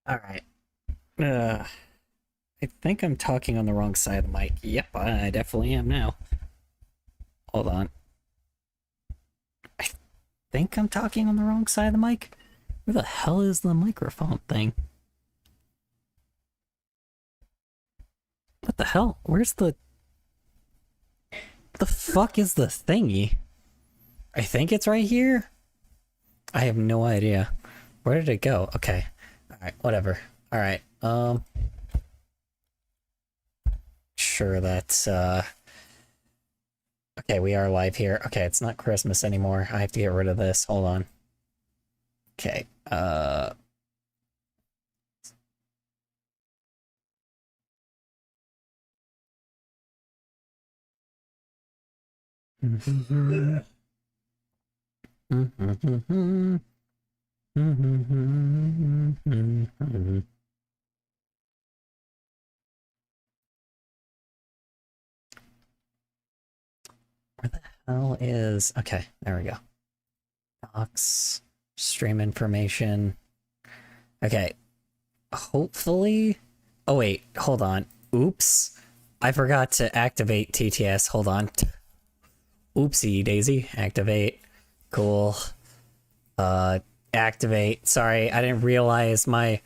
Alright. Uh, I think I'm talking on the wrong side of the mic. Yep, I definitely am now. Hold on. I think I'm talking on the wrong side of the mic? Where the hell is the microphone thing? What the hell? Where's the... The fuck is the thingy? I think it's right here? I have no idea. Where did it go? Okay. Alright, whatever. Alright, sure, that's, okay, we are live here. Okay, it's not Christmas anymore. I have to get rid of this. Hold on. Okay, where the hell is... Okay, there we go. Docs, stream information. Okay, hopefully... Oh wait, hold on. Oops. I forgot to activate TTS. Hold on. Oopsie daisy. Activate. Cool. Activate. Sorry, I didn't realize my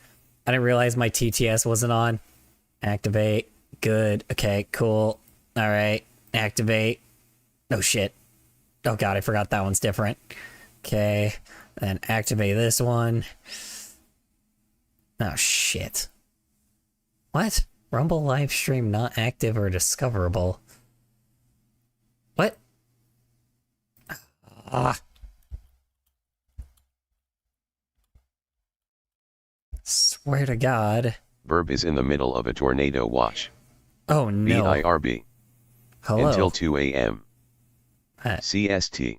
TTS wasn't on. Activate. Good. Okay, cool. Alright. Activate. Oh shit. Oh god, I forgot that one's different. Okay. Then activate this one. Oh shit. What? Rumble live stream not active or discoverable. What? Ah. Swear to God. Verb is in the middle of a tornado watch. Oh no. BIRB. Hello. Until 2 a.m. Huh. CST.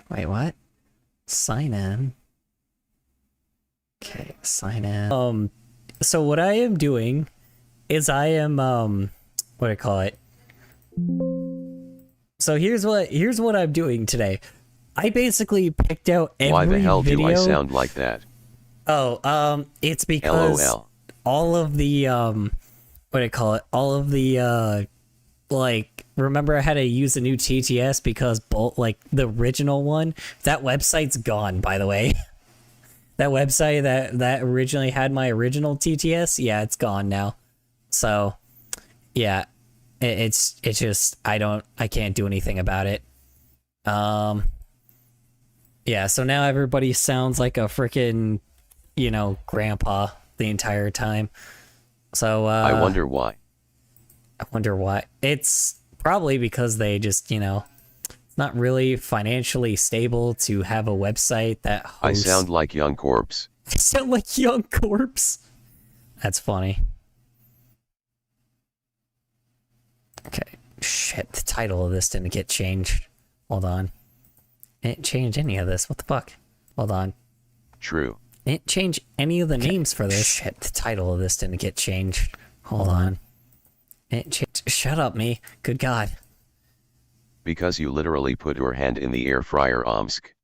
Wait, what? Sign in. Okay, sign in. So what I am doing is I am, what do I call it? So here's what I'm doing today. I basically picked out every Why the hell video. do I sound like that? Oh, it's because LOL. all of the, what do I call it? All of the, like, remember I had to use a new TTS because the original one, that website's gone, by the way. That website that originally had my original TTS, yeah, it's gone now. So, yeah, it's just, I can't do anything about it. Yeah, so now everybody sounds like a freaking, grandpa the entire time. So, I wonder why. I wonder why. It's probably because they just, it's not really financially stable to have a website that hosts... I sound like Young Corpse. I sound like Young Corpse. That's funny. Okay. Shit, the title of this didn't get changed. Hold on. It didn't change any of this. What the fuck? Hold on. True. It didn't change any of the names for this. Shit, the title of this didn't get changed. Hold on. Shut up, me. Good God. Because you literally put your hand in the air fryer, Omsk.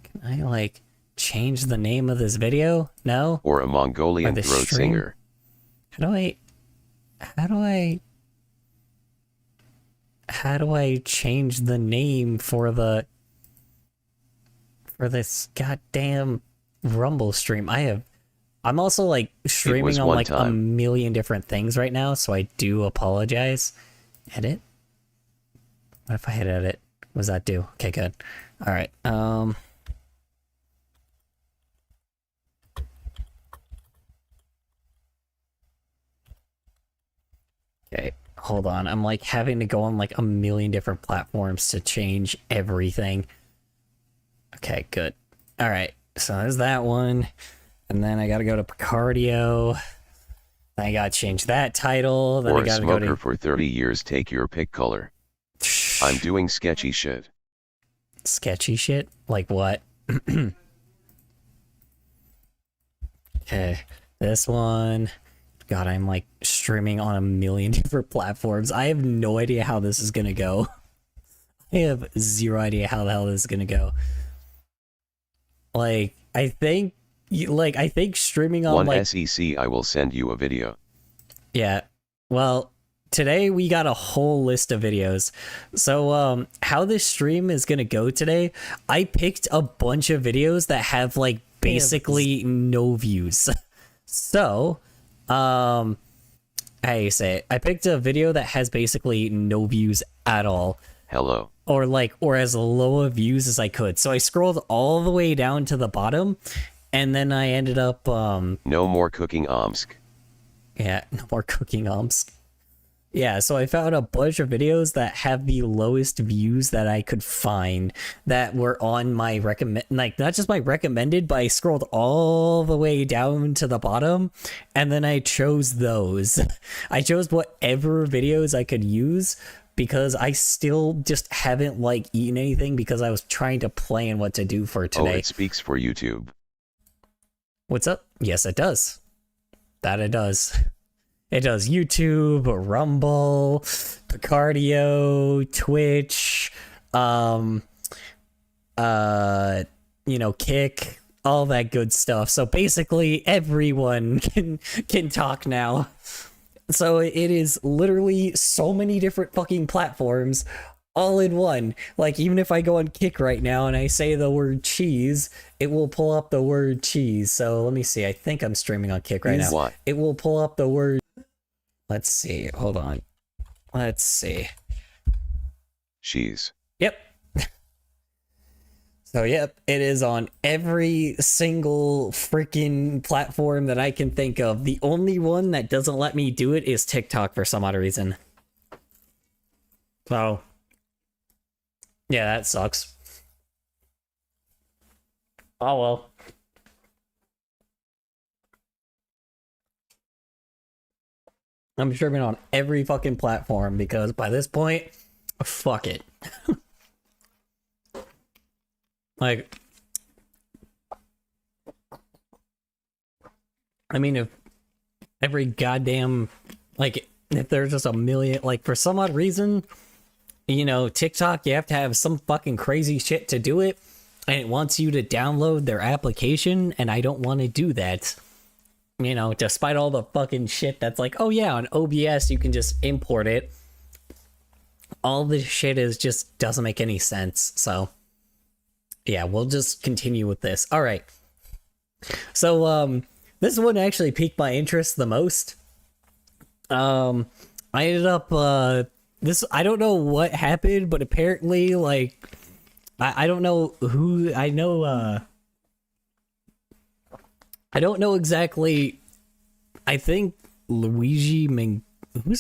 Can I, change the name of this video? No? Or a Mongolian Or the throat stream? singer. How do I change the name for this goddamn Rumble stream? I'm also streaming on a million different things right now, so I do apologize. Edit? What if I hit edit? What does that do? Okay, good. Alright, okay, hold on. I'm having to go on a million different platforms to change everything. Okay, good. Alright, so there's that one. And then I gotta go to Picardio. Then I gotta change that title. Then Or I a gotta smoker go to... for 30 years, take your pick color. I'm doing sketchy shit. Sketchy shit? Like what? Okay, this one. God, I'm streaming on a million different platforms. I have no idea how this is gonna go. I have zero idea how the hell this is gonna go. Like, I think streaming on One SEC, I will send you a video. Yeah. Well, today we got a whole list of videos. So, how this stream is gonna go today, I picked a bunch of videos that have, like, basically no views. So, how do you say it? I picked a video that has basically no views at all. Hello. Or as low of views as I could. So I scrolled all the way down to the bottom, and then I ended up, No more cooking Omsk. yeah, no more cooking Omsk. Yeah, so I found a bunch of videos that have the lowest views that I could find that were on my like, not just my recommended, but I scrolled all the way down to the bottom, and then I chose those. I chose whatever videos I could use, because I still just haven't, like, eaten anything because I was trying to plan what to do for today. Oh, it speaks for YouTube. What's up? Yes, it does. That it does. It does YouTube, Rumble, Picardio, Twitch, Kick, all that good stuff. So basically everyone can talk now. So it is literally so many different fucking platforms all in one. Like, even if I go on Kick right now and I say the word cheese, it will pull up the word cheese. So let me see. I think I'm streaming on Kick right now. What? It will pull up the word. Let's see. Hold on. Let's see. Cheese. Yep. So, yep, it is on every single freaking platform that I can think of. The only one that doesn't let me do it is TikTok for some odd reason. So, yeah, that sucks. Oh well. I'm streaming on every fucking platform because by this point, fuck it. Like, I mean, if every goddamn, like, if there's just a million, like, for some odd reason, TikTok, you have to have some fucking crazy shit to do it, and it wants you to download their application, and I don't want to do that. Despite all the fucking shit that's like, oh yeah, on OBS you can just import it. All this shit just doesn't make any sense, so yeah, we'll just continue with this. All right. So, this one actually piqued my interest the most. I ended up, I don't know what happened, but apparently, like, I don't know who, I don't know exactly, I think who's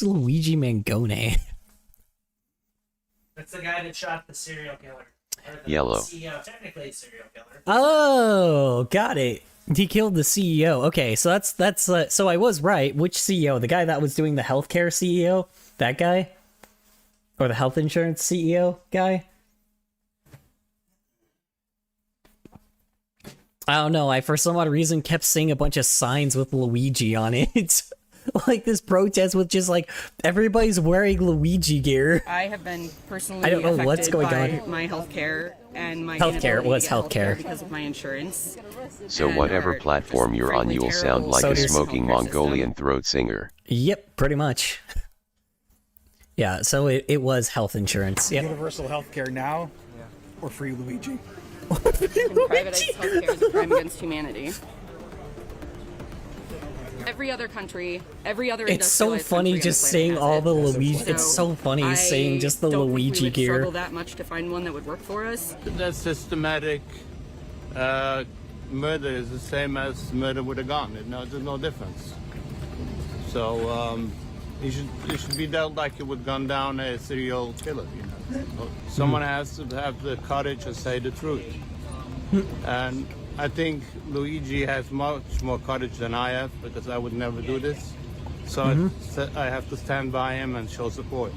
Luigi Mangone? That's the guy that shot the serial killer. Or the Yellow. CEO, technically a serial killer. Oh, got it. He killed the CEO. Okay, so that's so I was right. Which CEO? The guy that was doing the healthcare CEO? That guy? Or the health insurance CEO guy? I don't know. I, for some odd reason, kept seeing a bunch of signs with Luigi on it. Like this protest with just like everybody's wearing Luigi gear. I have been personally I don't know what's going by on. my healthcare and my Healthcare, it was inability to get healthcare. because of my insurance. So And whatever are platform just you're on, frankly you'll sound terrible like So a does- smoking healthcare system. Mongolian throat singer. Yep, pretty much. Yeah, so it was health insurance. Yep. Universal healthcare now, or free Luigi? Privatized healthcare is a crime against humanity. Every other country, every other It's so industrialized funny country on just the planet seeing has all it. the Luigi. It's so funny I seeing just the don't think we Luigi would gear. struggle that much to find one that would work for us. That systematic murder is the same as murder with a gun. There's no difference. So it should be dealt like you would gun down a serial killer. Someone has to have the courage to say the truth. And I think Luigi has much more courage than I have, because I would never do this. So I have to stand by him and show support.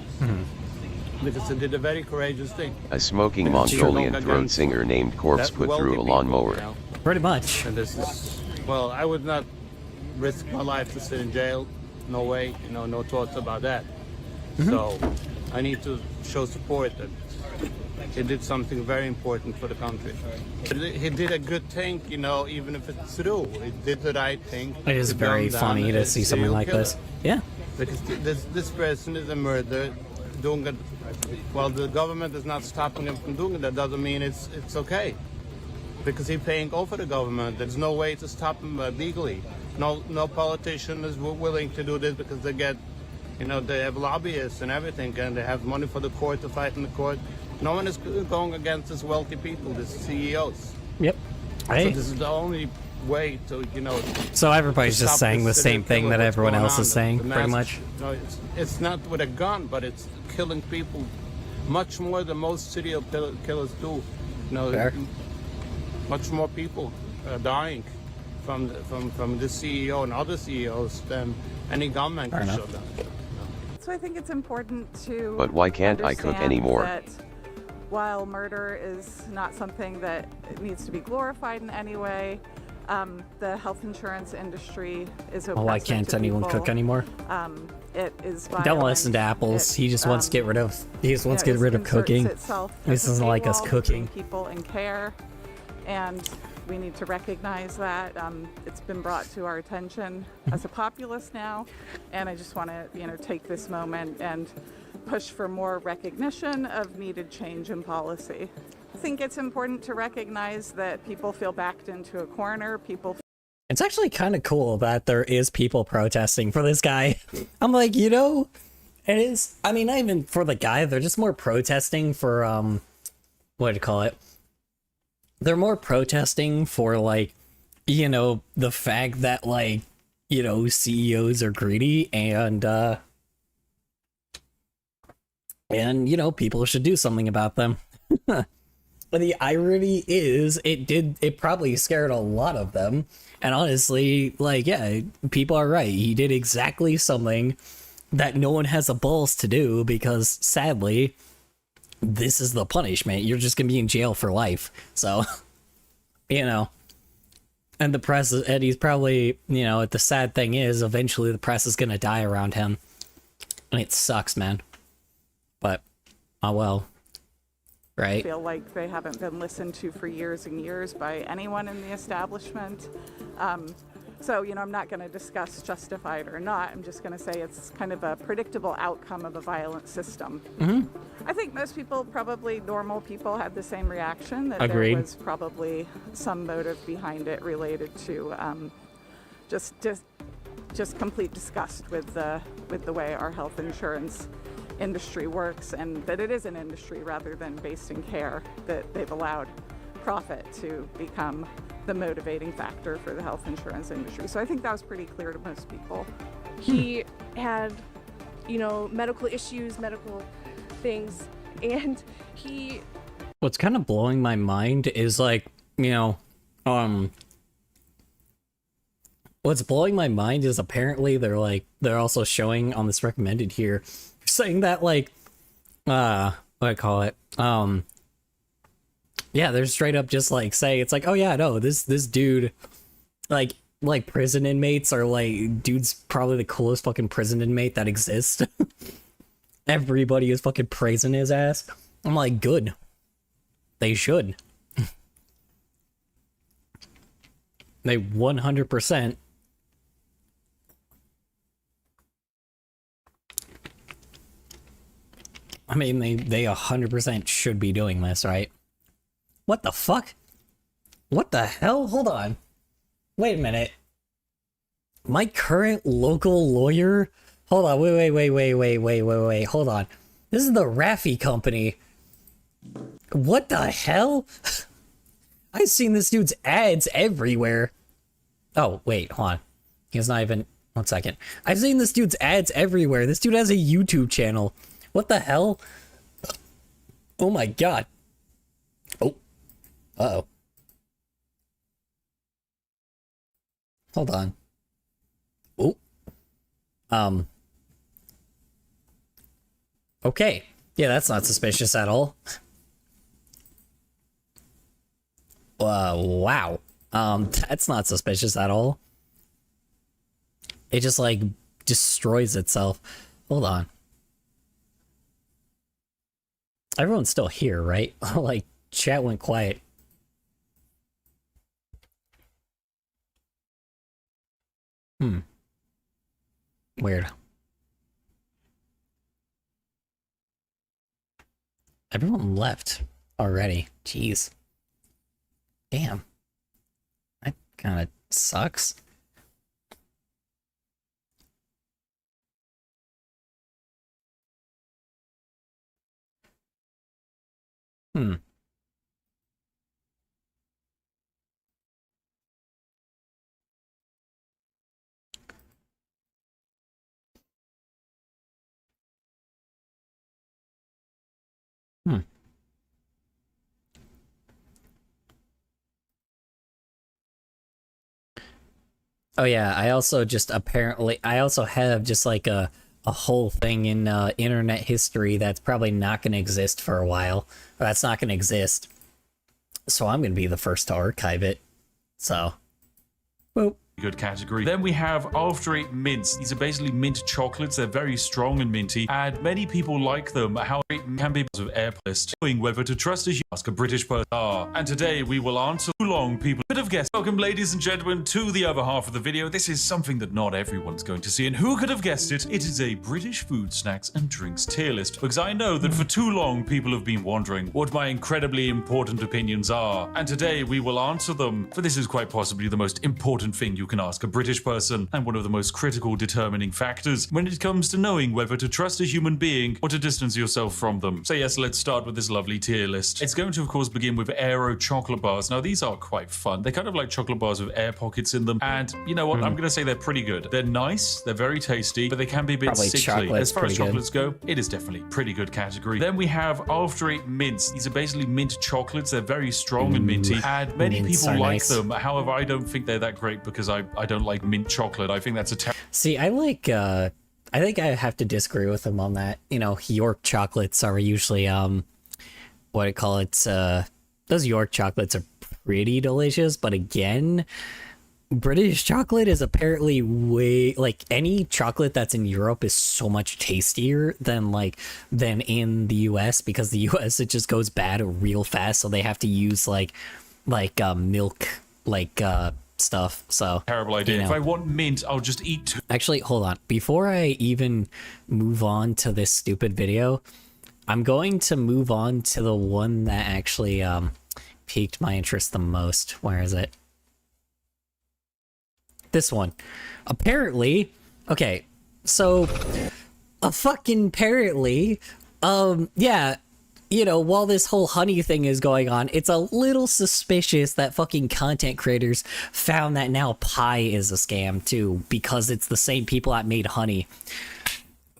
Because he did a very courageous thing. A smoking And she Mongolian looked throat against singer named Corpse that put wealthy through a people, lawnmower. Pretty much. And this is, well, I would not risk my life to sit in jail. No way, no thoughts about that. So I need to show support that he did something very important for the country. He did a good thing, you know, even if it's true. He did the right thing. It is to very gun down funny a to see something serial like killer. this. Yeah. Because this person is a murderer, doing it. While the government is not stopping him from doing it, that doesn't mean it's okay. Because he's paying over the government. There's no way to stop him legally. No politician is willing to do this because they get, you know, they have lobbyists and everything, and they have money for the court to fight in the court. No one is going against these wealthy people, these CEOs. Yep. So Right. this is the only way to, you know. So everybody's to just stop saying the this same serial thing killer, that what's everyone going else on, is saying, the pretty mass- much. No, it's not with a gun, but it's killing people much more than most serial killers do. You know, Fair. much more people are dying from the CEO and other CEOs than any gunman Fair could enough. show them. So I think it's important to But why can't I cook understand anymore? that while murder is not something that needs to be glorified in any way, the health insurance industry is Well, why oppressive can't to anyone people. cook anymore? It is Don't violent. listen to Apples. It, He just wants to get rid of. He just wants to get rid of inserts cooking. itself This as a isn't like us paywall cooking. between people and care, and we need to recognize that. It's been brought to our attention as a populace now, and I just want to, take this moment and push for more recognition of needed change in policy. I think it's important to recognize that people feel backed into a corner. People It's actually kind of cool that there is people protesting for this guy. I'm like, it is. I mean, not even for the guy. They're just more protesting for what do you call it? They're more protesting for like, the fact that like, CEOs are greedy and people should do something about them. But the irony is, it probably scared a lot of them. And honestly, like, yeah, people are right. He did exactly something that no one has the balls to do because, sadly, this is the punishment. You're just gonna be in jail for life. So, and the press, and he's probably, the sad thing is, eventually the press is gonna die around him. And it sucks, man. But, oh well. Right. feel like they haven't been listened to for years and years by anyone in the establishment. So, I'm not going to discuss justified or not. I'm just going to say it's kind of a predictable outcome of a violent system. I think most people, probably normal people, had the same reaction, that Agreed. there was probably some motive behind it related to just complete disgust with the way our health insurance industry works, and that it is an industry rather than based in care, that they've allowed profit to become the motivating factor for the health insurance industry. So I think that was pretty clear to most people. He had, medical issues, medical things, and he What's kind of blowing my mind is like, what's blowing my mind is apparently they're also showing on this recommended here, saying that like, what do I call it? Yeah, they're straight up just like say it's like, oh yeah, no, this dude, like prison inmates are like, dude's probably the coolest fucking prison inmate that exists. Everybody is fucking praising his ass. I'm like, good. They should. They 100%. I mean, they 100% should be doing this, right? What the fuck? What the hell? Hold on. Wait a minute. My current local lawyer? Hold on, wait, hold on. This is the Raffi company. What the hell? I've seen this dude's ads everywhere. Oh, wait, hold on. He's not even... One second. I've seen this dude's ads everywhere. This dude has a YouTube channel. What the hell? Oh my god. Oh. Uh-oh. Hold on. Oh. Okay. Yeah, that's not suspicious at all. Wow. That's not suspicious at all. It just, like, destroys itself. Hold on. Everyone's still here, right? Like, chat went quiet. Weird. Everyone left already. Jeez. Damn. That kind of sucks. Hmm. Hmm. Oh yeah, I also just apparently I also have just like a whole thing in internet history that's probably not going to exist for a while. Or that's not going to exist. So I'm going to be the first to archive it. So, boop. Good category. Then we have After Eight Mints. These are basically mint chocolates. They're very strong and minty, and many people like them. How it can be because of air list, knowing whether to trust as you ask a British person are. And today we will answer too long people could have guessed. Welcome, ladies and gentlemen, to the other half of the video. This is something that not everyone's going to see, and who could have guessed it? It is a British food, snacks, and drinks tier list. Because I know that for too long people have been wondering what my incredibly important opinions are, and today we will answer them. For this is quite possibly the most important thing you can ask a British person, and one of the most critical determining factors when it comes to knowing whether to trust a human being or to distance yourself from them. So yes, let's start with this lovely tier list. It's going to of course begin with Aero chocolate bars. Now these are quite fun. They're kind of like chocolate bars with air pockets in them, and you know what, I'm gonna say they're pretty good. They're nice, they're very tasty, but they can be a bit Probably sickly. As far as pretty chocolates go, it is definitely pretty good category. Then we have After Eight Mints. These are basically mint chocolates. They're very strong and minty, and many mints people are like nice. them. However, I don't think they're that great because I don't like mint chocolate. I think that's a See, I like, I think I have to disagree with him on that. You know, York chocolates are usually, what I call it, those York chocolates are pretty delicious, but again, British chocolate is apparently way, like, any chocolate that's in Europe is so much tastier than, like, than in the US, because the US, it just goes bad real fast, so they have to use, like, milk, stuff, so terrible idea. you know. If I want mint, I'll just eat two. Actually, hold on. Before I even move on to this stupid video, I'm going to move on to the one that actually piqued my interest the most. Where is it? This one. Apparently, okay, so apparently, yeah, you know, while this whole honey thing is going on, it's a little suspicious that fucking content creators found that now pie is a scam too, because it's the same people that made honey.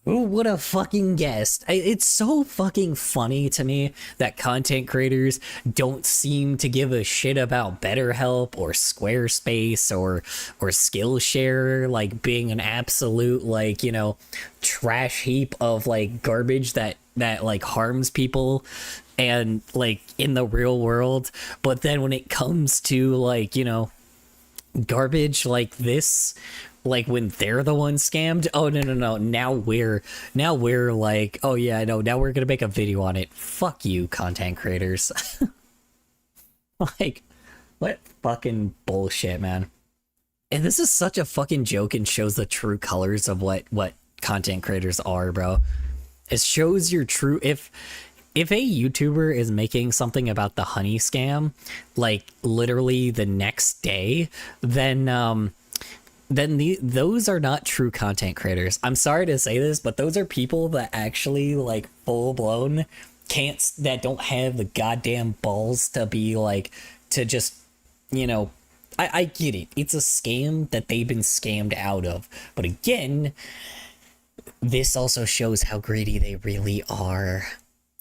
Who would have fucking guessed? It's so fucking funny to me that content creators don't seem to give a shit about BetterHelp or Squarespace or Skillshare, like being an absolute, like, you know, trash heap of like garbage that like harms people and like in the real world. But then when it comes to, like, you know, garbage like this, like when they're the ones scammed, oh no, now we're like, oh yeah, no, now we're gonna make a video on it. Fuck you, content creators. Like, what fucking bullshit, man. And this is such a fucking joke and shows the true colors of what content creators are, bro. It shows your true, if a YouTuber is making something about the honey scam, like literally the next day, then those are not true content creators. I'm sorry to say this, but those are people that actually, like, full blown that don't have the goddamn balls to be like, to just, you know, I get it. It's a scam that they've been scammed out of. But again, this also shows how greedy they really are.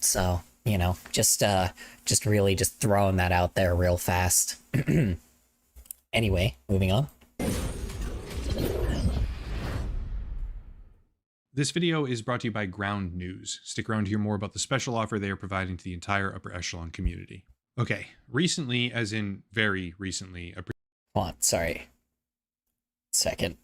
So, you know, just really just throwing that out there real fast. Anyway, moving on. This video is brought to you by Ground News. Stick around to hear more about the special offer they are providing to the entire upper echelon community. Okay, recently, as in very recently, Hold on, sorry. Second.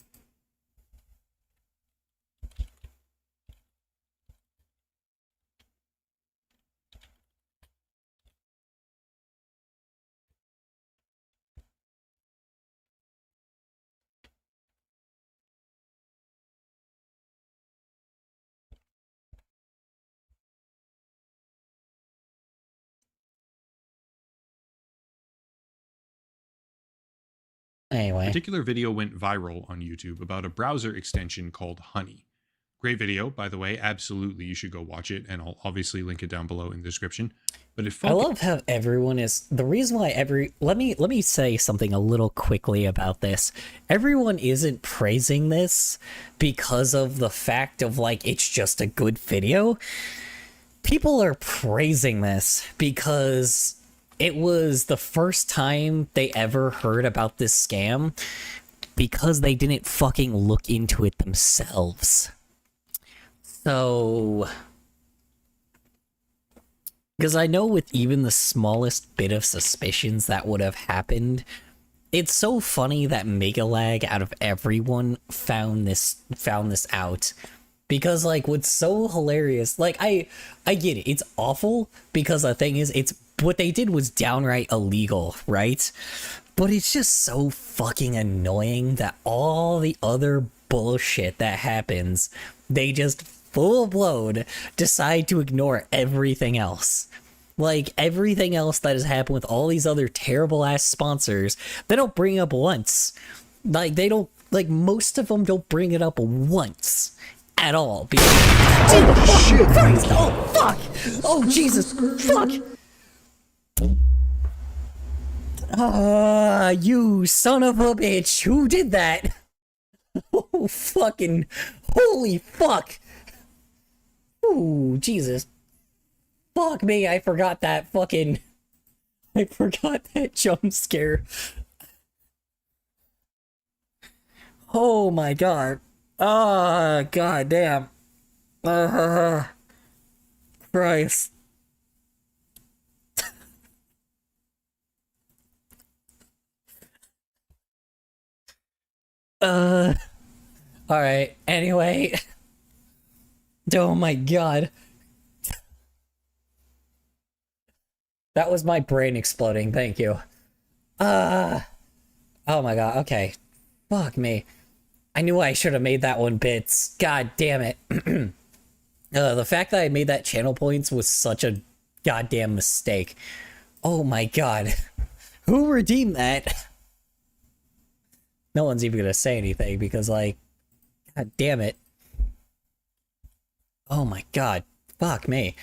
Anyway. A particular video went viral on YouTube about a browser extension called Honey. Great video, by the way. Absolutely, you should go watch it, and I'll obviously link it down below in the description. But I love how everyone is the reason why let me say something a little quickly about this. Everyone isn't praising this because of the fact of like it's just a good video. People are praising this because it was the first time they ever heard about this scam because they didn't fucking look into it themselves. So, because I know with even the smallest bit of suspicions that would have happened, it's so funny that Megalag out of everyone found this out. Because like what's so hilarious, like I get it, it's awful because the thing is it's what they did was downright illegal, right? But it's just so fucking annoying that all the other bullshit that happens, they just full-blown decide to ignore everything else. Like, everything else that has happened with all these other terrible-ass sponsors, they don't bring up once. Like, they don't, like, most of them don't bring it up once. At all. Because, oh, shit! Christ! Oh, fuck! Oh, Jesus! Fuck! You son of a bitch! Who did that? Oh, fucking... Holy fuck! Ooh, Jesus. Fuck me, I forgot that fucking... I forgot that jump scare. Oh my god. Ah, god damn. Christ. Alright, anyway... Oh my god. That was my brain exploding, thank you. Oh my god, okay. Fuck me. I knew I should have made that one bits. God damn it. The fact that I made that channel points was such a goddamn mistake. Oh my god. Who redeemed that? No one's even gonna say anything because, like, god damn it. Oh my god. Fuck me.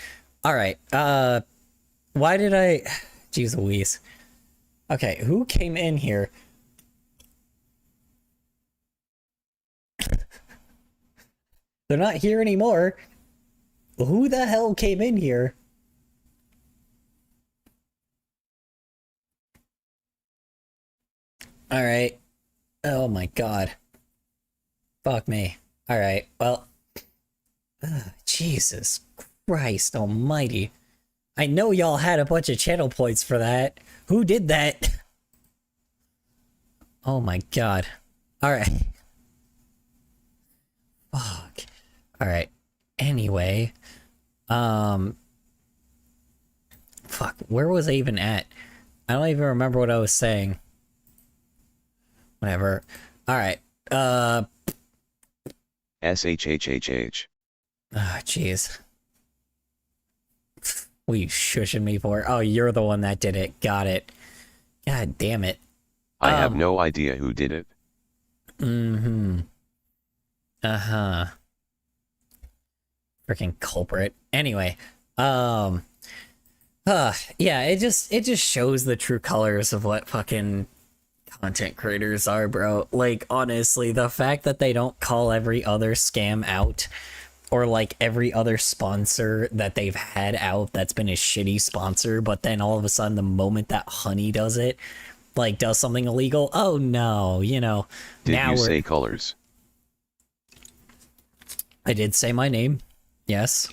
Alright, why did I... Jeez Louise. Okay, who came in here? They're not here anymore. Who the hell came in here? Alright. Oh my god. Fuck me. Alright, well... Jesus Christ almighty. I know y'all had a bunch of channel points for that. Who did that? Oh my god. Alright. Fuck. Alright. Anyway. Fuck. Where was I even at? I don't even remember what I was saying. Whatever. Alright. SHHHH. Ah, jeez. What are you shushing me for? Oh, you're the one that did it. Got it. God damn it. I have no idea who did it. Mm-hmm. Uh-huh. Freaking culprit. Anyway, yeah, it just shows the true colors of what fucking content creators are, bro. Like, honestly, the fact that they don't call every other scam out, or like every other sponsor that they've had out that's been a shitty sponsor, but then all of a sudden the moment that Honey does it, like does something illegal, oh no, you know. Did now you say colors? I did say my name. Yes.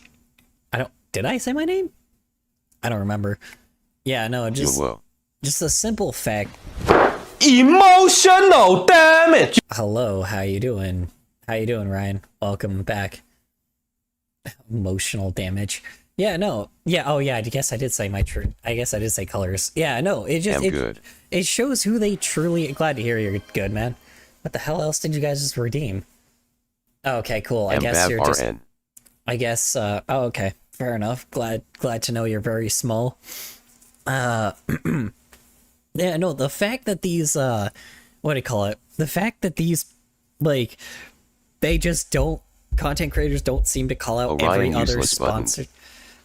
Did I say my name? I don't remember. Yeah, no, just a simple fact. Emotional damage. Hello, how you doing? How you doing, Ryan? Welcome back. Emotional damage. Yeah, no. Yeah, oh yeah, I guess I did say I guess I did say colors. Yeah, no, it just it shows who they truly... Glad to hear you're good, man. What the hell else did you guys just redeem? Oh, okay, cool. I guess you're just... I guess, oh, okay. Fair enough. Glad to know you're very small. Yeah, no, the fact that these, what do you call it? The fact that these, like, they just don't, content creators don't seem to call out every other sponsor.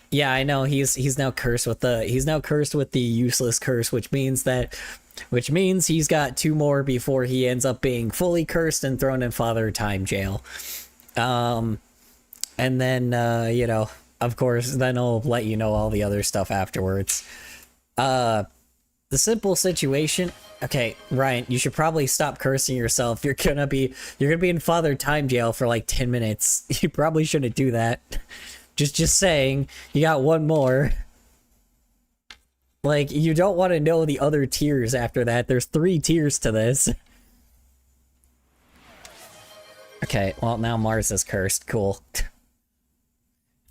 Yeah, I know he's now cursed with the useless curse, which means he's got 2 more before he ends up being fully cursed and thrown in Father Time jail. And then you know, of course, then I'll let you know all the other stuff afterwards. The simple situation. Okay, Ryan, you should probably stop cursing yourself. You're gonna be in Father Time jail for like 10 minutes. You probably shouldn't do that. Just saying, you got 1 more. Like, you don't want to know the other tiers after that. There's 3 tiers to this. Okay, well, now Mars is cursed. Cool.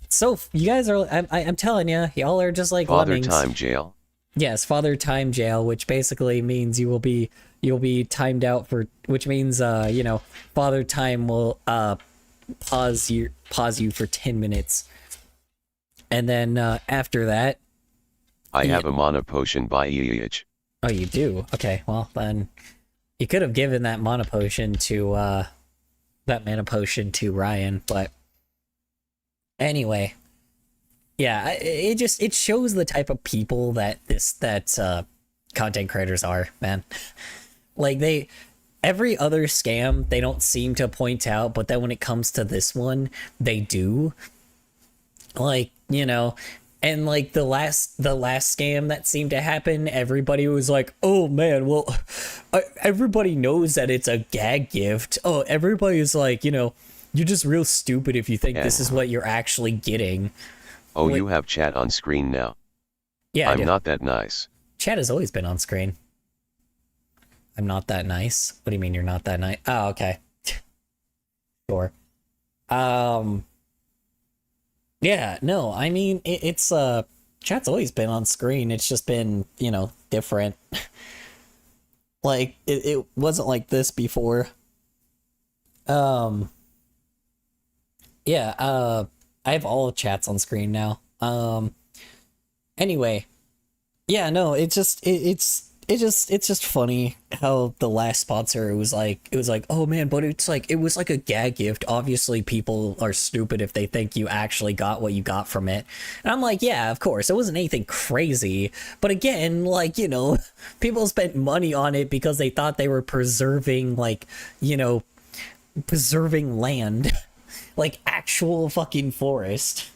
So, you guys are... I'm telling you, y'all are just like Father lemmings. Time jail? Yes, Father Time jail, which basically means you'll be timed out for... Which means, you know, Father Time will, pause you for 10 minutes. And then, after that... I have a mana potion by EEH. Oh, you do? Okay, well, then... You could have given that mana potion to, Ryan, but... Anyway... Yeah, it shows the type of people that content creators are, man. Like, every other scam, they don't seem to point out, but then when it comes to this one, they do. Like, you know, and like the last scam that seemed to happen, everybody was like, oh man, well, everybody knows that it's a gag gift. Oh, everybody's like, you know, you're just real stupid if you think this is what you're actually getting. Oh, you have chat on screen now. Yeah, I'm not that nice. Chat has always been on screen. I'm not that nice. What do you mean you're not that nice? Oh, okay. Sure. Yeah, no, I mean, it's chat's always been on screen. It's just been, you know, different. Like, it wasn't like this before. Yeah, I have all chats on screen now. Anyway, yeah, no, it's just funny how the last sponsor it was like, oh man, but it was like a gag gift. Obviously, people are stupid if they think you actually got what you got from it. And I'm like, yeah, of course, it wasn't anything crazy. But again, like, you know, people spent money on it because they thought they were preserving, like, you know, preserving land. Like actual fucking forest.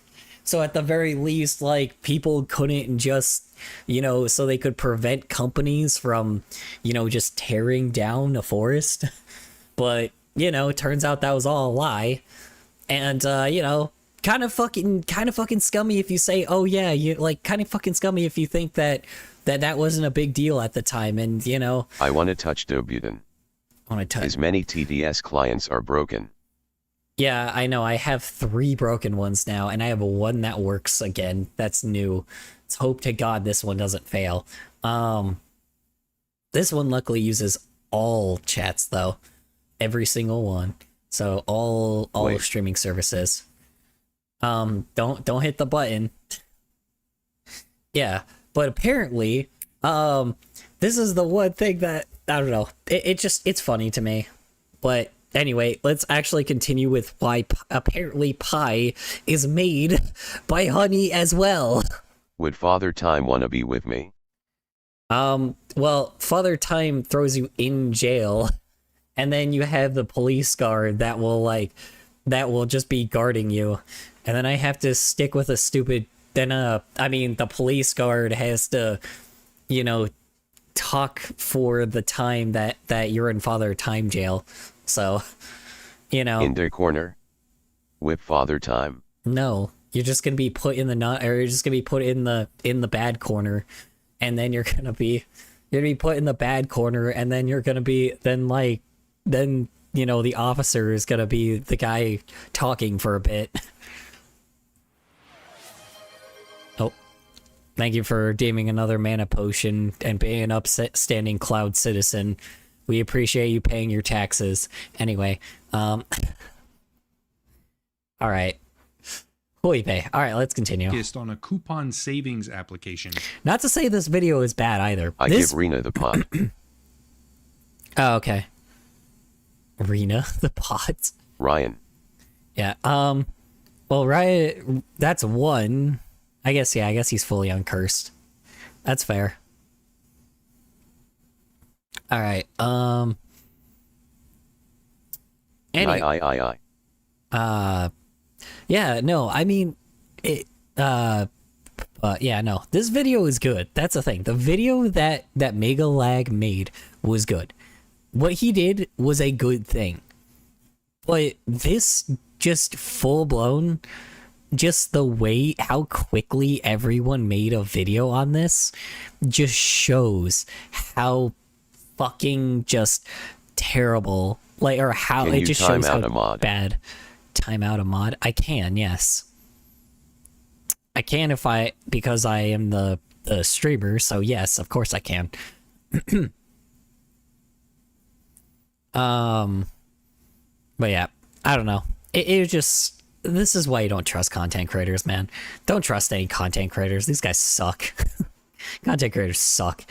So at the very least, like, people couldn't just, you know, so they could prevent companies from, you know, just tearing down a forest. But, you know, it turns out that was all a lie. And, you know, kind of fucking scummy if you say, oh yeah, you like, kind of fucking scummy if you think that wasn't a big deal at the time. And, you know, I want to touch Dobutin. As many TDS clients are broken. Yeah, I know. I have 3 broken ones now, and I have 1 that works again. That's new. Let's hope to God this one doesn't fail. This one luckily uses all chats though, every single one. So all streaming services. Don't hit the button. Yeah, but apparently, this is the one thing that I don't know. It's funny to me, but. Anyway, let's actually continue with why apparently pie is made by honey as well. Would Father Time want to be with me? Well, Father Time throws you in jail, and then you have the police guard that will just be guarding you. And then I have to stick with a stupid, the police guard has to, you know, talk for the time that you're in Father Time jail. So, you know, in the corner with Father Time. No, you're just gonna be put in you're just gonna be put in the bad corner, and then you're gonna be put in the bad corner, and then you're gonna be then you know, the officer is gonna be the guy talking for a bit. Oh, thank you for redeeming another mana potion and being an upstanding Cloud citizen. We appreciate you paying your taxes. Anyway, all right. Huipe. All right, let's continue. On a coupon savings application. Not to say this video is bad either. Give Rena the pot. Oh, okay. Rena, the bot. Ryan. Yeah. Well, Ryan, that's one. I guess he's fully uncursed. That's fair. All right. Yeah, no, I mean, yeah, no, this video is good. That's the thing. The video that Mega Lag made was good. What he did was a good thing. But this just full blown, just the way how quickly everyone made a video on this just shows how fucking just terrible, like, or how it just shows how bad. Time out a mod? I can, yes. I can because I am the streamer, so yes, of course I can. But yeah, I don't know. It just, this is why you don't trust content creators, man. Don't trust any content creators. These guys suck. Content creators suck.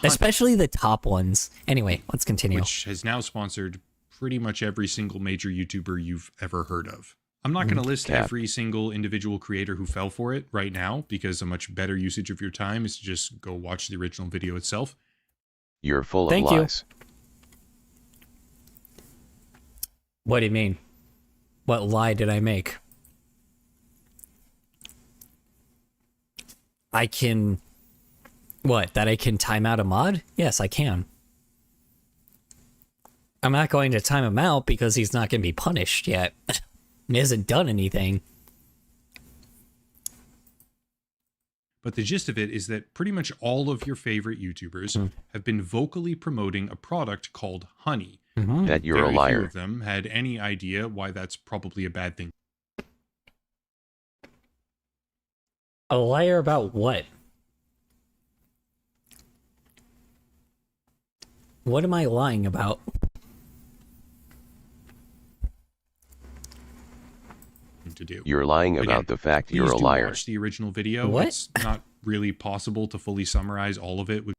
Especially the top ones. Anyway, let's continue. Which has now sponsored pretty much every single major YouTuber you've ever heard of. I'm not going to list every single individual creator who fell for it right now, because a much better usage of your time is to just go watch the original video itself. You're full of lies. What do you mean? What lie did I make? I can... What? That I can time out a mod? Yes, I can. I'm not going to time him out because he's not going to be punished yet. He hasn't done anything. But the gist of it is that pretty much all of your favorite YouTubers have been vocally promoting a product called Honey. That you're a Very liar. few of them had any idea why that's probably a bad thing. A liar about what? What am I lying about? To do. You're lying about the fact you're a do liar. Watch the original video. What? It's not really possible to fully summarize all of it with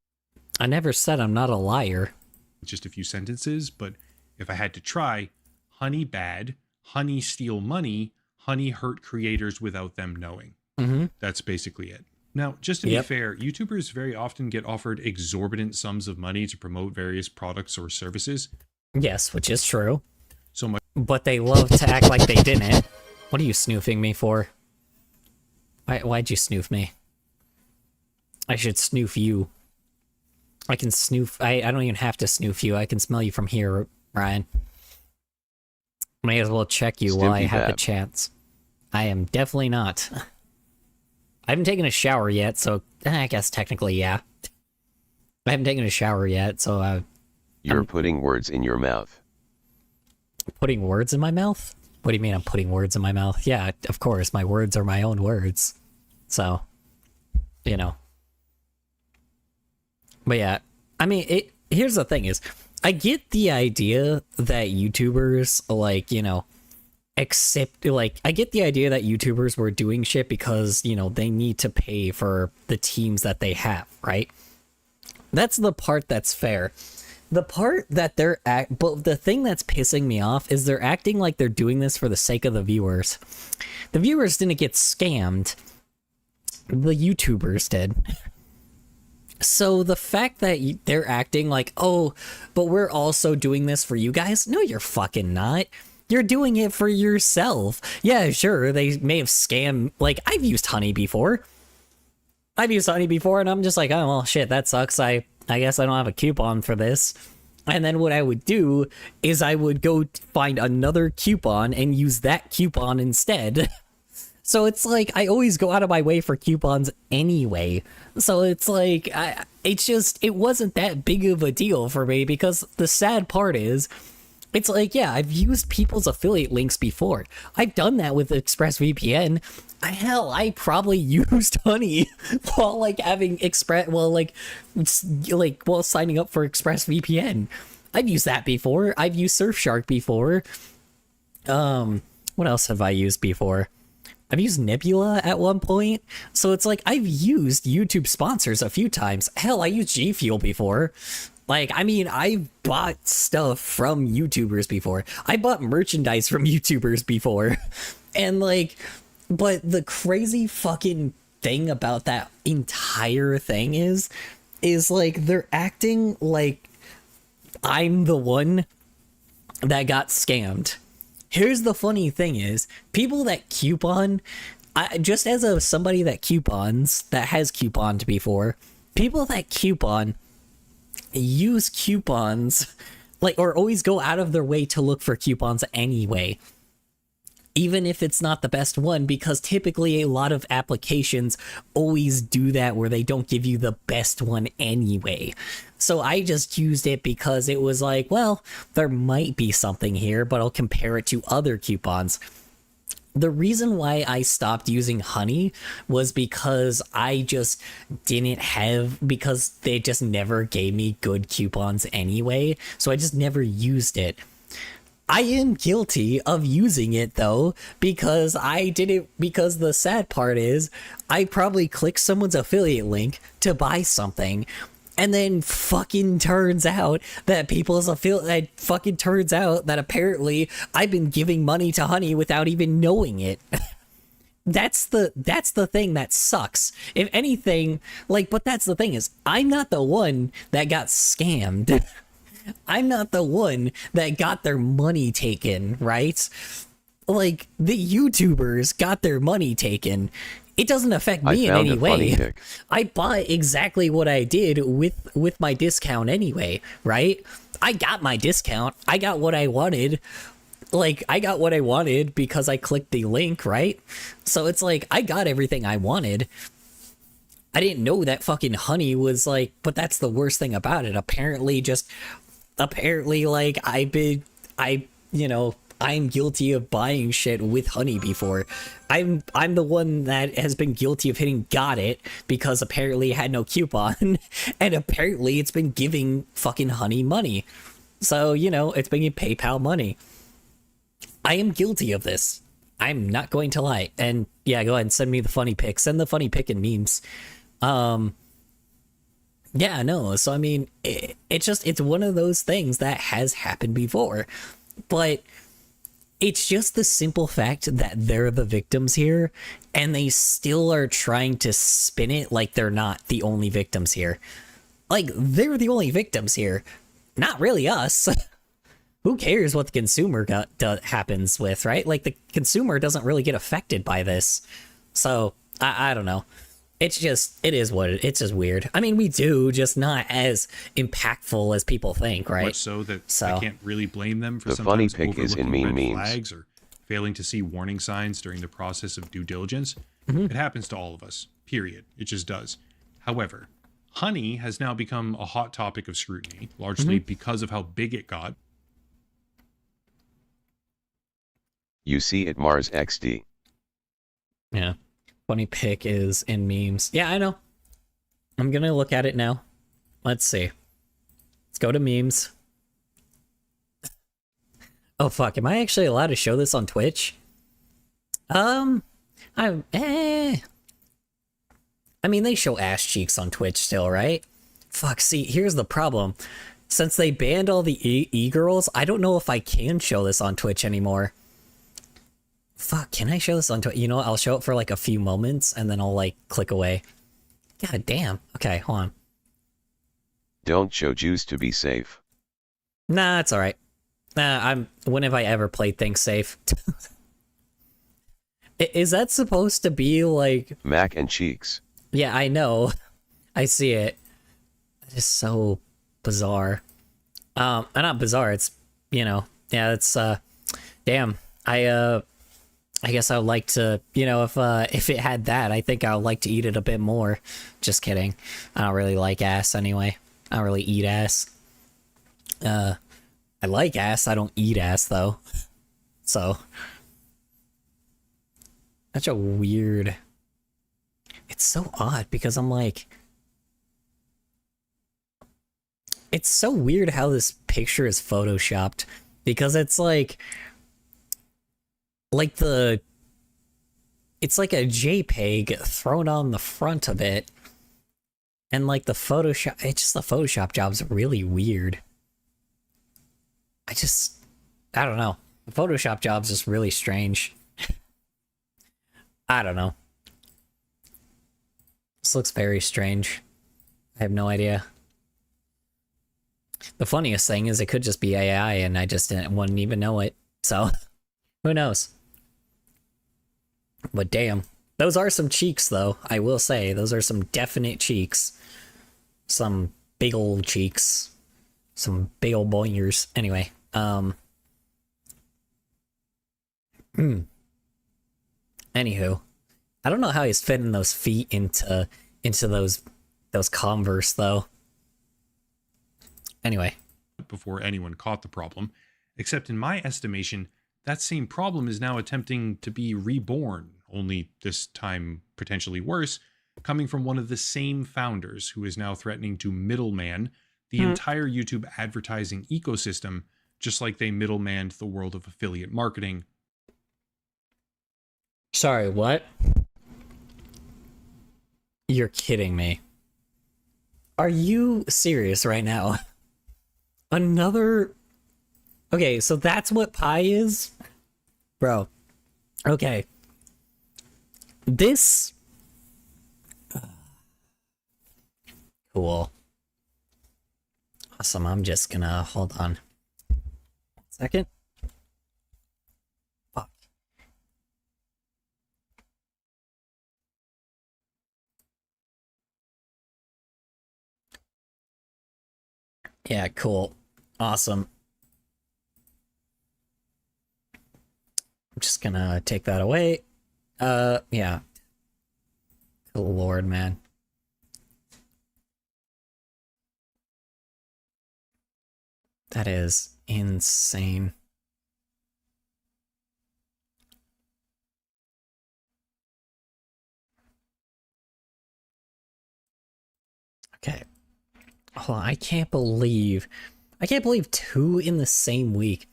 I never said I'm not a liar. just a few sentences, but if I had to try, Honey bad, Honey steal money, Honey hurt creators without them knowing. That's basically it. Now, just to be fair, YouTubers very often get offered exorbitant sums of money to promote various products or services. Yes, which is true. So much, but they love to act like they didn't. What are you snoofing me for? Why'd you snoof me? I should snoof you. I can snoof... I don't even have to snoof you. I can smell you from here, Ryan. May as well check you while I have the chance. I am definitely not. I haven't taken a shower yet, so I guess technically, yeah. I haven't taken a shower yet, so... You're putting words in your mouth. Putting words in my mouth? What do you mean I'm putting words in my mouth? Yeah, of course, my words are my own words. So, you know. But yeah, I mean, here's the thing is, I get the idea that YouTubers, like, you know, I get the idea that YouTubers were doing shit because, you know, they need to pay for the teams that they have, right? That's the part that's fair. The part that but the thing that's pissing me off is they're acting like they're doing this for the sake of the viewers. The viewers didn't get scammed. The YouTubers did. So the fact that they're acting like, oh, but we're also doing this for you guys. No, you're fucking not. You're doing it for yourself. Yeah, sure, they may have scammed. Like, I've used Honey before. And I'm just like, oh, well, shit, that sucks. I guess I don't have a coupon for this. And then what I would do is I would go find another coupon and use that coupon instead. So it's like, I always go out of my way for coupons anyway. So it's like, it wasn't that big of a deal for me, because the sad part is, it's like, yeah, I've used people's affiliate links before. I've done that with ExpressVPN. Hell, I probably used Honey while like having while signing up for ExpressVPN. I've used that before. I've used Surfshark before. What else have I used before? I've used Nebula at one point. So it's like, I've used YouTube sponsors a few times. Hell, I used G Fuel before. Like, I mean, I've bought stuff from YouTubers before. I bought merchandise from YouTubers before. And like, but the crazy fucking thing about that entire thing is like, they're acting like I'm the one that got scammed. Here's the funny thing is, people that coupon, just as somebody that coupons, that has couponed before, people that coupon use coupons, like, or always go out of their way to look for coupons anyway, even if it's not the best one, because typically a lot of applications always do that where they don't give you the best one anyway. So I just used it because it was like, well, there might be something here, but I'll compare it to other coupons. The reason why I stopped using Honey was because I just didn't have, because they just never gave me good coupons anyway, so I just never used it. I am guilty of using it though, because I did it, because the sad part is I probably clicked someone's affiliate link to buy something, and then fucking turns out that turns out that apparently I've been giving money to Honey without even knowing it. That's the thing that sucks. If anything, like, but that's the thing is, I'm not the one that got scammed. I'm not the one that got their money taken, right? Like, the YouTubers got their money taken. It doesn't affect me in any way. I bought exactly what I did with my discount anyway, right? I got my discount. I got what I wanted. Like, I got what I wanted because I clicked the link, right? So it's like, I got everything I wanted. I didn't know that fucking Honey was like, but that's the worst thing about it. Apparently, like, I'm guilty of buying shit with Honey before. I'm the one that has been guilty of hitting got it because apparently it had no coupon, and apparently it's been giving fucking Honey money. So, it's been giving PayPal money. I am guilty of this. I'm not going to lie. And yeah, go ahead and send me the funny pic. Send the funny pic and memes. Yeah, no, so I mean, it's one of those things that has happened before, but it's just the simple fact that they're the victims here, and they still are trying to spin it like they're not the only victims here. Like, they're the only victims here, not really us. Who cares what the consumer happens with, right? Like, the consumer doesn't really get affected by this, so I don't know. It's just weird. I mean, we do, just not as impactful as people think, right? Much so that I can't really blame them for the sometimes funny pic is in overlooking memes. red flags or failing to see warning signs during the process of due diligence. It happens to all of us, period. It just does. However, Honey has now become a hot topic of scrutiny, largely because of how big it got. You see it, Mars XD. Yeah. Funny pic is in memes. Yeah, I know. I'm gonna look at it now. Let's see. Let's go to memes. Oh fuck, am I actually allowed to show this on Twitch? I mean, they show ass cheeks on Twitch still, right? Fuck, see, here's the problem. Since they banned all the e-girls, I don't know if I can show this on Twitch anymore. Fuck, can I show this on Twitch? You know what, I'll show it for like a few moments, and then I'll like click away. God damn. Okay, hold on. Don't show juice to be safe. Nah, it's alright. Nah, when have I ever played things safe? Is that supposed to be like... Mac and cheeks. Yeah, I know. I see it. It's so bizarre. Not bizarre, it's, yeah, it's, damn. I guess I would like to, if it had that, I think I would like to eat it a bit more. Just kidding. I don't really like ass anyway. I don't really eat ass. I like ass, I don't eat ass though. So. Such a weird... It's so odd because I'm like... It's so weird how this picture is photoshopped. Because it's like... it's like a JPEG thrown on the front of it, And like the Photoshop, the Photoshop job's really weird. I don't know. The Photoshop job's just really strange. I don't know. This looks very strange. I have no idea. The funniest thing is it could just be AI and I just wouldn't even know it. So, who knows? But damn. Those are some cheeks, though. I will say, those are some definite cheeks. Some big old cheeks. Some big old boingers. Anyway, Anywho, I don't know how he's fitting those feet into those Converse, though. Anyway. Before anyone caught the problem, except in my estimation, that same problem is now attempting to be reborn, only this time potentially worse, coming from one of the same founders who is now threatening to middleman the entire YouTube advertising ecosystem, just like they middlemanned the world of affiliate marketing. Sorry, what? You're kidding me. Are you serious right now? Another... Okay, so that's what Pi is? Bro. Okay. This... Cool. Awesome, I'm just gonna... Hold on. 1 second. Fuck. Yeah, cool. Awesome. I'm just gonna take that away. Yeah. Good lord, man. That is insane. Okay. Hold on, I can't believe 2 in the same week.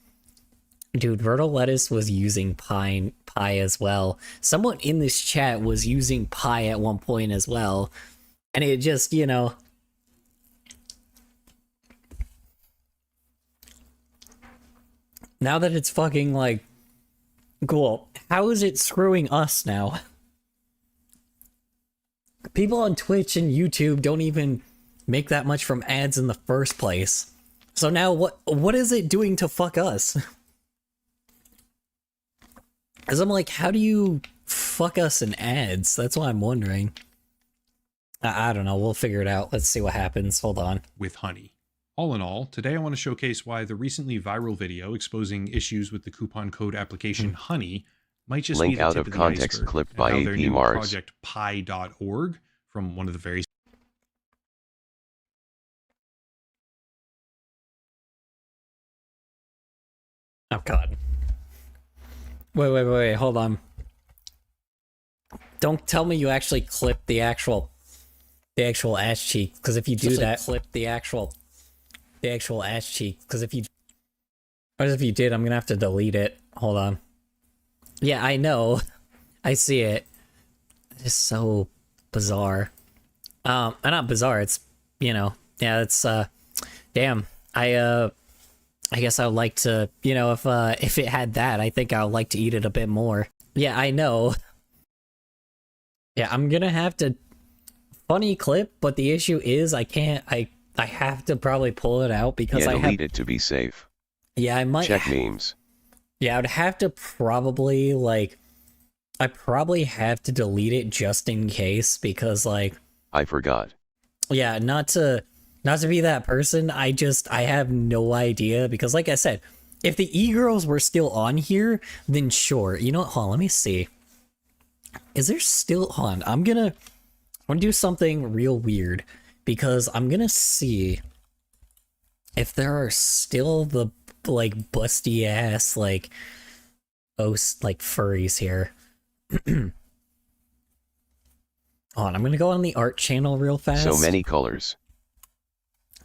Dude, Vertal Lettuce was using Pi as well. Someone in this chat was using Pi at one point as well. And it just, you know... Now that it's fucking, like... Cool. How is it screwing us now? People on Twitch and YouTube don't even make that much from ads in the first place. So now what is it doing to fuck us? Because I'm like, how do you fuck us in ads? That's what I'm wondering. I don't know. We'll figure it out. Let's see what happens. Hold on. With Honey. All in all, today I want to showcase why the recently viral video exposing issues with the coupon code application Honey might just Link be the out tip of of the context iceberg, clipped and by how their AP new Mars. project Pi.org from one of the very... Oh god. Wait, hold on. Don't tell me you actually clip the actual ass cheek, because if you do that, clip the actual ass cheek, because if you... What if you did, I'm gonna have to delete it. Hold on. Yeah, I know. I see it. It's so bizarre. Not bizarre, it's, you know, yeah, it's, damn. I guess I would like to, you know, if it had that, I think I would like to eat it a bit more. Yeah, I know. Yeah, I'm gonna have to... Funny clip, but the issue is I can't, I have to probably pull it out because I have... delete it to be safe. Yeah, I might... Check memes. Yeah, I would have to probably, like... I probably have to delete it just in case, because, like... I forgot. Yeah, not to be that person, I have no idea, because like I said, if the e-girls were still on here, then sure. You know what, hold on, let me see. Is there still... Hold on, I'm gonna do something real weird, because I'm gonna see if there are still the, like, busty ass, like, furries here. Hold on, I'm gonna go on the art channel real fast. So many colors.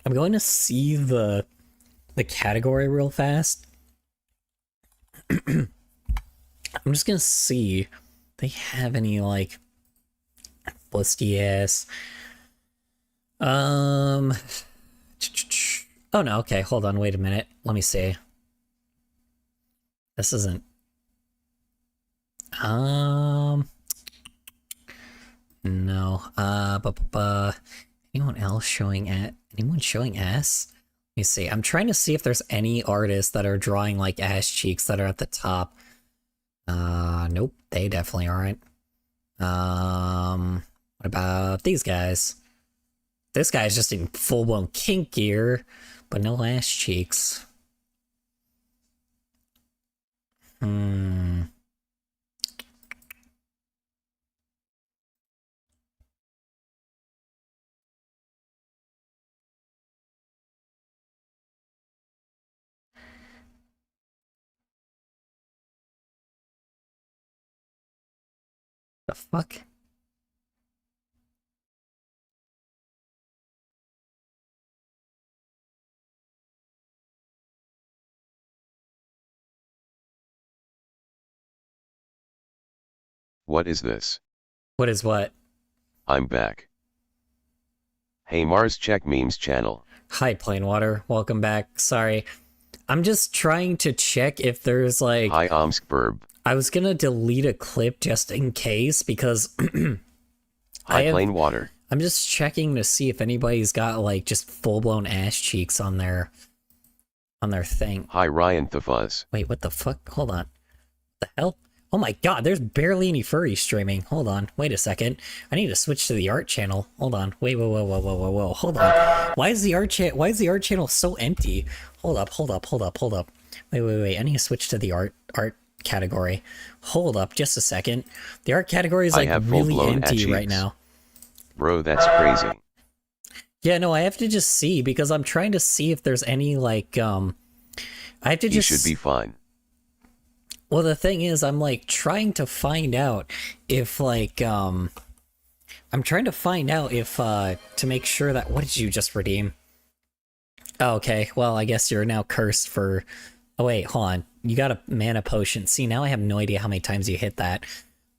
I'm going to see the category real fast. I'm just gonna see if they have any, like, busty ass Um. Oh no. Okay, hold on. Wait a minute. Let me see. This isn't. No. Anyone else showing at? Anyone showing ass? Let me see. I'm trying to see if there's any artists that are drawing like ass cheeks that are at the top. Nope. They definitely aren't. What about these guys? This guy's just in full-blown kink gear, but no ass cheeks. The fuck? What is this? What is what? I'm back. Hey Mars, check memes channel. Hi, Plainwater. Welcome back. Sorry. I'm just trying to check if there's like... Hi Omsk Burb. I was gonna delete a clip just in case because... Hi Plainwater. I'm just checking to see if anybody's got like just full-blown ass cheeks on their thing. Hi Ryan the Fuzz. Wait, what the fuck? Hold on. The hell? Oh my god, there's barely any furry streaming. Hold on. Wait a second. I need to switch to the art channel. Hold on. Wait, whoa. Hold on. Why is the art channel so empty? Hold up. Wait. I need to switch to the art category. Hold up just a second. The art category is like really empty right now. Bro, that's crazy. Yeah, no, I have to just see because I'm trying to see if there's any like I have to just... You should be fine. Well, the thing is, I'm like trying to find out if like I'm trying to find out if to make sure that... What did you just redeem? Oh, okay, well, I guess you're now cursed for... Oh wait, hold on. You got a mana potion. See, now I have no idea how many times you hit that.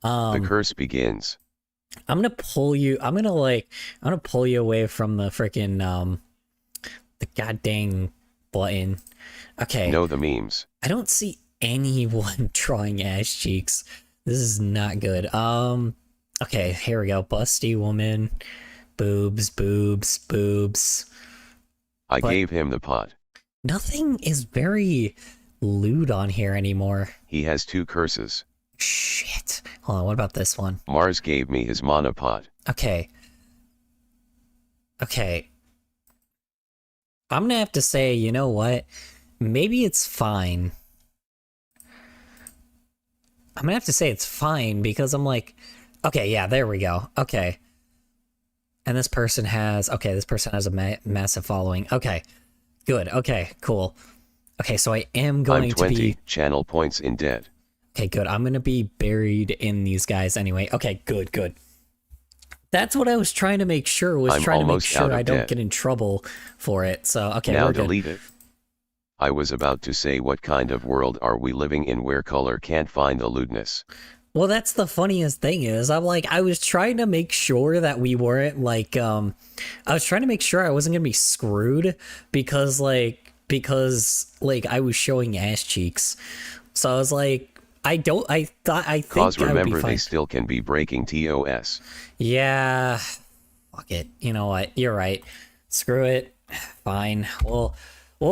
The curse begins. I'm gonna pull you away from the freaking the goddamn button. Okay. Know the memes. I don't see anyone drawing ass cheeks. This is not good. Okay, here we go. Busty woman. Boobs. I gave him the pot. Nothing is very lewd on here anymore. He has 2 curses. Shit. Hold on, what about this one? Mars gave me his mana pot. Okay. I'm gonna have to say, you know what? Maybe it's fine. I'm gonna have to say it's fine because I'm like, okay, yeah, there we go. Okay. And this person has a massive following. Okay. Good. Okay, cool. Okay, so I am going I'm 20 to be... channel points in debt. Okay, good. I'm gonna be buried in these guys anyway. Okay, good. That's what I was trying to make sure, I don't get in trouble for it. So, okay, now we're good. delete it. I was about to say, what kind of world are we living in where color can't find the lewdness? Well, that's the funniest thing is, I was trying to make sure that we weren't like, I was trying to make sure I wasn't gonna be screwed because I was showing ass cheeks. So I was like, I think Cause remember, I would be fine. they still can be breaking TOS. Yeah. Fuck it. You know what? You're right. Screw it. Fine. We'll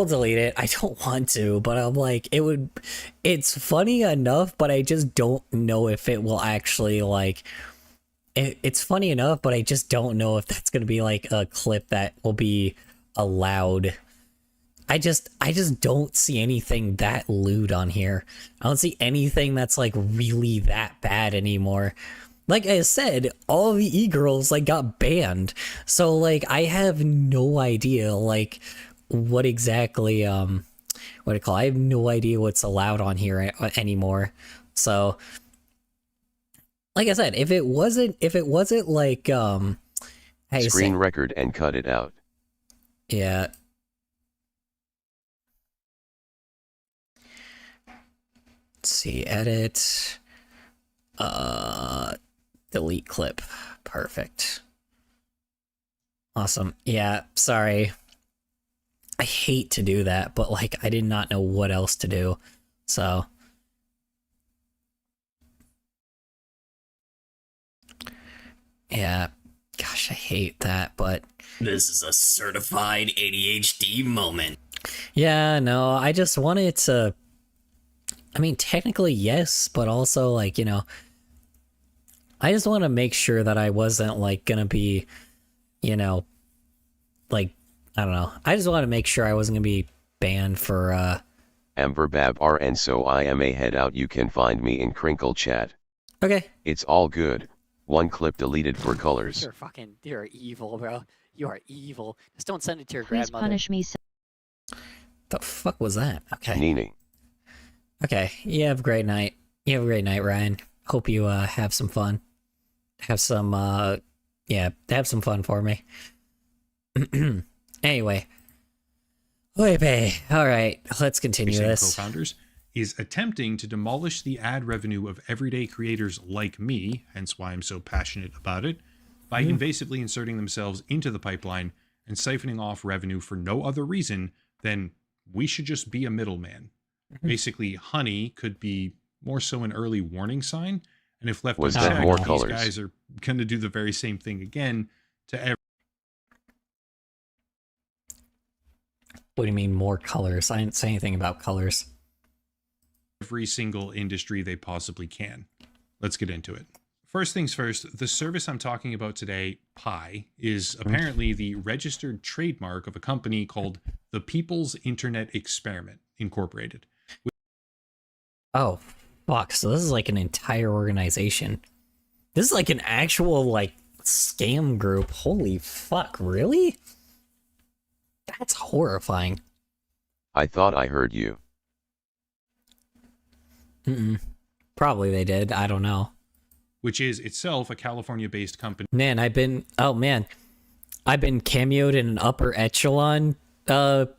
delete it. I don't want to, but I'm like, it's funny enough, but I just don't know if it will actually like, it's funny enough, but I just don't know if that's going to be like a clip that will be allowed. I just don't see anything that lewd on here. I don't see anything that's like really that bad anymore. Like I said, all the e-girls like got banned. So like I have no idea like what exactly I have no idea what's allowed on here anymore. So like I said, if it wasn't like screen record and cut it out. Yeah. Let's see, edit, delete clip. Perfect. Awesome. Yeah, sorry. I hate to do that, but like I did not know what else to do. So yeah, gosh, I hate that, but This is a certified ADHD moment. yeah, no, I just wanted to, I mean, technically yes, but also like, you know, I just want to make sure that I wasn't like gonna be, you know, like, I don't know. I just want to make sure I wasn't gonna be banned for Amberbab RN, so I am a head out. You can find me in Crinkle chat. Okay. It's all good. One clip deleted for colors. You're evil, bro. You are evil. Just don't send it to your Please grandmother. punish me. The fuck was that? Okay. Nini. Okay. You have a great night. You have a great night, Ryan. Hope you have some fun. Have some yeah, have some fun for me. Anyway. Oy all right, let's continue this. Co-founders is attempting to demolish the ad revenue of everyday creators like me, hence why I'm so passionate about it, by invasively inserting themselves into the pipeline and siphoning off revenue for no other reason than we should just be a middleman. Basically, Honey could be more so an early warning sign, and if left Was unchecked, that more these colors? guys are going to do the very same thing again to What do you mean more colors? I didn't say anything about colors. every single industry they possibly can. Let's get into it. First things first, the service I'm talking about today, Pi, is apparently the registered trademark of a company called the People's Internet Experiment Incorporated. Oh, fuck. So this is like an entire organization. This is like an actual, like, scam group. Holy fuck, really? That's horrifying. I thought I heard you. Probably they did. I don't know. Which is itself a California-based company. Man, I've been cameoed in an upper echelon video.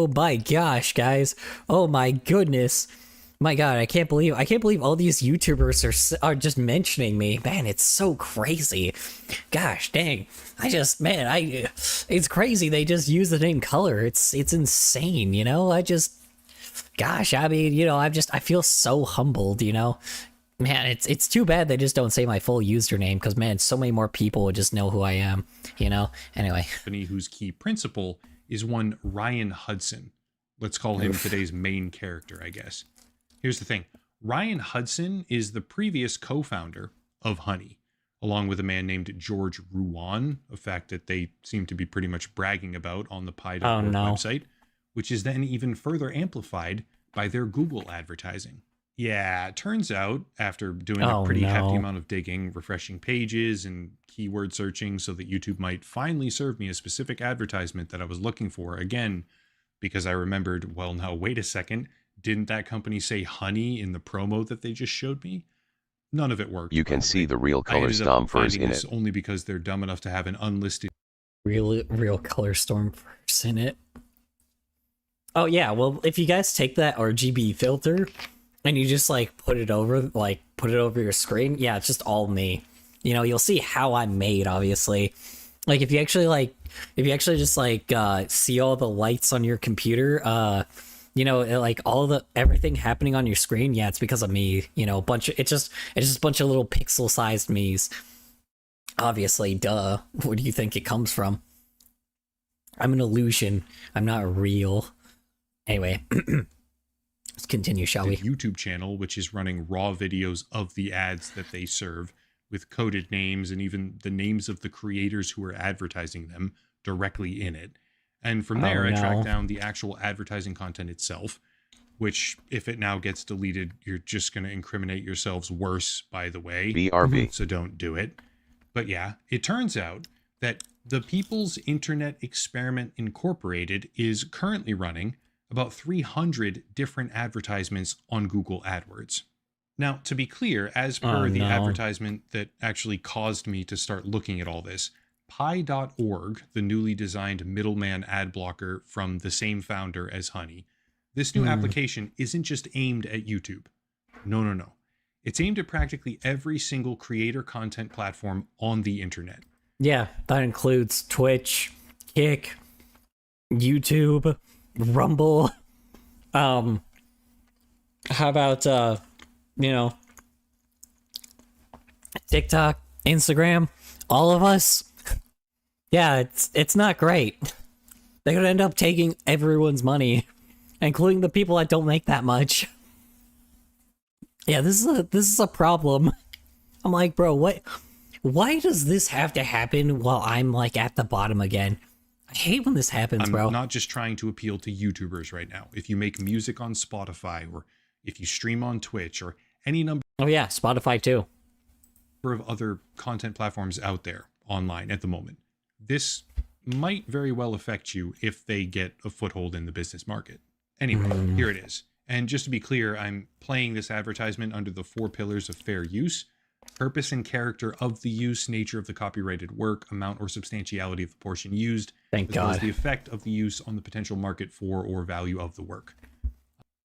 My gosh, guys. Oh my goodness. My god, I can't believe all these YouTubers are just mentioning me. Man, it's so crazy. Gosh, dang. It's crazy they just use the name Color. It's insane, you know? Gosh, I mean, you know, I feel so humbled, you know? Man, it's too bad they just don't say my full username, because man, so many more people would just know who I am, you know? Anyway. Company whose key principal is one Ryan Hudson. Let's call him today's main character, I guess. Here's the thing. Ryan Hudson is the previous co-founder of Honey, along with a man named George Ruan, a fact that they seem to be pretty much bragging about on the Pi.org website, which is then even further amplified by their Google advertising. Yeah, it turns out, after doing a pretty hefty amount of digging, refreshing pages, and keyword searching so that YouTube might finally serve me a specific advertisement that I was looking for, again, because I remembered, well, now, wait a second, didn't that company say Honey in the promo that they just showed me? None of it worked. You can see the real color Stormverse in it. Only because they're dumb enough to have an unlisted Real Color Stormverse in it. Oh yeah, well, if you guys take that RGB filter and you just like put it over your screen, yeah, it's just all me. You know, you'll see how I'm made, obviously. Like if you actually just see all the lights on your computer, you know, like everything happening on your screen, yeah, it's because of me. You know, it's just a bunch of little pixel-sized me's. Obviously, duh. Where do you think it comes from? I'm an illusion. I'm not real. Anyway, let's continue, shall we? YouTube channel, which is running raw videos of the ads that they serve with coded names and even the names of the creators who are advertising them directly in it. And from there, I track down the actual advertising content itself, which if it now gets deleted, you're just going to incriminate yourselves worse, by the way. BRB. So don't do it. But yeah, it turns out that the People's Internet Experiment Incorporated is currently running about 300 different advertisements on Google AdWords. Now, to be clear, as per the advertisement that actually caused me to start looking at all this, Pi.org, the newly designed middleman ad blocker from the same founder as Honey, this new application isn't just aimed at YouTube. No. It's aimed at practically every single creator content platform on the internet. Yeah, that includes Twitch, Kick, YouTube, Rumble. How about TikTok, Instagram, all of us? Yeah, it's not great. They could end up taking everyone's money, including the people that don't make that much. Yeah, this is a problem. I'm like, bro, what? Why does this have to happen while I'm like at the bottom again? I hate when this happens, bro. I'm not just trying to appeal to YouTubers right now. If you make music on Spotify, or if you stream on Twitch, or any number Oh yeah, Spotify too. of other content platforms out there online at the moment, this might very well affect you if they get a foothold in the business market. Anyway, here it is. And just to be clear, I'm playing this advertisement under the 4 pillars of fair use: purpose and character of the use, nature of the copyrighted work, amount or substantiality of the portion used, Thank as well as God. the effect of the use on the potential market for or value of the work.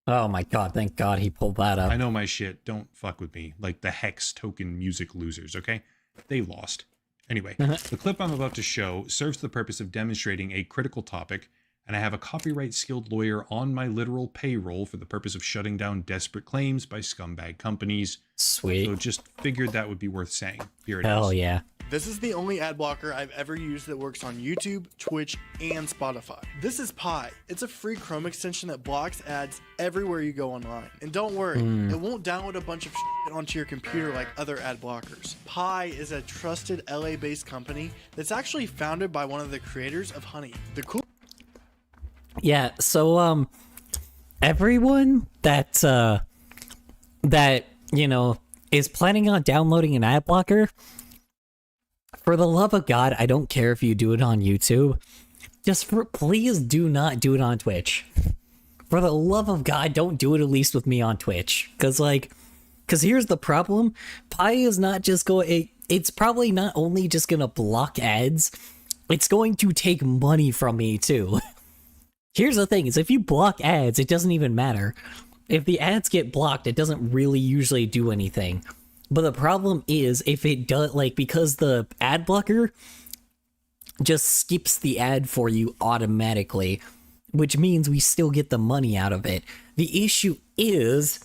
Oh my God, thank God he pulled that up. I know my shit. Don't fuck with me. Like the Hex token music losers, okay? They lost. Anyway, the clip I'm about to show serves the purpose of demonstrating a critical topic, and I have a copyright skilled lawyer on my literal payroll for the purpose of shutting down desperate claims by scumbag companies. Sweet. So just figured that would be worth saying. Here it is. Hell yeah. This is the only ad blocker I've ever used that works on YouTube, Twitch, and Spotify. This is Pi. It's a free Chrome extension that blocks ads everywhere you go online. And don't worry, it won't download a bunch of shit onto your computer like other ad blockers. Pi is a trusted LA-based company that's actually founded by one of the creators of Honey. The cool Yeah, so everyone that is planning on downloading an ad blocker, for the love of God, I don't care if you do it on YouTube. Please do not do it on Twitch. For the love of God, don't do it at least with me on Twitch. Cause here's the problem. Pi is not just it's probably not only just gonna block ads, it's going to take money from me too. Here's the thing, is if you block ads, it doesn't even matter. If the ads get blocked, it doesn't really usually do anything. But the problem is, if it does, because the ad blocker just skips the ad for you automatically, which means we still get the money out of it. The issue is,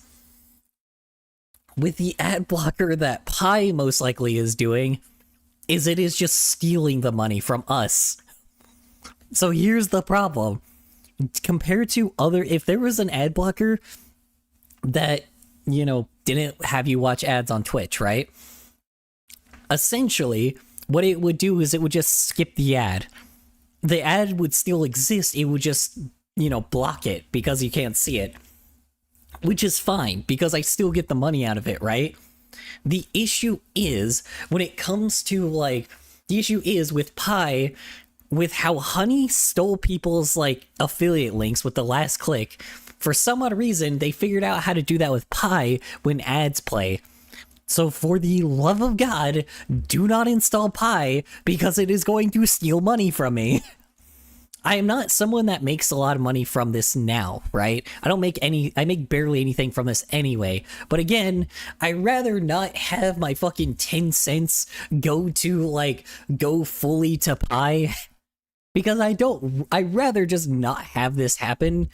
with the ad blocker that Pi most likely is doing, is it is just stealing the money from us. So here's the problem. Compared to if there was an ad blocker that, didn't have you watch ads on Twitch, right? Essentially, what it would do is it would just skip the ad. The ad would still exist, it would just, block it because you can't see it. Which is fine, because I still get the money out of it, right? The issue is, when it comes to, the issue is with Pi, with how Honey stole people's affiliate links with the last click. For some odd reason, they figured out how to do that with Pi when ads play. So for the love of God, do not install Pi, because it is going to steal money from me. I am not someone that makes a lot of money from this now, right? I make barely anything from this anyway. But again, I'd rather not have my fucking 10 cents go fully to Pi. Because I'd rather just not have this happen.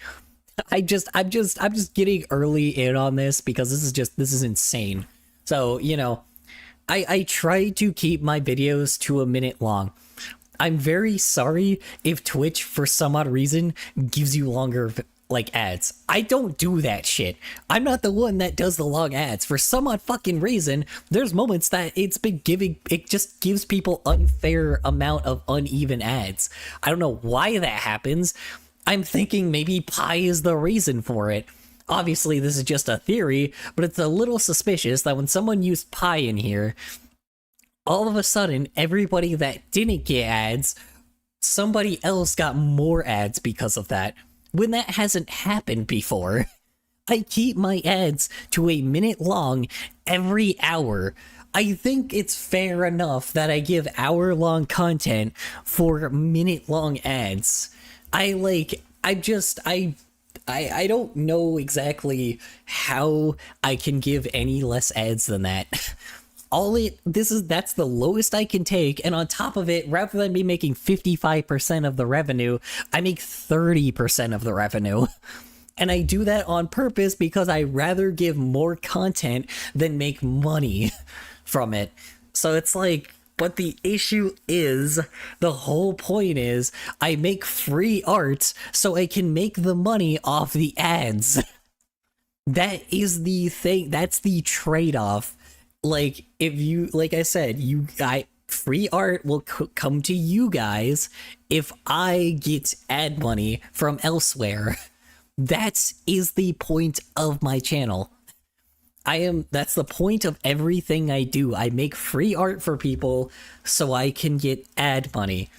I'm just getting early in on this because this is insane. So, I try to keep my videos to a minute long. I'm very sorry if Twitch, for some odd reason, gives you longer, ads. I don't do that shit. I'm not the one that does the long ads. For some odd fucking reason, there's moments that it just gives people unfair amount of uneven ads. I don't know why that happens. I'm thinking maybe Pi is the reason for it. Obviously, this is just a theory, but it's a little suspicious that when someone used Pi in here, all of a sudden, everybody that didn't get ads, somebody else got more ads because of that, when that hasn't happened before. I keep my ads to a minute long every hour. I think it's fair enough that I give hour-long content for minute-long ads. I don't know exactly how I can give any less ads than that. that's the lowest I can take, and on top of it, rather than me making 55% of the revenue, I make 30% of the revenue. And I do that on purpose because I rather give more content than make money from it. So it's like, but the issue is, the whole point is, I make free art so I can make the money off the ads. That is the thing, that's the trade-off. Like, if you, like I said, free art will come to you guys if I get ad money from elsewhere. That is the point of my channel. That's the point of everything I do. I make free art for people so I can get ad money.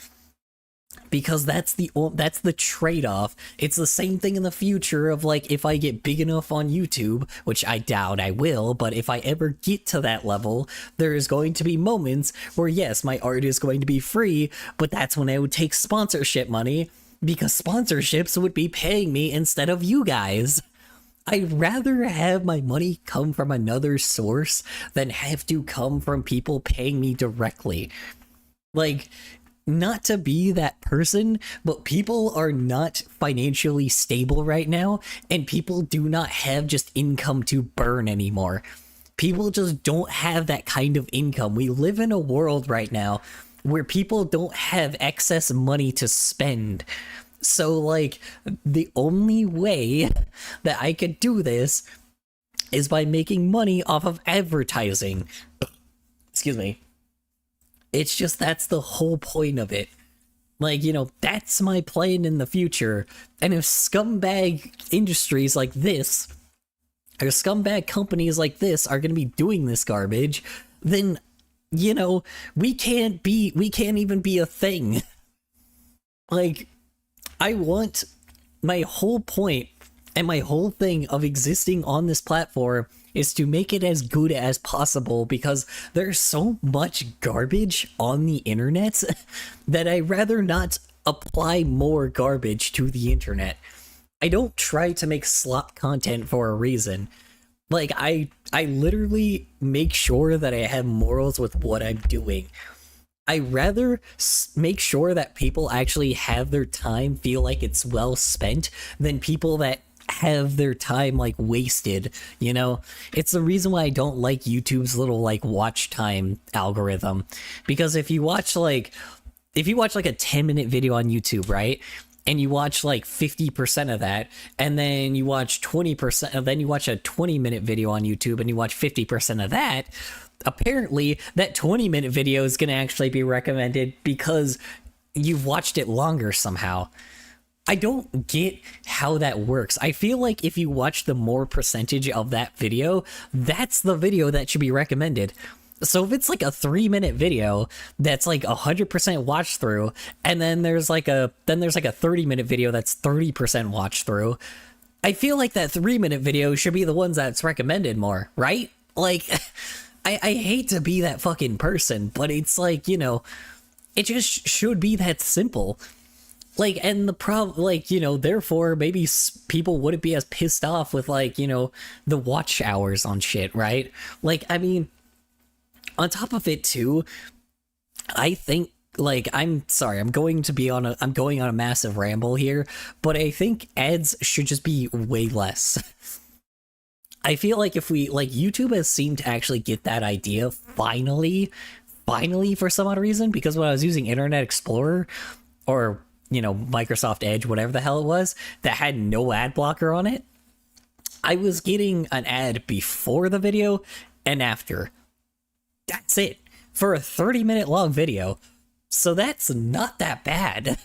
Because that's the trade-off. It's the same thing in the future of, like, if I get big enough on YouTube, which I doubt I will, but if I ever get to that level, there is going to be moments where, yes, my art is going to be free, but that's when I would take sponsorship money, because sponsorships would be paying me instead of you guys. I'd rather have my money come from another source than have to come from people paying me directly. Like, not to be that person, but people are not financially stable right now, and people do not have just income to burn anymore. People just don't have that kind of income. We live in a world right now where people don't have excess money to spend. So, like, the only way that I could do this is by making money off of advertising. Excuse me. It's just, that's the whole point of it. Like, you know, that's my plan in the future. And if scumbag industries like this, or scumbag companies like this are going to be doing this garbage, then, you know, we can't even be a thing. Like, I want, my whole point and my whole thing of existing on this platform is to make it as good as possible, because there's so much garbage on the internet that I'd rather not apply more garbage to the internet. I don't try to make slop content for a reason. Like, I literally make sure that I have morals with what I'm doing. I rather make sure that people actually have their time feel like it's well spent than people that have their time, like, wasted, you know? It's the reason why I don't like YouTube's little, like, watch time algorithm. Because if you watch like a 10-minute video on YouTube, right? And you watch like 50% of that, and then you watch 20%, and then you watch a 20-minute video on YouTube and you watch 50% of that, apparently that 20-minute video is going to actually be recommended because you've watched it longer somehow. I don't get how that works. I feel like if you watch the more percentage of that video, that's the video that should be recommended. So if it's like a 3-minute video that's like 100% watch through, and then there's like a 30-minute video that's 30% watch through, I feel like that 3-minute video should be the ones that's recommended more, right? Like, I hate to be that fucking person, but it's like, you know, it just should be that simple. Like, and the problem, like, you know, therefore, maybe people wouldn't be as pissed off with, like, you know, the watch hours on shit, right? Like, I mean, on top of it, too, I think, like, I'm sorry, I'm going on a massive ramble here, but I think ads should just be way less. I feel like if we, like, YouTube has seemed to actually get that idea finally, for some odd reason, because when I was using Internet Explorer, or, you know, Microsoft Edge, whatever the hell it was, that had no ad blocker on it, I was getting an ad before the video and after. That's it. For a 30-minute long video. So that's not that bad.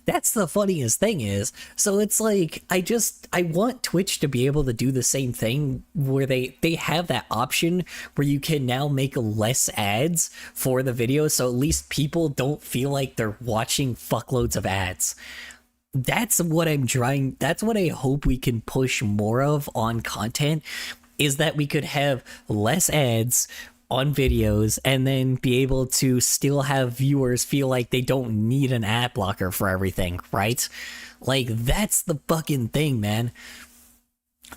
That's the funniest thing is. So it's like, I want Twitch to be able to do the same thing where they have that option where you can now make less ads for the video, so at least people don't feel like they're watching fuckloads of ads. That's what I hope we can push more of on content, is that we could have less ads on videos and then be able to still have viewers feel like they don't need an ad blocker for everything, right? Like, that's the fucking thing, man.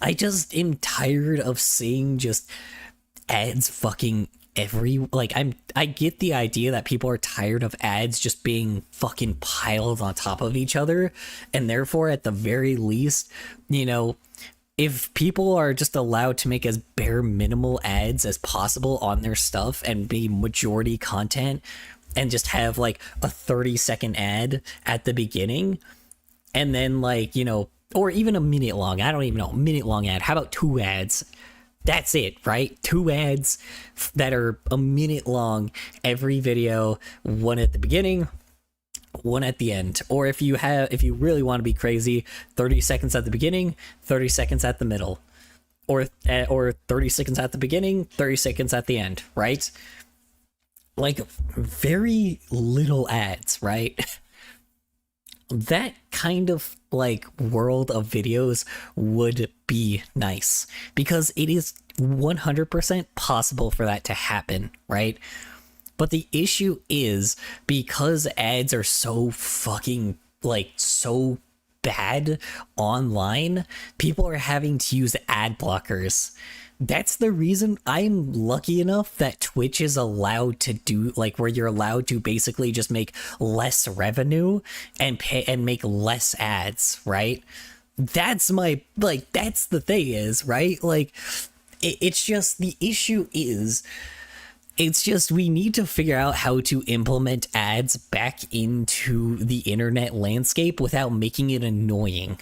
I just am tired of seeing just ads fucking I get the idea that people are tired of ads just being fucking piled on top of each other, and therefore at the very least, you know, if people are just allowed to make as bare minimal ads as possible on their stuff and be majority content and just have like a 30-second ad at the beginning, and then like, you know, or even a minute long, I don't even know, minute long ad. How about 2 ads? That's it, right? 2 ads that are a minute long every video, one at the beginning, one at the end. Or if you really want to be crazy, 30 seconds at the beginning, 30 seconds at the middle, or 30 seconds at the beginning, 30 seconds at the end, right? Like very little ads, right? That kind of like world of videos would be nice, because it is 100% possible for that to happen, right? But the issue is, because ads are so fucking like so bad online, people are having to use ad blockers. That's the reason I'm lucky enough that Twitch is allowed to do, like, where you're allowed to basically just make less revenue and pay and make less ads, right? That's my, like, that's the thing is, right? Like, it's just, the issue is, it's just, we need to figure out how to implement ads back into the internet landscape without making it annoying.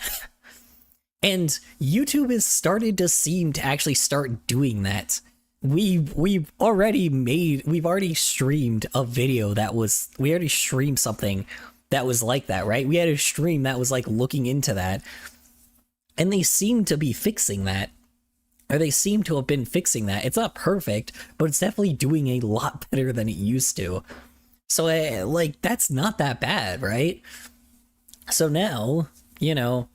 And YouTube has started to seem to actually start doing that. We've already streamed a video that was, we already streamed something that was like that, right? We had a stream that was like looking into that, and they seem to be fixing that. Or they seem to have been fixing that. It's not perfect, but it's definitely doing a lot better than it used to. So, like, that's not that bad, right? So now, you know,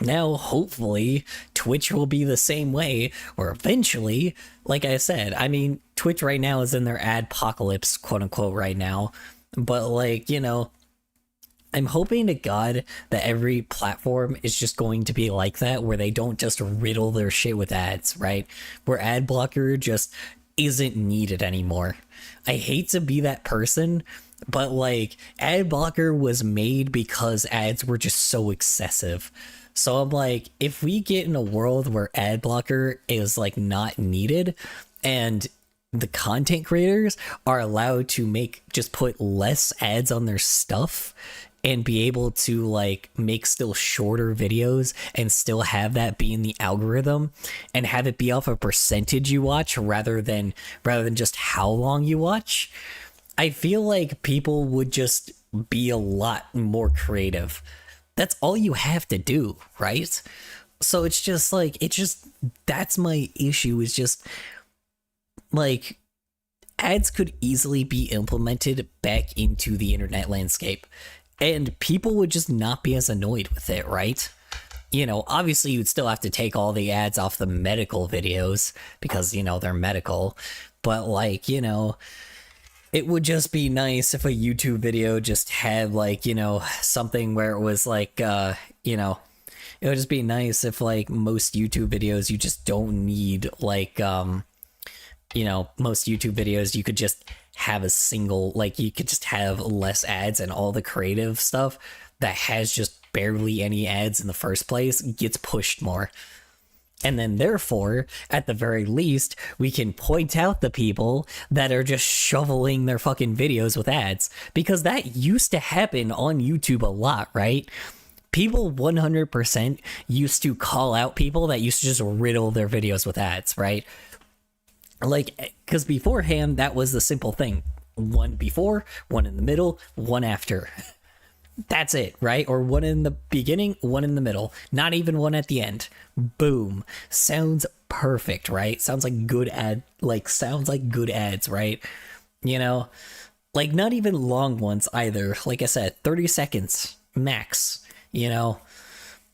now hopefully Twitch will be the same way, or eventually, like I said, I mean, Twitch right now is in their adpocalypse, quote unquote, right now. But, like, you know, I'm hoping to God that every platform is just going to be like that, where they don't just riddle their shit with ads, right? Where ad blocker just isn't needed anymore. I hate to be that person, but like, ad blocker was made because ads were just so excessive. So I'm like, if we get in a world where ad blocker is like not needed, and the content creators are allowed to just put less ads on their stuff and be able to like make still shorter videos and still have that be in the algorithm and have it be off a percentage you watch rather than just how long you watch, I feel like people would just be a lot more creative. That's all you have to do, right? So it's just like, that's my issue, is just like, ads could easily be implemented back into the internet landscape, and people would just not be as annoyed with it, right? You know, obviously you'd still have to take all the ads off the medical videos because, you know, they're medical, but like, you know, it would just be nice if a YouTube video just had like, you know, something where it was like, you know, it would just be nice if like most YouTube videos, you just don't need like, you know, most YouTube videos, you could just have a single, like, you could just have less ads, and all the creative stuff that has just barely any ads in the first place gets pushed more. And then therefore, at the very least, we can point out the people that are just shoveling their fucking videos with ads, because that used to happen on YouTube a lot, right? People 100% used to call out people that used to just riddle their videos with ads, right? Like, because beforehand, that was the simple thing. One before, one in the middle, one after. That's it, right? Or one in the beginning, one in the middle. Not even one at the end. Boom. Sounds perfect, right? Sounds like good sounds like good ads, right? You know? Like, not even long ones either. Like I said, 30 seconds max, you know?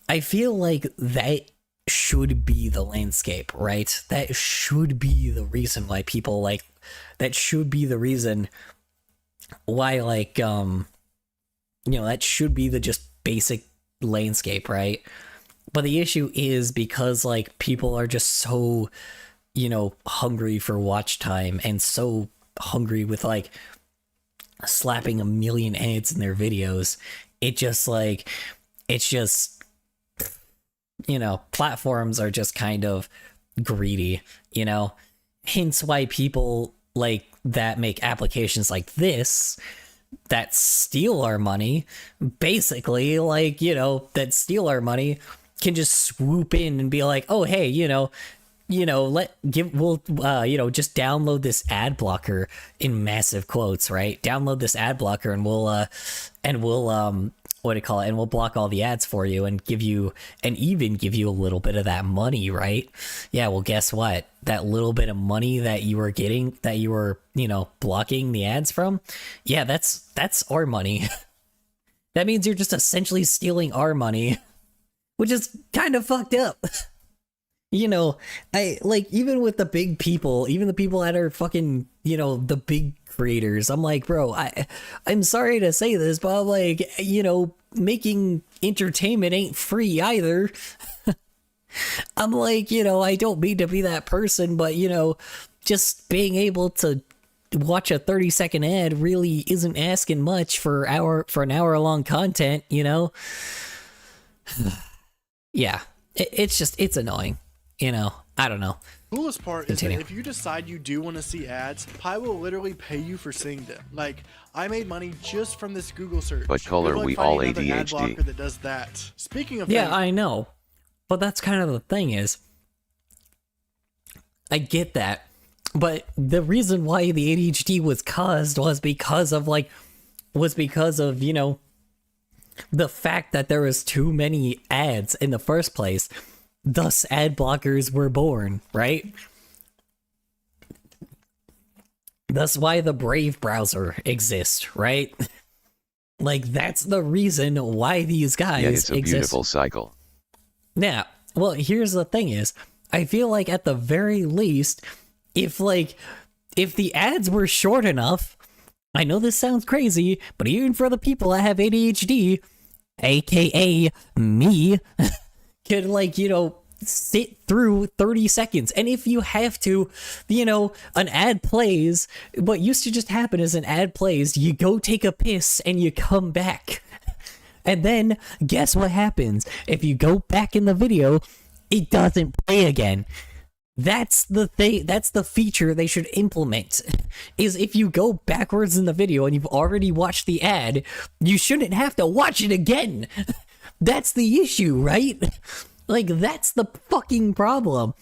I feel like that should be the landscape, right? That should be the reason why people like, that should be the reason why, like, you know, that should be the just basic landscape, right? But the issue is because like people are just so you know, hungry for watch time and so hungry with like slapping a million ads in their videos, it's just, you know, platforms are just kind of greedy, you know, hence why people like that make applications like this that steal our money, basically, like, you know, that steal our money can just swoop in and be like, oh, hey, you know, you know, just download this ad blocker in massive quotes, right? Download this ad blocker and we'll what do you call it? And we'll block all the ads for you and even give you a little bit of that money, right? Yeah, well, guess what? That little bit of money that you were getting, that you were, you know, blocking the ads from, yeah, that's our money. That means you're just essentially stealing our money, which is kind of fucked up. You know, I like, even with the big people, even the people that are fucking, you know, the big creators, I'm like, bro, I'm sorry to say this, but I'm like, you know, making entertainment ain't free either. I'm like, you know, I don't mean to be that person, but, you know, just being able to watch a 30-second ad really isn't asking much for an hour-long content, you know? Yeah, it's annoying. You know, I don't know. Coolest part is that if you decide you do want to see ads, Pi will literally pay you for seeing them. Like, I made money just from this Google search. But Color, we all ADHD. That does that. Speaking of yeah, I know, but that's kind of the thing is, I get that, but the reason why the ADHD was caused was because of you know, the fact that there was too many ads in the first place. Thus, ad blockers were born, right? That's why the Brave browser exists, right? Like, that's the reason why these guys exist. Yeah, it's a beautiful cycle. Now, well, here's the thing is, I feel like at the very least, if the ads were short enough, I know this sounds crazy, but even for the people that have ADHD, aka me, could, like, you know, sit through 30 seconds. And if you have to, you know, an ad plays, what used to just happen is an ad plays, you go take a piss and you come back. And then guess what happens? If you go back in the video, it doesn't play again. That's the thing, that's the feature they should implement, is if you go backwards in the video and you've already watched the ad, you shouldn't have to watch it again. That's the issue, right? Like, that's the fucking problem.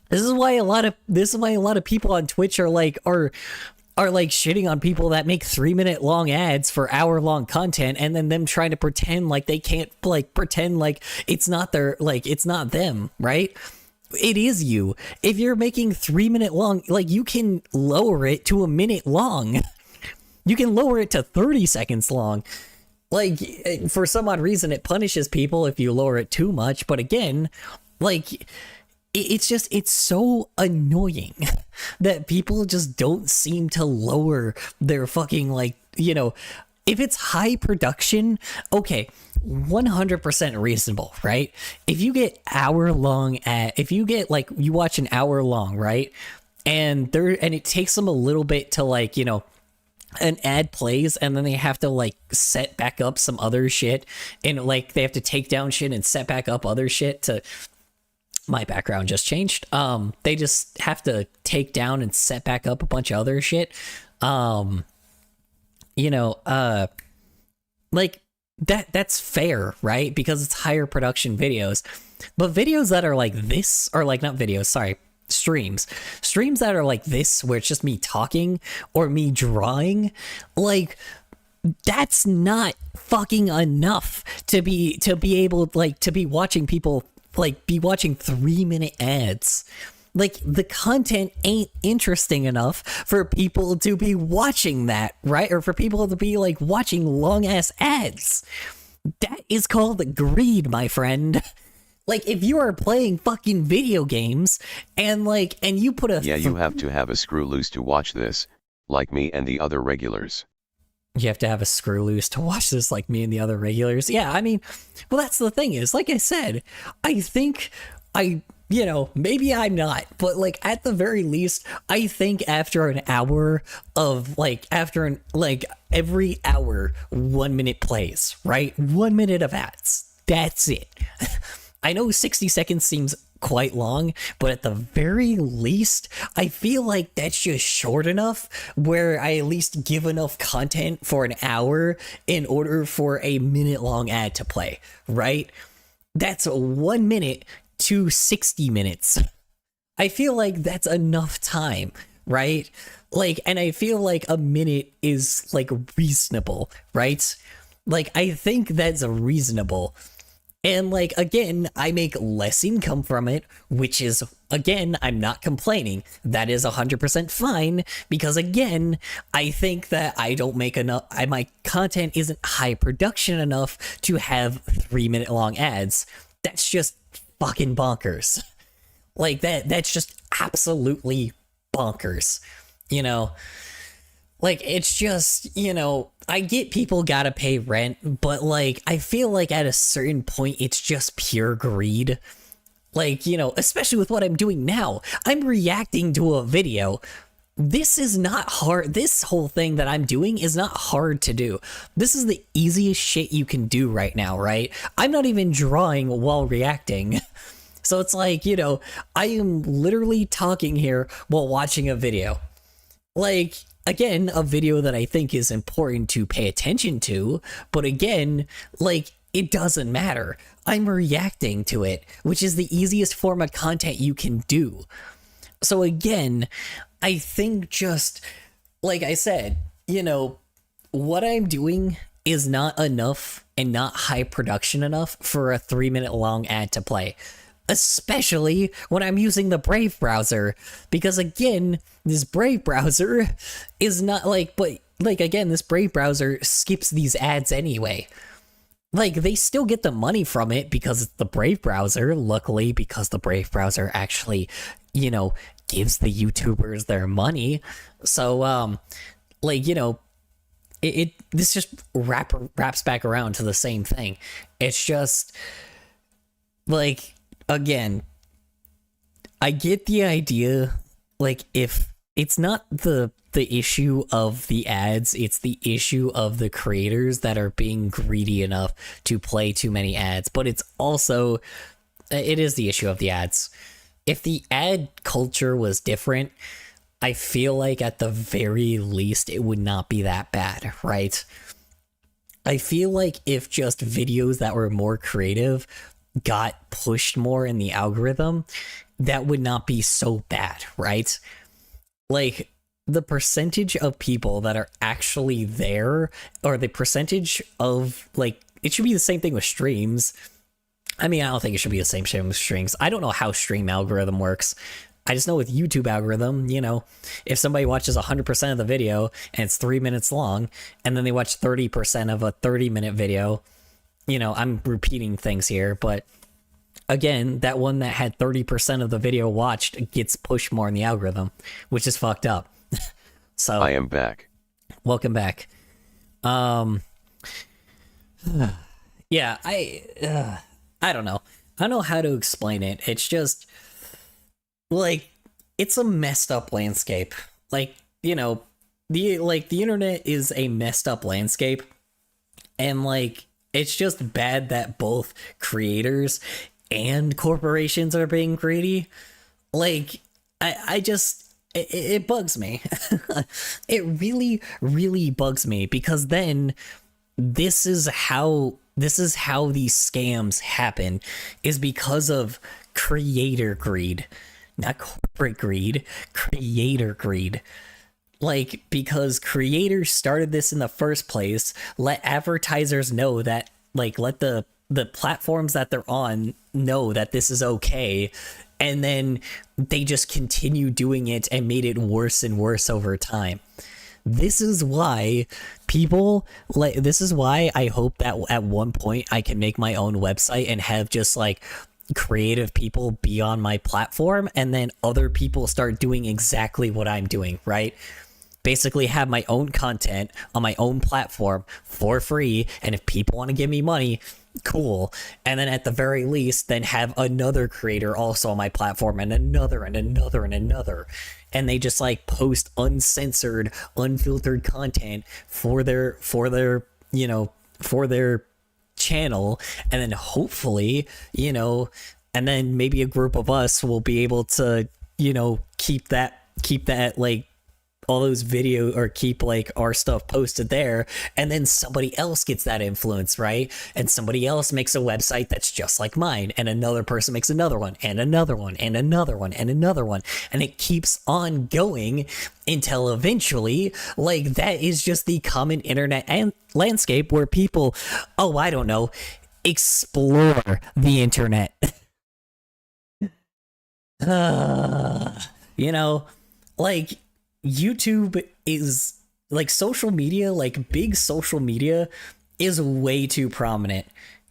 This is why a lot of people on Twitch are like shitting on people that make 3-minute long ads for hour-long content, and then them trying to pretend like they can't, like, pretend like it's not their, like, it's not them, right? It is you. If you're making 3-minute long, like, you can lower it to a minute long. You can lower it to 30 seconds long. Like, for some odd reason, it punishes people if you lower it too much. But again, like, it's so annoying that people just don't seem to lower their fucking, like, you know, if it's high production, okay, 100% reasonable, right? If you get if you get, like, you watch an hour long, right? And it takes them a little bit to, like, you know, an ad plays, and then they have to, like, set back up some other shit, and, like, they have to take down shit and set back up other shit to... My background just changed. They just have to take down and set back up a bunch of other shit. You know, like, that's fair, right? Because it's higher production videos. But videos that are like this, or, like, not videos, sorry, streams that are like this, where it's just me talking or me drawing, like, that's not fucking enough to be able, like, to be watching people, like, be watching 3-minute ads. Like, the content ain't interesting enough for people to be watching that, right? Or for people to be, like, watching long ass ads. That is called greed, my friend. Like, if you are playing fucking video games and, like, and you put a... Yeah, you have to have a screw loose to watch this, like me and the other regulars. You have to have a screw loose to watch this, like me and the other regulars. Yeah, I mean, well, that's the thing is, like I said, I think you know, maybe I'm not, but like at the very least, I think after an hour of like, every hour, 1 minute plays, right? 1 minute of ads. That's it. I know 60 seconds seems quite long, but at the very least, I feel like that's just short enough where I at least give enough content for an hour in order for a minute-long ad to play, right? That's 1 minute to 60 minutes. I feel like that's enough time, right? Like, and I feel like a minute is like reasonable, right? Like, I think that's reasonable. And like, again, I make less income from it, which is, again, I'm not complaining. That is 100% fine, because again, I think that I don't make enough, my content isn't high production enough to have 3 minute long ads. That's just fucking bonkers. Like that's just absolutely bonkers, you know? Like, it's just, you know, I get people gotta pay rent, but like, I feel like at a certain point, it's just pure greed. Like, you know, especially with what I'm doing now, I'm reacting to a video. This is not hard. This whole thing that I'm doing is not hard to do. This is the easiest shit you can do right now, right? I'm not even drawing while reacting. So it's like, you know, I am literally talking here while watching a video. Like, again, a video that I think is important to pay attention to, but again, like, it doesn't matter. I'm reacting to it, which is the easiest form of content you can do. So again, I think just, like I said, you know, what I'm doing is not enough and not high production enough for a 3 minute long ad to play. Especially when I'm using the Brave browser, because again, this Brave browser is not like, but like again, this Brave browser skips these ads anyway. Like, they still get the money from it because it's the Brave browser, luckily, because the Brave browser actually, you know, gives the YouTubers their money. So, like, you know, this just wraps back around to the same thing. It's just, like, again, I get the idea, like, if it's not the issue of the ads, it's the issue of the creators that are being greedy enough to play too many ads, but it's also, it is the issue of the ads. If the ad culture was different, I feel like at the very least it would not be that bad, right? I feel like if just videos that were more creative got pushed more in the algorithm, that would not be so bad, right? Like, the percentage of people that are actually there, or the percentage of, like, it should be the same thing with streams. I mean, I don't think it should be the same thing with streams. I don't know how stream algorithm works. I just know with YouTube algorithm, you know, if somebody watches 100% of the video and it's 3 minutes long, and then they watch 30% of a 30-minute video, you know, I'm repeating things here, but again, that one that had 30% of the video watched gets pushed more in the algorithm, which is fucked up. So I am back. Welcome back. Yeah, I don't know. I don't know how to explain it. It's just like, it's a messed up landscape. Like, you know, the internet is a messed up landscape, and like, it's just bad that both creators and corporations are being greedy. Like, I just, it bugs me. It really, really bugs me, because then this is how these scams happen, is because of creator greed. Not corporate greed, creator greed. Like, because creators started this in the first place, let advertisers know that, like, let the platforms that they're on know that this is okay, and then they just continue doing it and made it worse and worse over time. This is why this is why I hope that at one point I can make my own website and have just like creative people be on my platform, and then other people start doing exactly what I'm doing, right? Basically have my own content on my own platform for free, and if people want to give me money, cool. And then at the very least, then have another creator also on my platform, and another and another and another. And they just like post uncensored, unfiltered content for their you know, for their channel. And then hopefully, you know, and then maybe a group of us will be able to, you know, keep that like all those video, or keep like our stuff posted there, and then somebody else gets that influence, right? And somebody else makes a website that's just like mine, and another person makes another one, and another one, and another one, and another one, and it keeps on going until eventually, like, that is just the common internet and landscape where people, oh, I don't know, explore the internet. You know, like, YouTube is like social media, like big social media is way too prominent,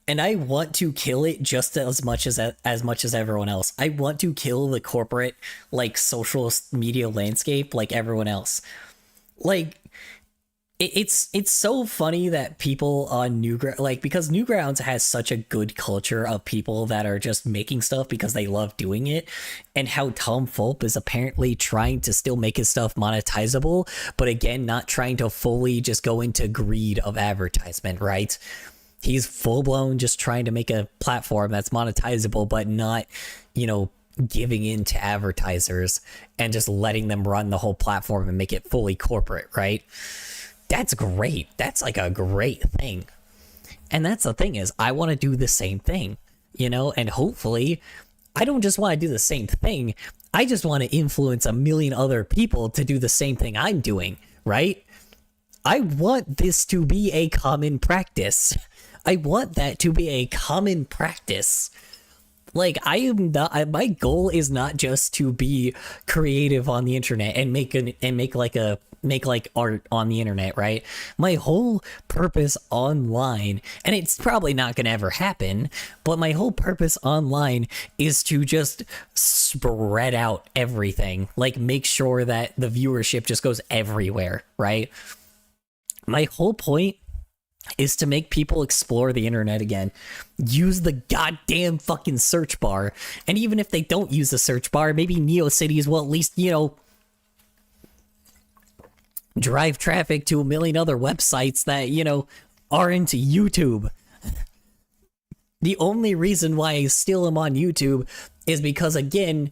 and I want to kill it just as much as everyone else. I want to kill the corporate like social media landscape like everyone else. Like, it's so funny that people on Newgrounds, like, because Newgrounds has such a good culture of people that are just making stuff because they love doing it, and how Tom Fulp is apparently trying to still make his stuff monetizable, but again, not trying to fully just go into greed of advertisement, right? He's full-blown just trying to make a platform that's monetizable, but not, you know, giving in to advertisers and just letting them run the whole platform and make it fully corporate, right? That's great. That's like a great thing. And that's the thing, is I want to do the same thing, you know, and hopefully I don't just want to do the same thing. I just want to influence a million other people to do the same thing I'm doing, right? I want this to be a common practice. I want that to be a common practice. Like, I am not, my goal is not just to be creative on the internet and make art on the internet, right? My whole purpose online, and it's probably not gonna ever happen, but my whole purpose online is to just spread out everything, like make sure that the viewership just goes everywhere, right? My whole point is to make people explore the internet again. Use the goddamn fucking search bar. And even if they don't use the search bar, maybe NeoCities will at least, you know, drive traffic to a million other websites that, you know, are into YouTube. The only reason why I still am on YouTube is because, again,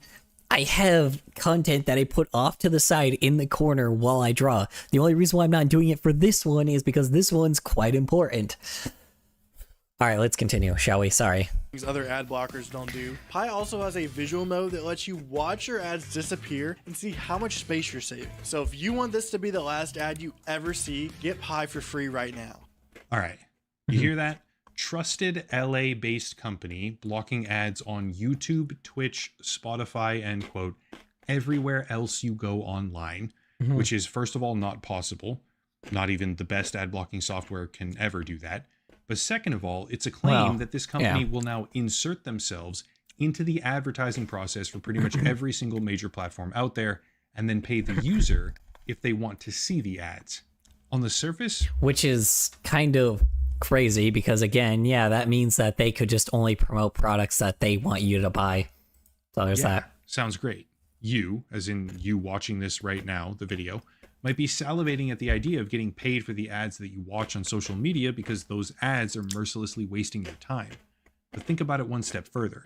I have content that I put off to the side in the corner while I draw. The only reason why I'm not doing it for this one is because this one's quite important. All right, let's continue, shall we? Sorry. Things other ad blockers don't do. Pi also has a visual mode that lets you watch your ads disappear and see how much space you're saving. So if you want this to be the last ad you ever see, get Pi for free right now. All right. You hear that? Trusted LA-based company blocking ads on YouTube, Twitch, Spotify, and quote, everywhere else you go online, which is, first of all, not possible. Not even the best ad blocking software can ever do that. But second of all, it's a claim that this company will now insert themselves into the advertising process for pretty much every single major platform out there, and then pay the user if they want to see the ads. On the surface, which is kind of crazy, because again, yeah, that means that they could just only promote products that they want you to buy. So there's that. Sounds great. You, as in you watching this right now, the video, might be salivating at the idea of getting paid for the ads that you watch on social media because those ads are mercilessly wasting your time. But think about it one step further.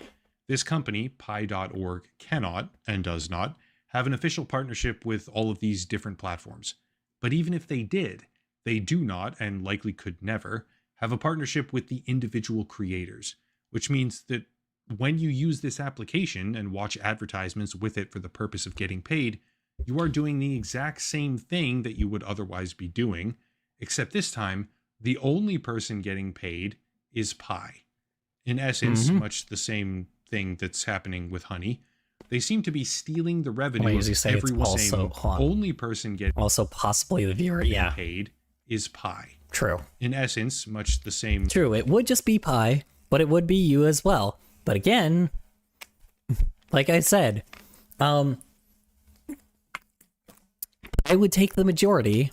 This company, Pi.org, cannot, and does not, have an official partnership with all of these different platforms. But even if they did, they do not, and likely could never, have a partnership with the individual creators, which means that when you use this application and watch advertisements with it for the purpose of getting paid, you are doing the exact same thing that you would otherwise be doing, except this time, the only person getting paid is Pi. In essence, much the same thing that's happening with Honey. They seem to be stealing the revenue of everyone, saying only person getting also possibly the viewer, paid is Pi. True. In essence, much the same. True, it would just be Pi, but it would be you as well. But again, like I said, I would take the majority,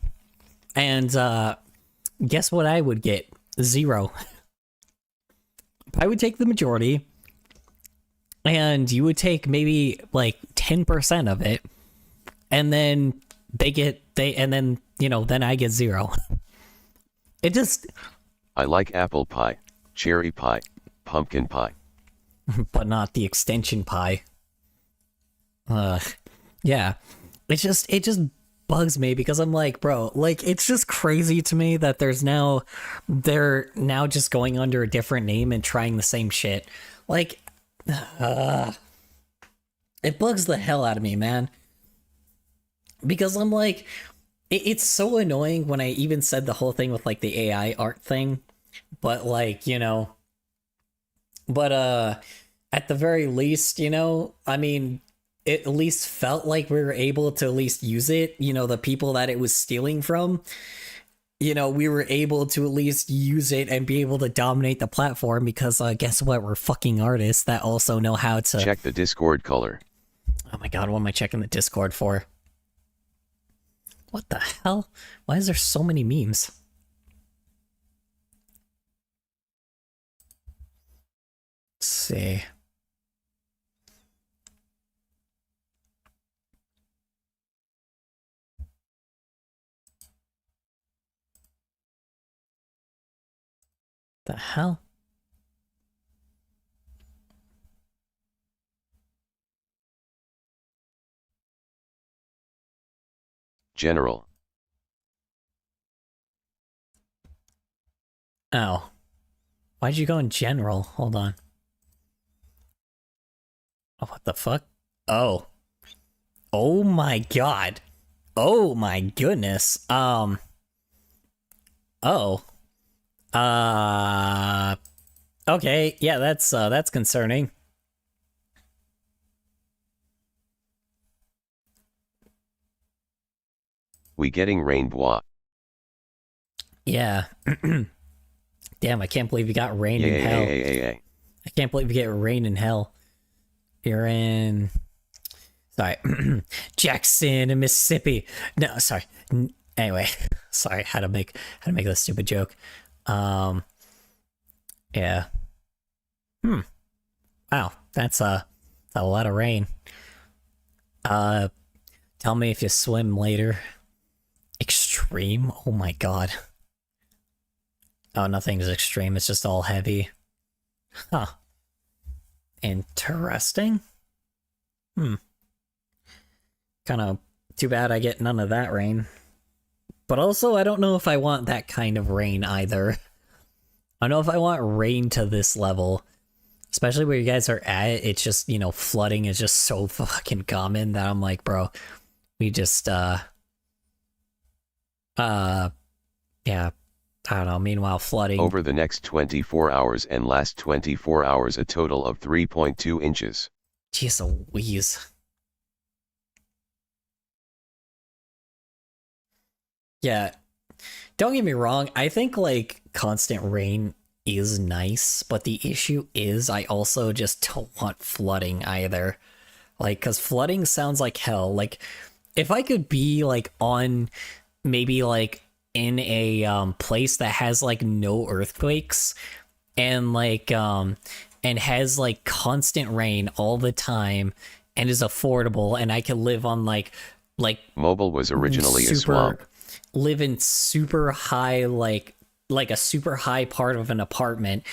and guess what I would get? 0. Pi would take the majority, and you would take maybe like 10% of it, and then then I get 0. It just... I like apple pie, cherry pie, pumpkin pie. But not the extension pie. Yeah. It just bugs me because I'm like, bro, like, it's just crazy to me that they're now just going under a different name and trying the same shit. Like, it bugs the hell out of me, man. Because I'm like, it's so annoying when I even said the whole thing with like the AI art thing, but like, at the very least, I mean, it at least felt like we were able to at least use it. The people that it was stealing from, we were able to at least use it and be able to dominate the platform because guess what? We're fucking artists that also know how to... Check the Discord color. Oh my god, what am I checking the Discord for? What the hell? Why is there so many memes? Let's see. The hell? General. Oh. Why'd you go in general? Hold on. Oh, what the fuck? Oh. Oh my god. Oh my goodness. Oh. Okay, yeah, that's concerning. We getting rain bois. Yeah. Damn, I can't believe you got rain in hell. I can't believe you get rain in hell. You're in... Sorry. Jackson in Mississippi. No, sorry. Anyway, sorry, had to make that stupid joke. Yeah. Wow, that's a lot of rain. Tell me if you swim later. Extreme? Oh my god. Oh, nothing's extreme, it's just all heavy. Huh. Interesting. Kinda too bad I get none of that rain. But also, I don't know if I want that kind of rain either. I don't know if I want rain to this level. Especially where you guys are at, it's just, flooding is just so fucking common that I'm like, bro, we just, yeah, I don't know, meanwhile flooding... Over the next 24 hours and last 24 hours a total of 3.2 inches. Jeez Louise. Yeah, don't get me wrong, I think, like, constant rain is nice, but the issue is I also just don't want flooding either. Like, because flooding sounds like hell. Like, if I could be, like, on, maybe, like, in a, place that has, like, no earthquakes, and, like, and has, like, constant rain all the time, and is affordable, and I can live on, like... Mobile was originally a swamp. Live in super high, like a super high part of an apartment,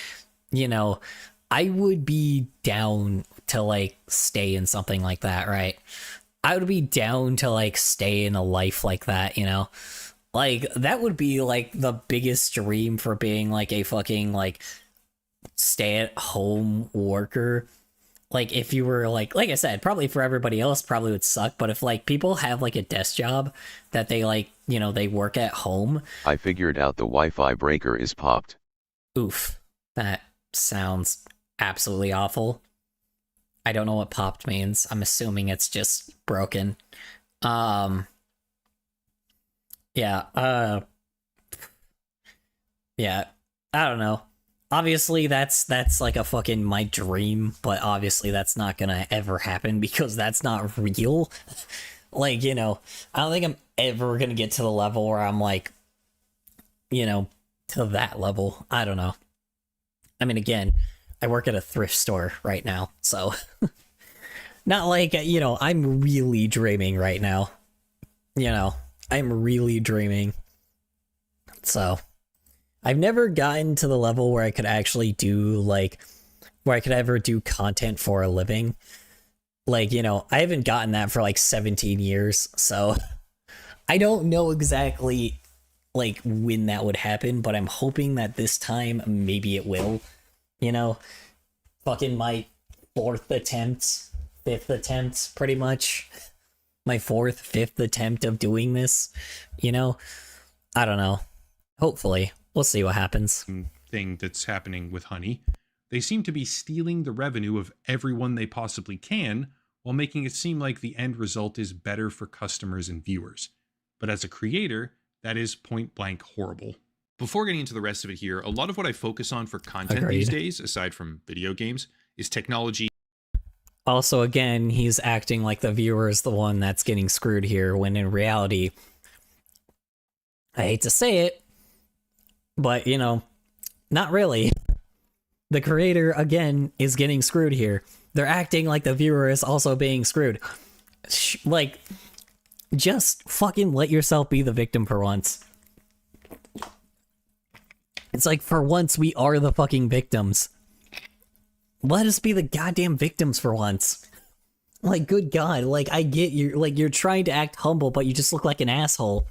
I would be down to, like, stay in something like that, right? I would be down to, like, stay in a life like that, Like, that would be, like, the biggest dream for being, like, a fucking, like, stay-at-home worker. Like, if you were, like I said, probably for everybody else probably would suck, but if, like, people have, like, a desk job that they, like, they work at home... I figured out the Wi-Fi breaker is popped. Oof. That sounds absolutely awful. I don't know what popped means. I'm assuming it's just broken. Yeah, yeah, I don't know. Obviously, that's like a fucking my dream, but obviously that's not gonna ever happen because that's not real. Like, I don't think I'm ever gonna get to the level where I'm like, to that level. I don't know. I mean, again, I work at a thrift store right now, so not like, you know, I'm really dreaming right now. You know, I'm really dreaming. So, I've never gotten to the level where I could actually do, like, where I could ever do content for a living. Like, you know, I haven't gotten that for like 17 years, so I don't know exactly, like, when that would happen, but I'm hoping that this time maybe it will. You know, fucking my 5th attempt, pretty much. My 5th attempt of doing this, you know? I don't know. Hopefully. We'll see what happens. Thing that's happening with Honey. They seem to be stealing the revenue of everyone they possibly can, while making it seem like the end result is better for customers and viewers. But as a creator, that is point blank horrible. Before getting into the rest of it here, a lot of what I focus on for content these days, aside from video games, is technology. Also, again, he's acting like the viewer is the one that's getting screwed here, when in reality, I hate to say it, but, you know, not really. The creator, again, is getting screwed here. They're acting like the viewer is also being screwed. Like, just fucking let yourself be the victim for once. It's like, for once, we are the fucking victims. Let us be the goddamn victims for once. Like, good God, like, I get you're trying to act humble, but you just look like an asshole.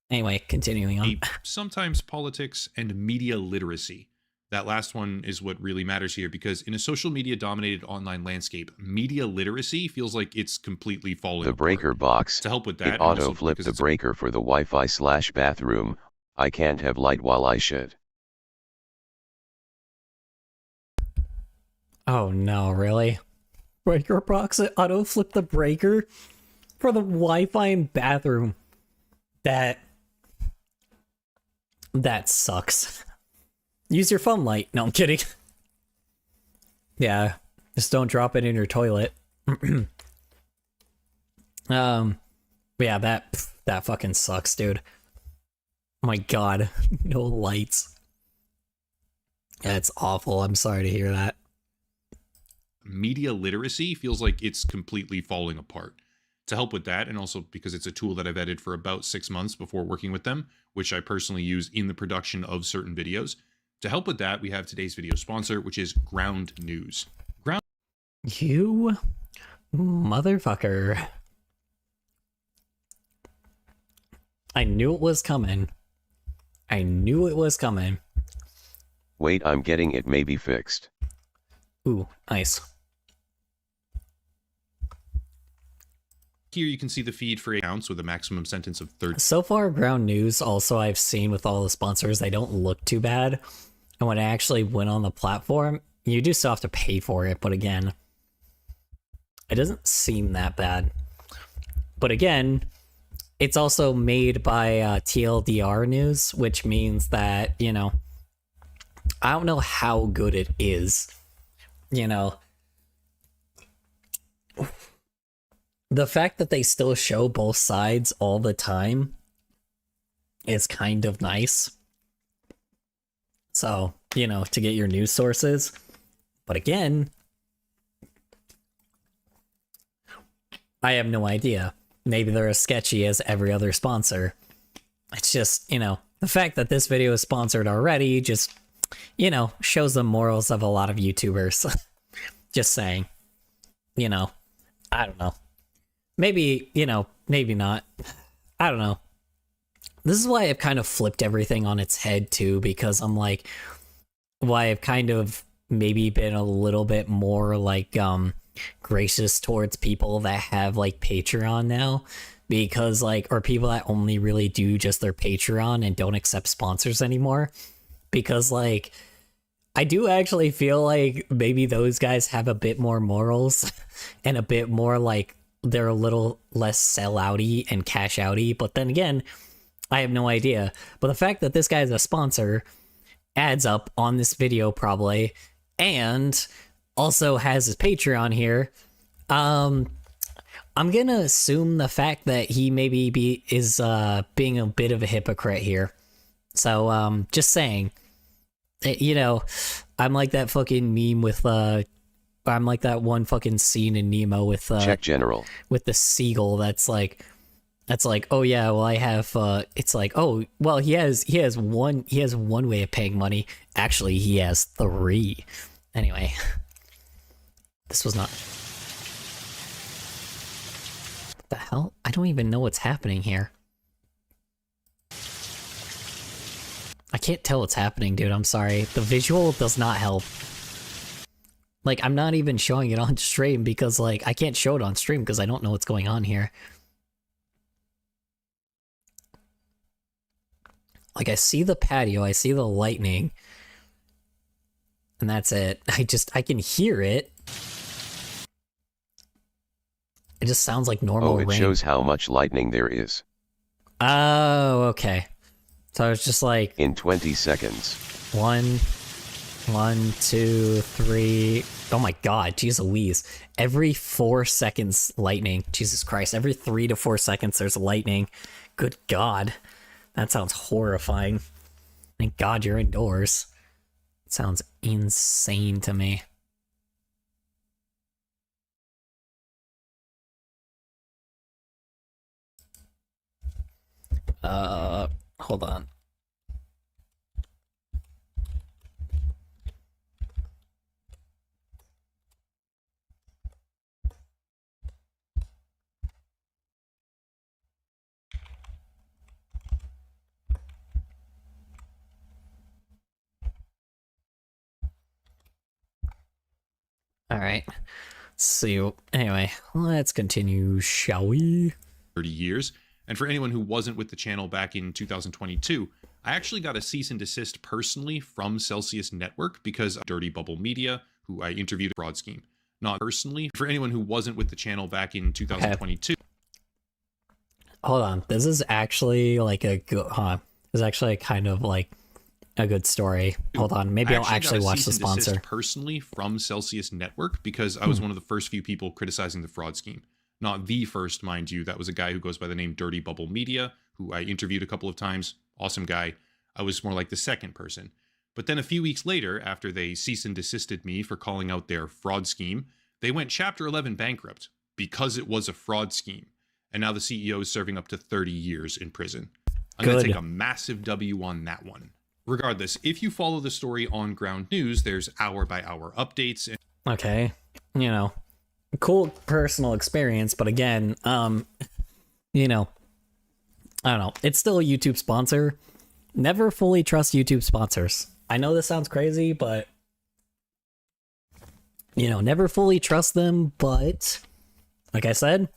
Anyway, continuing on. Sometimes politics and media literacy. That last one is what really matters here, because in a social media dominated online landscape, media literacy feels like it's completely falling apart. The breaker box. To help with that, it auto-flipped the breaker for the Wi-Fi/bathroom. I can't have light while I should. Oh no, really? Breaker box auto flip the breaker for the Wi-Fi and bathroom. That sucks. Use your phone light. No, I'm kidding. Yeah, just don't drop it in your toilet. Yeah, that fucking sucks, dude. Oh my God, no lights. That's awful. I'm sorry to hear that. Media literacy feels like it's completely falling apart. To help with that, and also because it's a tool that I've edited for about 6 months before working with them, which I personally use in the production of certain videos. To help with that, we have today's video sponsor, which is Ground News. You motherfucker. I knew it was coming. I knew it was coming. Wait, I'm getting it maybe fixed. Ooh, nice. Here you can see the feed for accounts with a maximum sentence of 30. So far, Ground News, also I've seen with all the sponsors, they don't look too bad. And when I actually went on the platform, you do still have to pay for it, but again, it doesn't seem that bad. But again, it's also made by TLDR News, which means that, you know, I don't know how good it is. You know, the fact that they still show both sides all the time is kind of nice. So, you know, to get your news sources. But again, I have no idea. Maybe they're as sketchy as every other sponsor. It's just, you know, the fact that this video is sponsored already just, you know, shows the morals of a lot of YouTubers. Just saying. You know, I don't know. Maybe, you know, maybe not. I don't know. This is why I've kind of flipped everything on its head too, because I'm like, why I've kind of maybe been a little bit more like gracious towards people that have like Patreon now, because like, or people that only really do just their Patreon and don't accept sponsors anymore, because like, I do actually feel like maybe those guys have a bit more morals and a bit more like they're a little less sell-outy and cash-outy, but then again, I have no idea. But the fact that this guy is a sponsor adds up on this video probably, and also has his Patreon here. I'm gonna assume the fact that he maybe is being a bit of a hypocrite here. So just saying, you know, I'm like that fucking meme with I'm like that one fucking scene in Nemo with Check general. with the seagull that's like, oh yeah, well I have it's like, oh well he has one way of paying money. Actually he has 3. Anyway. This was not. What the hell? I don't even know what's happening here. I can't tell what's happening, dude. I'm sorry. The visual does not help. Like, I'm not even showing it on stream because, like, I can't show it on stream because I don't know what's going on here. Like, I see the patio, I see the lightning, and that's it. I can hear it. It just sounds like normal rain. Oh, it shows how much lightning there is. Oh, okay. So I was just like... In 20 seconds. 1, 2, 3... Oh my god, jeez Louise. Every 4 seconds, lightning. Jesus Christ, every 3 to 4 seconds there's lightning. Good god. That sounds horrifying. Thank god you're indoors. It sounds insane to me. Hold on. Alright. So, anyway, let's continue, shall we? 30 years. And for anyone who wasn't with the channel back in 2022, I actually got a cease and desist personally from Celsius Network because of Dirty Bubble Media, who I interviewed at Fraud Scheme. Not personally. For anyone who wasn't with the channel back in 2022. Okay. Hold on. This is actually like a good... This is actually kind of like a good story. Hold on. Maybe I'll actually watch the sponsor. Personally from Celsius Network because I was one of the first few people criticizing the Fraud Scheme. Not the first, mind you. That was a guy who goes by the name Dirty Bubble Media, who I interviewed a couple of times. Awesome guy. I was more like the second person. But then a few weeks later, after they cease and desisted me for calling out their fraud scheme, they went Chapter 11 bankrupt because it was a fraud scheme. And now the CEO is serving up to 30 years in prison. I'm going to take a massive W on that one. Regardless, if you follow the story on Ground News, there's hour-by-hour updates. Okay. You know. Cool personal experience, but again, you know, I don't know. It's still a YouTube sponsor. Never fully trust YouTube sponsors. I know this sounds crazy, but you know, never fully trust them, but like I said,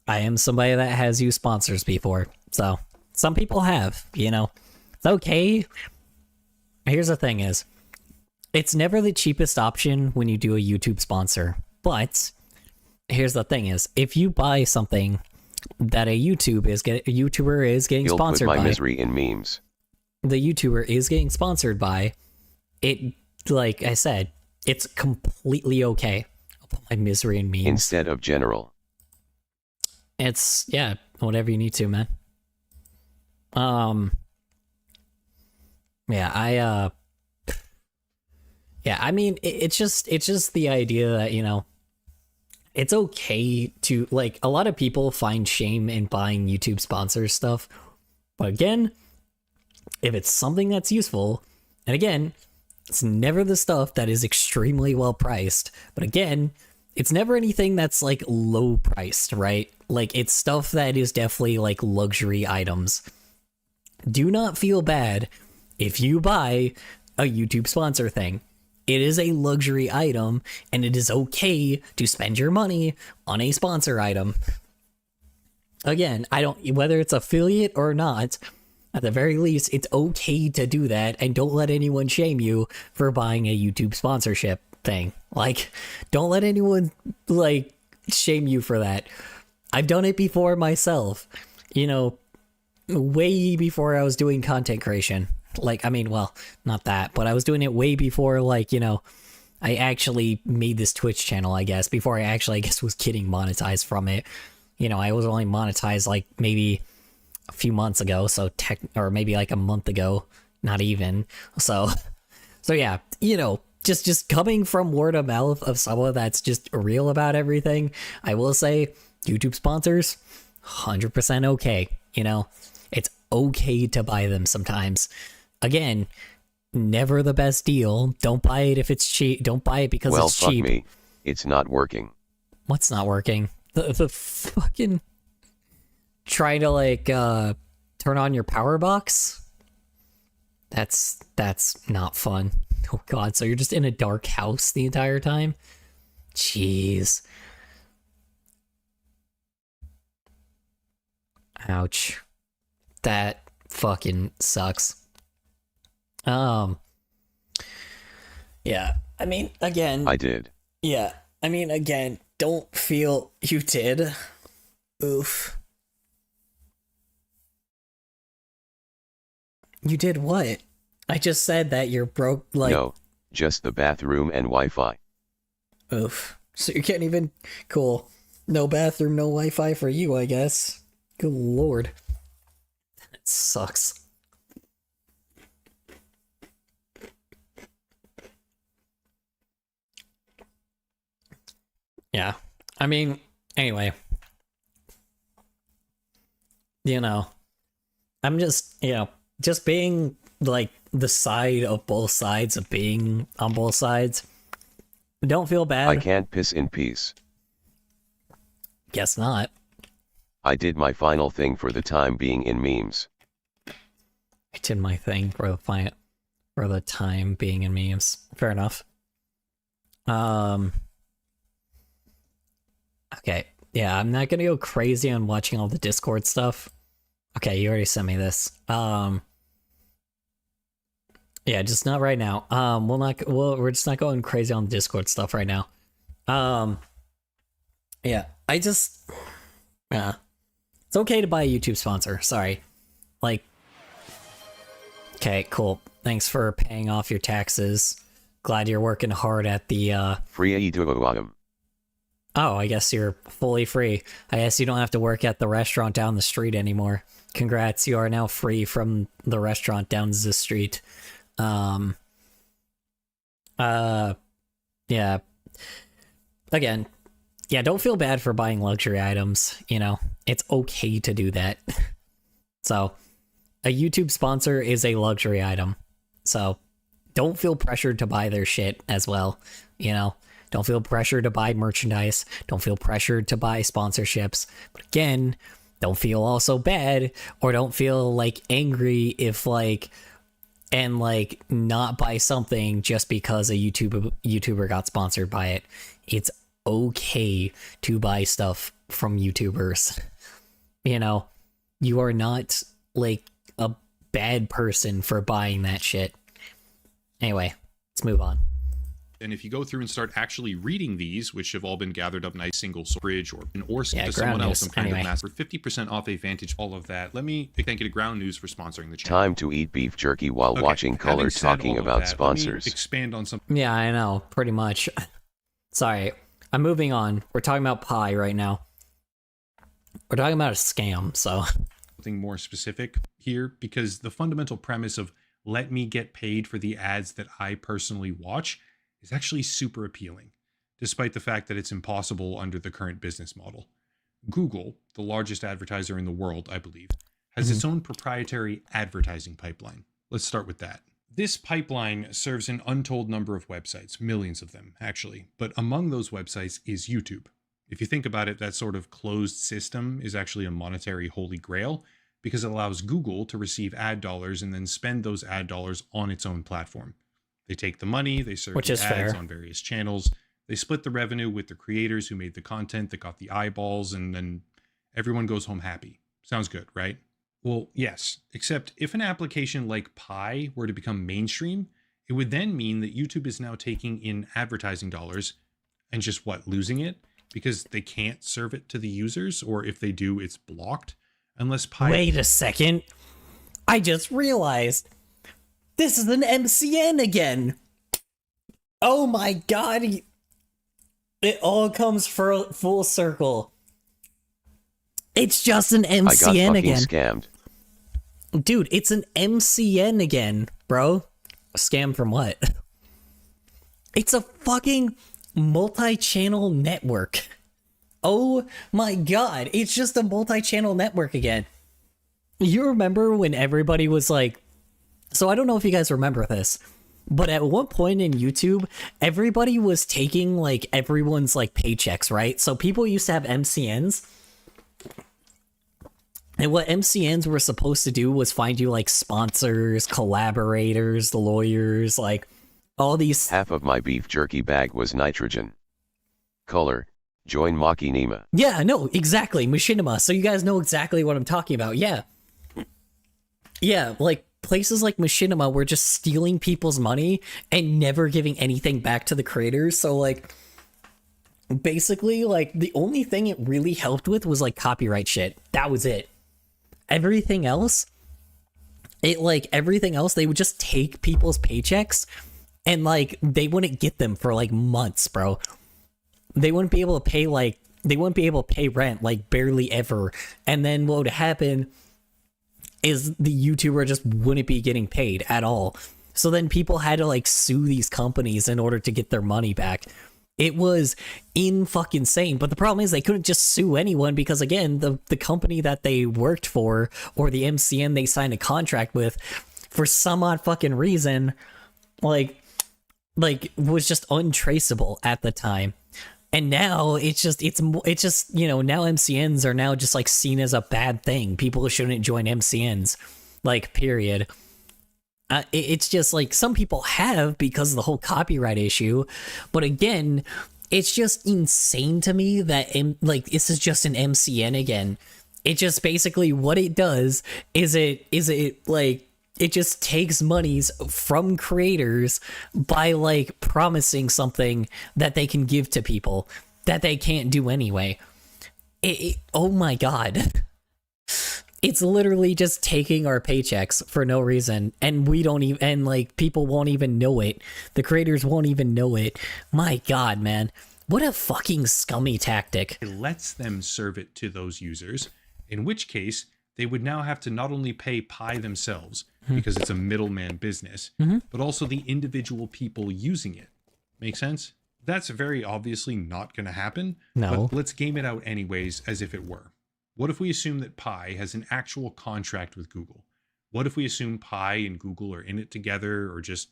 I am somebody that has used sponsors before. So, some people have, you know. It's okay. Here's the thing is, it's never the cheapest option when you do a YouTube sponsor. But here's the thing is, if you buy something that a YouTuber is getting You'll sponsored put my by, misery in memes. The YouTuber is getting sponsored by, it, like I said, it's completely okay. I'll put my misery in memes. Instead of general. It's, yeah, whatever you need to, man. Yeah, I mean, it's just the idea that, you know, it's okay to, like, a lot of people find shame in buying YouTube sponsor stuff. But again, if it's something that's useful, and again, it's never the stuff that is extremely well priced. But again, it's never anything that's, like, low priced, right? Like, it's stuff that is definitely, like, luxury items. Do not feel bad if you buy a YouTube sponsor thing. It is a luxury item, and it is okay to spend your money on a sponsor item. Again, whether it's affiliate or not, at the very least, it's okay to do that, and don't let anyone shame you for buying a YouTube sponsorship thing. Like, don't let anyone, like, shame you for that. I've done it before myself, you know, way before I was doing content creation. Like, I mean, well, not that, but I was doing it way before, like, you know, I actually made this Twitch channel, I guess, before I actually, I guess, was getting monetized from it. You know, I was only monetized, like, maybe a few months ago, so or maybe, like, a month ago, not even. So So yeah, just coming from word of mouth of someone that's just real about everything, I will say YouTube sponsors, 100% okay. It's okay to buy them sometimes. Again, never the best deal. Don't buy it if it's cheap. Don't buy it because it's cheap. Well, fuck me. It's not working. What's not working? The fucking trying to turn on your power box? That's not fun. Oh god, so you're just in a dark house the entire time? Jeez. Ouch. That fucking sucks. Yeah, I mean, again... I did. Yeah, I mean, again, don't feel you did. Oof. You did what? I just said that you're broke, No, just the bathroom and Wi-Fi. Oof. So you can't even... Cool. No bathroom, no Wi-Fi for you, I guess. Good lord. That sucks. Yeah. I mean, anyway. I'm just, just being, the side of both sides of being on both sides. Don't feel bad. I can't piss in peace. Guess not. I did my final thing for the time being in memes. I did my thing for the time being in memes. Fair enough. Okay. Yeah, I'm not gonna go crazy on watching all the Discord stuff. Okay, you already sent me this. Yeah, just not right now. We're just not going crazy on the Discord stuff right now. Yeah, it's okay to buy a YouTube sponsor. Sorry. Okay, cool. Thanks for paying off your taxes. Glad you're working hard at the, Free Oh, I guess you're fully free. I guess you don't have to work at the restaurant down the street anymore. Congrats, you are now free from the restaurant down the street. Yeah. Again, yeah, don't feel bad for buying luxury items, It's okay to do that. So, a YouTube sponsor is a luxury item. So, don't feel pressured to buy their shit as well, Don't feel pressured to buy merchandise. Don't feel pressured to buy sponsorships. But again, don't feel also bad or don't feel angry if not buy something just because a YouTuber got sponsored by it. It's okay to buy stuff from YouTubers. You are not a bad person for buying that shit. Anyway, let's move on. And if you go through and start actually reading these, which have all been gathered up nice single storage or to someone else, some kind of master 50% off a Vantage, all of that. Let me thank you to Ground News for sponsoring the channel. Time to eat beef jerky while watching Color talking about sponsors. Expand on something. Yeah, I know, pretty much. Sorry, I'm moving on. We're talking about Pi right now. We're talking about a scam, so. Something more specific here, because the fundamental premise of let me get paid for the ads that I personally watch is actually super appealing, despite the fact that it's impossible under the current business model. Google, the largest advertiser in the world, I believe, has its own proprietary advertising pipeline. Let's start with that. This pipeline serves an untold number of websites, millions of them, actually. But among those websites is YouTube. If you think about it, that sort of closed system is actually a monetary holy grail because it allows Google to receive ad dollars and then spend those ad dollars on its own platform. They take the money, they serve the ads on various channels, they split the revenue with the creators who made the content that got the eyeballs, and then everyone goes home happy. Sounds good, right? Well, yes, except if an application like Pi were to become mainstream, it would then mean that YouTube is now taking in advertising dollars and just losing it because they can't serve it to the users, or if they do, it's blocked unless Pi... Wait a second. I just realized this is an MCN again. Oh my god. It all comes full circle. It's just an MCN I got again. Scammed. Dude, it's an MCN again, bro. Scam from what? It's a fucking multi-channel network. Oh my god, it's just a multi-channel network again. You remember when everybody was like... So I don't know if you guys remember this, but at one point in YouTube, everybody was taking, like, everyone's, like, paychecks, right? So people used to have MCNs. And what MCNs were supposed to do was find you, like, sponsors, collaborators, lawyers, like, all these... Half of my beef jerky bag was nitrogen. Color, join Machinima. Yeah, no, exactly, Machinima. So you guys know exactly what I'm talking about, yeah. Yeah, like, places like Machinima were just stealing people's money and never giving anything back to the creators, so, like... Basically, like, the only thing it really helped with was, like, copyright shit. That was it. Everything else, they would just take people's paychecks and, like, they wouldn't get them for, like, months, bro. They wouldn't be able to pay, like, rent, like, barely ever. And then what would happen is the YouTuber just wouldn't be getting paid at all. So then people had to, like, sue these companies in order to get their money back. It was in-fucking-sane, but the problem is they couldn't just sue anyone because, again, the company that they worked for, or the MCN they signed a contract with, for some odd fucking reason, like was just untraceable at the time. And now it's just, you know, now MCNs are now just, like, seen as a bad thing. People shouldn't join MCNs, like, period. It's just like some people have because of the whole copyright issue, but again, it's just insane to me that like this is just an MCN again. It just basically what it does is it like it just takes monies from creators by like promising something that they can give to people that they can't do anyway. Oh my god. It's literally just taking our paychecks for no reason, and we don't even, and like people won't even know it. The creators won't even know it. My god, man. What a fucking scummy tactic. It lets them serve it to those users, in which case they would now have to not only pay Pi themselves, because it's a middleman business, but also the individual people using it. Make sense? That's very obviously not going to happen. No. But let's game it out anyways as if it were. What if we assume that Pi has an actual contract with Google? What if we assume Pi and Google are in it together, or just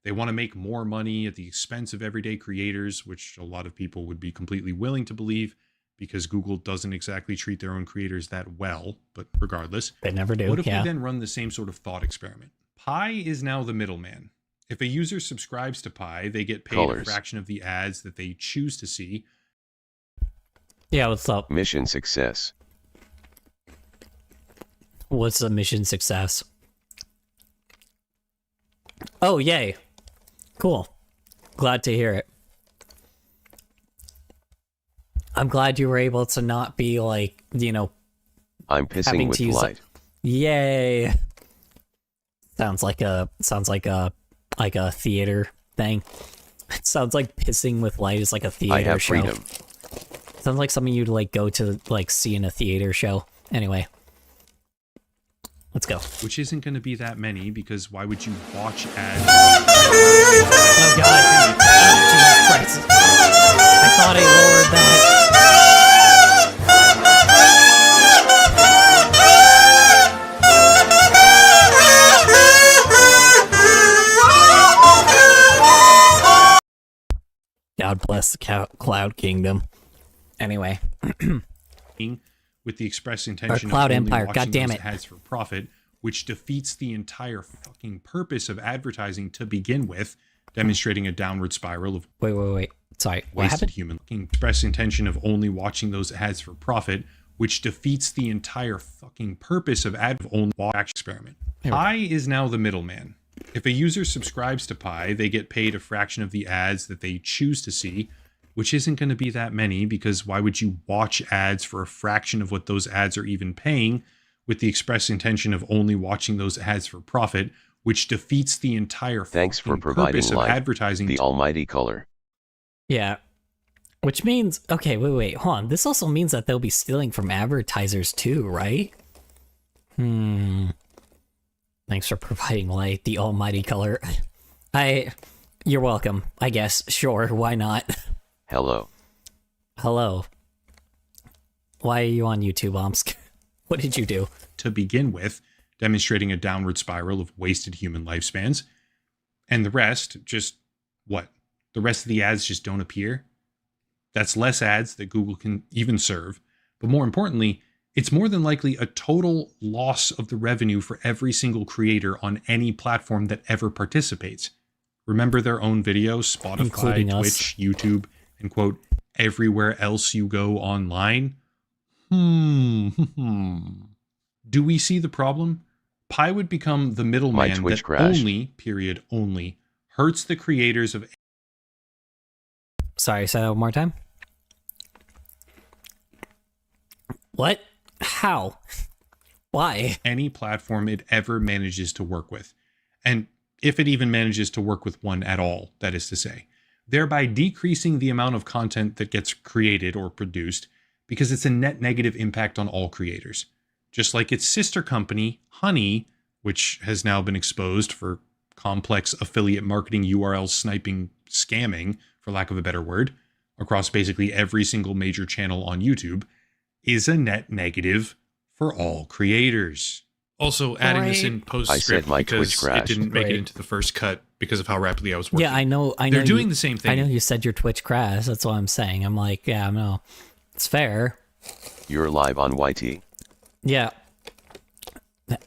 they want to make more money at the expense of everyday creators, which a lot of people would be completely willing to believe because Google doesn't exactly treat their own creators that well, but regardless. They never do, What if yeah. we then run the same sort of thought experiment? Pi is now the middleman. If a user subscribes to Pi, they get paid a fraction of the ads that they choose to see. Yeah, what's up? Mission success. What's a mission success? Oh, yay. Cool. Glad to hear it. I'm glad you were able to not be like, you know, I'm pissing having with to use light. Yay. Sounds like a theater thing. It sounds like pissing with light is like a theater I have show. freedom. Sounds like something you'd like go to like see in a theater show. Anyway. Let's go. Which isn't going to be that many, because why would you watch ads? Oh god. Oh, Jesus Christ. I thought I lowered that. God bless the Cloud Kingdom. Anyway. With the express intention Cloud of only Empire, watching God damn those it. ads for profit, which defeats the entire fucking purpose of advertising to begin with, demonstrating a downward spiral of Wait. Sorry, what wasted happened? human. Express intention of only watching those ads for profit, which defeats the entire fucking purpose of only watch experiment. Pi is now the middleman. If a user subscribes to Pi, they get paid a fraction of the ads that they choose to see, which isn't going to be that many, because why would you watch ads for a fraction of what those ads are even paying, with the express intention of only watching those ads for profit, which defeats the entire Thanks for providing purpose of light, advertising. the almighty color. Yeah. Which means, okay, wait, hold on. This also means that they'll be stealing from advertisers too, right? Thanks for providing light, the almighty color. You're welcome, I guess. Sure, why not? Hello. Hello. Why are you on YouTube, Omsk? What did you do? To begin with, demonstrating a downward spiral of wasted human lifespans. And the rest, just what? The rest of the ads just don't appear? That's less ads that Google can even serve. But more importantly, it's more than likely a total loss of the revenue for every single creator on any platform that ever participates. Remember their own videos, Spotify, Including us. Twitch, YouTube, and quote, everywhere else you go online? Do we see the problem? Pi would become the middleman that only hurts the creators of... Sorry, say that one more time. What? How? Why? Any platform it ever manages to work with. And if it even manages to work with one at all, that is to say, thereby decreasing the amount of content that gets created or produced, because it's a net negative impact on all creators. Just like its sister company, Honey, which has now been exposed for complex affiliate marketing URL sniping scamming, for lack of a better word, across basically every single major channel on YouTube, is a net negative for all creators. Also, adding this in postscript because it didn't make it into the first cut because of how rapidly I was working. Yeah, I know. They're doing the same thing. I know you said your Twitch crashed. That's what I'm saying. I'm like, yeah, no, it's fair. You're live on YT. Yeah.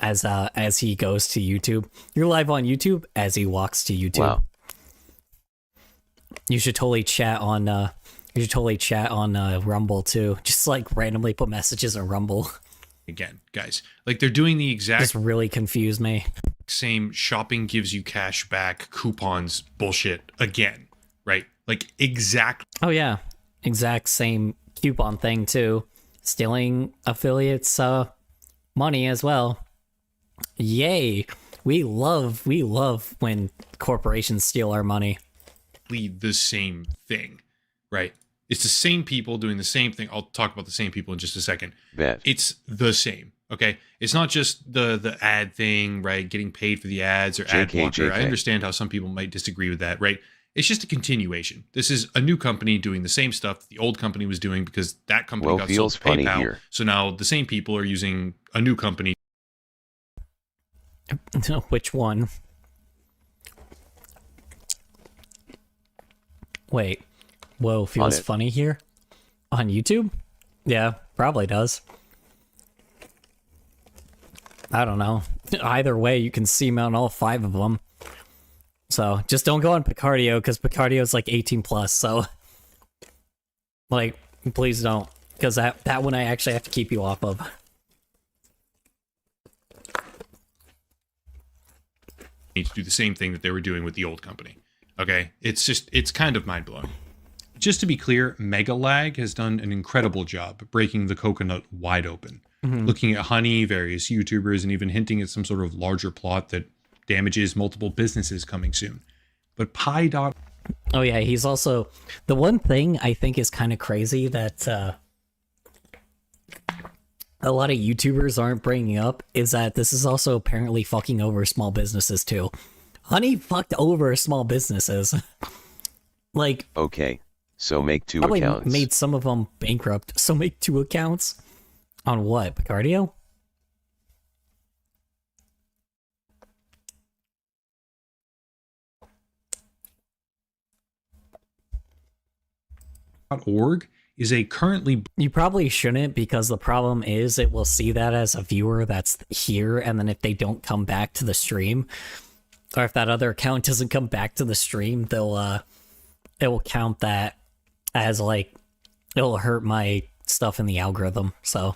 As he goes to YouTube, you're live on YouTube as he walks to YouTube. Wow. You should totally chat on. Rumble too. Just like randomly put messages on Rumble. Again, guys, like they're doing the exact. Just really confused me. Same shopping gives you cash back coupons bullshit again, right? Like exact. Oh yeah, exact same coupon thing too. Stealing affiliates money as well. Yay. We love when corporations steal our money. The same thing, right? It's the same people doing the same thing. I'll talk about the same people in just a second. Bet. It's the same, okay? It's not just the ad thing, right? Getting paid for the ads or ad blocker. I understand how some people might disagree with that, right? It's just a continuation. This is a new company doing the same stuff that the old company was doing because that company got sold to PayPal. Here. So now the same people are using a new company. Which one? Wait. Whoa, feels funny here? On YouTube? Yeah, probably does. I don't know. Either way, you can see them on all 5 of them. So, just don't go on Picardio, because Picardio is like 18 plus, so... Like, please don't. Because that one I actually have to keep you off of. Need to do the same thing that they were doing with the old company. Okay? It's kind of mind-blowing. Just to be clear, Megalag has done an incredible job breaking the coconut wide open. Looking at Honey, various YouTubers, and even hinting at some sort of larger plot that damages multiple businesses coming soon. But Pi. Oh yeah, he's also... The one thing I think is kind of crazy that a lot of YouTubers aren't bringing up is that this is also apparently fucking over small businesses too. Honey fucked over small businesses. Like... Okay. So make 2 probably accounts. Made some of them bankrupt. So make 2 accounts? On what? Picardio? .org is a currently... You probably shouldn't, because the problem is it will see that as a viewer that's here, and then if they don't come back to the stream, or if that other account doesn't come back to the stream, they'll it will count that as like, it'll hurt my stuff in the algorithm. So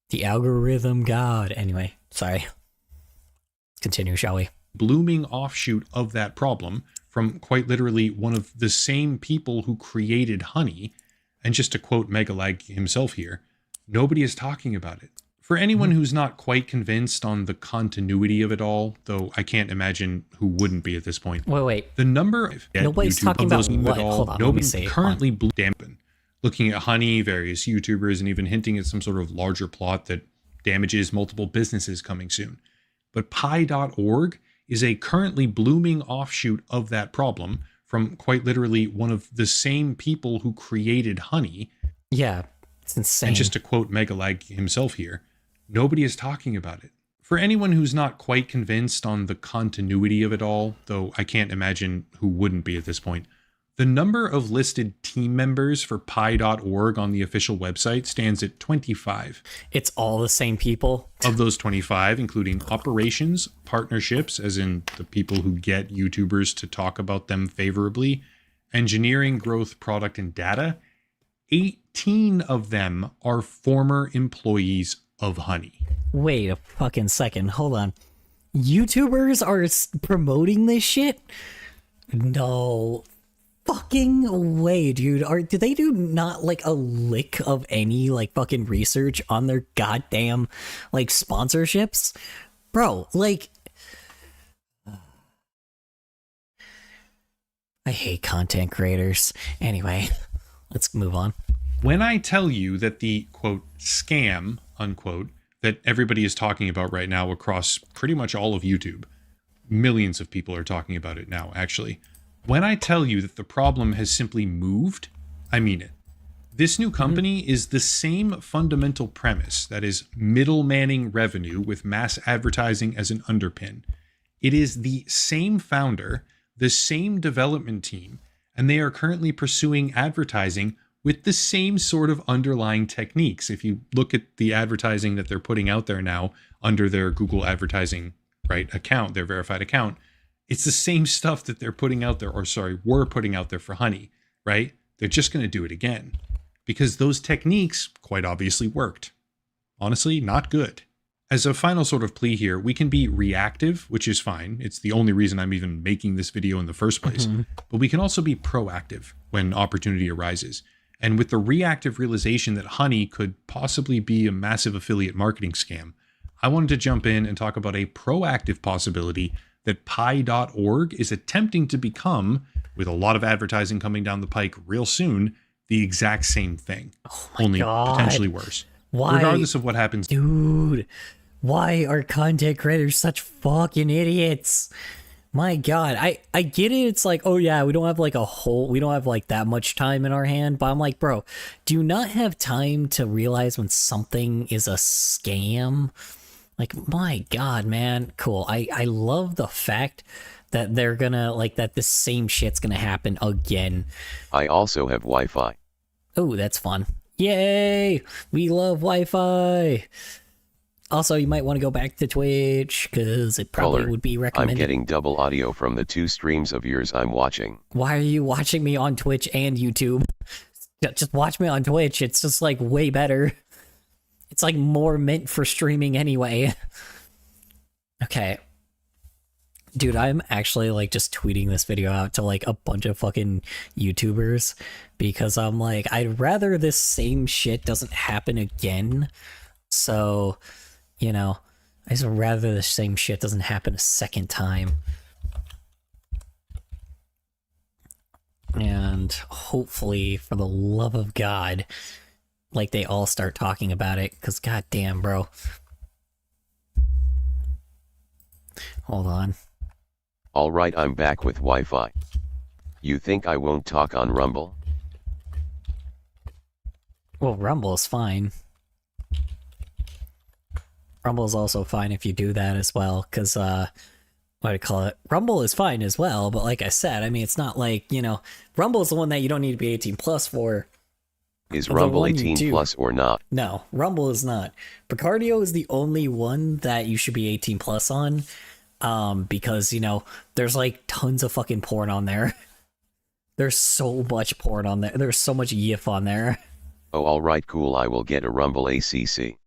the algorithm god. Anyway, sorry. Let's continue, shall we? Blooming offshoot of that problem from quite literally one of the same people who created Honey. And just to quote Megalag himself here, nobody is talking about it. For anyone who's not quite convinced on the continuity of it all, though I can't imagine who wouldn't be at this point. Wait. The number of nobody's YouTube talking about what? all, Hold on, nobody currently dampen. Looking at Honey, various YouTubers, and even hinting at some sort of larger plot that damages multiple businesses coming soon. But Pi.org is a currently blooming offshoot of that problem from quite literally one of the same people who created honey. Yeah, it's insane. And just to quote Megalag himself here, nobody is talking about it. For anyone who's not quite convinced on the continuity of it all, though I can't imagine who wouldn't be at this point, the number of listed team members for pi.org on the official website stands at 25. It's all the same people. Of those 25, including operations, partnerships, as in the people who get YouTubers to talk about them favorably, engineering, growth, product, and data, 18 of them are former employees of Honey. Wait a fucking second. Hold on. YouTubers are promoting this shit? No fucking way, dude. Do they do not like a lick of any like fucking research on their goddamn like sponsorships? Bro, like I hate content creators. Anyway, let's move on. When I tell you that the quote scam unquote that everybody is talking about right now across pretty much all of YouTube, millions of people are talking about it now, actually. When I tell you that the problem has simply moved, I mean it. This new company is the same fundamental premise, that is middlemaning revenue with mass advertising as an underpin. It is the same founder, the same development team, and they are currently pursuing advertising with the same sort of underlying techniques. If you look at the advertising that they're putting out there now under their Google advertising account, their verified account, it's the same stuff that they're putting out there, or sorry, were putting out there for Honey, right? They're just going to do it again because those techniques quite obviously worked. Honestly, not good. As a final sort of plea here, we can be reactive, which is fine. It's the only reason I'm even making this video in the first place. But we can also be proactive when opportunity arises. And with the reactive realization that Honey could possibly be a massive affiliate marketing scam, I wanted to jump in and talk about a proactive possibility that pi.org is attempting to become, with a lot of advertising coming down the pike real soon, the exact same thing. Oh my only God. Potentially worse. Why? Regardless of what happens. Dude, why are content creators such fucking idiots? My God, I get it. It's like, oh yeah, we don't have like we don't have like that much time in our hand. But I'm like, bro, do you not have time to realize when something is a scam? Like, my God, man. Cool. I love the fact that they're gonna, like, that the same shit's gonna happen again. I also have Wi-Fi. Oh, that's fun. Yay! We love Wi-Fi! Also, you might want to go back to Twitch, because it probably would be recommended. I'm getting double audio from the 2 streams of yours I'm watching. Why are you watching me on Twitch and YouTube? Just watch me on Twitch. It's just, like, way better. It's, like, more meant for streaming anyway. Okay. Dude, I'm actually, like, just tweeting this video out to, like, a bunch of fucking YouTubers, because I'm like, I'd rather this same shit doesn't happen again. So, you know, I just rather the same shit doesn't happen a second time. And hopefully, for the love of God, like, they all start talking about it, because goddamn, bro. Hold on. Alright, I'm back with Wi-Fi. You think I won't talk on Rumble? Well, Rumble is fine. Rumble is also fine if you do that as well, because, what do you call it? Rumble is fine as well, but like I said, I mean, it's not like, you know, Rumble is the one that you don't need to be 18 plus for. Is Rumble 18 plus or not? No, Rumble is not. Picardio is the only one that you should be 18 plus on, because, you know, there's like tons of fucking porn on there. There's so much porn on there. There's so much yiff on there. Oh, alright, cool, I will get a Rumble ACC.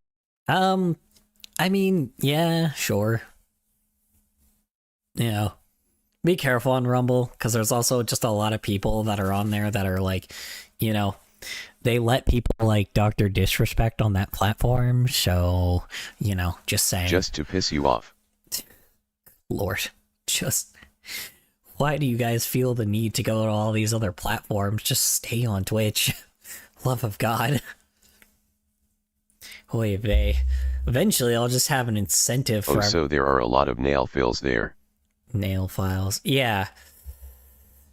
I mean, yeah, sure. You know, be careful on Rumble, because there's also just a lot of people that are on there that are like, you know, they let people like Dr. Disrespect on that platform, so, you know, just saying. Just to piss you off. Lord, just, why do you guys feel the need to go to all these other platforms? Just stay on Twitch. Love of God. Oy vey. Eventually, I'll just have an incentive for... Oh, so there are a lot of nail fills there. nail files. Yeah.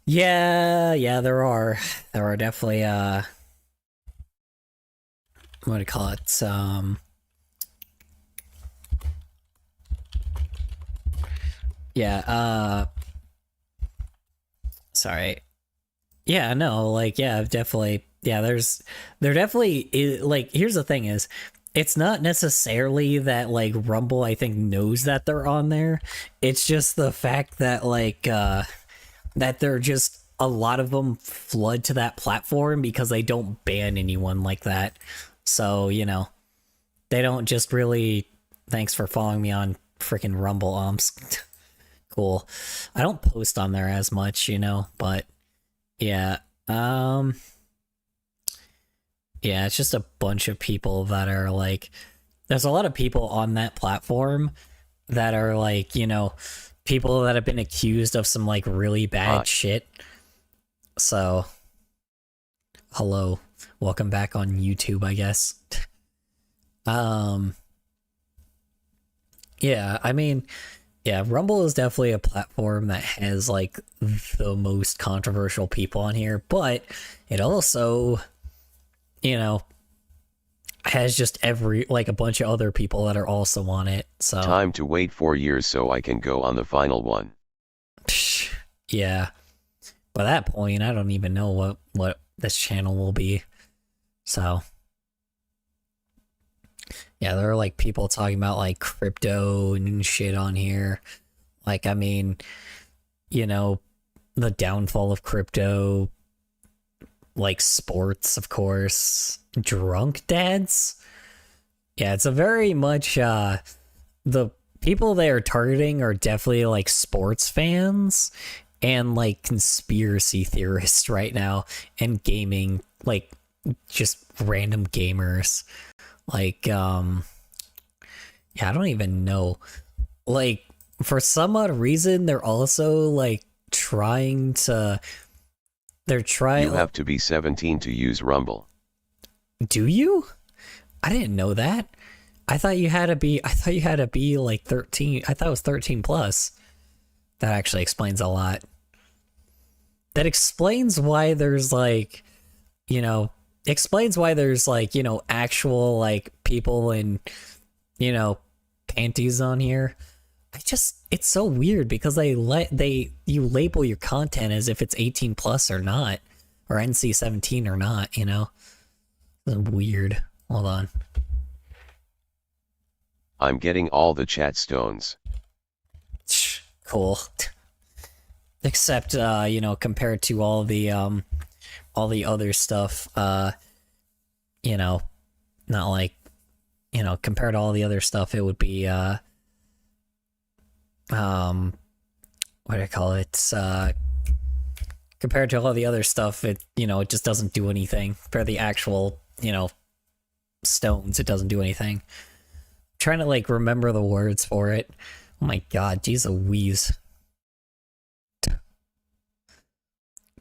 Yeah, there are definitely, what do you call it? Sorry. Yeah, no, like, yeah, definitely, yeah, there definitely is, like, here's the thing is, it's not necessarily that, like, Rumble, I think, knows that they're on there. It's just the fact that, like, that they're just, a lot of them flood to that platform because they don't ban anyone like that. So, you know, they don't just really, thanks for following me on freaking Rumble, cool. I don't post on there as much, you know, but yeah, yeah, it's just a bunch of people that are like, there's a lot of people on that platform that are like, you know, people that have been accused of some like really bad shit. So, hello, welcome back on YouTube, I guess. Yeah, I mean, yeah, Rumble is definitely a platform that has like the most controversial people on here, but it also, you know, has just like a bunch of other people that are also on it. So time to wait 4 years so I can go on the final one. Yeah. By that point, I don't even know what this channel will be. So yeah, there are like people talking about like crypto and shit on here. Like, I mean, you know, the downfall of crypto, like sports, of course, drunk dads. Yeah, it's a very much, the people they are targeting are definitely like sports fans and like conspiracy theorists right now, and gaming, like just random gamers. Like, yeah, I don't even know. Like, for some odd reason, they're also like trying to. They're trying. You have to be 17 to use Rumble. Do you? I didn't know that. I thought you had to be. I thought you had to be like 13. I thought it was 13 plus. That actually explains a lot. That explains why there's like, you know, explains why there's like, you know, actual like people in, you know, panties on here. It's so weird because you label your content as if it's 18 plus or not, or NC 17 or not, you know. It's weird. Hold on. I'm getting all the chat stones. Cool. Except, you know, compared to all the other stuff, you know, not like, you know, compared to all the other stuff, it would be, what do I call it? Compared to all the other stuff, it, you know, it just doesn't do anything. For the actual, you know, stones, it doesn't do anything. I'm trying to, like, remember the words for it. Oh my god, geez Louise.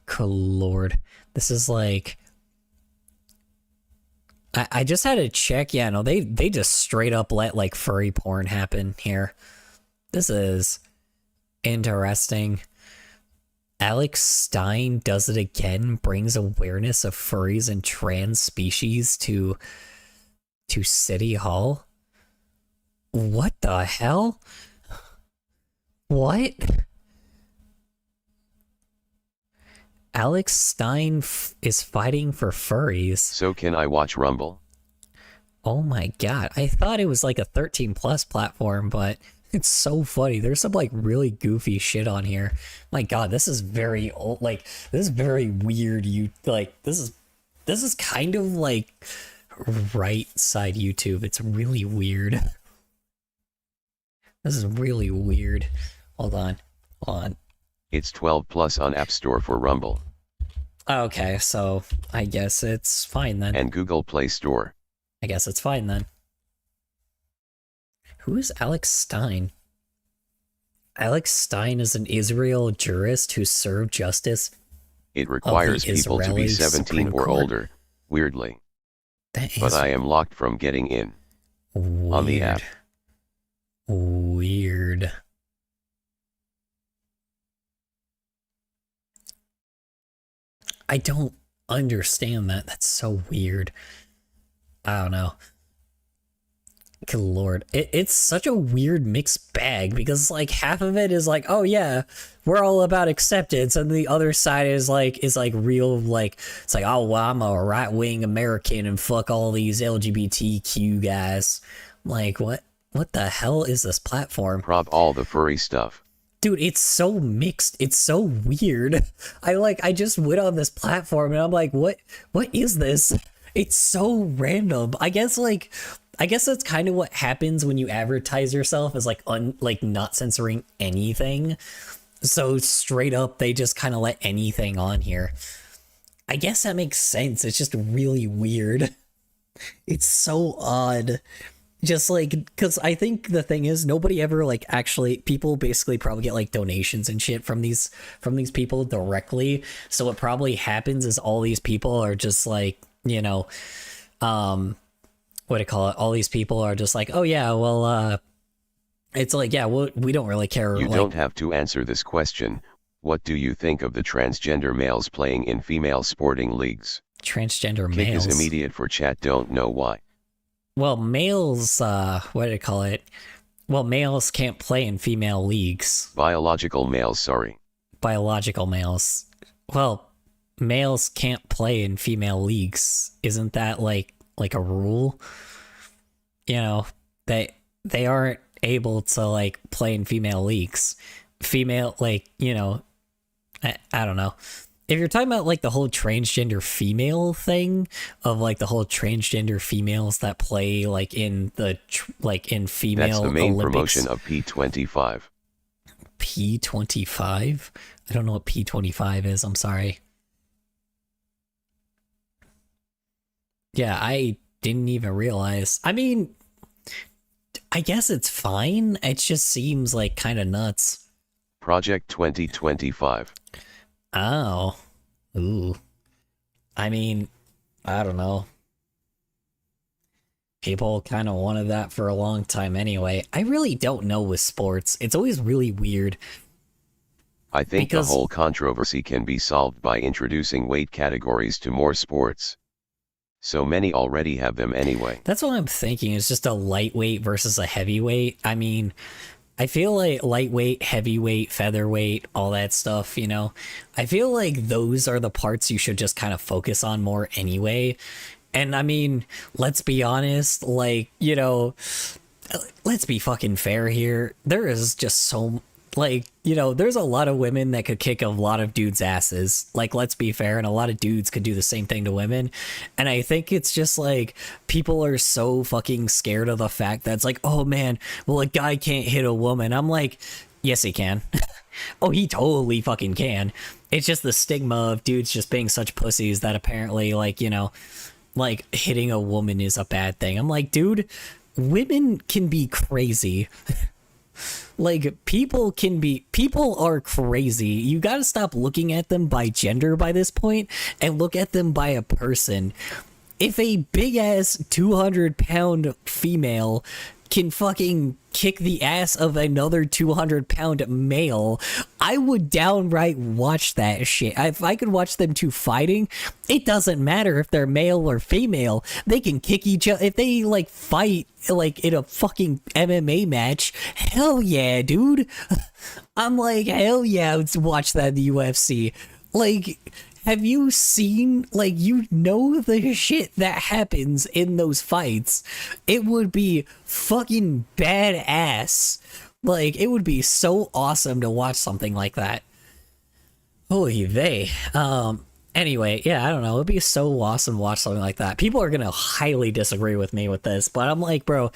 Good lord. This is like... I just had to check. Yeah, no, they just straight up let, like, furry porn happen here. This is interesting. Alex Stein does it again, brings awareness of furries and trans species to City Hall. What the hell? What? Alex Stein is fighting for furries. So can I watch Rumble? Oh my god, I thought it was like a 13 plus platform, but it's so funny. There's some like really goofy shit on here. My god, this is very old, like this is very weird. This is kind of like right side YouTube. It's really weird. This is really weird. Hold on. It's 12 plus on App Store for Rumble. Okay, so I guess it's fine then. And Google Play Store. I guess it's fine then. Who is Alex Stein? Alex Stein is an Israel jurist who served justice. It requires people to be 17 or older, weirdly. But I am locked from getting in. Weird. On the app. Weird. I don't understand that. That's so weird. I don't know. Good lord. It's such a weird mixed bag because like half of it is like, oh yeah, we're all about acceptance, and the other side is like real, like it's like, oh well, I'm a right-wing American and fuck all these LGBTQ guys. Like what the hell is this platform? Prop all the furry stuff. Dude, it's so mixed. It's so weird. I just went on this platform and I'm like, what is this? It's so random. I guess that's kind of what happens when you advertise yourself as like not censoring anything. So straight up, they just kind of let anything on here. I guess that makes sense. It's just really weird. It's so odd. Just like, because I think the thing is, nobody ever like actually, people basically probably get like donations and shit from these people directly. So what probably happens is all these people are just like, you know, what do you call it? All these people are just like, oh yeah, well, it's like, yeah, we don't really care. You like, don't have to answer this question. What do you think of the transgender males playing in female sporting leagues? Transgender Kick males? is immediate for chat, don't know why. Well, males, what do you call it? Well, males can't play in female leagues. Biological males, sorry. Biological males. Well, males can't play in female leagues. Isn't that like a rule? You know, they aren't able to like play in female leagues. Female, like, you know, I don't know. If you're talking about like the whole transgender female thing of like the whole transgender females that play like in the in female That's the main Olympics. promotion of P25. P25? I don't know what P25 is. I'm sorry. Yeah, I didn't even realize. I mean, I guess it's fine. It just seems like kind of nuts. Project 2025. Oh. Ooh. I mean, I don't know. People kind of wanted that for a long time anyway. I really don't know with sports. It's always really weird. I think the whole controversy can be solved by introducing weight categories to more sports. So many already have them anyway. That's what I'm thinking, is just a lightweight versus a heavyweight. I mean, I feel like lightweight, heavyweight, featherweight, all that stuff, you know, I feel like those are the parts you should just kind of focus on more anyway. And I mean, let's be honest, like, you know, let's be fucking fair here. There is just so, like, you know, there's a lot of women that could kick a lot of dudes' asses. Like, let's be fair. And a lot of dudes could do the same thing to women. And I think it's just like, people are so fucking scared of the fact that it's like, oh man, well, a guy can't hit a woman. I'm like, yes, he can. Oh, he totally fucking can. It's just the stigma of dudes just being such pussies that apparently, like, you know, like hitting a woman is a bad thing. I'm like, dude, women can be crazy. Like, people are crazy. You gotta stop looking at them by gender by this point and look at them by a person. If a big ass 200-pound female can fucking kick the ass of another 200-pound male, I would downright watch that shit. If I could watch them two fighting, it doesn't matter if they're male or female. They can kick each other. If they like fight like in a fucking MMA match, hell yeah, dude. I'm like, hell yeah, let's watch that in the UFC. Like, have you seen, like, you know the shit that happens in those fights? It would be fucking badass. Like, it would be so awesome to watch something like that. Holy vey. Anyway, yeah, I don't know. It'd be so awesome to watch something like that. People are gonna highly disagree with me with this, but I'm like, bro,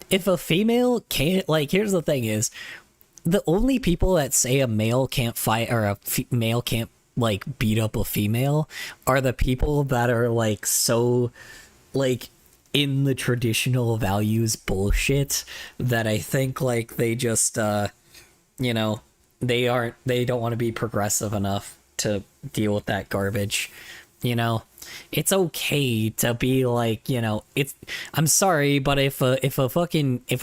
if a female can't, like, here's the thing is, the only people that say a male can't fight, or a male can't, like, beat up a female are the people that are like so like in the traditional values bullshit that I think like they just you know, they don't want to be progressive enough to deal with that garbage. You know, it's okay to be like, you know, I'm sorry, but if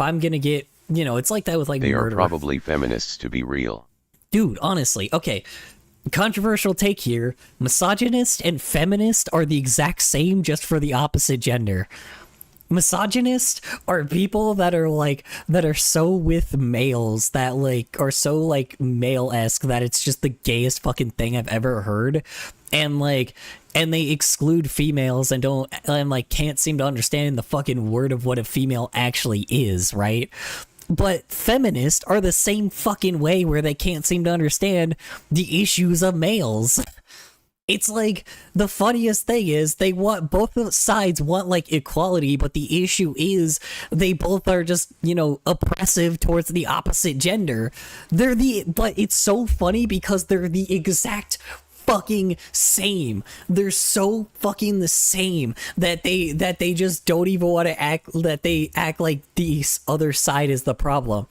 I'm gonna get, you know, it's like that with like they murder. are probably feminists, to be real. Dude, honestly, okay. controversial take here, misogynist and feminist are the exact same, just for the opposite gender. Misogynist are people that are so with males that like are so like male-esque that it's just the gayest fucking thing I've ever heard, and they exclude females and can't seem to understand the fucking word of what a female actually is, right? But feminists are the same fucking way, where they can't seem to understand the issues of males. It's like, the funniest thing is both sides want like equality, but the issue is they both are just, oppressive towards the opposite gender. But it's so funny because they're the exact fucking same. They're so fucking the same that they just don't even want to act like the other side is the problem.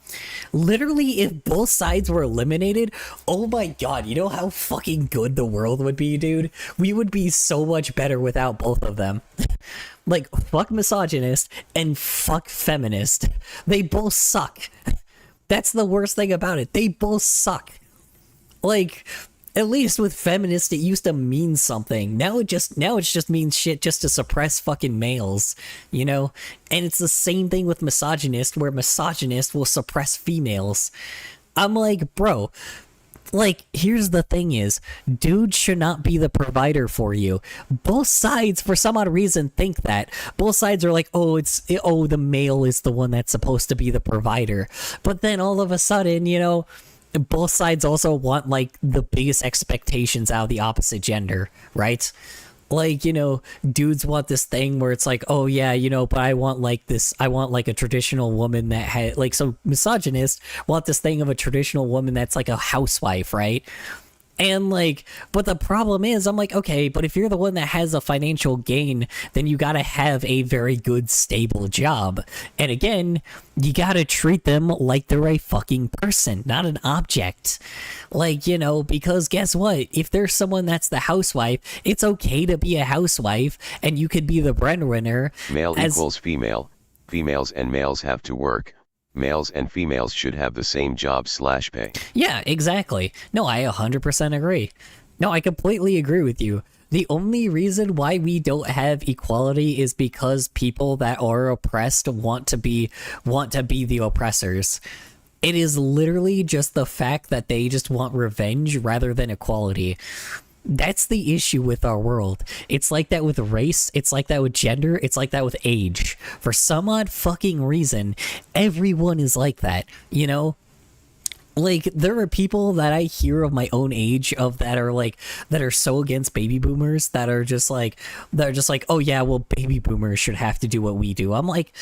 Literally, if both sides were eliminated, oh my god, you know how fucking good the world would be, dude? We would be so much better without both of them. Like, fuck misogynist and fuck feminist. They both suck. That's the worst thing about it. They both suck. Like, at least with feminist, it used to mean something. Now it just means shit just to suppress fucking males, And it's the same thing with misogynist, where misogynist will suppress females. I'm like, bro, like, here's the thing is, dude should not be the provider for you. Both sides, for some odd reason, think that. Both sides are like, the male is the one that's supposed to be the provider. But then all of a sudden, both sides also want like the biggest expectations out of the opposite gender, right? Like, dudes want this thing where it's like, oh yeah, but I want like a traditional woman that had like, so misogynists want this thing of a traditional woman that's like a housewife, right? And like, but the problem is, I'm like, okay, but if you're the one that has a financial gain, then you gotta have a very good, stable job. And again, you gotta treat them like they're a fucking person, not an object. Like, because guess what? If there's someone that's the housewife, it's okay to be a housewife, and you could be the breadwinner. Male equals female. Females and males have to work. Males and females should have the same job/pay. Yeah, exactly. No, I 100% agree. No, I completely agree with you. The only reason why we don't have equality is because people that are oppressed want to be the oppressors. It is literally just the fact that they just want revenge rather than equality. That's the issue with our world. It's like that with race, it's like that with gender, it's like that with age. For some odd fucking reason, everyone is like that, Like, there are people that I hear of my own age that are so against baby boomers that are just like, oh yeah, well, baby boomers should have to do what we do. I'm like,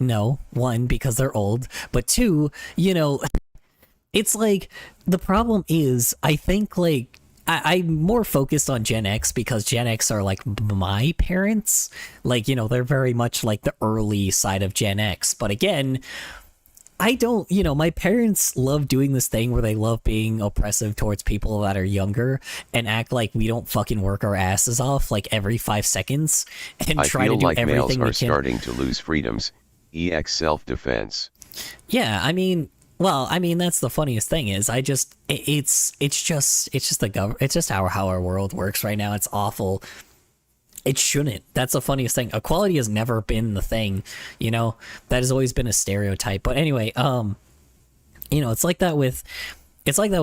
no, one, because they're old, but two, it's like, the problem is, I think, like, I'm more focused on Gen X because Gen X are like my parents. Like, they're very much like the early side of Gen X. But again, I don't, my parents love doing this thing where they love being oppressive towards people that are younger and act like we don't fucking work our asses off like every 5 seconds and try to do everything we can. I feel like males are starting to lose freedoms, ex self-defense. Yeah, I mean, that's the funniest thing is it's just how our world works right now. It's awful. It shouldn't. That's the funniest thing. Equality has never been the thing, that has always been a stereotype. But anyway, it's like that with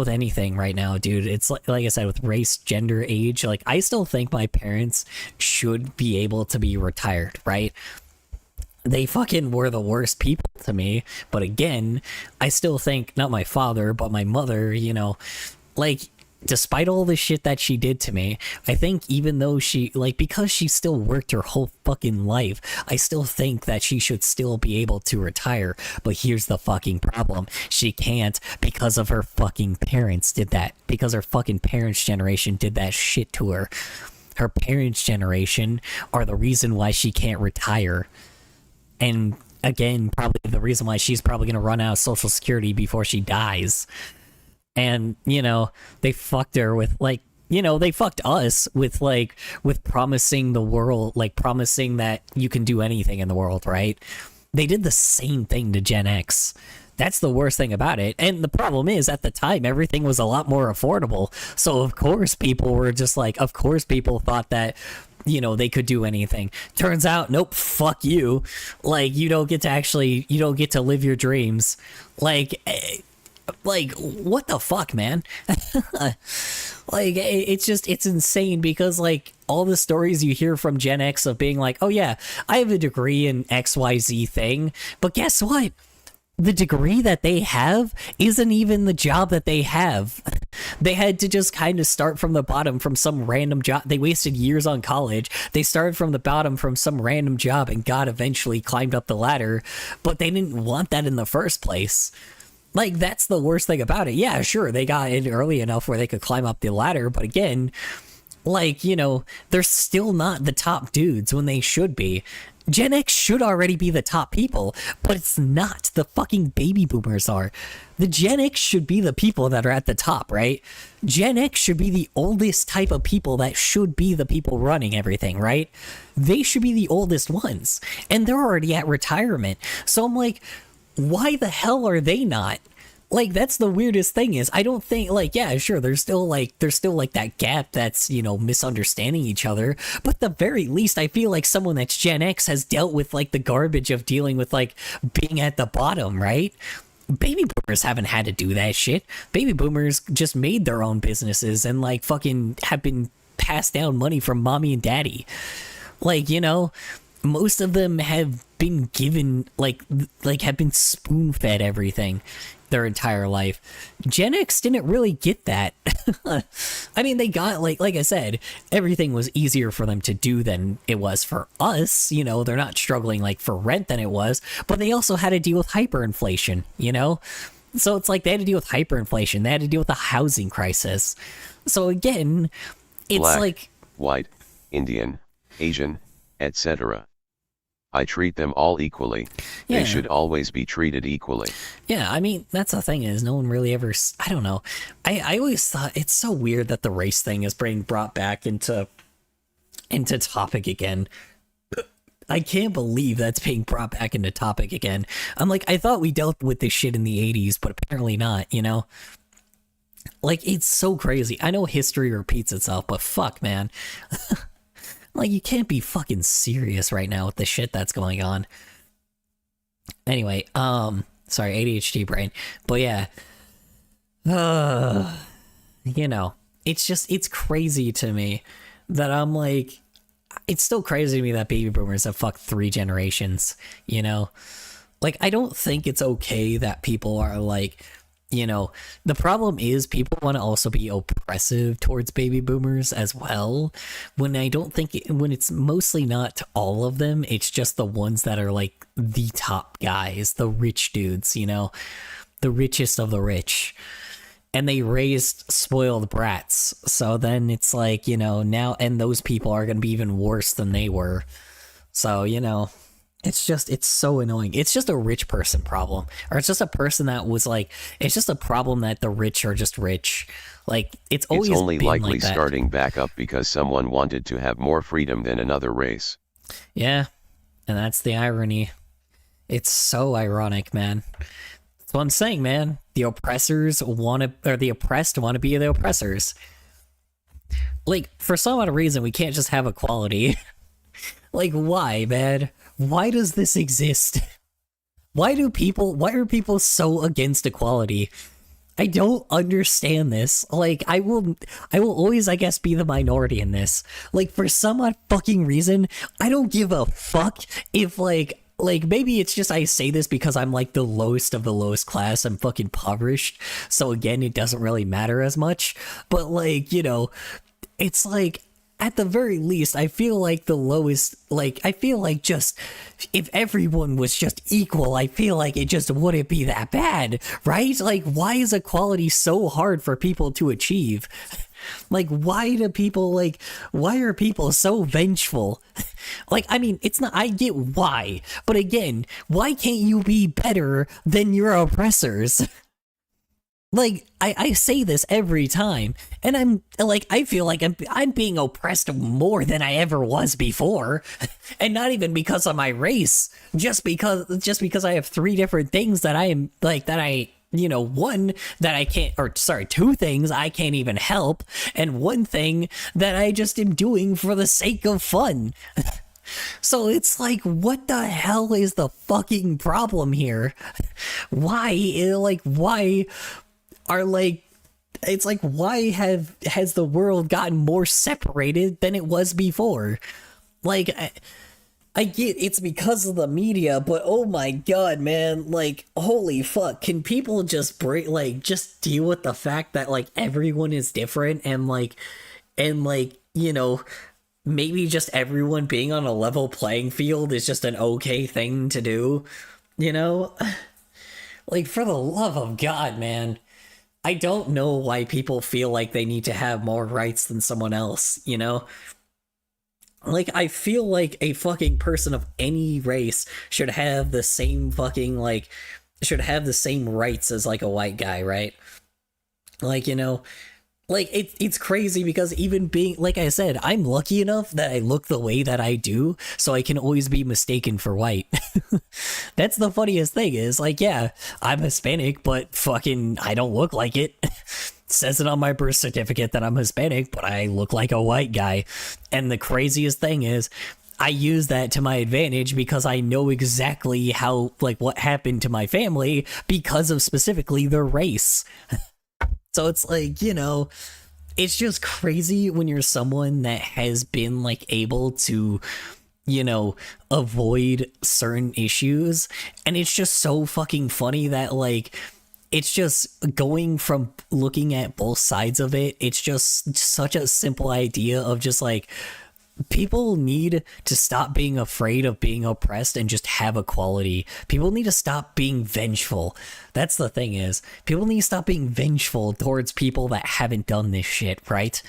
anything right now, dude. It's like I said, with race, gender, age, like I still think my parents should be able to be retired, right? They fucking were the worst people to me. But again, I still think, not my father, but my mother, like, despite all the shit that she did to me, I think even though because she still worked her whole fucking life, I still think that she should still be able to retire. But here's the fucking problem. She can't because of her fucking parents did that. Because her fucking parents' generation did that shit to her. Her parents' generation are the reason why she can't retire. And again, probably the reason why she's probably going to run out of Social Security before she dies. And, they fucked her with, they fucked us with promising the world, promising that you can do anything in the world, right? They did the same thing to Gen X. That's the worst thing about it. And the problem is, at the time, everything was a lot more affordable. So, of course, people were just like, of course, people thought that, you know, they could do anything. Turns out, nope, fuck you. Like, you don't get to live your dreams. Like, what the fuck, man? Like, it's insane because, like, all the stories you hear from Gen X of being like, oh yeah, I have a degree in XYZ thing, but guess what? The degree that they have isn't even the job that they have. They had to just kind of start from the bottom from some random job. They wasted years on college. They started from the bottom from some random job and got eventually climbed up the ladder, but they didn't want that in the first place. Like, that's the worst thing about it. Yeah, sure, they got in early enough where they could climb up the ladder, but again, like, you know, they're still not the top dudes when they should be. Gen X should already be the top people, but it's not. The fucking baby boomers are. The Gen X should be the people that are at the top, right? Gen X should be the oldest type of people that should be the people running everything, right? They should be the oldest ones, and they're already at retirement. So I'm like, why the hell are they not? Like, that's the weirdest thing is, I don't think, like, yeah, sure, there's still that gap that's, you know, misunderstanding each other, but at the very least, I feel like someone that's Gen X has dealt with, like, the garbage of dealing with, like, being at the bottom, right? Baby boomers haven't had to do that shit. Baby boomers just made their own businesses and, like, fucking have been passed down money from mommy and daddy. Like, you know, most of them have been given, like have been spoon-fed everything their entire life. Gen X didn't really get that. I mean, they got, like I said, everything was easier for them to do than it was for us, you know, they're not struggling, like, for rent than it was, but they also had to deal with hyperinflation, you know? So it's like they had to deal with hyperinflation, they had to deal with the housing crisis. So again, it's Black, like... white, Indian, Asian, etc. I treat them all equally. Yeah. They should always be treated equally. Yeah, I mean, that's the thing is, no one really ever... I don't know. I always thought it's so weird that the race thing is being brought back into topic again. I can't believe that's being brought back into topic again. I'm like, I thought we dealt with this shit in the 80s, but apparently not, you know? Like, it's so crazy. I know history repeats itself, but fuck, man. Like, you can't be fucking serious right now with the shit that's going on. Anyway, sorry, ADHD brain. But yeah. You know, it's crazy to me that I'm like, it's still crazy to me that baby boomers have fucked 3 generations, you know? Like, I don't think it's okay that people are like, you know, the problem is people want to also be oppressive towards baby boomers as well, when I don't think when it's mostly not all of them, it's just the ones that are like the top guys, the rich dudes, you know, the richest of the rich, and they raised spoiled brats. So then it's like, you know, now, and those people are going to be even worse than they were. So, you know, it's so annoying. It's just a rich person problem, or it's just a person that was like, it's just a problem that the rich are just rich. Like, it's always only been likely like that. Starting back up because someone wanted to have more freedom than another race. Yeah, and that's the irony. It's so ironic, man. That's what I'm saying, man. The oppressors want to, or the oppressed want to be the oppressors. Like, for some odd reason, we can't just have equality. Like, why, man? Why does this exist? Why are people so against equality? I don't understand this. Like, I will always, I guess, be the minority in this. Like, for some odd fucking reason, I don't give a fuck if, like, maybe it's just I say this because I'm, like, the lowest of the lowest class. I'm fucking impoverished. So, again, it doesn't really matter as much. But, like, you know, it's like, at the very least, I feel like the lowest, like, I feel like just, if everyone was just equal, I feel like it just wouldn't be that bad, right? Like, why is equality so hard for people to achieve? Like, why are people so vengeful? Like, I mean, it's not, I get why, but again, why can't you be better than your oppressors? Like, I say this every time, and I'm like, I feel like I'm being oppressed more than I ever was before, and not even because of my race, just because I have 3 different things that I am like that I one that I can't, or sorry, 2 things I can't even help, and 1 thing that I just am doing for the sake of fun. So it's like, what the hell is the fucking problem here? Why are like, it's like, why has the world gotten more separated than it was before? Like, I get it's because of the media, but oh my god, man, like, holy fuck, can people just just deal with the fact that like everyone is different, and maybe just everyone being on a level playing field is just an okay thing to do, Like, for the love of God, man. I don't know why people feel like they need to have more rights than someone else, Like, I feel like a fucking person of any race should have the same fucking, should have the same rights as, like, a white guy, right? Like, like, it's crazy because even being, like I said, I'm lucky enough that I look the way that I do, so I can always be mistaken for white. That's the funniest thing is, like, yeah, I'm Hispanic, but fucking, I don't look like it. Says it on my birth certificate that I'm Hispanic, but I look like a white guy. And the craziest thing is, I use that to my advantage because I know exactly how, like, what happened to my family because of specifically their race. So it's like, it's just crazy when you're someone that has been, like, able to, avoid certain issues. And it's just so fucking funny that, like, it's just going from looking at both sides of it. It's just such a simple idea of just, like, people need to stop being afraid of being oppressed and just have equality. People need to stop being vengeful. That's the thing is, people need to stop being vengeful towards people that haven't done this shit, right?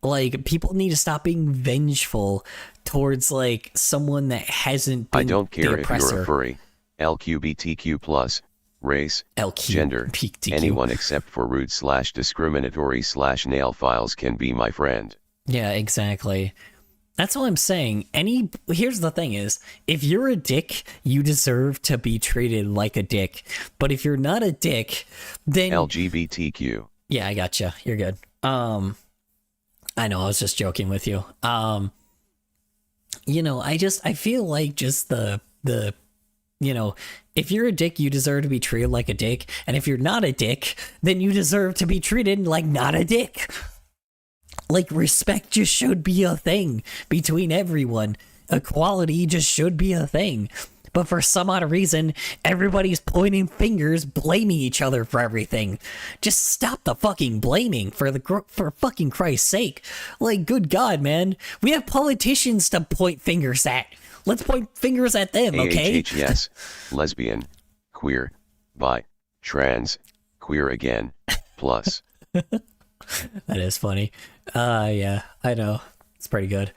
Like, people need to stop being vengeful towards, like, someone that hasn't been I don't care the if oppressor. you're a furry, LGBTQ+, race, gender, LGBTQ. anyone except for rude/discriminatory/nail files can be my friend. Yeah, exactly. That's what I'm saying. Here's the thing is, if you're a dick, you deserve to be treated like a dick. But if you're not a dick, then LGBTQ. Yeah, I gotcha. You're good. I know, I was just joking with you. I feel like just the if you're a dick, you deserve to be treated like a dick. And if you're not a dick, then you deserve to be treated like not a dick. Like, respect just should be a thing between everyone. Equality just should be a thing. But for some odd reason, everybody's pointing fingers, blaming each other for everything. Just stop the fucking blaming, for fucking Christ's sake. Like, good God, man. We have politicians to point fingers at. Let's point fingers at them, okay? AHHS, lesbian, queer, bi, trans, queer again, plus. That is funny. Yeah, I know. It's pretty good.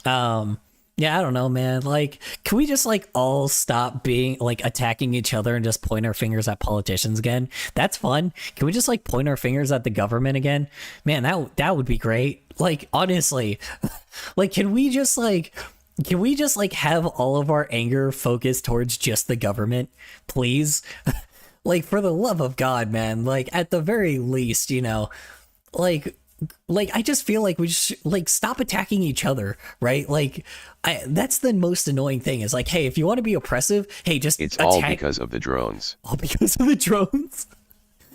Yeah, I don't know, man. Like, can we just, like, all stop being, like, attacking each other and just point our fingers at politicians again? That's fun. Can we just, like, point our fingers at the government again? Man, that would be great. Like, honestly, like, can we just, like, have all of our anger focused towards just the government, please? Like, for the love of God, man. Like, at the very least, like, I just feel like we just, like, stop attacking each other, right? Like, that's the most annoying thing is, like, hey, if you want to be oppressive, hey, just It's all because of the drones. All because of the drones?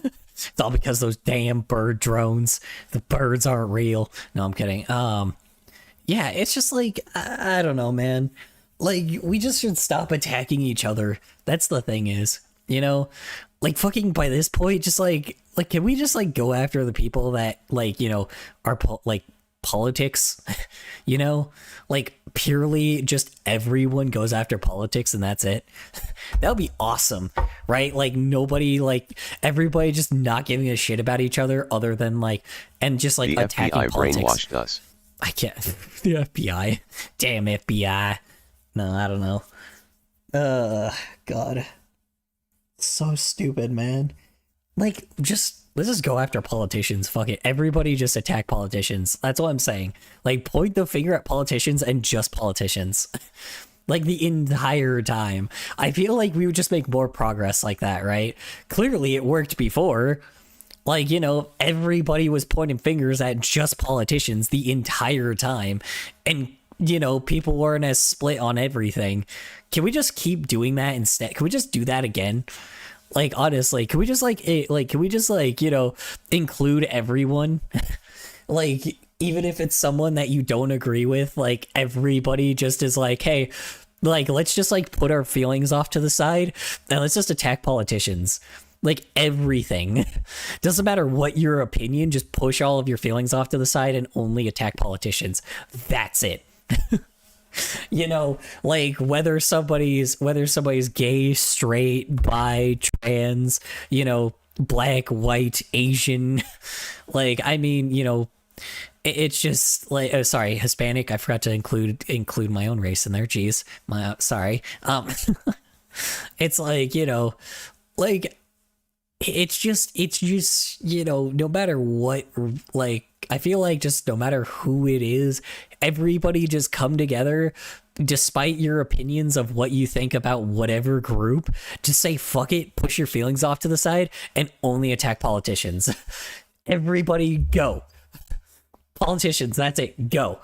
It's all because of those damn bird drones. The birds aren't real. No, I'm kidding. Yeah, it's just like, I don't know, man. Like, we just should stop attacking each other. That's the thing is, like, fucking by this point, just like, can we just, like, go after the people that, like, are, like, politics, like, purely just everyone goes after politics and that's it. That would be awesome, right? Like, nobody, like, everybody just not giving a shit about each other other than, like, and just, like, the attacking FBI politics. brainwashed us. I can't. The FBI. Damn FBI. No, I don't know. God. So stupid, man. Like, let's just go after politicians. Fuck it. Everybody just attack politicians. That's what I'm saying. Like, point the finger at politicians and just politicians. Like, the entire time. I feel like we would just make more progress like that, right? Clearly, it worked before. Like, you know, everybody was pointing fingers at just politicians the entire time. And, you know, people weren't as split on everything. Can we just keep doing that instead? Can we just do that again? Like, honestly, can we just you know, include everyone? Like, even if it's someone that you don't agree with, like, everybody just is like, hey, like, let's just, like, put our feelings off to the side and let's just attack politicians. Like, everything. Doesn't matter what your opinion, just push all of your feelings off to the side and only attack politicians. That's it. You know, like, whether somebody's gay, straight, bi, trans, you know, black, white, Asian, like, I mean, you know, it's just like, oh, sorry, Hispanic. I forgot to include my own race in there. Jeez, sorry. It's like, you know, like, it's just, you know, no matter what, like, I feel like just no matter who it is, everybody just come together, despite your opinions of what you think about whatever group, just say, fuck it, push your feelings off to the side and only attack politicians. Everybody go. Politicians, that's it, go.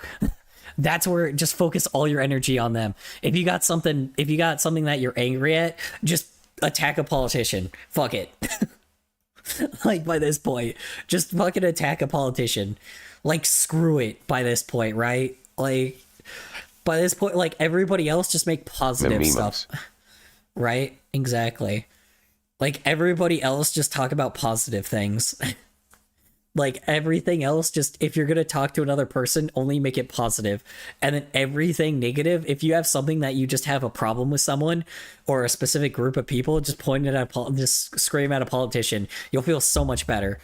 That's where, just focus all your energy on them. If you got something that you're angry at, just attack a politician. Fuck it. Like, by this point, just fucking attack a politician. Like, screw it by this point, right? Like, by this point, like, everybody else just make positive stuff. Right? Exactly. Like, everybody else just talk about positive things. Like, everything else, just, if you're gonna talk to another person, only make it positive. And then everything negative, if you have something that you just have a problem with someone or a specific group of people, just point it at just scream at a politician. You'll feel so much better.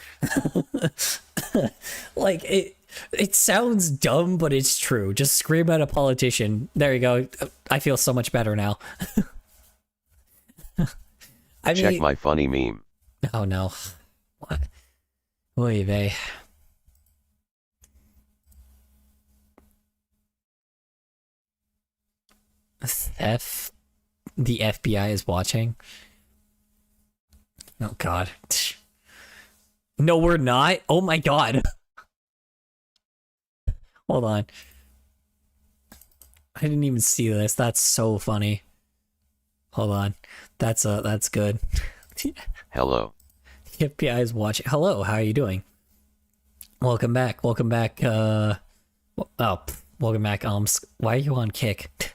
Like, it sounds dumb, but it's true. Just scream at a politician. There you go. I feel so much better now. Check my funny meme. Oh no. What? Oy vey. The FBI is watching. Oh god. No, we're not. Oh my god. Hold on. I didn't even see this. That's so funny. Hold on. That's good. Hello. The FBI is watching. Hello, how are you doing? Welcome back. Welcome back. Welcome back. Why are you on Kick?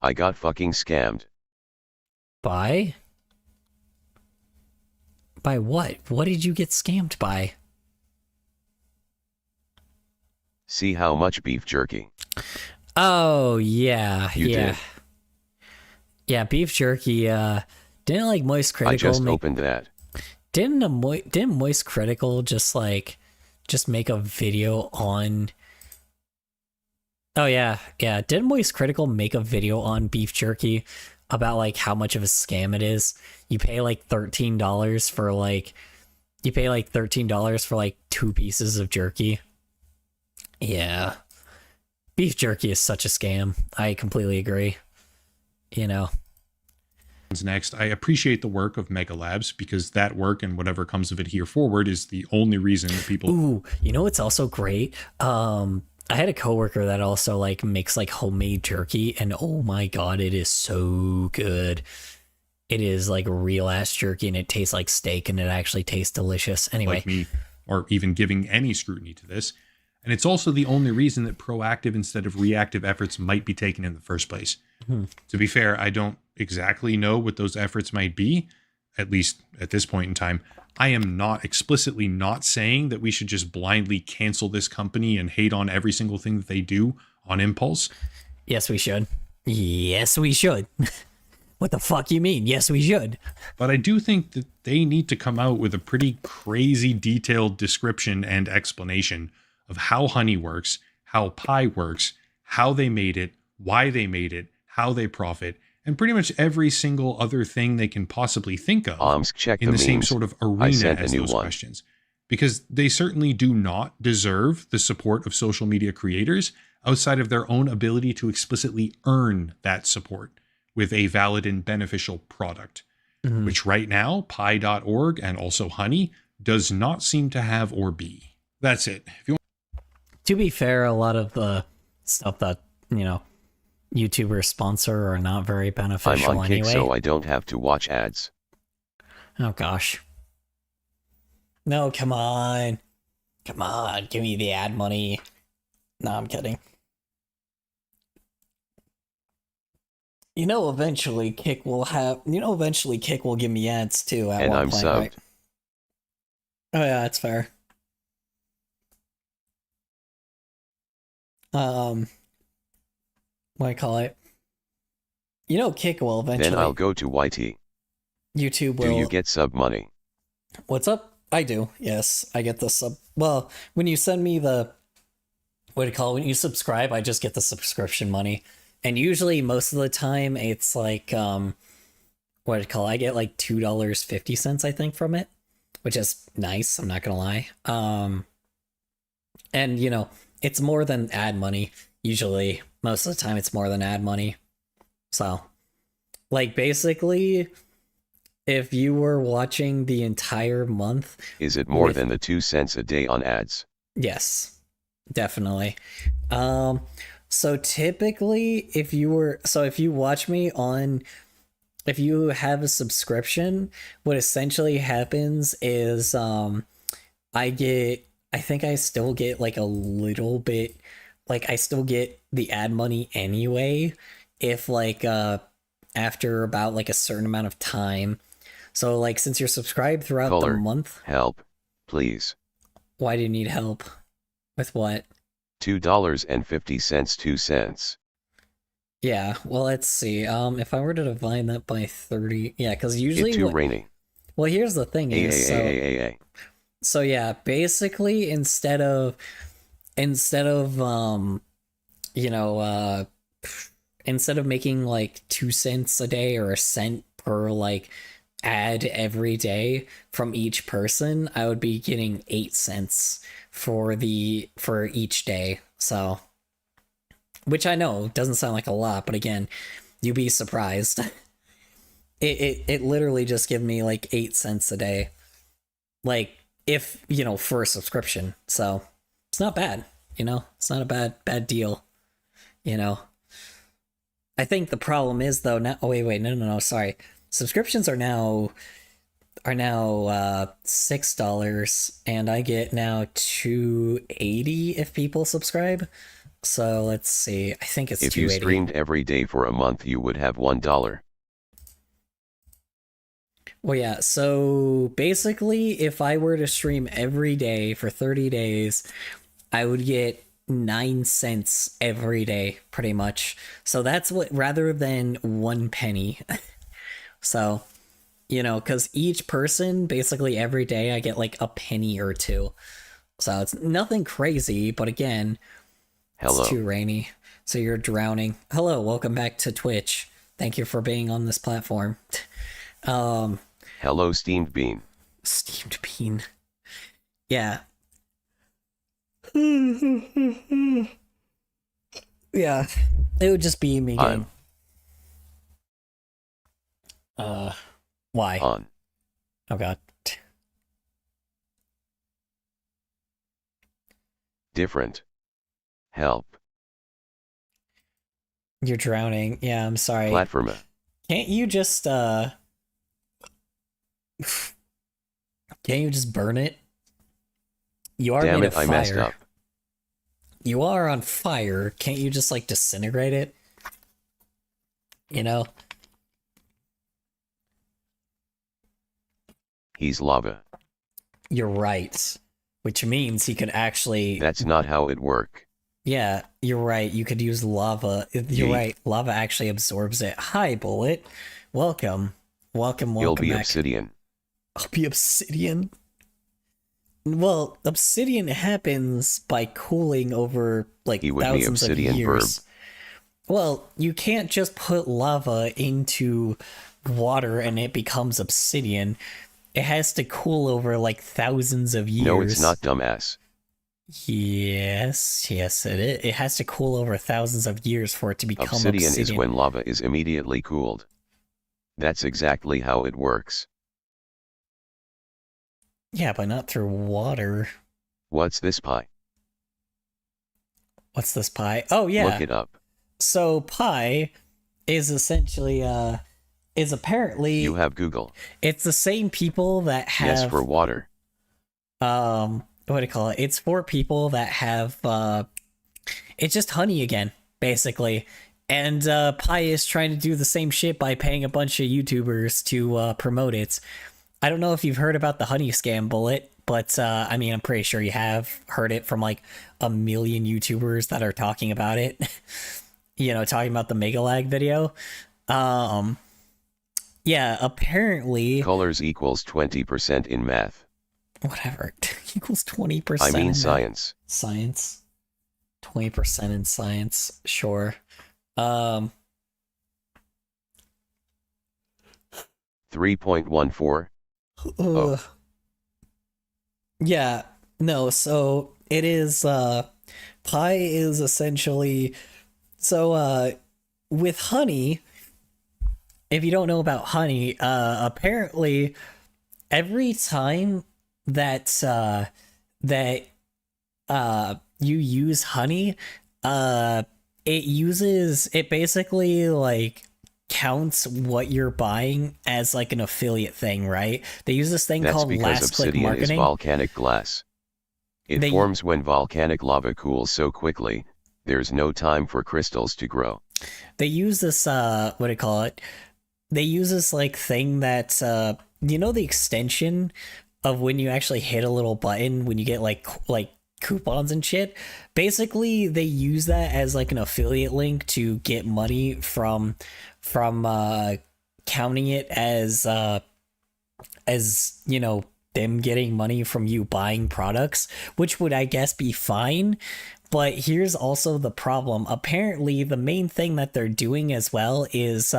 I got fucking scammed. By what? What did you get scammed by? See how much beef jerky. Oh yeah, You did. Yeah, beef jerky. Didn't like Moist Critical? I just opened that. Didn't Moist Critical just make a video on? Oh yeah. Didn't Moist Critical make a video on beef jerky about like how much of a scam it is? You pay like $13 for like 2 pieces of jerky. Yeah, beef jerky is such a scam. I completely agree. You know. Next, I appreciate the work of Mega Labs because that work and whatever comes of it here forward is the only reason that people. Ooh, you know what's also great? I had a coworker that also like makes like homemade jerky, and oh my god, it is so good. It is like real ass jerky, and it tastes like steak, and it actually tastes delicious. Anyway, like me, or even giving any scrutiny to this. And it's also the only reason that proactive instead of reactive efforts might be taken in the first place. To be fair, I don't exactly know what those efforts might be, at least at this point in time. I am not explicitly not saying that we should just blindly cancel this company and hate on every single thing that they do on impulse. Yes, we should. Yes, we should. What the fuck you mean? Yes, we should. But I do think that they need to come out with a pretty crazy detailed description and explanation of how honey works, how pie works, how they made it, why they made it, how they profit, and pretty much every single other thing they can possibly think of in the same sort of arena as those questions. Because they certainly do not deserve the support of social media creators outside of their own ability to explicitly earn that support with a valid and beneficial product, which right now, pi.org and also Honey does not seem to have or be. That's it. If you want- To be fair, a lot of the stuff that, YouTubers sponsor are not very beneficial I'm on anyway. Kick, so I don't have to watch ads. Oh gosh. No, come on. Come on, give me the ad money. No, I'm kidding. Eventually Kick will give me ads too at and one I'm point, subbed. right? Oh yeah, that's fair. What do I call it? Kick will eventually. Then I'll go to YT. YouTube will. Do you get sub money? What's up? I do. Yes, I get the sub. Well, when you send me the, what do you call it? When you subscribe, I just get the subscription money. And usually, most of the time, it's like, what do you call it? I get like $2.50, I think, from it, which is nice. I'm not gonna lie. And it's more than ad money. Usually, most of the time, it's more than ad money. So, like, basically, if you were watching the entire month... Is it more than the 2 cents a day on ads? Yes, definitely. So typically, if you watch me on... If you have a subscription, what essentially happens is I think I still get like a little bit... Like, I still get the ad money anyway, if like after about like a certain amount of time. So like, since you're subscribed throughout the month, help, please. Why do you need help? With what? $2.50, 2 cents. Yeah, well, let's see. If I were to divide that by 30, yeah, because usually It's too rainy. Well, here's the thing is, so yeah, basically instead of making like 2 cents a day or a cent per like ad every day from each person, I would be getting 8 cents for each day. So, which I know doesn't sound like a lot, but again, you'd be surprised. It literally just give me like 8 cents a day, like if for a subscription. So it's not bad, it's not a bad deal, I think the problem is though now. Oh wait, no, sorry. Subscriptions are now $6, and I get now $2.80 if people subscribe. So let's see. I think it's $2.80. If you streamed every day for a month, you would have $1. Well, yeah. So basically, if I were to stream every day for 30 days, I would get 9 cents every day, pretty much. So that's what, rather than 1 penny. So, because each person, basically every day, I get like a penny or 2. So it's nothing crazy, but again, Hello. It's too rainy. So you're drowning. Hello, welcome back to Twitch. Thank you for being on this platform. Hello, Steamed Bean. Steamed Bean. Yeah. Yeah. It would just be me getting... Why? On. Oh god. Different. Help. You're drowning. Yeah, I'm sorry. Platformer. Can't you just can't you just burn it? You are Damn made it, of I fire. messed up. You are on fire. Can't you just like disintegrate it? He's lava. You're right. Which means he could actually... That's not how it works. Yeah, you're right. You could use lava. You're right. Lava actually absorbs it. Hi, Bullet. Welcome. Welcome You'll be back. obsidian. I'll be obsidian? Well, obsidian happens by cooling over, like, He would be thousands of obsidian years. Well, you can't just put lava into water and it becomes obsidian. It has to cool over like thousands of years. No, it's not, dumbass. Yes, it is. It has to cool over thousands of years for it to become obsidian. Obsidian is when lava is immediately cooled. That's exactly how it works. Yeah, but not through water. What's this pie? What's this pie? Oh, yeah. Look it up. So pi is essentially, is apparently... You have Google. It's the same people that have... Yes, for water. What do you call it? It's for people that have, it's just honey again, basically. And Pi is trying to do the same shit by paying a bunch of YouTubers to promote it. I don't know if you've heard about the honey scam bullet, but I mean, I'm pretty sure you have heard it from like a million YouTubers that are talking about it. You know, talking about the Megalag video. Yeah, apparently... Colors equals 20% in math. Whatever. Equals 20%. I mean science. Science. 20% in science. Sure. 3.14. Oh. Yeah. No, so it is pi is essentially with honey, if you don't know about honey, apparently every time that you use honey, it basically like counts what you're buying as like an affiliate thing, right? They use this thing called last click marketing. Obsidian is volcanic glass. It forms when volcanic lava cools so quickly, there's no time for crystals to grow. They use this, what do you call it? They use this like thing that, you know, the extension of when you actually hit a little button when you get like coupons and shit. Basically, they use that as like an affiliate link to get money from counting it as you know, them getting money from you buying products, which would, I guess, be fine. But here's also the problem. Apparently, the main thing that they're doing as well is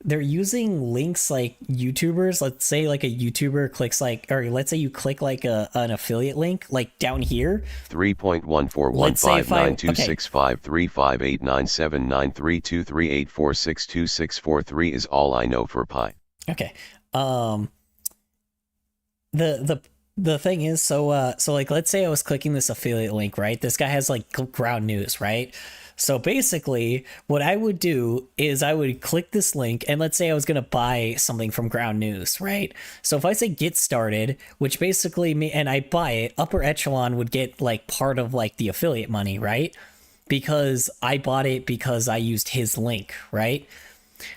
they're using links like YouTubers. Let's say like a YouTuber clicks like, or let's say you click like an affiliate link, like down here. 3.14159265358979323846264 is all I know for pi. Okay. The thing is, so like, let's say I was clicking this affiliate link, right? This guy has like Ground News, right? So basically what I would do is I would click this link, and let's say I was going to buy something from Ground News, right? So if I say get started, which basically and I buy it, Upper Echelon would get like part of like the affiliate money, right? Because I bought it because I used his link, right?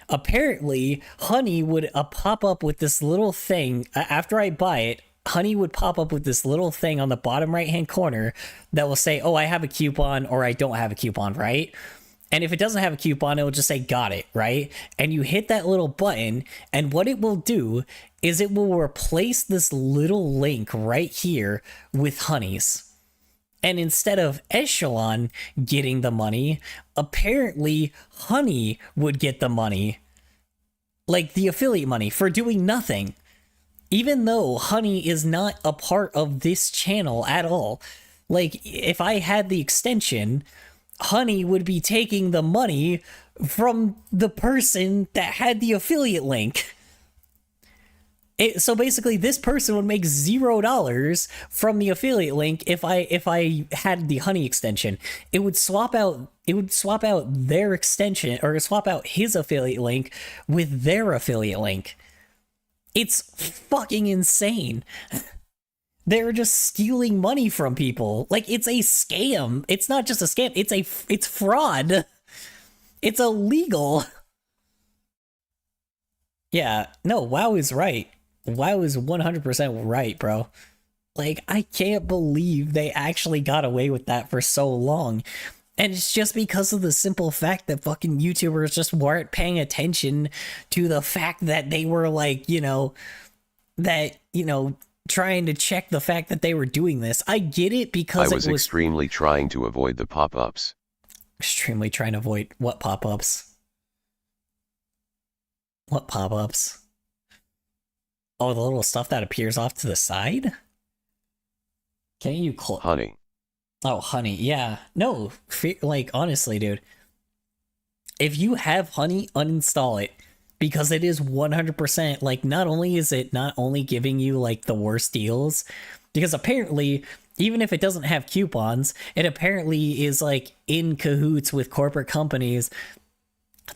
Apparently, Honey would pop up with this little thing after I buy it. Honey would pop up with this little thing on the bottom right hand corner that will say, oh, I have a coupon, or I don't have a coupon, right? And if it doesn't have a coupon, it will just say got it, right? And you hit that little button, and what it will do is it will replace this little link right here with Honey's. And instead of Echelon getting the money, apparently Honey would get the money, like the affiliate money, for doing nothing. Even though Honey is not a part of this channel at all. Like, if I had the extension, Honey would be taking the money from the person that had the affiliate link. So basically, this person would make $0 from the affiliate link if I had the Honey extension. It would swap out their extension, or swap out his affiliate link with their affiliate link. It's fucking insane. They're just stealing money from people. Like, it's a scam. It's not just a scam. It's fraud. It's illegal. Yeah, no, WoW is right. WoW is 100% right, bro. Like, I can't believe they actually got away with that for so long. And it's just because of the simple fact that fucking YouTubers just weren't paying attention to the fact that they were like, trying to check the fact that they were doing this. I get it because I was extremely trying to avoid the pop-ups. Extremely trying to avoid what pop-ups? What pop-ups? Oh, the little stuff that appears off to the side? Can you honey? Oh, honey. Yeah. No, like honestly, dude. If you have honey, uninstall it because it is 100% like not only is it not only giving you like the worst deals, because apparently even if it doesn't have coupons, it apparently is like in cahoots with corporate companies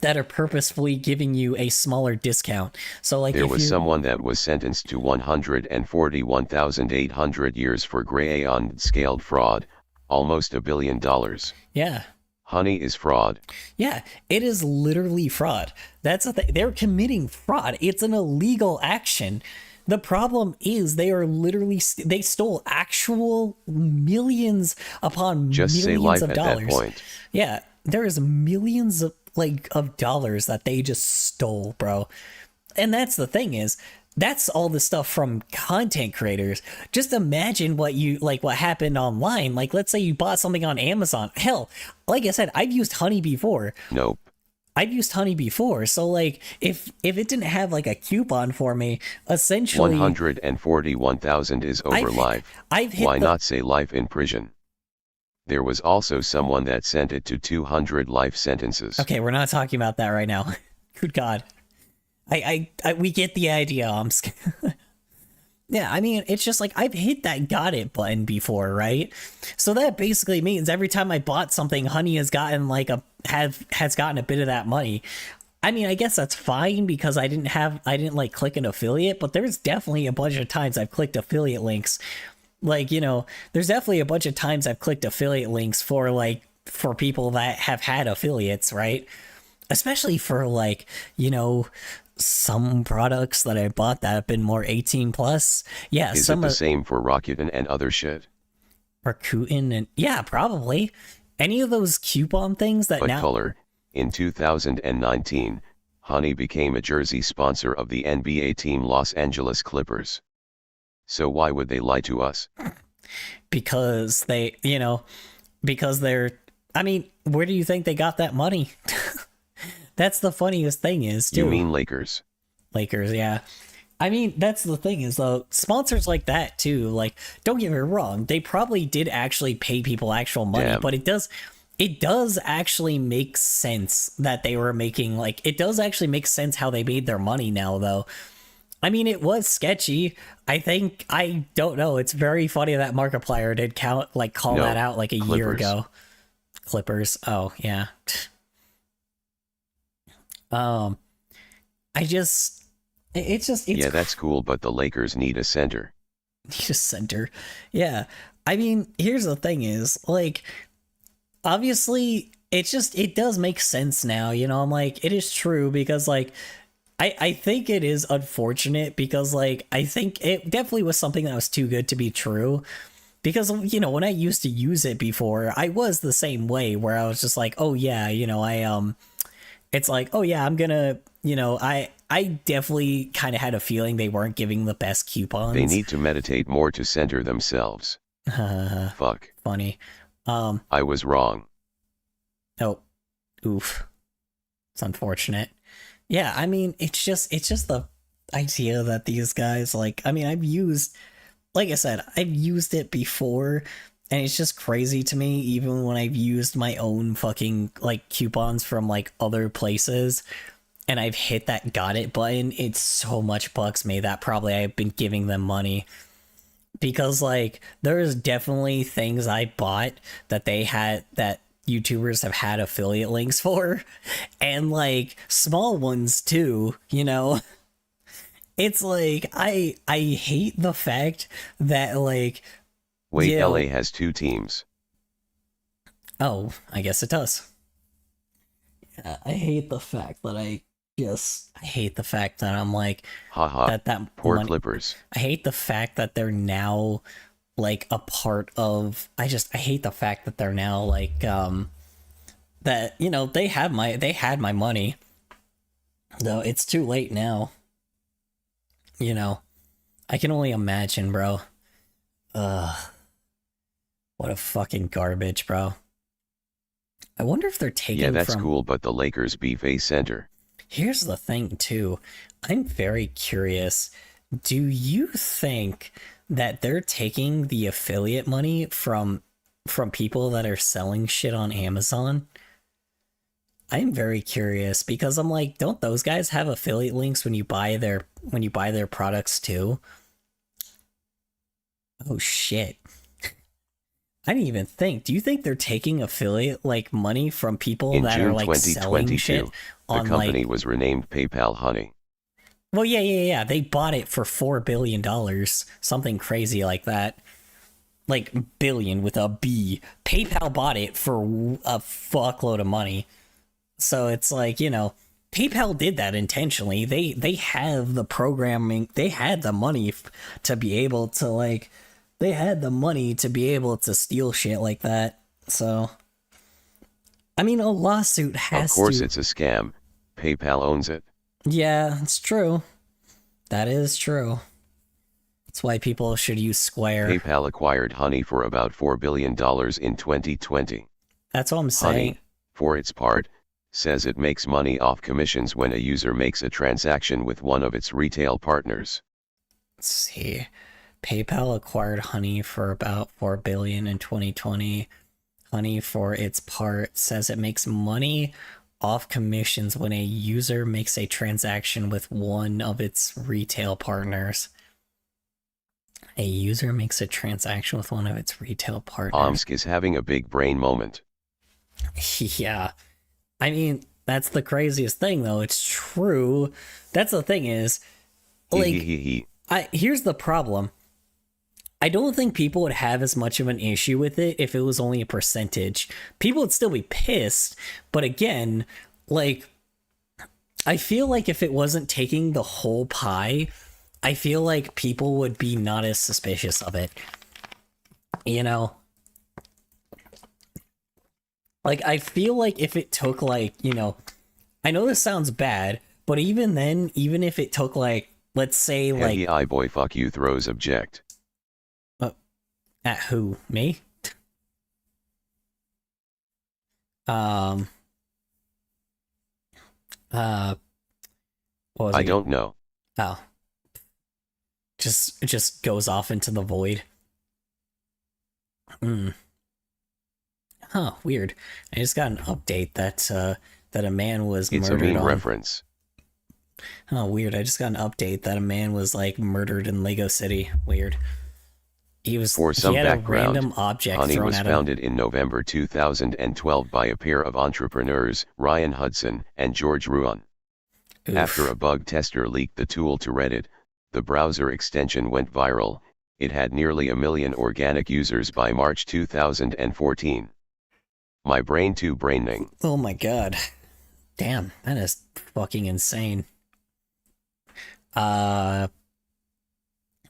that are purposefully giving you a smaller discount. So like there was someone that was sentenced to 141,800 years for Gray-Aon scaled fraud, almost $1 billion. Yeah. Honey is fraud. Yeah, it is literally fraud. That's the thing. They're committing fraud. It's an illegal action. The problem is they are literally they stole actual millions upon Just millions say life of at dollars. That point. Yeah, there is millions of dollars that they just stole, bro. And that's the thing is that's all the stuff from content creators. Just imagine what happened online. Like let's say you bought something on Amazon. Hell, like I said, I've used Honey before. Nope. I've used Honey before, so like if it didn't have like a coupon for me, essentially 141,000 is over life. Why not say life in prison? There was also someone that sent it to 200 life sentences. Okay, we're not talking about that right now. Good God, we get the idea. Yeah, I mean, it's just like I've hit that got it button before, right? So that basically means every time I bought something, Honey has gotten has gotten a bit of that money. I mean, I guess that's fine because I didn't like click an affiliate, but there's definitely a bunch of times I've clicked affiliate links. Like, you know, there's definitely a bunch of times I've clicked affiliate links for people that have had affiliates, right? Especially for like, you know, some products that I bought that have been more 18 plus. Yeah, is it the same for Rakuten and other shit? Rakuten and yeah, probably any of those coupon things that but now. Color, in 2019, Honey became a jersey sponsor of the NBA team Los Angeles Clippers. So why would they lie to us? Because they're. I mean, where do you think they got that money? That's the funniest thing is, too. You mean Lakers? Lakers, yeah. I mean, that's the thing is, though, sponsors like that, too, like, don't get me wrong, they probably did actually pay people actual money, Damn. but it does actually make sense that they were making, like, it does actually make sense how they made their money now, though. I mean, it was sketchy. I don't know, it's very funny that Markiplier did call that out, like, a year ago. Clippers, oh, yeah. Yeah, that's cool, but the Lakers need a center. Need a center. Yeah. I mean, here's the thing is, like, obviously, it does make sense now, you know, I'm like, it is true because, like, I think it is unfortunate because, like, I think it definitely was something that was too good to be true. Because, you know, when I used to use it before, I was the same way where I was just like, oh, yeah, you know, it's like, oh, yeah, I'm gonna, you know, I definitely kind of had a feeling they weren't giving the best coupons. They need to meditate more to center themselves. Fuck. Funny. I was wrong. Oh, oof. It's unfortunate. Yeah, I mean, it's just the idea that these guys, like, I mean, like I said, I've used it before, and it's just crazy to me, even when I've used my own fucking, like, coupons from, like, other places, and I've hit that got it button, it so much bugs me that probably I've been giving them money. Because, like, there's definitely things I bought that that YouTubers have had affiliate links for, and, like, small ones, too, you know? It's like, I hate the fact that, like... Wait, LA has 2 teams. Oh, I guess it does. Yeah, I hate the fact that I hate the fact that I'm like... Haha, that poor Clippers. I hate the fact that they're now, like, a part of... I hate the fact that they're now, like, that, you know, they had my money. Though it's too late now. You know, I can only imagine, bro. What a fucking garbage, bro. I wonder if they're taking Yeah, that's from... cool, but the Lakers beef a center. Here's the thing, too. I'm very curious. Do you think that they're taking the affiliate money from people that are selling shit on Amazon? I'm very curious because I'm like, don't those guys have affiliate links when you buy their products too? Oh shit. I didn't even think. Do you think they're taking affiliate like money from people In that June are like selling shit 2022, on the company like... was renamed PayPal Honey. Well, yeah. They bought it for $4 billion, something crazy like that. Like billion with a B. PayPal bought it for a fuckload of money. So it's like, you know, PayPal did that intentionally. They have the programming. They had the money to be able to like. They had the money to be able to steal shit like that. So, I mean, a lawsuit has to... Of course it's a scam. PayPal owns it. Yeah, it's true. That is true. That's why people should use Square. PayPal acquired Honey for about $4 billion in 2020. That's what I'm saying. Honey, for its part, says it makes money off commissions when a user makes a transaction with one of its retail partners. Let's see. PayPal acquired Honey for about $4 billion in 2020. Honey, for its part, says it makes money off commissions when a user makes a transaction with one of its retail partners. A user makes a transaction with one of its retail partners. Omsk is having a big brain moment. Yeah. I mean, that's the craziest thing, though. It's true. That's the thing is, like, here's the problem. I don't think people would have as much of an issue with it if it was only a percentage. People would still be pissed, but again, like, I feel like if it wasn't taking the whole pie, I feel like people would be not as suspicious of it. You know? Like, I feel like if it took, like, you know, I know this sounds bad, but even then, even if it took, like, let's say, like... Hey, I boy fuck you throws object. At who? Me? What was I don't know. Oh. Just goes off into the void. Huh, weird. I just got an update that a man was murdered. It's a meme reference. Oh, weird. I just got an update that a man was like murdered in Lego City. Weird. For some background, a random object Honey thrown was at him. founded in November 2012 by a pair of entrepreneurs, Ryan Hudson and George Ruan. After a bug tester leaked the tool to Reddit, the browser extension went viral. It had nearly 1 million organic users by March 2014. My brain to braining. Oh my god. Damn, that is fucking insane.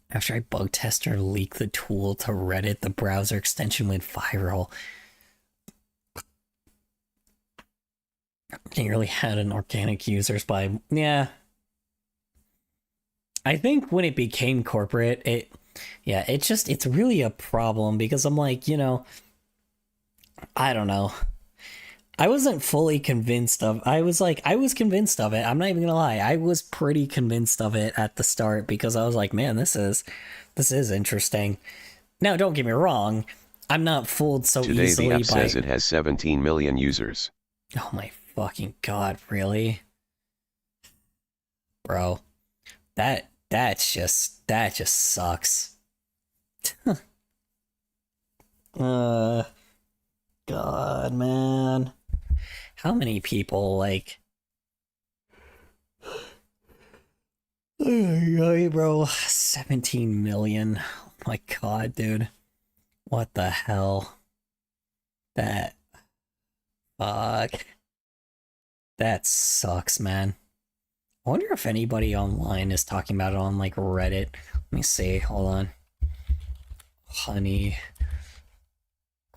After a bug tester leaked the tool to Reddit, the browser extension went viral. Nearly had an organic users by... Yeah. I think when it became corporate, it's really a problem because I'm like, you know, I don't know. I wasn't fully convinced of... I was convinced of it. I'm not even gonna lie. I was pretty convinced of it at the start because I was like, man, this is interesting. Now, don't get me wrong. I'm not fooled so Today easily the app by... says it has 17 million users. Oh my fucking god, really? Bro. That just sucks. God, man. How many people, like... Hey, bro, 17 million. Oh my god, dude. What the hell? Fuck. That sucks, man. I wonder if anybody online is talking about it on, like, Reddit. Let me see, hold on. Honey.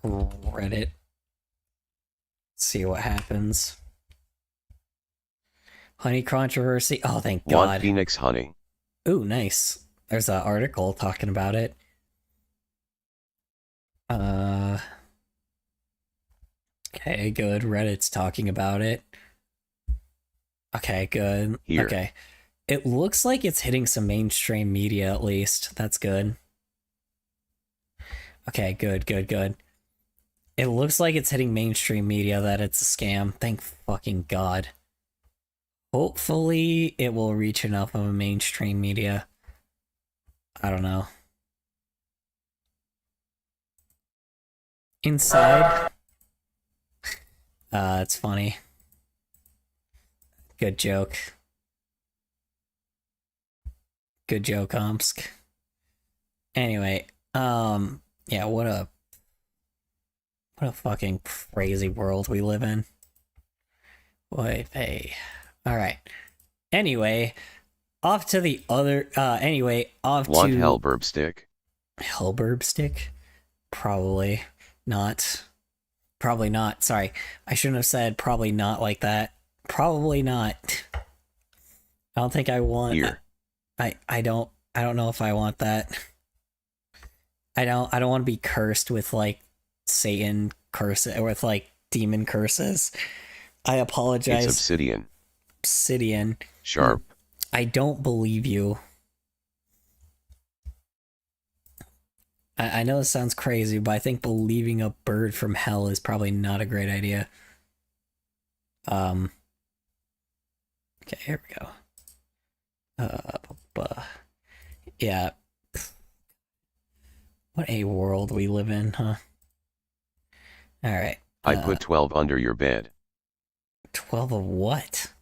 Reddit. See what happens. Honey controversy. Oh, thank God. Want Phoenix Honey. Ooh, nice. There's an article talking about it. Okay, good. Reddit's talking about it. Okay, good. Here. Okay. It looks like it's hitting some mainstream media at least. That's good. Okay, good. It looks like it's hitting mainstream media that it's a scam. Thank fucking God. Hopefully it will reach enough of a mainstream media. I don't know. Inside. It's funny. Good joke. Good joke, Omsk. Anyway, yeah, what a fucking crazy world we live in. Wait, hey. Alright. Anyway, off to the other, off to... Want Hellburb stick? Hellburb stick? Probably not. Probably not. Sorry. I shouldn't have said probably not like that. Probably not. I don't think I want... Here. I don't know if I want that. I don't want to be cursed with like Satan curses or with like demon curses. I apologize. It's obsidian. Obsidian. Sharp. I don't believe you. I know this sounds crazy, but I think believing a bird from hell is probably not a great idea. Okay, here we go. Yeah. What a world we live in, huh? Alright. I put 12 under your bed. 12 of what?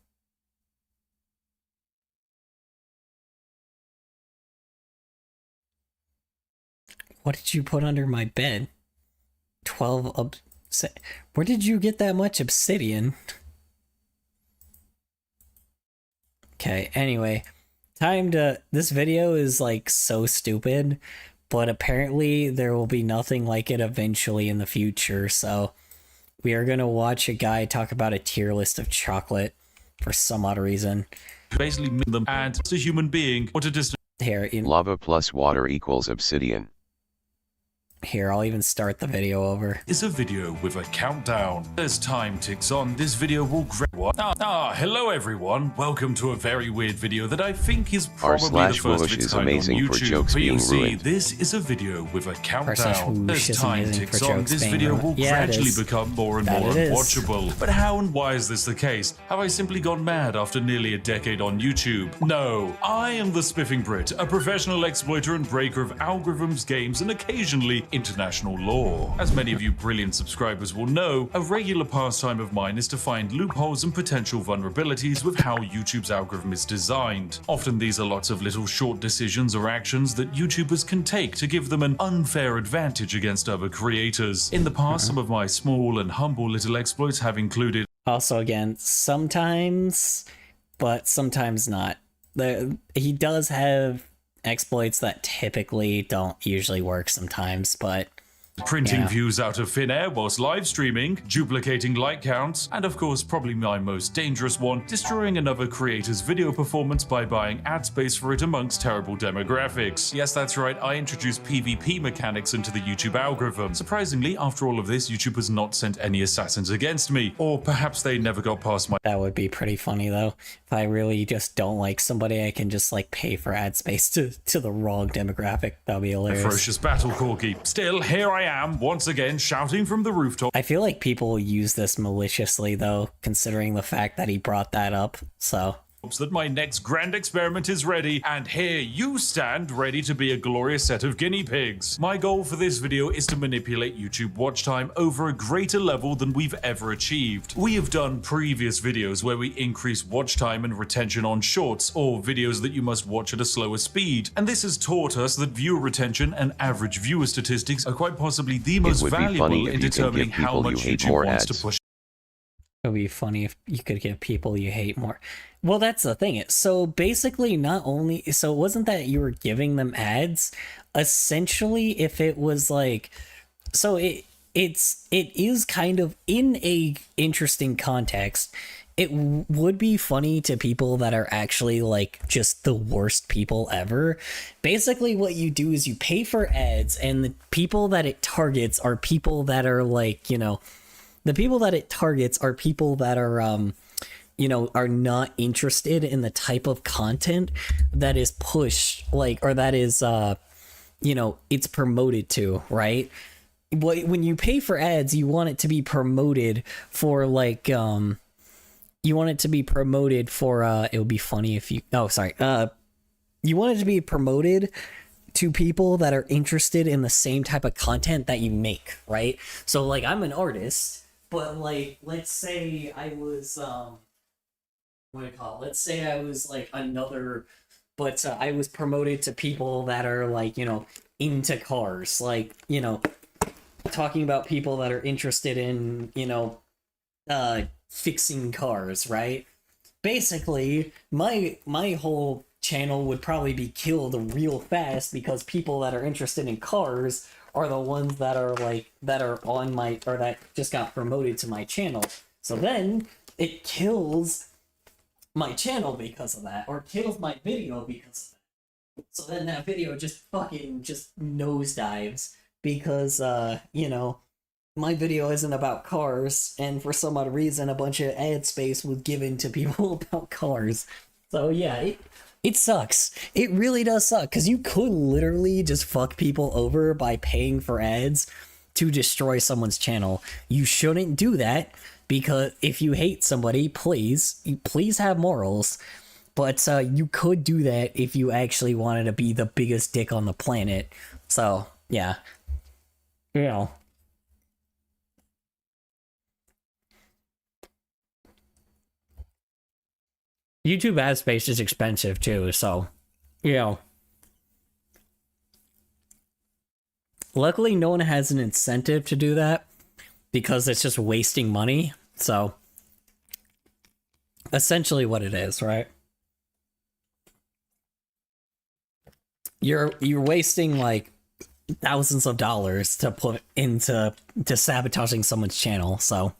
What did you put under my bed? 12 Where did you get that much obsidian? Okay, anyway. This video is like so stupid, but apparently there will be nothing like it eventually in the future, so we are gonna watch a guy talk about a tier list of chocolate for some odd reason. Basically mean them and as a human being or to distance. Lava plus water equals obsidian. Here, I'll even start the video over. Is a video with a countdown. As time ticks on, this video will hello everyone. Welcome to a very weird video that I think is probably the first of its kind on YouTube. But you see, this is a video with a countdown. As time ticks on, this video will gradually become more and more unwatchable. But how and why is this the case? Have I simply gone mad after nearly a decade on YouTube? No. I am the Spiffing Brit, a professional exploiter and breaker of algorithms, games, and occasionally international law. As many of you brilliant subscribers will know, a regular pastime of mine is to find loopholes and potential vulnerabilities with how YouTube's algorithm is designed. Often these are lots of little short decisions or actions that YouTubers can take to give them an unfair advantage against other creators. In the past, some of my small and humble little exploits have included... Also again, sometimes, but sometimes not. He does have exploits that typically don't usually work sometimes, but printing views out of thin air whilst live streaming, duplicating like counts, and of course probably my most dangerous one, destroying another creator's video performance by buying ad space for it amongst terrible demographics. Yes, that's right, I introduced PvP mechanics into the YouTube algorithm. Surprisingly, after all of this, YouTube has not sent any assassins against me, or perhaps they never got past my... That would be pretty funny though. If I really just don't like somebody, I can just like pay for ad space to the wrong demographic. That'd be hilarious. Ferocious battle corgi. Still, here I am, once again, shouting from the rooftop. I feel like people use this maliciously, though, considering the fact that he brought that up, so... that my next grand experiment is ready, and here you stand ready to be a glorious set of guinea pigs. My goal for this video is to manipulate YouTube watch time over a greater level than we've ever achieved. We have done previous videos where we increase watch time and retention on shorts, or videos that you must watch at a slower speed, and this has taught us that viewer retention and average viewer statistics are quite possibly the most valuable in determining how much YouTube wants to push. It would be funny if you could give people you hate more. Well, that's the thing. So basically, not only... So it wasn't that you were giving them ads. Essentially, if it was like... So it is kind of in a interesting context. It would be funny to people that are actually like just the worst people ever. Basically, what you do is you pay for ads, and the people that it targets are people that are like, you know... the people that it targets are people that are are not interested in the type of content that is pushed, like, or that is it's promoted to, right? When you pay for ads, you want it to be promoted for like it would be funny if you you want it to be promoted to people that are interested in the same type of content that you make, right? So like, I'm an artist, but like, let's say I was let's say I was like another, but I was promoted to people that are like, into cars, like, talking about people that are interested in, fixing cars, right? Basically, my whole channel would probably be killed real fast because people that are interested in cars are the ones that are on my, or that just got promoted to my channel. So then it kills my channel because of that, or kills my video because of that. So then that video just nosedives because my video isn't about cars, and for some odd reason a bunch of ad space was given to people about cars. So yeah, it sucks. It really does suck, because you could literally just fuck people over by paying for ads to destroy someone's channel. You shouldn't do that, because if you hate somebody, please have morals. But you could do that if you actually wanted to be the biggest dick on the planet. So, yeah. YouTube ad space is expensive too, so, luckily no one has an incentive to do that, because it's just wasting money. So, essentially what it is, right? You're wasting like thousands of dollars to put into sabotaging someone's channel, so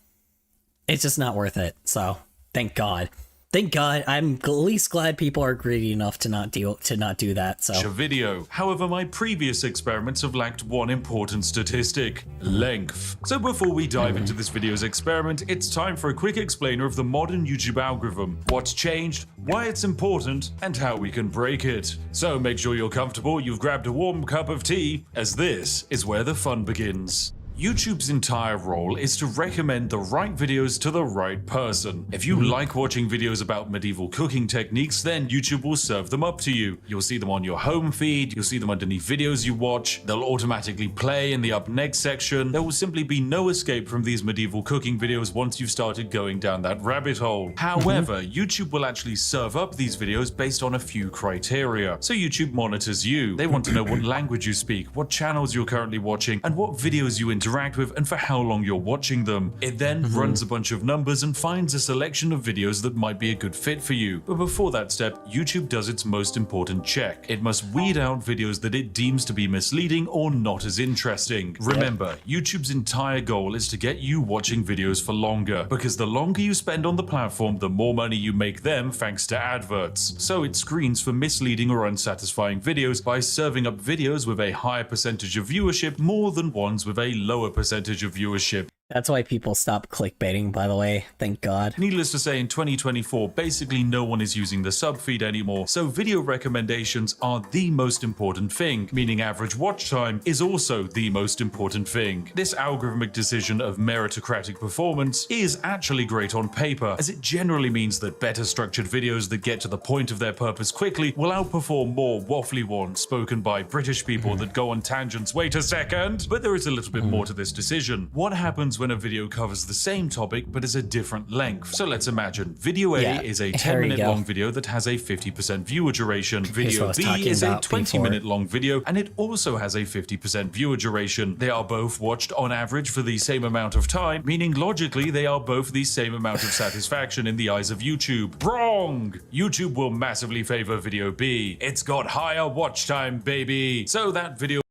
it's just not worth it. So, thank God. Thank God. I'm at least glad people are greedy enough to not do that. So video. However, my previous experiments have lacked one important statistic: length. So before we dive into this video's experiment, it's time for a quick explainer of the modern YouTube algorithm, what's changed, why it's important, and how we can break it. So make sure you're comfortable, you've grabbed a warm cup of tea, as this is where the fun begins. YouTube's entire role is to recommend the right videos to the right person. If you like watching videos about medieval cooking techniques, then YouTube will serve them up to you. You'll see them on your home feed, you'll see them underneath videos you watch, they'll automatically play in the up next section. There will simply be no escape from these medieval cooking videos once you've started going down that rabbit hole. However, YouTube will actually serve up these videos based on a few criteria. So YouTube monitors you. They want to know what language you speak, what channels you're currently watching, and what videos you interact with, and for how long you're watching them. It then runs a bunch of numbers and finds a selection of videos that might be a good fit for you. But before that step, YouTube does its most important check. It must weed out videos that it deems to be misleading or not as interesting. Remember, YouTube's entire goal is to get you watching videos for longer, because the longer you spend on the platform, the more money you make them thanks to adverts. So it screens for misleading or unsatisfying videos by serving up videos with a higher percentage of viewership more than ones with a lower percentage of viewership. That's why people stopped clickbaiting, by the way. Thank God. Needless to say, in 2024, basically no one is using the sub feed anymore, so video recommendations are the most important thing, meaning average watch time is also the most important thing. This algorithmic decision of meritocratic performance is actually great on paper, as it generally means that better structured videos that get to the point of their purpose quickly will outperform more waffly ones spoken by British people that go on tangents. Wait a second! But there is a little bit more to this decision. What happens when a video covers the same topic but is a different length? So let's imagine video A is a 10-minute long video that has a 50% viewer duration. Video B is a 20-minute long video and it also has a 50% viewer duration. They are both watched on average for the same amount of time, meaning logically they are both the same amount of satisfaction in the eyes of YouTube. Wrong! YouTube will massively favor video B. It's got higher watch time, baby. So that video...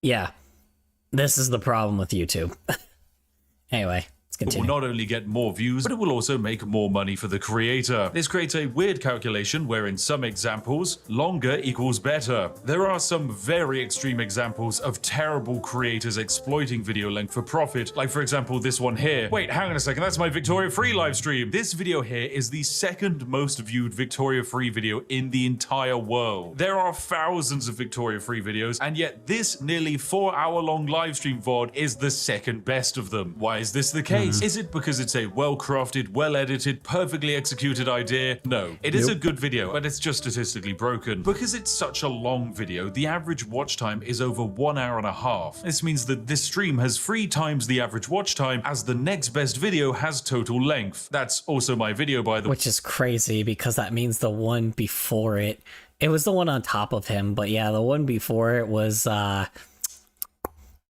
Yeah, this is the problem with YouTube. Anyway, let's It will not only get more views, but it will also make more money for the creator. This creates a weird calculation where in some examples, longer equals better. There are some very extreme examples of terrible creators exploiting video length for profit, like for example this one here. Wait, hang on a second, that's my Victoria Free live stream. This video here is the second most viewed Victoria Free video in the entire world. There are thousands of Victoria Free videos, and yet this nearly 4-hour-long live stream VOD is the second best of them. Why is this the case? Is it because it's a well-crafted, well-edited, perfectly executed idea? No. It is a good video, but it's just statistically broken. Because it's such a long video, the average watch time is over 1 hour and a half. This means that this stream has 3 times the average watch time, as the next best video has total length. That's also my video, by the way. Which is crazy, because that means the one before it was the one on top of him, but yeah, the one before it was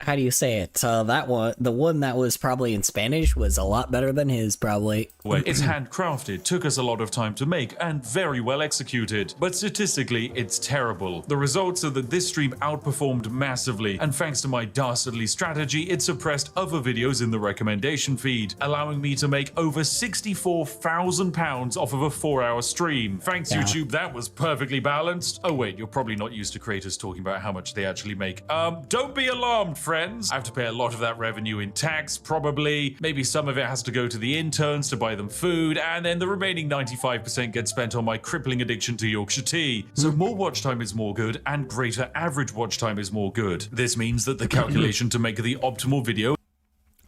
how do you say it? That one, the one that was probably in Spanish, was a lot better than his, probably. It's handcrafted, took us a lot of time to make, and very well executed. But statistically, it's terrible. The results are that this stream outperformed massively, and thanks to my dastardly strategy, it suppressed other videos in the recommendation feed, allowing me to make over £64,000 off of a 4-hour stream. Thanks, YouTube, that was perfectly balanced. Oh wait, you're probably not used to creators talking about how much they actually make. Don't be alarmed, friends. I have to pay a lot of that revenue in tax, probably. Maybe some of it has to go to the interns to buy them food, and then the remaining 95% gets spent on my crippling addiction to Yorkshire tea. So more watch time is more good, and greater average watch time is more good. This means that the calculation to make the optimal video,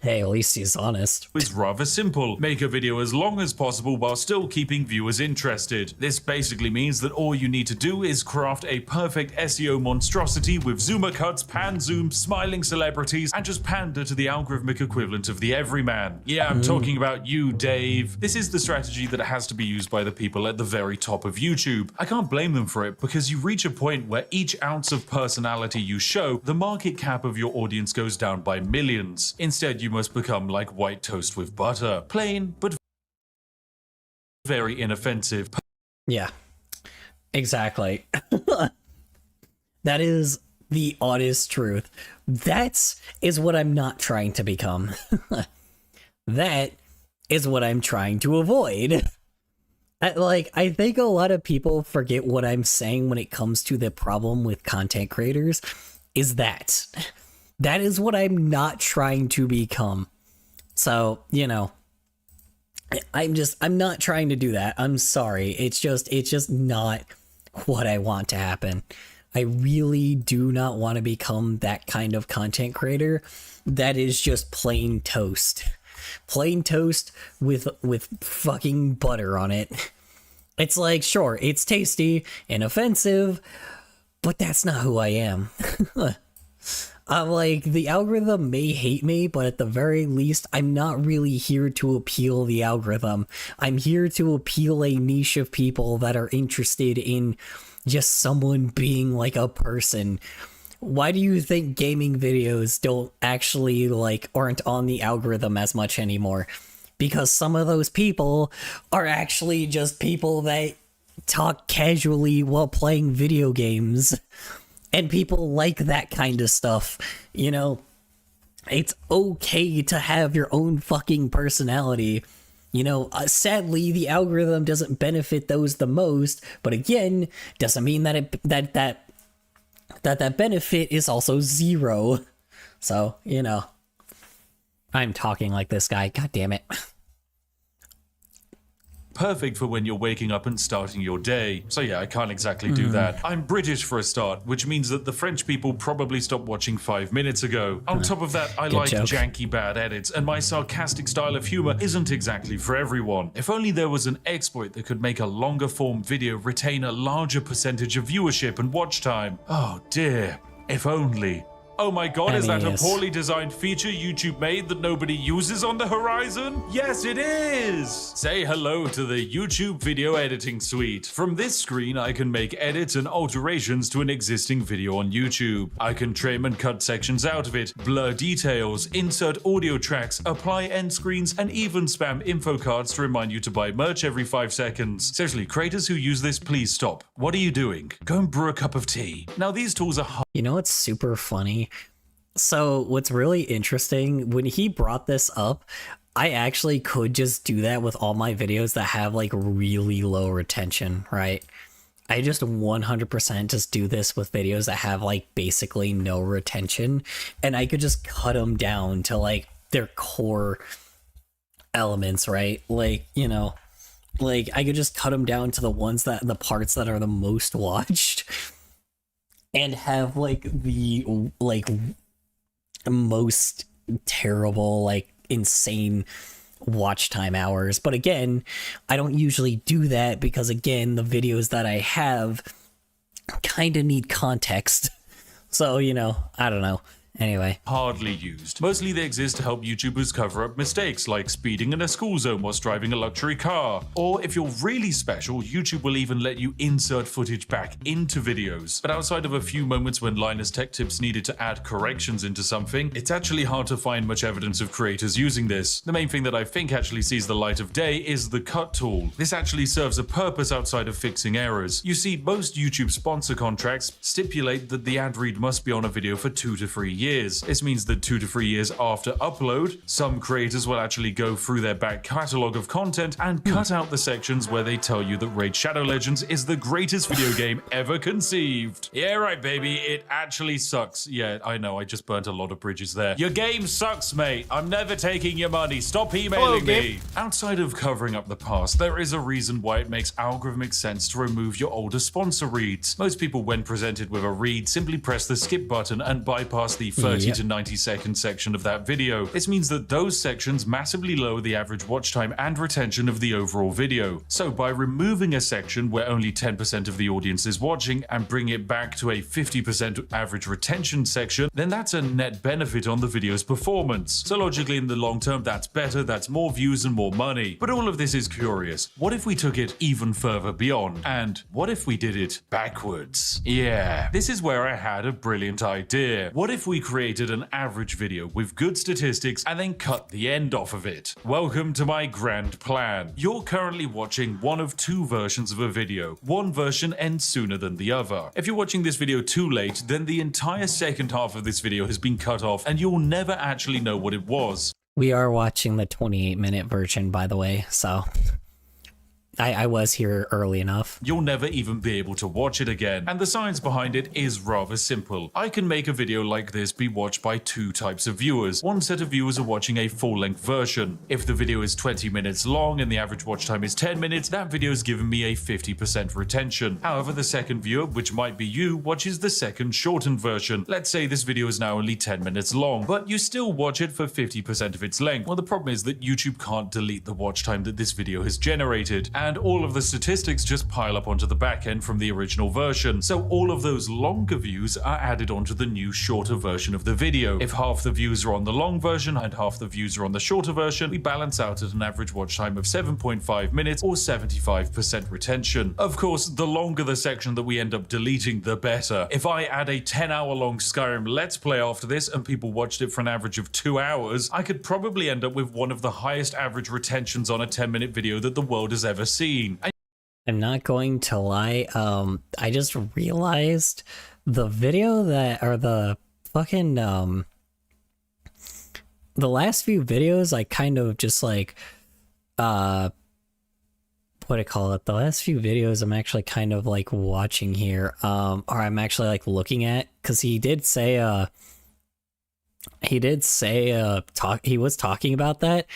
hey, at least he's honest, it's rather simple. Make a video as long as possible while still keeping viewers interested. This basically means that all you need to do is craft a perfect SEO monstrosity with zoomer cuts, pan zoom, smiling celebrities, and just pander to the algorithmic equivalent of the everyman. Yeah, I'm talking about you, Dave. This is the strategy that has to be used by the people at the very top of YouTube. I can't blame them for it, because you reach a point where each ounce of personality you show, the market cap of your audience goes down by millions. Instead, you must become like white toast with butter. Plain, but very inoffensive. Yeah, exactly. That is the honest truth. That is what I'm not trying to become. That is what I'm trying to avoid. I think a lot of people forget what I'm saying when it comes to the problem with content creators is that is what I'm not trying to become. So, you know, I'm not trying to do that. I'm sorry. It's just not what I want to happen. I really do not want to become that kind of content creator that is just plain toast. Plain toast with fucking butter on it. It's like, sure, it's tasty and offensive, but that's not who I am. Like, the algorithm may hate me, but at the very least, I'm not really here to appeal the algorithm. I'm here to appeal a niche of people that are interested in just someone being like a person. Why do you think gaming videos don't actually, aren't on the algorithm as much anymore? Because some of those people are actually just people that talk casually while playing video games. And people like that kind of stuff, you know? It's okay to have your own fucking personality. You know, sadly, the algorithm doesn't benefit those the most, but again, doesn't mean that that benefit is also zero. So, you know, I'm talking like this guy, god damn it. Perfect for when you're waking up and starting your day. So yeah, I can't exactly do that. I'm British for a start, which means that the French people probably stopped watching 5 minutes ago. On top of that, I like janky bad edits, and my sarcastic style of humor isn't exactly for everyone. If only there was an exploit that could make a longer form video retain a larger percentage of viewership and watch time. Oh dear, if only. Oh my god, is that a poorly designed feature YouTube made that nobody uses on the horizon? Yes, it is! Say hello to the YouTube Video Editing Suite. From this screen, I can make edits and alterations to an existing video on YouTube. I can trim and cut sections out of it, blur details, insert audio tracks, apply end screens, and even spam info cards to remind you to buy merch every 5 seconds. Seriously, creators who use this, please stop. What are you doing? Go and brew a cup of tea. Now, these tools are You know what's super funny? So what's really interesting, when he brought this up, I actually could just do that with all my videos that have like really low retention, right? I just 100% just do this with videos that have like basically no retention, and I could just cut them down to like their core elements, right? Like, you know, like I could just cut them down to the parts that are the most watched, and have like the like most terrible, like insane watch time hours. But again, I don't usually do that because again, the videos that I have kind of need context. So, you know, I don't know. Anyway. Hardly used. Mostly they exist to help YouTubers cover up mistakes like speeding in a school zone whilst driving a luxury car. Or if you're really special, YouTube will even let you insert footage back into videos. But outside of a few moments when Linus Tech Tips needed to add corrections into something, it's actually hard to find much evidence of creators using this. The main thing that I think actually sees the light of day is the cut tool. This actually serves a purpose outside of fixing errors. You see, most YouTube sponsor contracts stipulate that the ad read must be on a video for 2 to 3 years. This means that 2 to 3 years after upload, some creators will actually go through their back catalogue of content and cut out the sections where they tell you that Raid Shadow Legends is the greatest video game ever conceived. Yeah, right, baby, it actually sucks. Yeah, I know, I just burnt a lot of bridges there. Your game sucks, mate. I'm never taking your money. Stop emailing me. Outside of covering up the past, there is a reason why it makes algorithmic sense to remove your older sponsor reads. Most people, when presented with a read, simply press the skip button and bypass the 30 to 90 second section of that video. This means that those sections massively lower the average watch time and retention of the overall video. So by removing a section where only 10% of the audience is watching and bring it back to a 50% average retention section, then that's a net benefit on the video's performance. So logically in the long term, that's better, that's more views and more money. But all of this is curious. What if we took it even further beyond? And what if we did it backwards? Yeah, this is where I had a brilliant idea. What if we created an average video with good statistics and then cut the end off of it? Welcome to my grand plan. You're currently watching one of 2 versions of a video. One version ends sooner than the other. If you're watching this video too late, then the entire second half of this video has been cut off and you'll never actually know what it was. We are watching the 28-minute version, by the way, so I was here early enough. You'll never even be able to watch it again. And the science behind it is rather simple. I can make a video like this be watched by 2 types of viewers. One set of viewers are watching a full-length version. If the video is 20 minutes long and the average watch time is 10 minutes, that video is giving me a 50% retention. However, the second viewer, which might be you, watches the second shortened version. Let's say this video is now only 10 minutes long, but you still watch it for 50% of its length. Well, the problem is that YouTube can't delete the watch time that this video has generated, and all of the statistics just pile up onto the back end from the original version. So all of those longer views are added onto the new shorter version of the video. If half the views are on the long version and half the views are on the shorter version, we balance out at an average watch time of 7.5 minutes or 75% retention. Of course, the longer the section that we end up deleting, the better. If I add a 10-hour-long Skyrim Let's Play after this and people watched it for an average of 2 hours, I could probably end up with one of the highest average retentions on a 10-minute video that the world has ever seen. I'm not going to lie, I just realized the video that, or the fucking, the last few videos, I kind of just like, what do I call it? The last few videos I'm actually kind of like watching here, or I'm actually like looking at, because he was talking about that,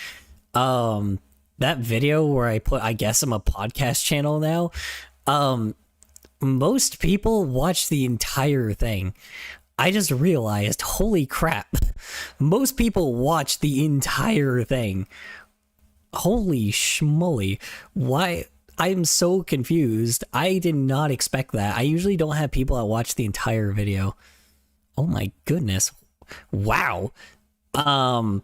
that video where I guess I'm a podcast channel now, most people watch the entire thing. I just realized, holy crap, most people watch the entire thing. Holy schmoly. Why? I'm so confused. I did not expect that. I usually don't have people that watch the entire video. Oh my goodness. Wow. That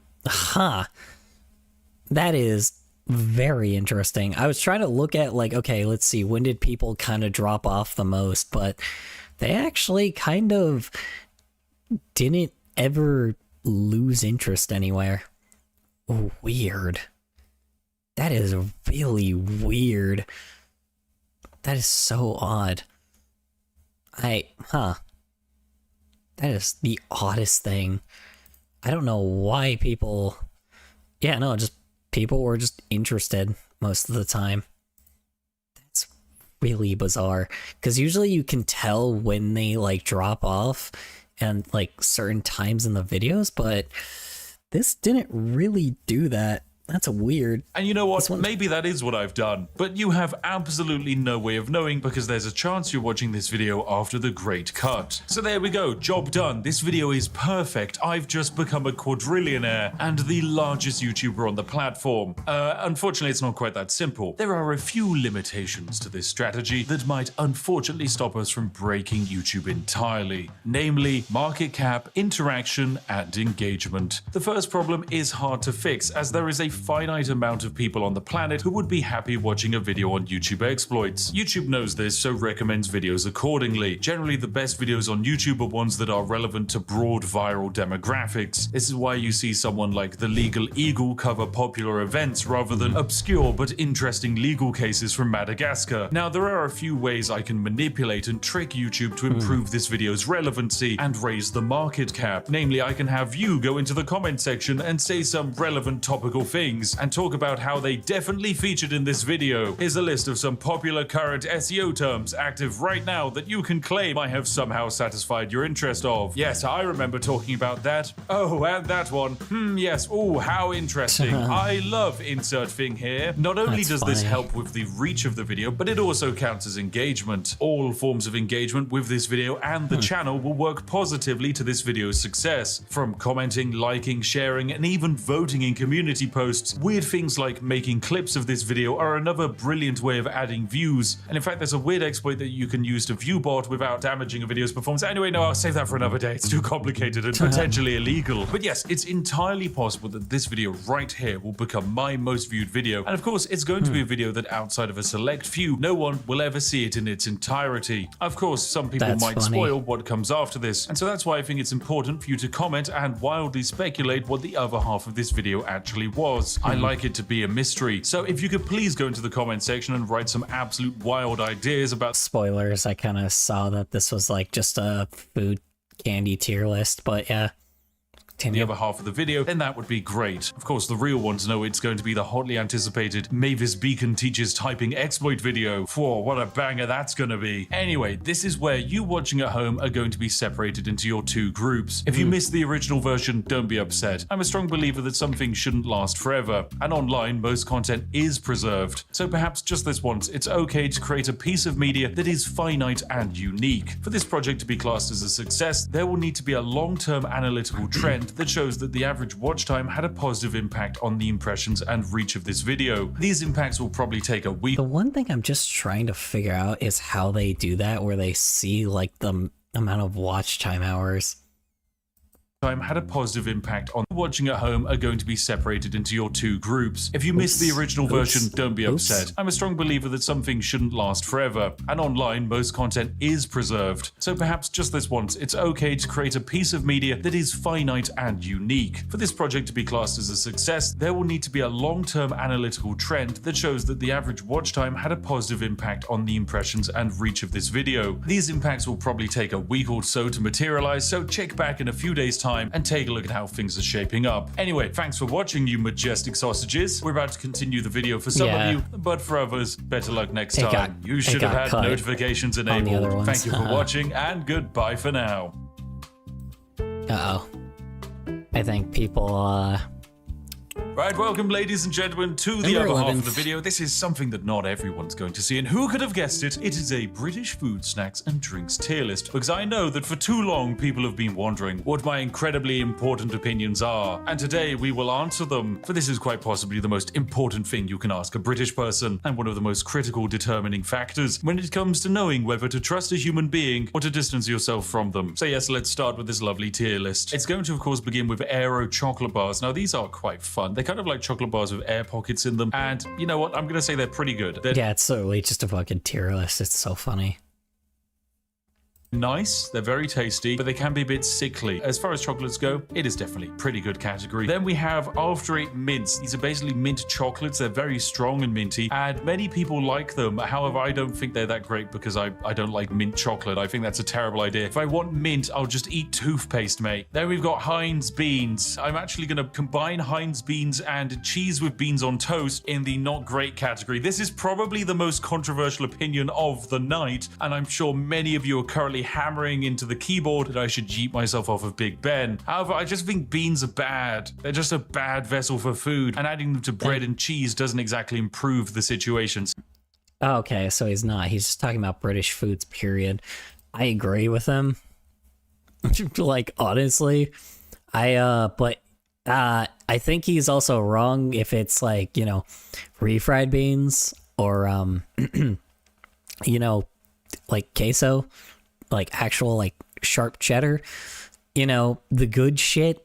is very interesting. I was trying to look at like, okay, let's see, when did people kind of drop off the most, but they actually kind of didn't ever lose interest anywhere. Weird. That is really weird. That is so odd. That is the oddest thing. I don't know why people... Yeah, no, just people were just interested most of the time. That's really bizarre, because usually you can tell when they like drop off and like certain times in the videos, but this didn't really do that. That's weird. And you know what? Maybe that is what I've done. But you have absolutely no way of knowing, because there's a chance you're watching this video after the great cut. So there we go. Job done. This video is perfect. I've just become a quadrillionaire and the largest YouTuber on the platform. Unfortunately, it's not quite that simple. There are a few limitations to this strategy that might unfortunately stop us from breaking YouTube entirely. Namely, market cap, interaction, and engagement. The first problem is hard to fix, as there is a finite amount of people on the planet who would be happy watching a video on YouTube exploits. YouTube knows this, so recommends videos accordingly. Generally, the best videos on YouTube are ones that are relevant to broad viral demographics. This is why you see someone like the Legal Eagle cover popular events rather than obscure but interesting legal cases from Madagascar. Now, there are a few ways I can manipulate and trick YouTube to improve this video's relevancy and raise the market cap. Namely, I can have you go into the comment section and say some relevant topical things and talk about how they definitely featured in this video. Here's a list of some popular current SEO terms active right now that you can claim I have somehow satisfied your interest of. Yes, I remember talking about that. Oh, and that one. Yes. Oh, how interesting. I love insert thing here. Not only does this help with the reach of the video, but it also counts as engagement. All forms of engagement with this video and the channel will work positively to this video's success. From commenting, liking, sharing, and even voting in community posts. Weird things like making clips of this video are another brilliant way of adding views. And in fact, there's a weird exploit that you can use to view bot without damaging a video's performance. Anyway, no, I'll save that for another day. It's too complicated and potentially illegal. But yes, it's entirely possible that this video right here will become my most viewed video. And of course, it's going to be a video that outside of a select few, no one will ever see it in its entirety. Of course, some people might spoil what comes after this. And so that's why I think it's important for you to comment and wildly speculate what the other half of this video actually was. I like it to be a mystery. So if you could please go into the comment section and write some absolute wild ideas about spoilers. I kind of saw that this was like just a food candy tier list, but yeah. The other half of the video, then that would be great. Of course, the real ones know it's going to be the hotly anticipated Mavis Beacon teaches typing exploit video. Whoa, what a banger that's going to be. Anyway, this is where you watching at home are going to be separated into your two groups. If you missed the original version, don't be upset. I'm a strong believer that some things shouldn't last forever, and online, most content is preserved. So perhaps just this once, it's okay to create a piece of media that is finite and unique. For this project to be classed as a success, there will need to be a long-term analytical trend that shows that the average watch time had a positive impact on the impressions and reach of this video. These impacts will probably take a week. The one thing I'm just trying to figure out is how they do that, where they see like the amount of watch time hours. Had a positive impact on watching at home are going to be separated into your two groups. If you missed the original version, don't be upset. I'm a strong believer that some things shouldn't last forever, and online, most content is preserved. So perhaps just this once, it's okay to create a piece of media that is finite and unique. For this project to be classed as a success, there will need to be a long-term analytical trend that shows that the average watch time had a positive impact on the impressions and reach of this video. These impacts will probably take a week or so to materialize, so check back in a few days' time and take a look at how things are shaping up. Anyway, thanks for watching, you majestic sausages. We're about to continue the video for some of you, but for others, better luck next time. You should have had notifications enabled. Thank you for watching, and goodbye for now. Uh-oh. I think people, Right, welcome ladies and gentlemen to the other half of the video. This is something that not everyone's going to see, and who could have guessed it? It is a British food, snacks and drinks tier list, because I know that for too long people have been wondering what my incredibly important opinions are, and today we will answer them, for this is quite possibly the most important thing you can ask a British person, and one of the most critical determining factors when it comes to knowing whether to trust a human being or to distance yourself from them. So yes, let's start with this lovely tier list. It's going to of course begin with Aero chocolate bars. Now these are quite fun. They're kind of like chocolate bars with air pockets in them, and you know what, I'm gonna say they're pretty good. yeah, it's totally just a fucking tier list. It's so funny. nice, they're very tasty, but they can be a bit sickly. As far as chocolates go, it is definitely a pretty good category. Then we have After Eight Mints. These are basically mint chocolates. They're very strong and minty, and many people like them. However, I don't think they're that great because I don't like mint chocolate. I think that's a terrible idea. If I want mint, I'll just eat toothpaste, mate. Then we've got Heinz beans. I'm actually going to combine Heinz beans and cheese with beans on toast in the not great category. This is probably the most controversial opinion of the night, and I'm sure many of you are currently hammering into the keyboard that I should yeet myself off of Big Ben. However, I just think beans are bad. They're just a bad vessel for food, and adding them to bread and cheese doesn't exactly improve the situation. Okay, so he's not. He's just talking about British foods, period. I agree with him. Like, honestly, but I think he's also wrong if it's like, you know, refried beans or, you know, like queso, like actual like sharp cheddar, you know, the good shit.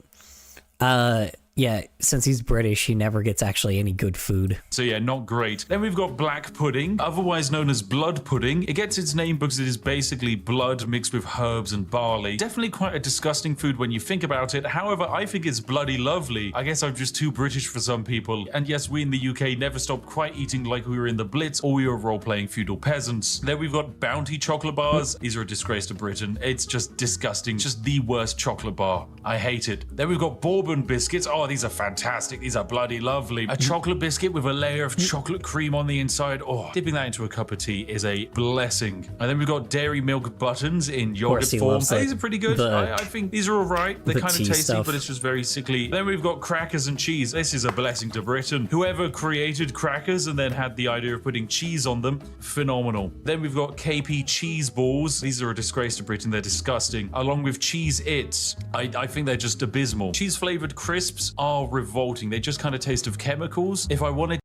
Yeah, since he's British, he never gets actually any good food. So yeah, not great. Then we've got black pudding, otherwise known as blood pudding. It gets its name because it is basically blood mixed with herbs and barley. Definitely quite a disgusting food when you think about it. However, I think it's bloody lovely. I guess I'm just too British for some people. And yes, we in the UK never stopped quite eating like we were in the Blitz or we were role-playing feudal peasants. Then we've got Bounty chocolate bars. These are a disgrace to Britain. It's just disgusting. Just the worst chocolate bar. I hate it. Then we've got bourbon biscuits. Oh, these are fantastic. These are bloody lovely. A chocolate biscuit with a layer of chocolate cream on the inside. Oh, dipping that into a cup of tea is a blessing. And then we've got dairy milk buttons in yogurt form. These are pretty good. I think these are all right. They're kind of tasty, stuff. But it's just very sickly. Then we've got crackers and cheese. This is a blessing to Britain. Whoever created crackers and then had the idea of putting cheese on them, phenomenal. Then we've got KP cheese balls. These are a disgrace to Britain. They're disgusting. Along with Cheez-Its. I think they're just abysmal. Cheese flavored crisps are revolting. They just kind of taste of chemicals. If I wanted...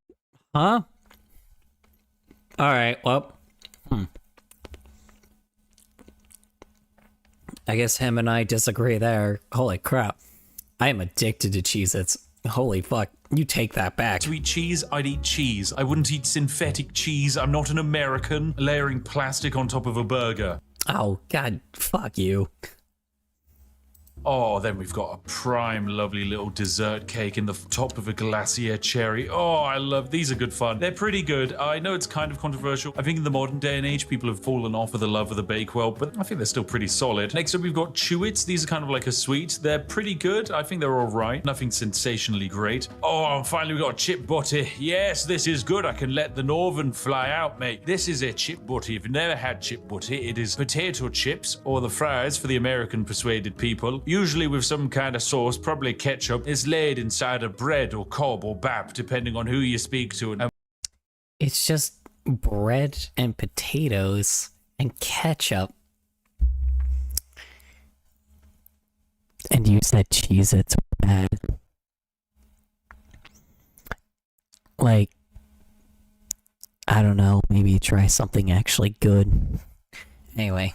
Huh? Alright, well. I guess him and I disagree there. Holy crap. I am addicted to Cheez-Its. Holy fuck. You take that back. To eat cheese, I'd eat cheese. I wouldn't eat synthetic cheese. I'm not an American layering plastic on top of a burger. Oh, God. Fuck you. Oh, then we've got a prime, lovely little dessert cake in the top of a glacier cherry. Oh, I love these. Are good fun. They're pretty good. I know it's kind of controversial. I think in the modern day and age, people have fallen off of the love of the Bakewell, but I think they're still pretty solid. Next up, we've got Chewits. These are kind of like a sweet. They're pretty good. I think they're all right. Nothing sensationally great. Oh, and finally, we've got chip butty. Yes, this is good. I can let the Northern fly out, mate. This is a chip butty. If you've never had chip butty, it is potato chips or the fries for the American persuaded people. Usually with some kind of sauce, probably ketchup, is laid inside of bread or cob or bap, depending on who you speak to. It's just bread and potatoes and ketchup. And you said Cheez-Its were bad. Like, I don't know, maybe try something actually good. Anyway.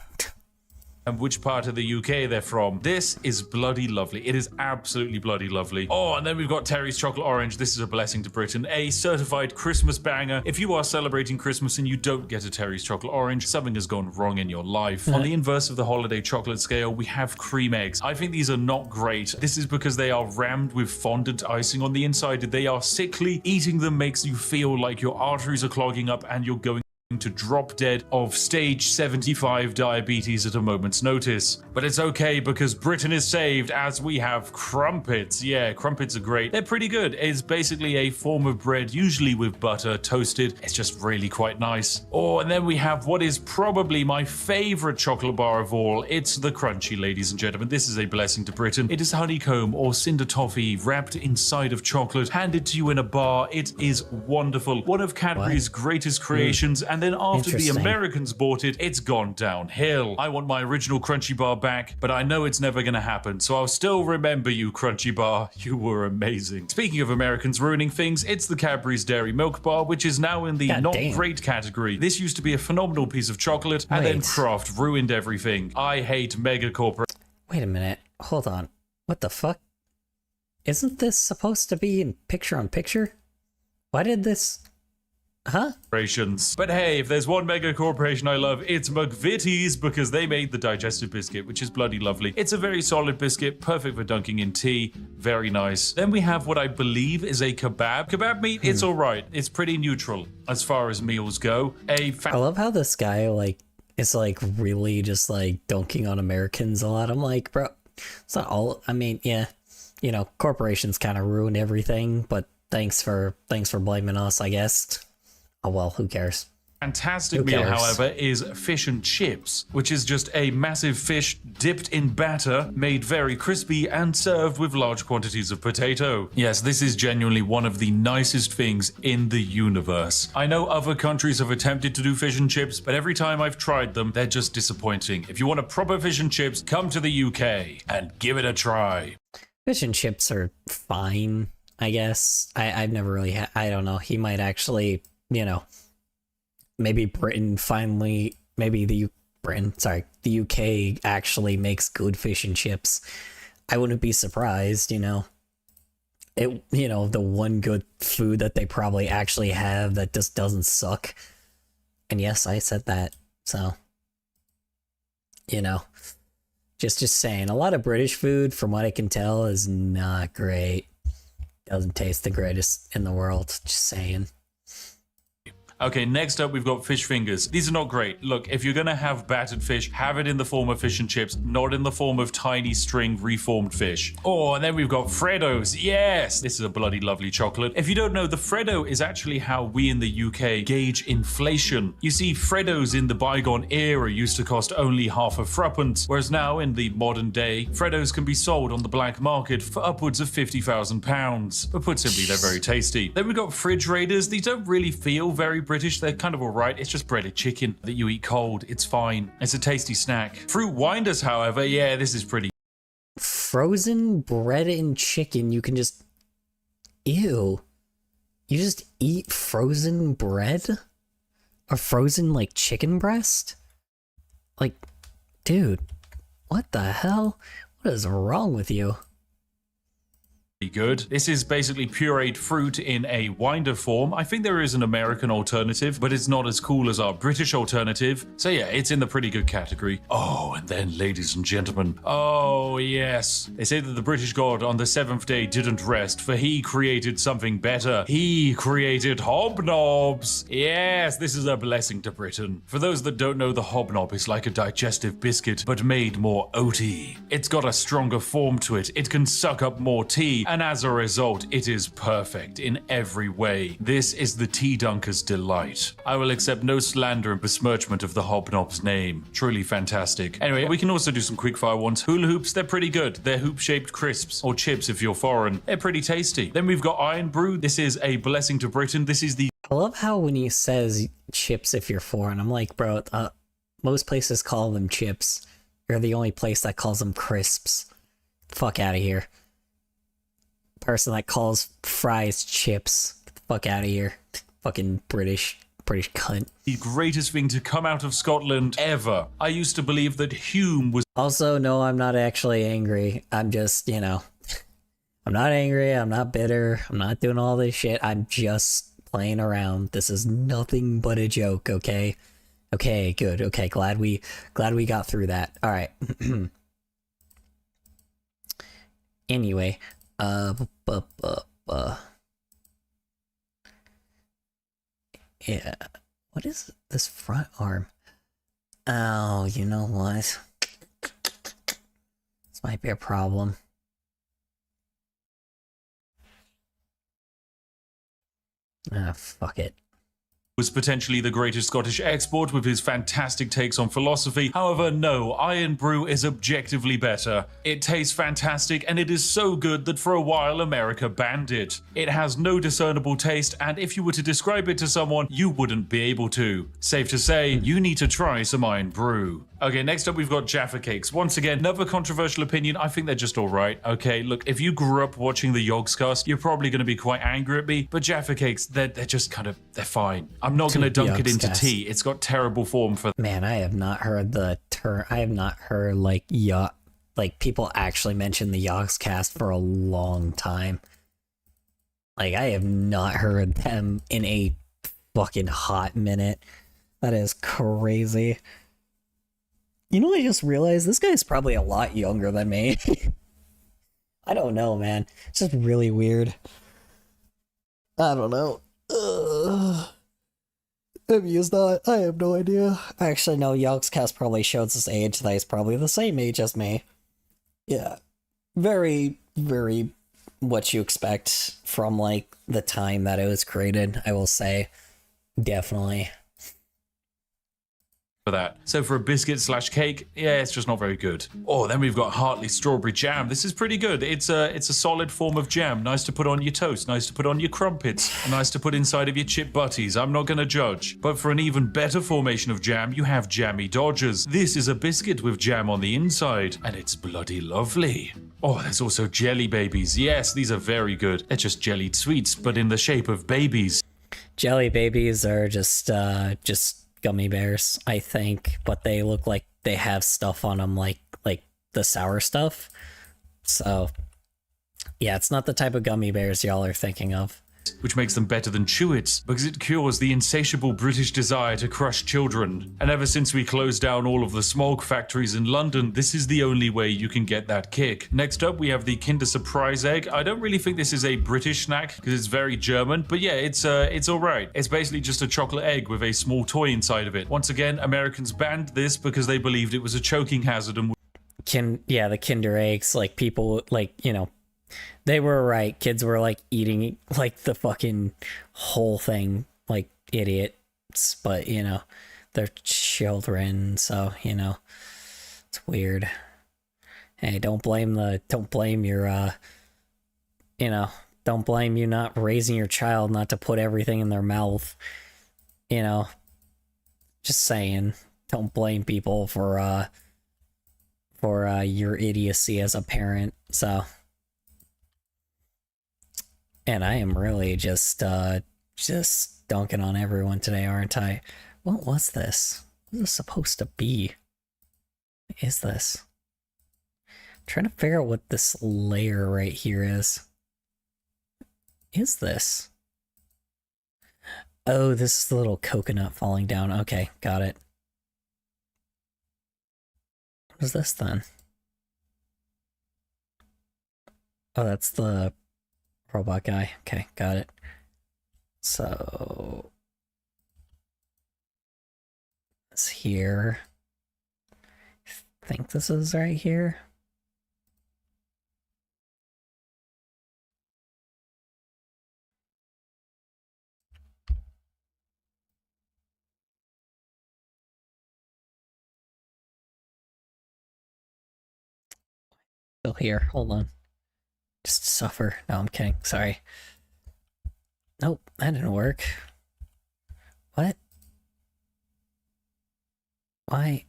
And which part of the UK they're from. This is bloody lovely. It is absolutely bloody lovely. Oh, and then we've got Terry's Chocolate Orange. This is a blessing to Britain. A certified Christmas banger. If you are celebrating Christmas and you don't get a Terry's Chocolate Orange, something has gone wrong in your life. On the inverse of the holiday chocolate scale, we have cream eggs. I think these are not great. This is because they are rammed with fondant icing on the inside. They are sickly. Eating them makes you feel like your arteries are clogging up and you're going to drop dead of stage 75 diabetes at a moment's notice. But it's okay because Britain is saved as we have crumpets. Yeah, crumpets are great. They're pretty good. It's basically a form of bread, usually with butter, toasted. It's just really quite nice. Oh, and then we have what is probably my favorite chocolate bar of all. It's the Crunchy, ladies and gentlemen. This is a blessing to Britain. It is honeycomb or cinder toffee wrapped inside of chocolate, handed to you in a bar. It is wonderful. One of Cadbury's greatest creations, and then after the Americans bought it, it's gone downhill. I want my original Crunchy bar back, but I know it's never gonna happen, so I'll still remember you, Crunchy bar. You were amazing. Speaking of Americans ruining things, it's the Cadbury's Dairy Milk Bar, which is now in the great category. This used to be a phenomenal piece of chocolate, and then Kraft ruined everything. I hate mega corporate. Wait a minute. Hold on. What the fuck? Isn't this supposed to be in picture-on-picture? Why did this... Huh? Corporations. But hey, if there's one mega corporation I love, it's McVitie's, because they made the digestive biscuit, which is bloody lovely. It's a very solid biscuit, perfect for dunking in tea. Very nice. Then we have what I believe is a kebab. Kebab meat, it's all right. It's pretty neutral as far as meals go. I love how this guy, like, is, like, really just, like, dunking on Americans a lot. I'm like, bro, it's not all, I mean, yeah, you know, corporations kind of ruined everything, but thanks for blaming us, I guess. Oh well, who cares? Fantastic meal, however, is fish and chips, which is just a massive fish dipped in batter, made very crispy, and served with large quantities of potato. Yes, this is genuinely one of the nicest things in the universe. I know other countries have attempted to do fish and chips, but every time I've tried them, they're just disappointing. If you want a proper fish and chips, come to the UK and give it a try. Fish and chips are fine, I guess. I've never really had, I don't know, he might actually, you know, maybe Britain finally, maybe the UK actually makes good fish and chips. I wouldn't be surprised, you know. You know, the one good food that they probably actually have that just doesn't suck. And yes, I said that. So, you know, just saying, a lot of British food, from what I can tell, is not great. Doesn't taste the greatest in the world. Just saying. Okay, next up we've got fish fingers. These are not great. Look, if you're gonna have battered fish, have it in the form of fish and chips, not in the form of tiny string reformed fish. Oh, and then we've got Freddos. Yes, this is a bloody lovely chocolate. If you don't know, the Freddo is actually how we in the UK gauge inflation. You see, Freddos in the bygone era used to cost only half a threepence, whereas now in the modern day, Freddos can be sold on the black market for upwards of £50,000. But put simply, they're very tasty. Then we've got Fridge Raiders. These don't really feel very British. They're kind of alright. It's just breaded chicken that you eat cold. It's fine. It's a tasty snack. Fruit Winders, however, yeah, this is pretty. Frozen bread and chicken, you can just... Ew. You just eat frozen bread? Or frozen, like, chicken breast? Like, dude, what the hell? What is wrong with you? Good. This is basically pureed fruit in a winder form. I think there is an American alternative, but it's not as cool as our British alternative. So yeah, it's in the pretty good category. Oh, and then ladies and gentlemen, oh yes. They say that the British god on the seventh day didn't rest, for he created something better. He created hobnobs. Yes, this is a blessing to Britain. For those that don't know, the hobnob is like a digestive biscuit, but made more oaty. It's got a stronger form to it. It can suck up more tea, and as a result, it is perfect in every way. This is the tea dunker's delight. I will accept no slander and besmirchment of the hobnob's name. Truly fantastic. Anyway, we can also do some quickfire ones. Hula hoops, they're pretty good. They're hoop-shaped crisps, or chips if you're foreign. They're pretty tasty. Then we've got Iron Brew. This is a blessing to Britain. This is the... I love how when he says chips if you're foreign, I'm like, bro, most places call them chips. You're the only place that calls them crisps. Fuck out of here. Person that calls fries chips. Get the fuck out of here. Fucking British cunt. The greatest thing to come out of Scotland ever. I used to believe that Hume was... Also, no, I'm not actually angry. I'm just, you know... I'm not angry, I'm not bitter, I'm not doing all this shit. I'm just playing around. This is nothing but a joke, okay? Okay, good. Okay, glad we got through that. Alright. Anyway... Yeah. What is this front arm? Oh, you know what? This might be a problem. Ah, fuck it. Was potentially the greatest Scottish export with his fantastic takes on philosophy. However, no, Iron Brew is objectively better. It tastes fantastic, and it is so good that for a while America banned it. It has no discernible taste, and if you were to describe it to someone, you wouldn't be able to. Safe to say, you need to try some Iron Brew. Okay, next up we've got Jaffa Cakes. Once again, another controversial opinion. I think they're just alright. Okay, look, if you grew up watching the Yogscast, you're probably going to be quite angry at me, but Jaffa Cakes, they're just kind of, they're fine. I'm not going to dunk it into tea. It's got terrible form for... Man, I have not heard the term... I have not heard, like, people actually mention the Yogscast for a long time. Like, I have not heard them in a fucking hot minute. That is crazy. You know, I just realized this guy's probably a lot younger than me. I don't know, man. It's just really weird. I don't know. Maybe he's not. I have no idea. Actually, no, Yogscast probably shows his age that he's probably the same age as me. Yeah. Very, very what you expect from, like, the time that it was created, I will say. Definitely. For that. So for a biscuit slash cake, yeah, it's just not very good. Oh, then we've got Hartley strawberry jam. This is pretty good. It's a solid form of jam. Nice to put on your toast, nice to put on your crumpets, nice to put inside of your chip butties. I'm not gonna judge. But for an even better formation of jam, you have Jammy Dodgers. This is a biscuit with jam on the inside, and it's bloody lovely. Oh, there's also jelly babies. Yes, these are very good. They're just jellied sweets, but in the shape of babies. Jelly babies are just gummy bears, I think, but they look like they have stuff on them, like the sour stuff. So, yeah, it's not the type of gummy bears y'all are thinking of. Which makes them better than Chewits, because it cures the insatiable British desire to crush children. And ever since we closed down all of the smog factories in London, this is the only way you can get that kick. Next up, we have the Kinder Surprise Egg. I don't really think this is a British snack, because it's very German, but yeah, it's alright. It's basically just a chocolate egg with a small toy inside of it. Once again, Americans banned this because they believed it was a choking hazard and yeah, the Kinder eggs, like, people, like, you know, they were right. Kids were, like, eating, like, the fucking whole thing, like idiots. But, you know, they're children, so, you know, it's weird. Hey, don't blame your, you know, don't blame you not raising your child not to put everything in their mouth. You know, just saying, don't blame people for your idiocy as a parent, so... And I am really just dunking on everyone today, aren't I? What was this? What is this supposed to be? What is this? I'm trying to figure out what this layer right here is. What is this? Oh, this is the little coconut falling down. Okay, got it. What is this then? Oh, that's the robot guy. Okay, got it. So it's here. I think this is right here. Still here. Hold on. Just suffer. No, I'm kidding. Sorry. Nope, that didn't work. What? Why?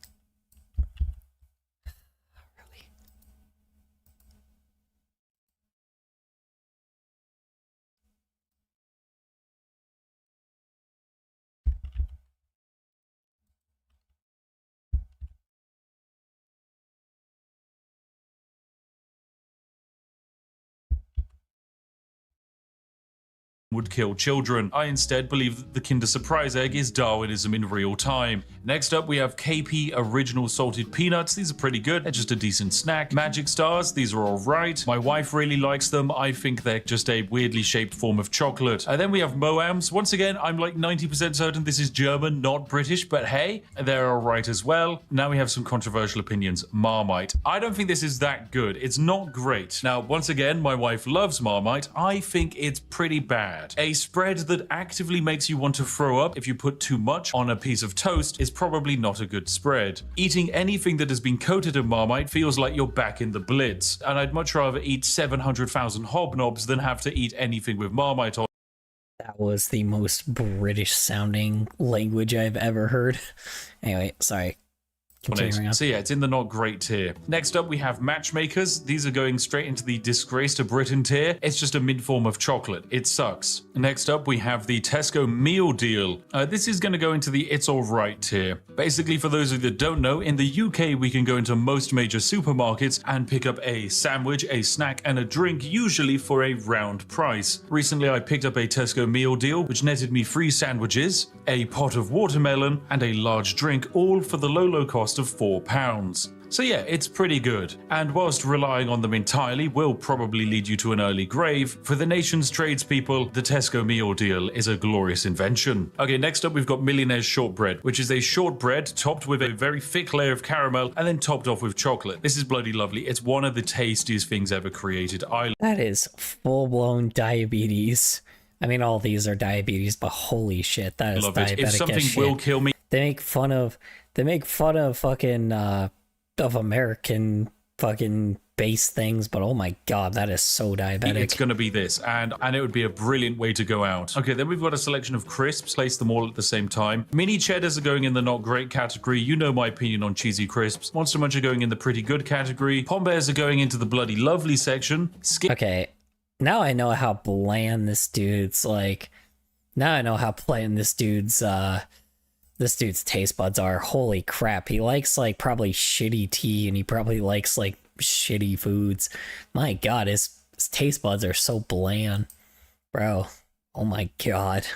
Really? Would kill children. I instead believe that the Kinder Surprise Egg is Darwinism in real time. Next up, we have KP Original Salted Peanuts. These are pretty good. They're just a decent snack. Magic Stars. These are alright. My wife really likes them. I think they're just a weirdly shaped form of chocolate. And then we have Moams. Once again, I'm like 90% certain this is German, not British, but hey, they're alright as well. Now we have some controversial opinions. Marmite. I don't think this is that good. It's not great. Now, once again, my wife loves Marmite. I think it's pretty bad. A spread that actively makes you want to throw up if you put too much on a piece of toast is probably not a good spread. Eating anything that has been coated in Marmite feels like you're back in the Blitz, and I'd much rather eat 700,000 hobnobs than have to eat anything with Marmite on. That was the most British sounding language I've ever heard. Anyway, sorry. Continuing on. So yeah, it's in the not great tier. Next up, we have matchmakers. These are going straight into the disgrace to Britain tier. It's just a mint form of chocolate. It sucks. Next up, we have the Tesco meal deal. This is going to go into the it's all right tier. Basically, for those of you that don't know, in the UK, we can go into most major supermarkets and pick up a sandwich, a snack, and a drink, usually for a round price. Recently, I picked up a Tesco meal deal, which netted me 3 sandwiches, a pot of watermelon, and a large drink, all for the low cost of £4. So yeah, it's pretty good. And whilst relying on them entirely will probably lead you to an early grave, for the nation's tradespeople, the Tesco meal deal is a glorious invention. Okay, next up we've got Millionaire's Shortbread, which is a shortbread topped with a very thick layer of caramel and then topped off with chocolate. This is bloody lovely. It's one of the tastiest things ever created. That is full-blown diabetes. I mean, all these are diabetes, but holy shit, that is diabetic If something will kill me, they make fun of fucking of American fucking base things, but oh my god, that is so diabetic. it's going to be this, and it would be a brilliant way to go out. Okay, then we've got a selection of crisps, place them all at the same time. Mini cheddars are going in the not great category. You know my opinion on cheesy crisps. Monster Munch are going in the pretty good category. Pom Bears are going into the bloody lovely section. Okay, now I know how bland this dude's like. Now I know how bland this dude's taste buds are. Holy crap, he likes like probably shitty tea, and he probably likes like shitty foods. My god, his taste buds are so bland, bro. Oh my god,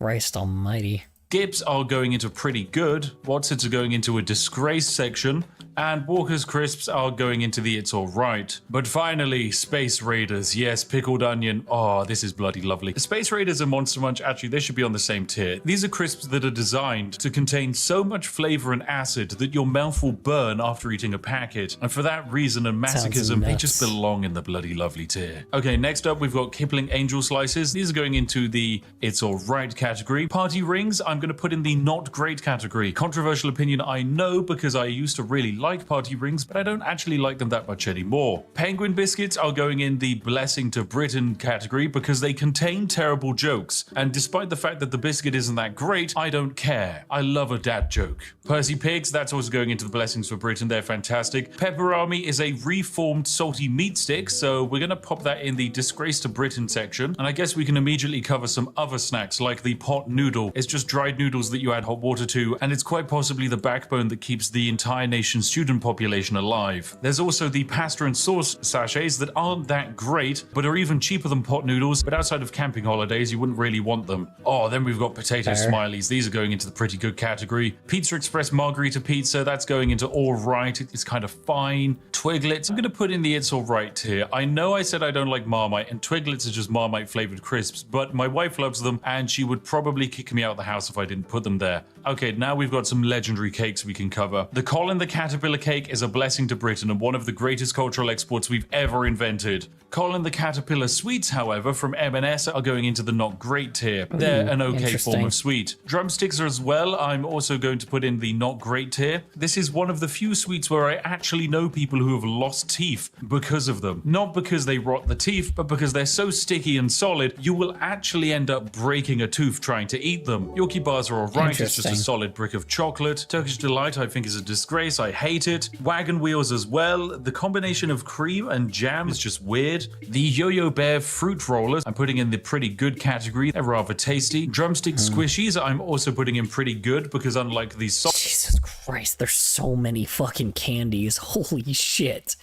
Christ almighty. Skips are going into pretty good, Watsons are going into a disgrace section, and Walker's Crisps are going into the it's alright. But finally, Space Raiders. Yes, pickled onion. Oh, this is bloody lovely. Space Raiders and Monster Munch, actually, they should be on the same tier. These are crisps that are designed to contain so much flavor and acid that your mouth will burn after eating a packet. And for that reason and masochism, they just belong in the bloody lovely tier. Okay, next up, we've got Kipling Angel Slices. These are going into the it's alright category. Party Rings, I'm going to put in the not great category. Controversial opinion, I know, because I used to really like Party Rings, but I don't actually like them that much anymore. Penguin Biscuits are going in the blessing to Britain category because they contain terrible jokes, and despite the fact that the biscuit isn't that great, I don't care. I love a dad joke. Percy Pigs, that's also going into the blessings for Britain. They're fantastic. Pepperami is a reformed salty meat stick, so we're gonna pop that in the disgrace to Britain section, and I guess we can immediately cover some other snacks like the pot noodle. It's just dried noodles that you add hot water to, and it's quite possibly the backbone that keeps the entire nation's student population alive. There's also the pasta and sauce sachets that aren't that great, but are even cheaper than pot noodles, but outside of camping holidays, you wouldn't really want them. Oh, then we've got potato smileys. These are going into the pretty good category. Pizza Express Margarita Pizza, that's going into all right. It's kind of fine. Twiglets, I'm going to put in the it's all right tier. I know I said I don't like Marmite, and Twiglets are just Marmite flavored crisps, but my wife loves them, and she would probably kick me out of the house if I didn't put them there. Okay, now we've got some legendary cakes we can cover. The Colin the Caterpillar cake is a blessing to Britain and one of the greatest cultural exports we've ever invented. Colin the Caterpillar sweets, however, from M&S are going into the not great tier. They're an okay form of sweet. Drumsticks are as well. I'm also going to put in the not great tier. This is one of the few sweets where I actually know people who have lost teeth because of them. Not because they rot the teeth, but because they're so sticky and solid, you will actually end up breaking a tooth trying to eat them. Yorkie bars are alright, it's just a solid brick of chocolate. Turkish Delight I think is a disgrace, I hate it. Wagon Wheels as well. The combination of cream and jam is just weird. The Yo-Yo Bear fruit rollers I'm putting in the pretty good category. They're rather tasty. Drumstick squishies I'm also putting in pretty good because unlike these Jesus Christ, there's so many fucking candies. Holy shit.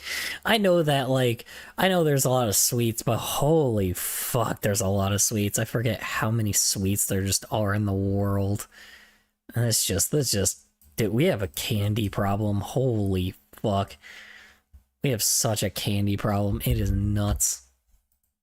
I know that, like, I know there's a lot of sweets, but holy fuck, there's a lot of sweets. I forget how many sweets there just are in the world. And it's just, dude, we have a candy problem. Holy fuck. We have such a candy problem. It is nuts.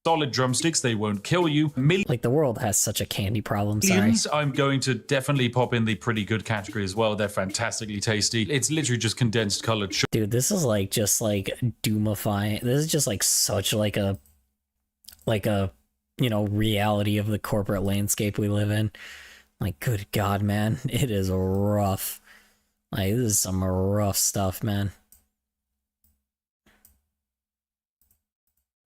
Solid drumsticks, they won't kill you. Like, the world has such a candy problem, sorry. Millions, I'm going to definitely pop in the pretty good category as well. They're fantastically tasty. It's literally just condensed colored sugar. Dude, this is like, just like doomifying. This is just like such like a, you know, reality of the corporate landscape we live in. Like, good God, man. It is rough. Like, this is some rough stuff, man.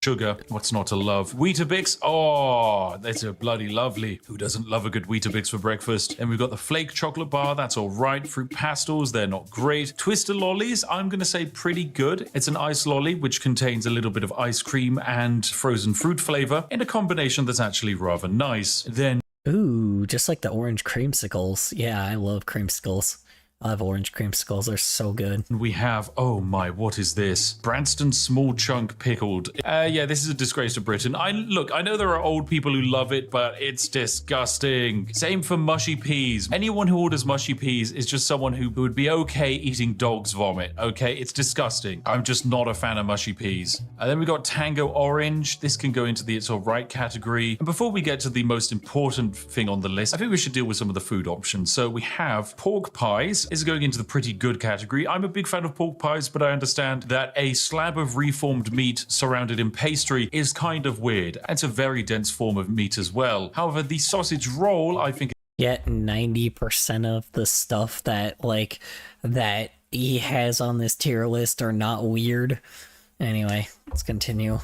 sugar. What's not to love? Weetabix. Oh, that's a bloody lovely. Who doesn't love a good Weetabix for breakfast? And we've got the flake chocolate bar. That's all right. Fruit pastels. They're not great. Twister lollies. I'm going to say pretty good. It's an ice lolly, which contains a little bit of ice cream and frozen fruit flavor in a combination that's actually rather nice. Then, ooh, just like the orange creamsicles. Yeah, I love creamsicles. I love orange creamsicles. They're so good. we have, oh my, what is this? Branston small chunk pickled. Yeah, this is a disgrace to Britain. I know there are old people who love it, but it's disgusting. Same for mushy peas. Anyone who orders mushy peas is just someone who would be okay eating dog's vomit, okay? It's disgusting. I'm just not a fan of mushy peas. And then we got Tango Orange. This can go into the it's all right category. And before we get to the most important thing on the list, I think we should deal with some of the food options. So we have pork pies. Is going into the pretty good category. I'm a big fan of pork pies, but I understand that a slab of reformed meat surrounded in pastry is kind of weird. It's a very dense form of meat as well. However, the sausage roll, I think... Yet 90% of the stuff that he has on this tier list are not weird. Anyway, let's continue.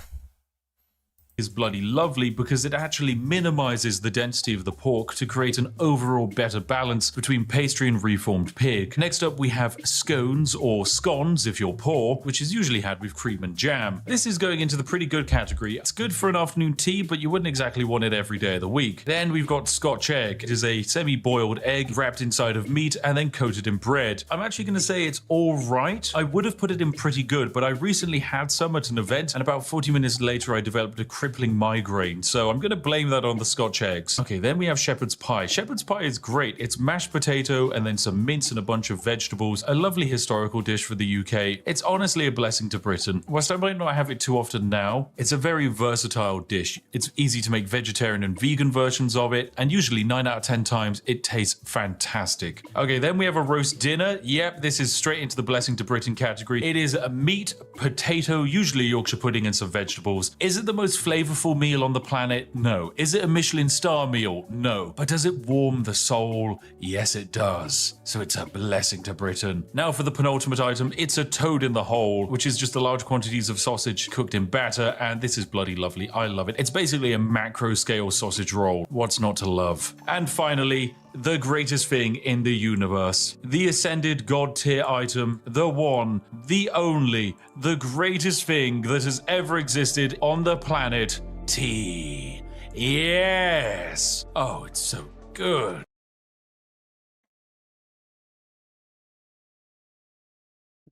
Is bloody lovely because it actually minimizes the density of the pork to create an overall better balance between pastry and reformed pig. Next up we have scones, or scones if you're poor, which is usually had with cream and jam. This is going into the pretty good category. It's good for an afternoon tea, but you wouldn't exactly want it every day of the week. Then we've got Scotch egg. It is a semi-boiled egg wrapped inside of meat and then coated in bread. I'm actually going to say it's all right. I would have put it in pretty good, but I recently had some at an event and about 40 minutes later I developed a crippling migraine, so I'm going to blame that on the Scotch eggs. Okay, then we have shepherd's pie. Shepherd's pie is great. It's mashed potato and then some mince and a bunch of vegetables. A lovely historical dish for the UK. It's honestly a blessing to Britain. Whilst I might not have it too often now, it's a very versatile dish. It's easy to make vegetarian and vegan versions of it, and usually 9 out of 10 times it tastes fantastic. Okay, then we have a roast dinner. Yep, this is straight into the blessing to Britain category. It is a meat, potato, usually Yorkshire pudding and some vegetables. Is it the most flavorful meal on the planet? No. Is it a Michelin star meal? No. But does it warm the soul? Yes, it does. So it's a blessing to Britain. Now for the penultimate item, it's a toad in the hole, which is just the large quantities of sausage cooked in batter, and this is bloody lovely. I love it. It's basically a macro scale sausage roll. What's not to love? And finally, the greatest thing in the universe. The ascended god tier item, the one, the only, the greatest thing that has ever existed on the planet, tea. Yes! Oh, it's so good.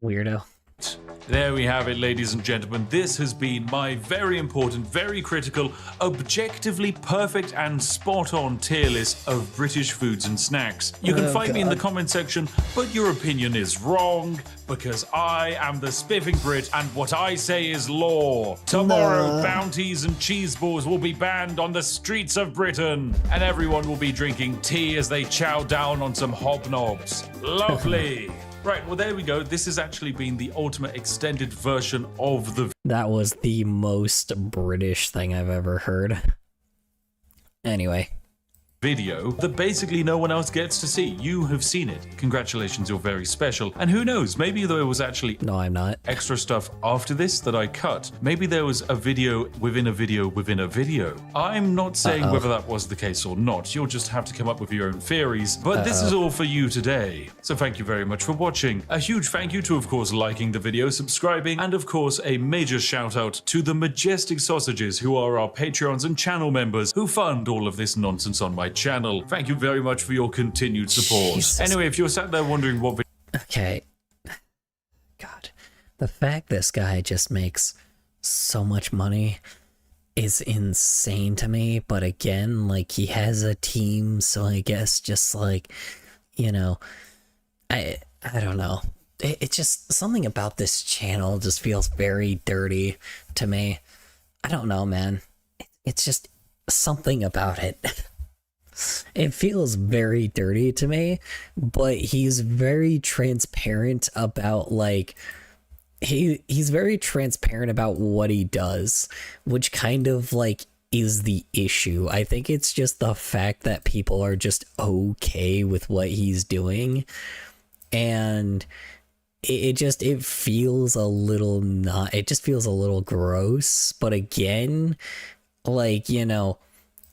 Weirdo. There we have it, ladies and gentlemen. This has been my very important, very critical, objectively perfect and spot-on tier list of British foods and snacks. You can find me in the comment section, but your opinion is wrong, because I am the spiffing Brit, and what I say is law. Tomorrow, bounties and cheese balls will be banned on the streets of Britain, and everyone will be drinking tea as they chow down on some hobnobs. Lovely. Right, well, there we go. This has actually been the ultimate extended version of the... That was the most British thing I've ever heard. Anyway. Video that basically no one else gets to see. You have seen it. Congratulations, you're very special. And who knows, maybe there was actually... No, I'm not. ...extra stuff after this that I cut. Maybe there was a video within a video within a video. I'm not saying whether that was the case or not. You'll just have to come up with your own theories. But this is all for you today. So thank you very much for watching. A huge thank you to, of course, liking the video, subscribing, and of course, a major shout out to the Majestic Sausages, who are our Patreons and channel members who fund all of this nonsense on my channel. Thank you very much for your continued support. Jesus. Anyway, if you're sat there wondering what... Okay. God. The fact this guy just makes so much money is insane to me, but again, like, he has a team, so I guess just like, you know, I don't know. It just, something about this channel just feels very dirty to me. I don't know, man. It's just something about it. It feels very dirty to me, but he's very transparent about, like, he's very transparent about what he does, which kind of, like, is the issue. I think it's just the fact that people are just okay with what he's doing, and it feels a little not, it just feels a little gross. But again, like, you know,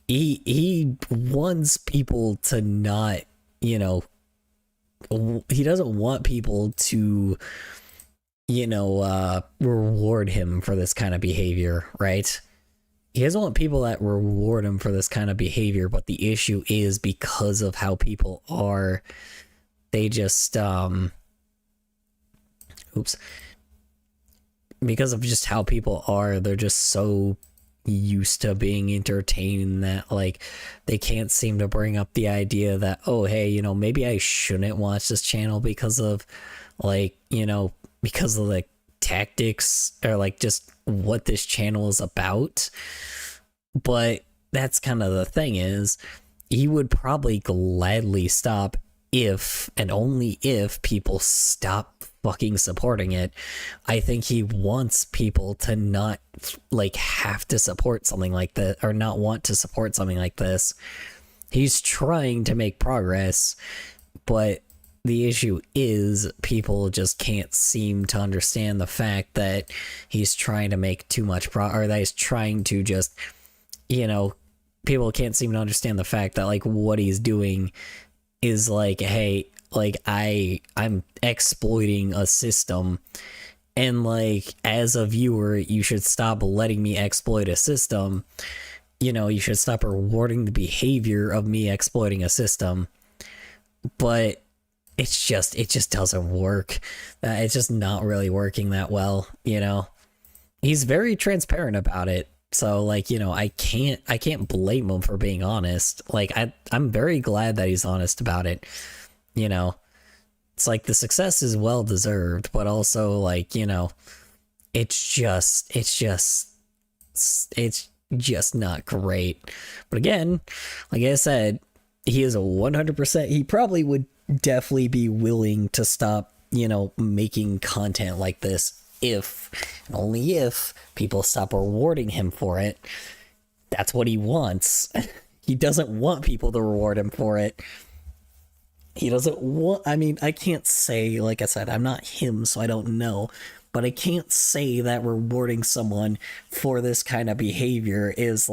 he wants people to not, you know, he doesn't want people to, you know, reward him for this kind of behavior, right? He doesn't want people that reward him for this kind of behavior, but the issue is because of how people are, they just, because of just how people are, they're just so used to being entertained that, like, they can't seem to bring up the idea that, oh, hey, you know, maybe I shouldn't watch this channel because of, like, you know, because of the tactics or like just what this channel is about. But that's kind of the thing, is he would probably gladly stop if and only if people stop fucking supporting it. I think he wants people to not like have to support something like that, or not want to support something like this. He's trying to make progress, but the issue is people just can't seem to understand the fact that he's trying to make too much or that he's trying to just, you know, people can't seem to understand the fact that, like, what he's doing is like, hey, like, I'm exploiting a system, and like, as a viewer, you should stop letting me exploit a system. You know, you should stop rewarding the behavior of me exploiting a system. But it just doesn't work. It's just not really working that well, you know. He's very transparent about it. So, like, you know, I can't blame him for being honest. Like, I'm very glad that he's honest about it. You know, it's like the success is well deserved, but also, like, you know, it's just not great. But again, like I said, he is a 100%, he probably would definitely be willing to stop, you know, making content like this if, and only if, people stop rewarding him for it. That's what he wants. He doesn't want people to reward him for it. He doesn't want, I mean, I can't say, like I said, I'm not him, so I don't know, but I can't say that rewarding someone for this kind of behavior is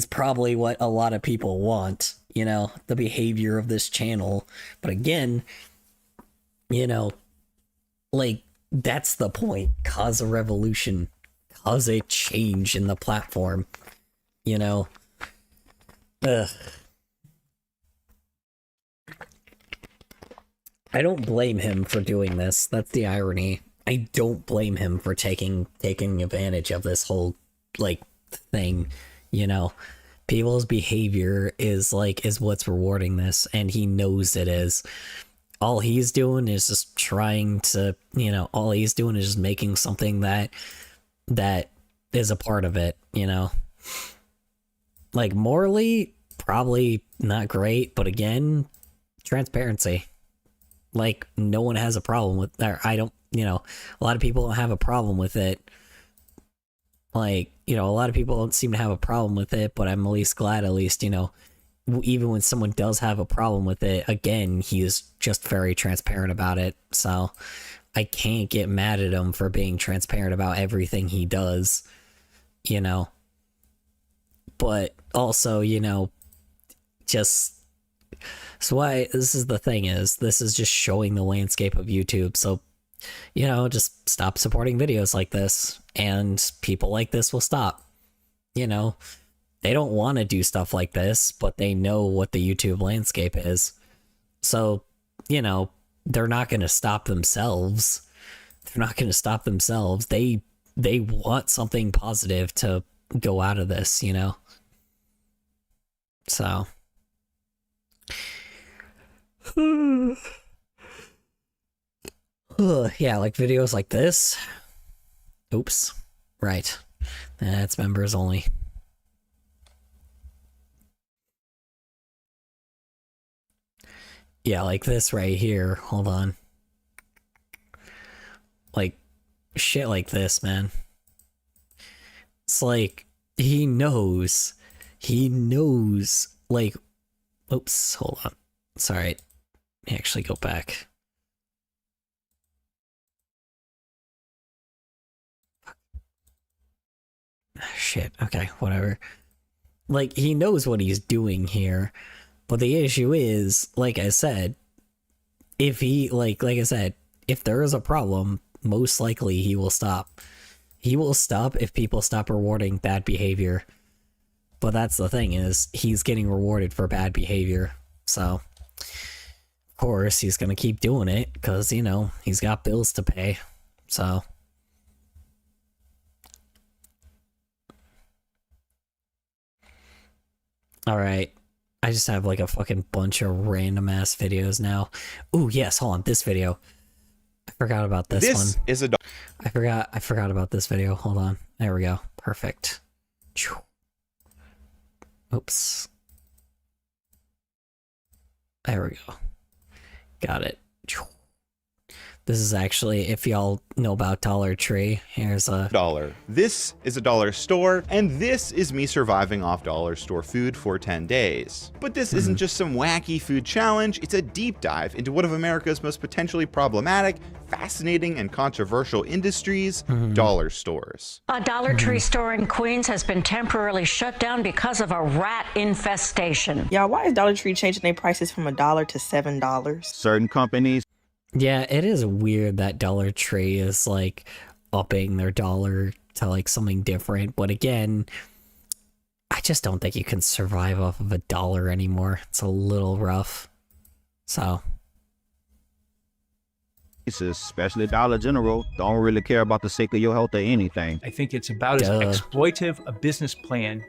probably what a lot of people want, you know, the behavior of this channel. But again, you know, like, that's the point. Cause a revolution, cause a change in the platform, you know. Ugh. I don't blame him for doing this. That's the irony. I don't blame him for taking advantage of this whole, like, thing, you know. People's behavior is what's rewarding this, and he knows it is. All he's doing is just trying to, you know, all he's doing is just making something that is a part of it, you know. Like, morally, probably not great, but again, transparency. Like, no one has a problem with that. I don't, you know, a lot of people don't have a problem with it. Like, you know, a lot of people don't seem to have a problem with it, but I'm at least glad, at least, you know, even when someone does have a problem with it, again, he is just very transparent about it. So I can't get mad at him for being transparent about everything he does, you know. But also, you know, just, so why, this is the thing, is this is just showing the landscape of YouTube. So, you know, just stop supporting videos like this, and people like this will stop. You know, they don't want to do stuff like this, but they know what the YouTube landscape is. So, you know, they're not going to stop themselves. They're not going to stop themselves. They want something positive to go out of this, you know? So. Yeah, like videos like this. Oops. Right. That's members only. Yeah, like this right here. Hold on. Like, shit like this, man. It's like, he knows, like, oops, hold on. Sorry. Let me actually go back. shit. Okay, whatever. Like, he knows what he's doing here, but the issue is, like I said, if he, like I said, if there is a problem, most likely he will stop. He will stop if people stop rewarding bad behavior. But that's the thing, is he's getting rewarded for bad behavior. So, of course, he's gonna keep doing it, because, you know, he's got bills to pay. So... Alright, I just have like a fucking bunch of random ass videos now. Ooh, yes, hold on, this video. I forgot about this one. This is a... I forgot about this video. Hold on. There we go. Perfect. Oops. There we go. Got it. This is actually, if y'all know about Dollar Tree, here's a dollar. This is a dollar store, and this is me surviving off dollar store food for 10 days. But this isn't just some wacky food challenge, it's a deep dive into one of America's most potentially problematic, fascinating, and controversial industries, dollar stores. A Dollar Tree store in Queens has been temporarily shut down because of a rat infestation. Y'all, why is Dollar Tree changing their prices from $1 to $7? Certain companies... Yeah, it is weird that Dollar Tree is, like, upping their dollar to, like, something different. But again, I just don't think you can survive off of $1 anymore. It's a little rough. So... especially Dollar General, don't really care about the sake of your health or anything. I think it's about as exploitive a business plan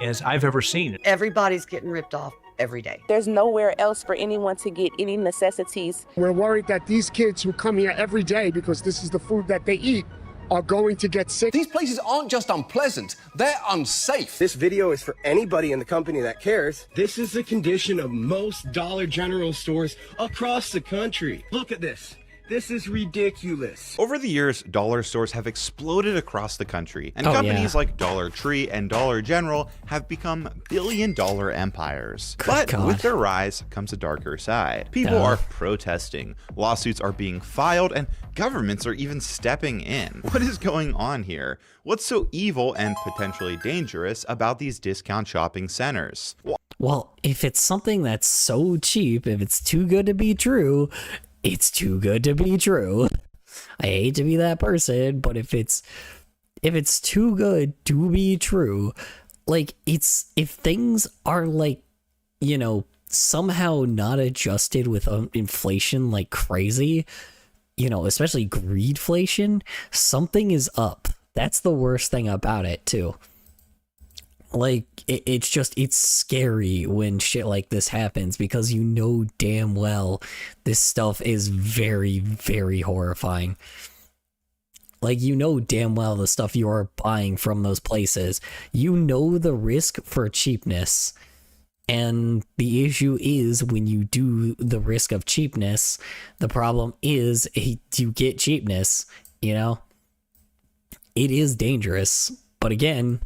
as I've ever seen. Everybody's getting ripped off every day. There's nowhere else for anyone to get any necessities. We're worried that these kids who come here every day because this is the food that they eat are going to get sick. These places aren't just unpleasant, they're unsafe. This video is for anybody in the company that cares. This is the condition of most Dollar General stores across the country. Look at this. This is ridiculous. Over the years, dollar stores have exploded across the country, and companies like Dollar Tree and Dollar General have become billion-dollar empires. But with their rise comes a darker side. People are protesting, lawsuits are being filed, and governments are even stepping in. What is going on here? What's so evil and potentially dangerous about these discount shopping centers? Well, if it's something that's so cheap, if it's too good to be true, it's too good to be true. I hate to be that person, but if it's too good to be true, like, if things are, like, you know, somehow not adjusted with inflation like crazy, you know, especially greedflation, something is up. That's the worst thing about it too. Like, it's scary when shit like this happens, because you know damn well this stuff is very, very horrifying. Like, you know damn well the stuff you are buying from those places, you know the risk for cheapness. And the issue is, when you do the risk of cheapness, the problem is you get cheapness, you know? It is dangerous, but again,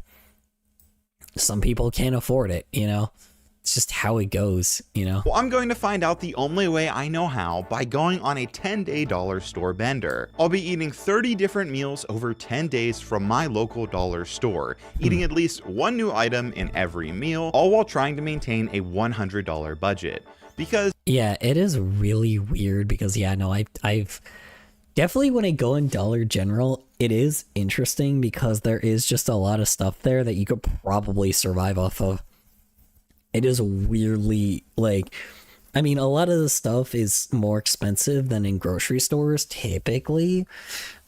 some people can't afford it, you know? It's just how it goes, you know? Well, I'm going to find out the only way I know how by going on a 10-day dollar store bender. I'll be eating 30 different meals over 10 days from my local dollar store, eating at least one new item in every meal, all while trying to maintain a $100 budget. Because... yeah, it is really weird because, yeah, no, I've definitely, when I go in Dollar General, it is interesting because there is just a lot of stuff there that you could probably survive off of. It is weirdly, like, I mean, a lot of the stuff is more expensive than in grocery stores typically,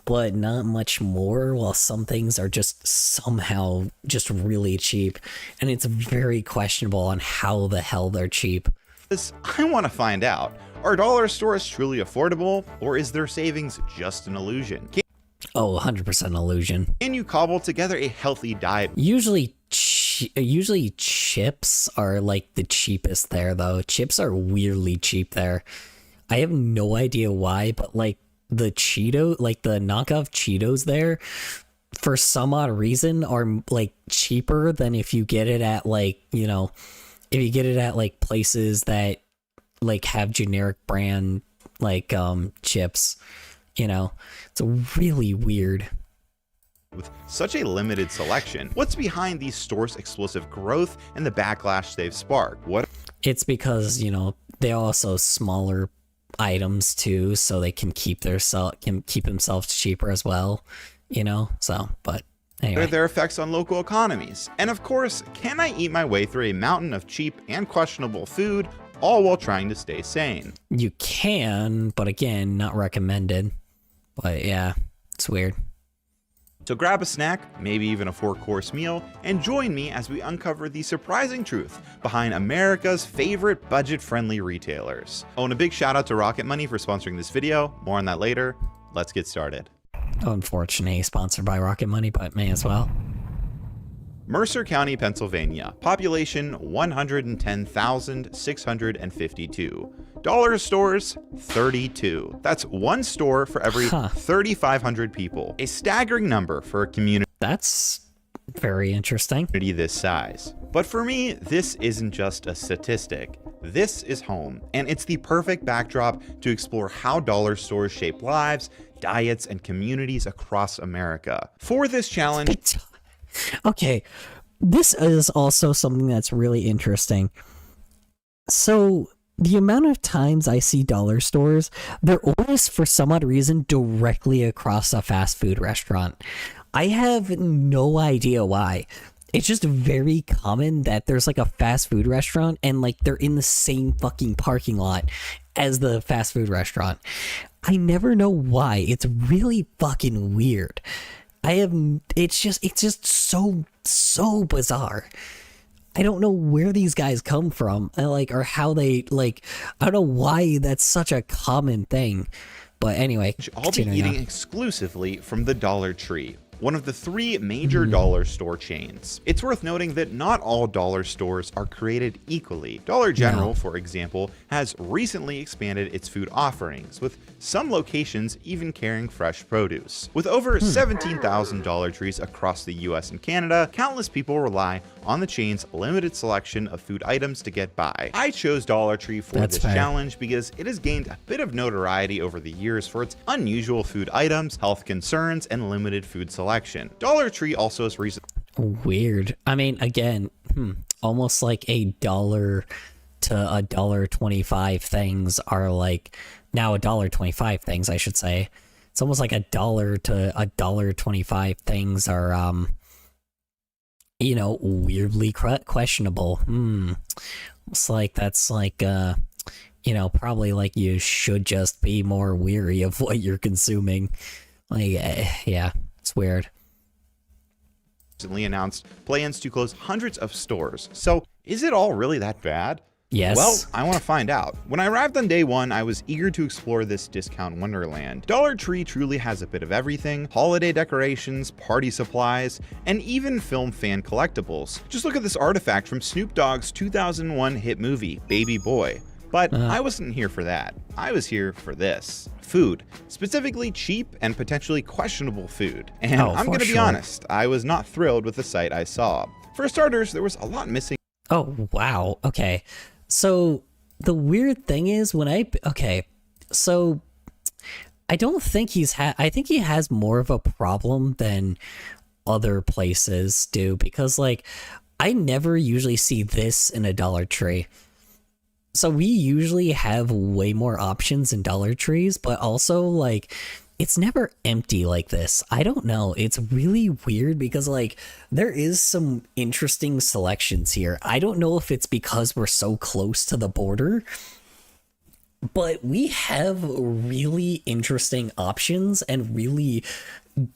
but not much more, while some things are just somehow just really cheap, and it's very questionable on how the hell they're cheap. I want to find out, are dollar stores truly affordable, or is their savings just an illusion? Oh, 100% illusion. Can you cobble together a healthy diet? Usually chips are like the cheapest there, though. Chips are weirdly cheap there. I have no idea why, but like the like the knockoff Cheetos there, for some odd reason, are like cheaper than if you get it at, like, you know, if you get it at like places that like have generic brand like chips, you know. It's really weird. With such a limited selection, what's behind these stores' explosive growth and the backlash they've sparked? It's because, you know, they also smaller items too, so they can keep themselves cheaper as well, you know. So, but anyway, what are their effects on local economies? And of course, can I eat my way through a mountain of cheap and questionable food, all while trying to stay sane? You can, but again, not recommended. But yeah, it's weird. So grab a snack, maybe even a 4-course meal, and join me as we uncover the surprising truth behind America's favorite budget-friendly retailers. Oh, and a big shout out to Rocket Money for sponsoring this video. More on that later. Let's get started. Unfortunately, sponsored by Rocket Money, but may as well. Mercer County, Pennsylvania. Population 110,652. Dollar stores, 32. That's one store for every 3,500 people. A staggering number for a community. That's very interesting. This size. But for me, this isn't just a statistic. This is home, and it's the perfect backdrop to explore how dollar stores shape lives, diets, and communities across America. For this challenge... Okay, this is also something that's really interesting. So, the amount of times I see dollar stores, they're always, for some odd reason, directly across a fast food restaurant. I have no idea why. It's just very common that there's like a fast food restaurant and like they're in the same fucking parking lot as the fast food restaurant. I never know why. It's really fucking weird. It's just so bizarre. I don't know where these guys come from, or how they, I don't know why that's such a common thing. But anyway, I'll be eating exclusively from the Dollar Tree, one of the 3 major dollar store chains. It's worth noting that not all dollar stores are created equally. Dollar General, for example, has recently expanded its food offerings, with some locations even carrying fresh produce. With over 17,000 Dollar Trees across the US and Canada, countless people rely on the chain's limited selection of food items to get by. I chose Dollar Tree for this challenge because it has gained a bit of notoriety over the years for its unusual food items, health concerns, and limited food selection. Dollar Tree also has recently... Weird. I mean, again, almost like $1 to $1.25 things are like... Now $1.25 things, I should say. It's almost like $1 to $1.25 things are, you know, weirdly questionable. It's like that's like, you know, probably like you should just be more weary of what you're consuming. Like, yeah, it's weird. Recently announced plans to close hundreds of stores. So is it all really that bad? Yes. Well, I want to find out. When I arrived on day 1, I was eager to explore this discount wonderland. Dollar Tree truly has a bit of everything: holiday decorations, party supplies, and even film fan collectibles. Just look at this artifact from Snoop Dogg's 2001 hit movie, Baby Boy. But I wasn't here for that. I was here for this. Food. Specifically cheap and potentially questionable food. And I'm going to be honest, I was not thrilled with the sight I saw. For starters, there was a lot missing. Oh, wow. Okay. So the weird thing is so I don't think I think he has more of a problem than other places do, because like I never usually see this in a Dollar Tree. So we usually have way more options in Dollar Trees, but also like it's never empty like this. I don't know. It's really weird because like there is some interesting selections here. I don't know if it's because we're so close to the border, but we have really interesting options and really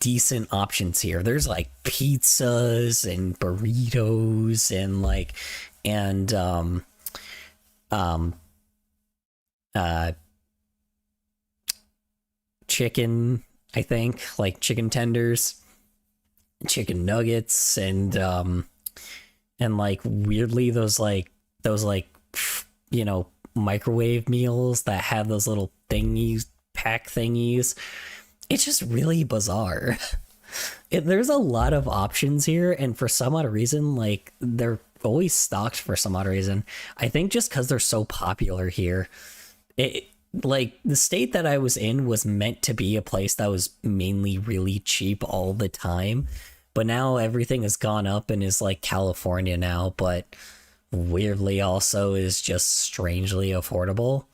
decent options here. There's like pizzas and burritos and chicken, I think, like chicken tenders, chicken nuggets, and like weirdly those you know, microwave meals that have those little thingies, pack thingies. It's just really bizarre. There's a lot of options here, and for some odd reason, like they're always stocked for some odd reason. I think just because they're so popular here. like the state that I was in was meant to be a place that was mainly really cheap all the time, but now everything has gone up and is like California now, but weirdly also is just strangely affordable.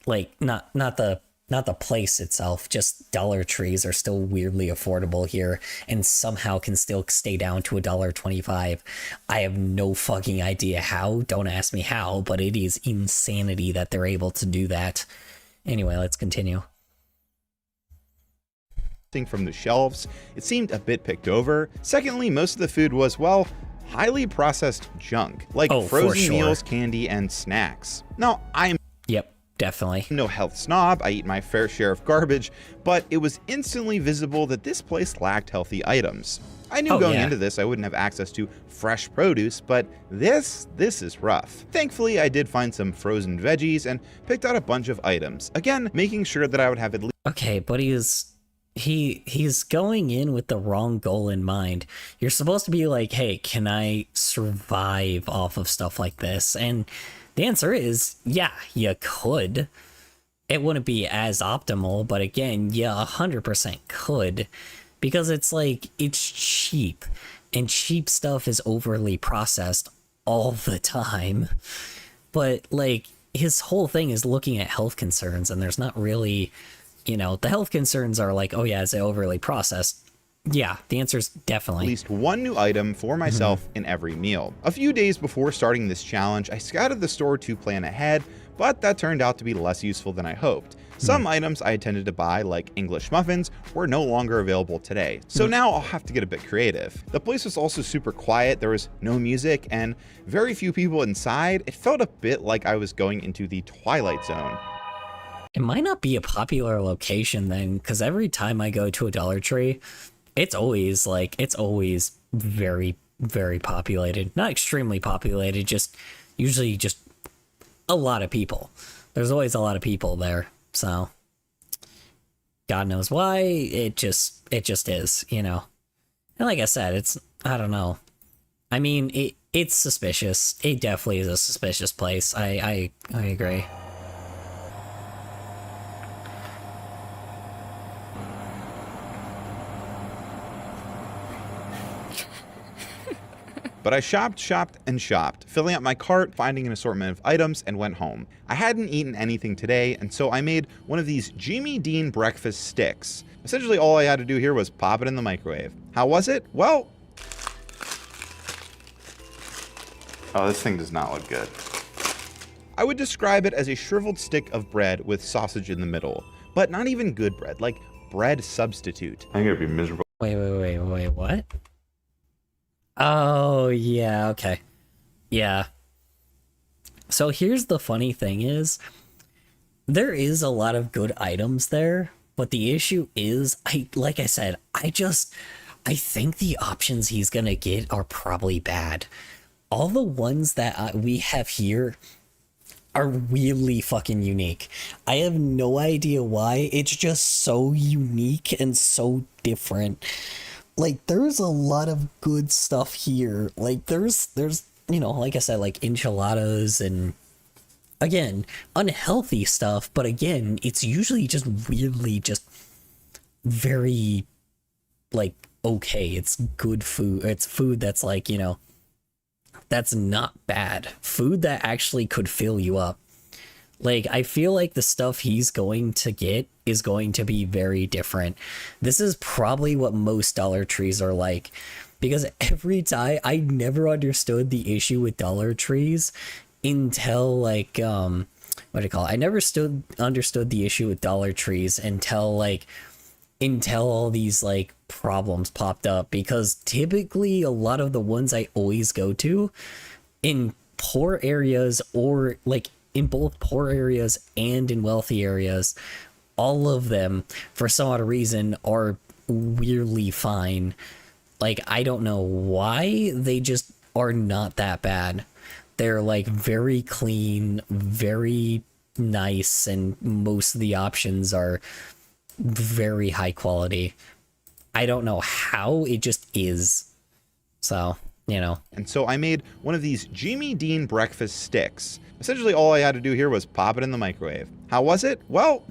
Like not the place itself, just Dollar Trees are still weirdly affordable here and somehow can still stay down to $1.25. I have no fucking idea how. Don't ask me how, but it is insanity that they're able to do that. Anyway, let's continue. From the shelves, it seemed a bit picked over. Secondly, most of the food was, well, highly processed junk, like frozen meals, candy, and snacks. Now, Yep. Definitely. No health snob, I eat my fair share of garbage, but it was instantly visible that this place lacked healthy items. I knew going into this I wouldn't have access to fresh produce, but this is rough. Thankfully, I did find some frozen veggies and picked out a bunch of items, again, making sure that I would have at least... Okay, but he's going in with the wrong goal in mind. You're supposed to be like, hey, can I survive off of stuff like this? And the answer is, yeah, you could. It wouldn't be as optimal, but again, yeah, 100% could. Because it's like, it's cheap. And cheap stuff is overly processed all the time. But, like, his whole thing is looking at health concerns, and there's not really, you know, the health concerns are like, oh yeah, is it overly processed? Yeah, the answer is definitely. At least one new item for myself in every meal. A few days before starting this challenge, I scouted the store to plan ahead, but that turned out to be less useful than I hoped. Some items I intended to buy, like English muffins, were no longer available today. So now I'll have to get a bit creative. The place was also super quiet, there was no music, and very few people inside. It felt a bit like I was going into the Twilight Zone. It might not be a popular location then, because every time I go to a Dollar Tree, it's always very, very populated. Not extremely populated, just usually just a lot of people. There's always a lot of people there, so God knows why. It just is, you know. And like I said, I don't know. I mean, it's suspicious. It definitely is a suspicious place. I agree. But I shopped, filling up my cart, finding an assortment of items, and went home. I hadn't eaten anything today, and so I made one of these Jimmy Dean breakfast sticks. Essentially all I had to do here was pop it in the microwave. How was it? Well... Oh, this thing does not look good. I would describe it as a shriveled stick of bread with sausage in the middle. But not even good bread, like bread substitute. I'm gonna be miserable. Wait, what? Oh, yeah, okay. Yeah. So here's the funny thing is, there is a lot of good items there, but the issue is, like I said, I think the options he's gonna get are probably bad. All the ones that we have here are really fucking unique. I have no idea why, it's just so unique and so different. Like, there's a lot of good stuff here. Like, there's, you know, like I said, like enchiladas and, again, unhealthy stuff. But again, it's usually just weirdly just very, like, okay. It's good food. It's food that's like, you know, that's not bad. Food that actually could fill you up. Like, I feel like the stuff he's going to get is going to be very different. This is probably what most Dollar Trees are like. Because every time, I never understood the issue with Dollar Trees until, like, what do you call it? I never understood the issue with Dollar Trees until all these, like, problems popped up. Because typically, a lot of the ones I always go to, in poor areas or, like, in both poor areas and in wealthy areas, all of them, for some odd reason, are weirdly fine. Like, I don't know why, they just are not that bad. They're, like, very clean, very nice, and most of the options are very high quality. I don't know how, it just is. So, you know. And so I made one of these Jimmy Dean breakfast sticks. Essentially all I had to do here was pop it in the microwave. How was it? Well,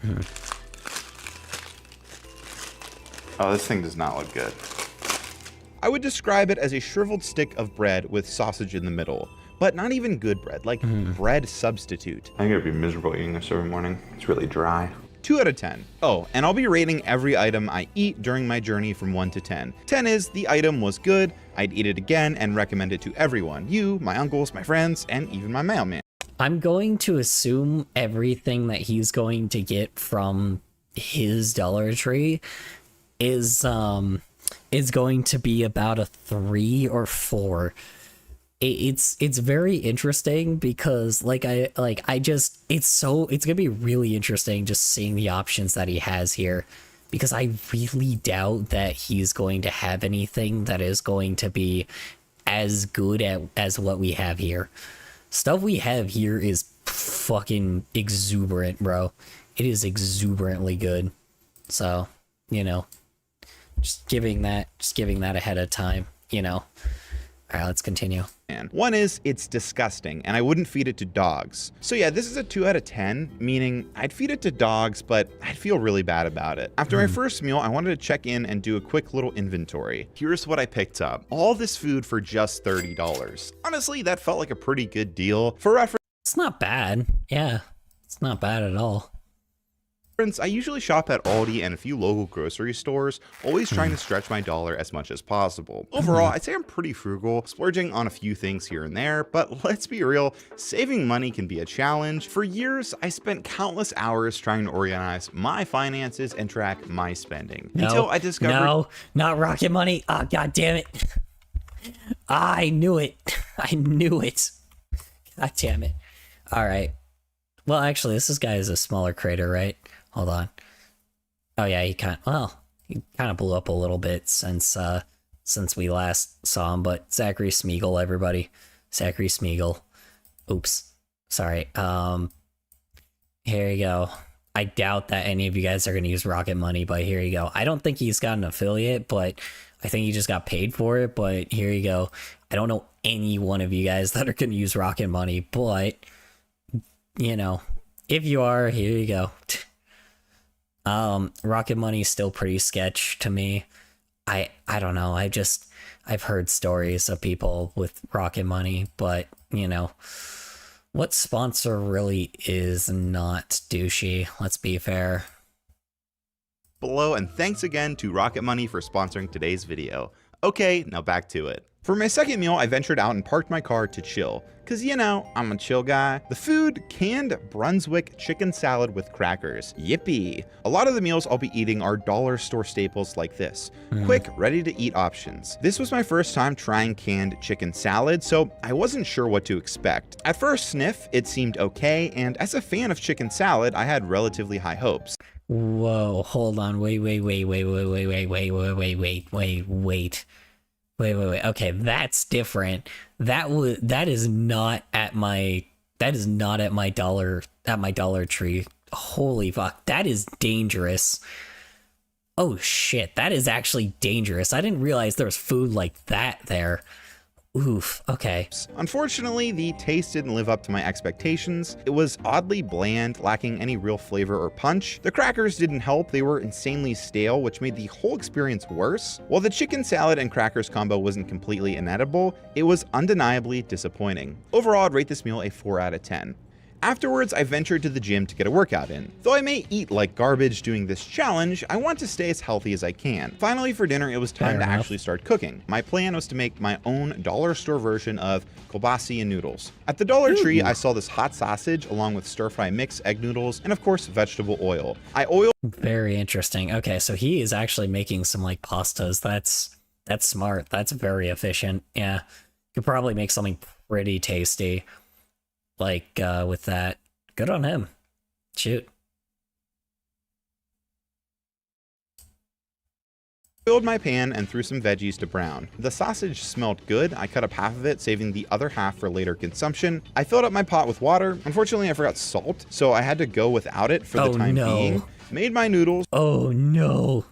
oh, this thing does not look good. I would describe it as a shriveled stick of bread with sausage in the middle, but not even good bread, like bread substitute. I'm gonna be miserable eating this every morning. It's really dry. 2 out of 10. Oh, and I'll be rating every item I eat during my journey from 1 to 10. 10 is the item was good, I'd eat it again and recommend it to everyone. You, my uncles, my friends, and even my mailman. I'm going to assume everything that he's going to get from his Dollar Tree is going to be about a 3 or 4. It's very interesting because it's gonna be really interesting just seeing the options that he has here, because I really doubt that he's going to have anything that is going to be as good as what we have here. Stuff we have here is fucking exuberant, bro. It is exuberantly good. So, you know, just giving that ahead of time, you know. All right, let's continue. One is, it's disgusting, and I wouldn't feed it to dogs. So yeah, this is a 2 out of 10, meaning I'd feed it to dogs, but I'd feel really bad about it. After my first meal, I wanted to check in and do a quick little inventory. Here's what I picked up. All this food for just $30. Honestly, that felt like a pretty good deal. For reference, it's not bad. Yeah, it's not bad at all. I usually shop at Aldi and a few local grocery stores, always trying to stretch my dollar as much as possible. Overall, I'd say I'm pretty frugal, splurging on a few things here and there, but let's be real, saving money can be a challenge. For years, I spent countless hours trying to organize my finances and track my spending. Until I discovered— No, not Rocket Money. Oh, god damn it. I knew it. I knew it. God damn it. All right. Well, actually, this guy is a smaller creator, right? Hold on. Oh yeah, he kind of blew up a little bit since we last saw him, but Zachary Smeagol, everybody. Zachary Smeagol. Oops. Sorry. Here you go. I doubt that any of you guys are going to use Rocket Money, but here you go. I don't think he's got an affiliate, but I think he just got paid for it, but here you go. I don't know any one of you guys that are going to use Rocket Money, but, you know, if you are, here you go. Rocket Money is still pretty sketch to me. I don't know. I've heard stories of people with Rocket Money, but you know, what sponsor really is not douchey? Let's be fair. Below, and thanks again to Rocket Money for sponsoring today's video. Okay, now back to it. For my second meal, I ventured out and parked my car to chill, cause you know, I'm a chill guy. The food, canned Brunswick chicken salad with crackers. Yippee! A lot of the meals I'll be eating are dollar store staples like this. Quick, ready to eat options. This was my first time trying canned chicken salad, so I wasn't sure what to expect. At first sniff, it seemed okay, and as a fan of chicken salad, I had relatively high hopes. Whoa, hold on, wait. Okay, that's different. That is not at my Dollar Tree. Holy fuck, that is dangerous. Oh shit, that is actually dangerous. I didn't realize there was food like that there. Oof, okay. Unfortunately, the taste didn't live up to my expectations. It was oddly bland, lacking any real flavor or punch. The crackers didn't help, they were insanely stale, which made the whole experience worse. While the chicken salad and crackers combo wasn't completely inedible, it was undeniably disappointing. Overall, I'd rate this meal a 4 out of 10. Afterwards, I ventured to the gym to get a workout in. Though I may eat like garbage doing this challenge, I want to stay as healthy as I can. Finally, for dinner, it was time to actually start cooking. My plan was to make my own dollar store version of kielbasa and noodles. At the Dollar Tree, I saw this hot sausage along with stir-fry mix, egg noodles, and of course, vegetable oil. I oiled— Very interesting. Okay, so he is actually making some like pastas. That's smart. That's very efficient. Yeah, could probably make something pretty tasty. Like, with that. Good on him. Shoot. Oiled my pan and threw some veggies to brown. The sausage smelled good. I cut up half of it, saving the other half for later consumption. I filled up my pot with water. Unfortunately, I forgot salt, so I had to go without it for the time being. Made my noodles. Oh no.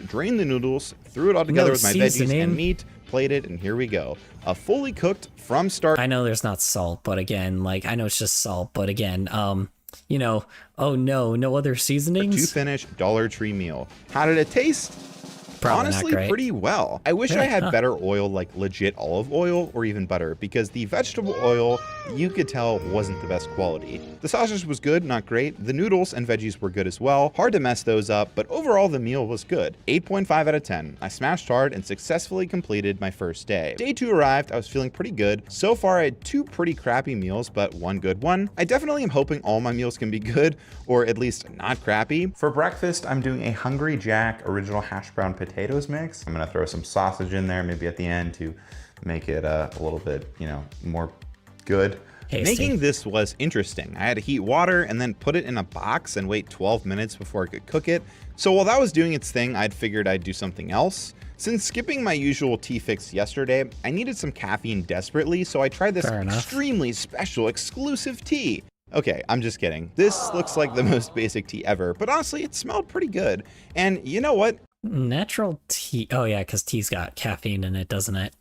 Drained the noodles, threw it all together with my veggies and meat, plated, and here we go. A fully cooked from start. I know there's not salt, but again, like, I know it's just salt, but again, you know, oh no, no other seasonings? To finish Dollar Tree meal. How did it taste? Probably honestly pretty well. I wish I had better oil, like legit olive oil or even butter, because the vegetable oil you could tell wasn't the best quality. The sausage was good, not great. The noodles and veggies were good as well. Hard to mess those up, but overall the meal was good. 8.5 out of 10. I smashed hard and successfully completed my first day. Day 2 arrived, I was feeling pretty good. So far I had 2 pretty crappy meals, but 1 good one. I definitely am hoping all my meals can be good, or at least not crappy. For breakfast, I'm doing a Hungry Jack original hash brown potatoes mix. I'm gonna throw some sausage in there, maybe at the end, to make it a little bit, you know, more good. Tasty. Making this was interesting. I had to heat water and then put it in a box and wait 12 minutes before I could cook it. So while that was doing its thing, I'd figured I'd do something else. Since skipping my usual tea fix yesterday, I needed some caffeine desperately, so I tried this extremely special exclusive tea. Okay, I'm just kidding. This looks like the most basic tea ever, but honestly, it smelled pretty good. And you know what? Natural tea. Oh yeah, because tea's got caffeine in it, doesn't it?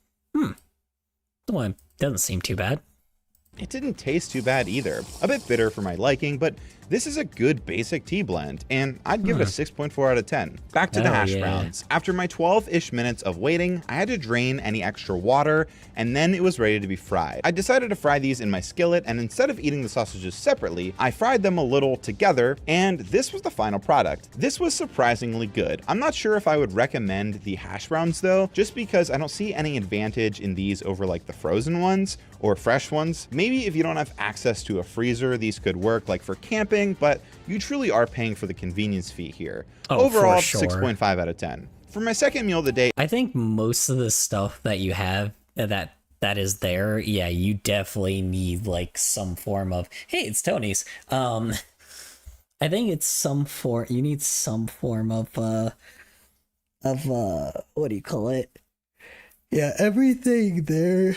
Well, doesn't seem too bad. It didn't taste too bad either. A bit bitter for my liking, but this is a good basic tea blend, and I'd give it a 6.4 out of 10. Back to the hash browns. After my 12-ish minutes of waiting, I had to drain any extra water, and then it was ready to be fried. I decided to fry these in my skillet, and instead of eating the sausages separately, I fried them a little together, and this was the final product. This was surprisingly good. I'm not sure if I would recommend the hash browns though, just because I don't see any advantage in these over like the frozen ones or fresh ones. Maybe if you don't have access to a freezer, these could work like for camping, but you truly are paying for the convenience fee here. Overall, 6.5 out of 10. For my second meal of the day, I think most of the stuff that you have that is there, yeah, you definitely need like some form of, hey, it's Tony's. I think it's you need some form of what do you call it? Yeah, everything there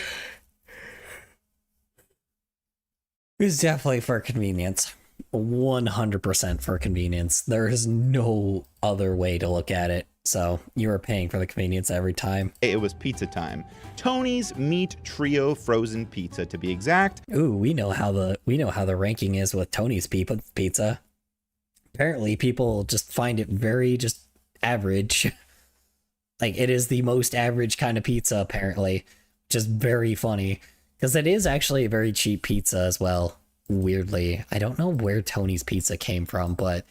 is definitely for convenience. 100% for convenience. There is no other way to look at it. So you are paying for the convenience every time. It was pizza time. Tony's Meat Trio Frozen Pizza, to be exact. Ooh, we know how the ranking is with Tony's pizza. Apparently, people just find it very just average. Like, it is the most average kind of pizza, apparently. Just very funny. Because it is actually a very cheap pizza as well. Weirdly, I don't know where Tony's Pizza came from, but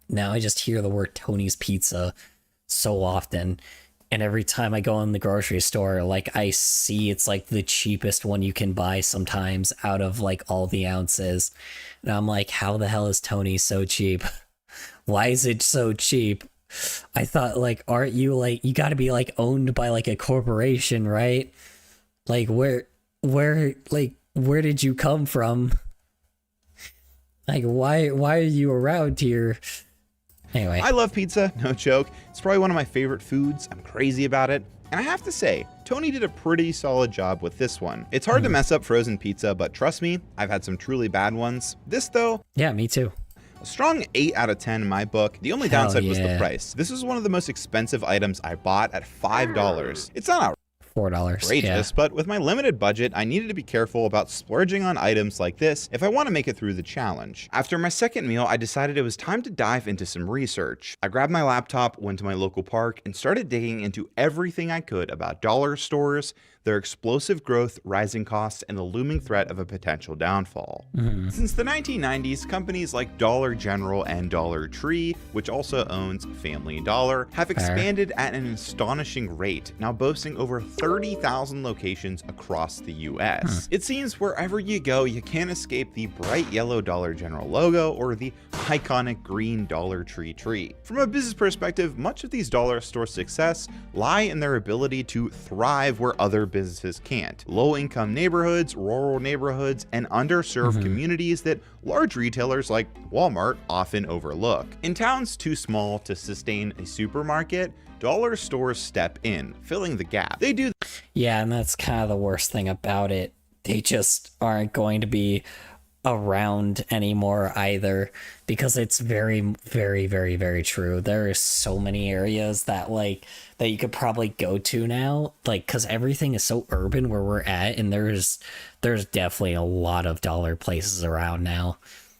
now I just hear the word Tony's Pizza so often, and every time I go in the grocery store, like, I see it's like the cheapest one you can buy sometimes out of like all the ounces, and I'm like, how the hell is Tony's so cheap? Why is it so cheap? I thought, like, aren't you like, you got to be like owned by like a corporation, right? Like, where did you come from? Like, why are you around here? Anyway. I love pizza, no joke. It's probably one of my favorite foods. I'm crazy about it. And I have to say, Tony did a pretty solid job with this one. It's hard to mess up frozen pizza, but trust me, I've had some truly bad ones. This though, yeah, me too. A strong 8 out of 10 in my book. The only downside was the price. This is one of the most expensive items I bought at $5. It's not $4. Outrageous, but with my limited budget, I needed to be careful about splurging on items like this if I want to make it through the challenge. After my second meal, I decided it was time to dive into some research. I grabbed my laptop, went to my local park, and started digging into everything I could about dollar stores, their explosive growth, rising costs, and the looming threat of a potential downfall. Since the 1990s, companies like Dollar General and Dollar Tree, which also owns Family Dollar, have expanded at an astonishing rate, now boasting over 30,000 locations across the US. It seems wherever you go, you can't escape the bright yellow Dollar General logo or the iconic green Dollar Tree tree. From a business perspective, much of these dollar store success lie in their ability to thrive where other businesses can't. Low-income neighborhoods, rural neighborhoods, and underserved communities that large retailers like Walmart often overlook. In towns too small to sustain a supermarket, dollar stores step in, filling the gap. They do. Yeah, and that's kind of the worst thing about it. They just aren't going to be around anymore either, because it's very, very, very, very true. There are so many areas that like that you could probably go to now, like because everything is so urban where we're at, and there's definitely a lot of dollar places around now.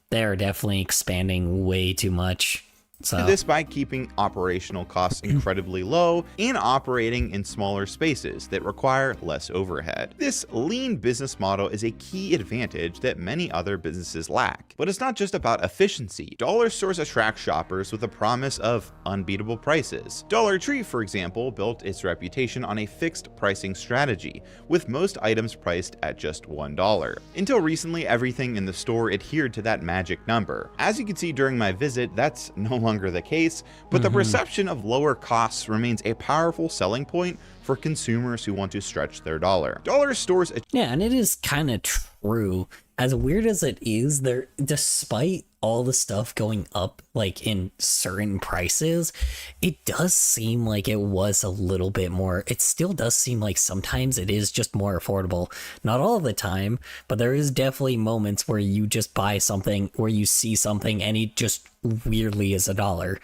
They're definitely expanding way too much. So this by keeping operational costs incredibly low and operating in smaller spaces that require less overhead. This lean business model is a key advantage that many other businesses lack. But it's not just about efficiency. Dollar stores attract shoppers with a promise of unbeatable prices. Dollar Tree, for example, built its reputation on a fixed pricing strategy, with most items priced at just $1. Until recently, everything in the store adhered to that magic number. As you can see during my visit, that's no longer the case, but the perception of lower costs remains a powerful selling point for consumers who want to stretch their dollar. Dollar stores, yeah, and it is kind of true. As weird as it is, there, despite all the stuff going up like in certain prices, it does seem like it was a little bit more. It still does seem like sometimes it is just more affordable. Not all the time, but there is definitely moments where you just buy something, where you see something and it just weirdly is $1.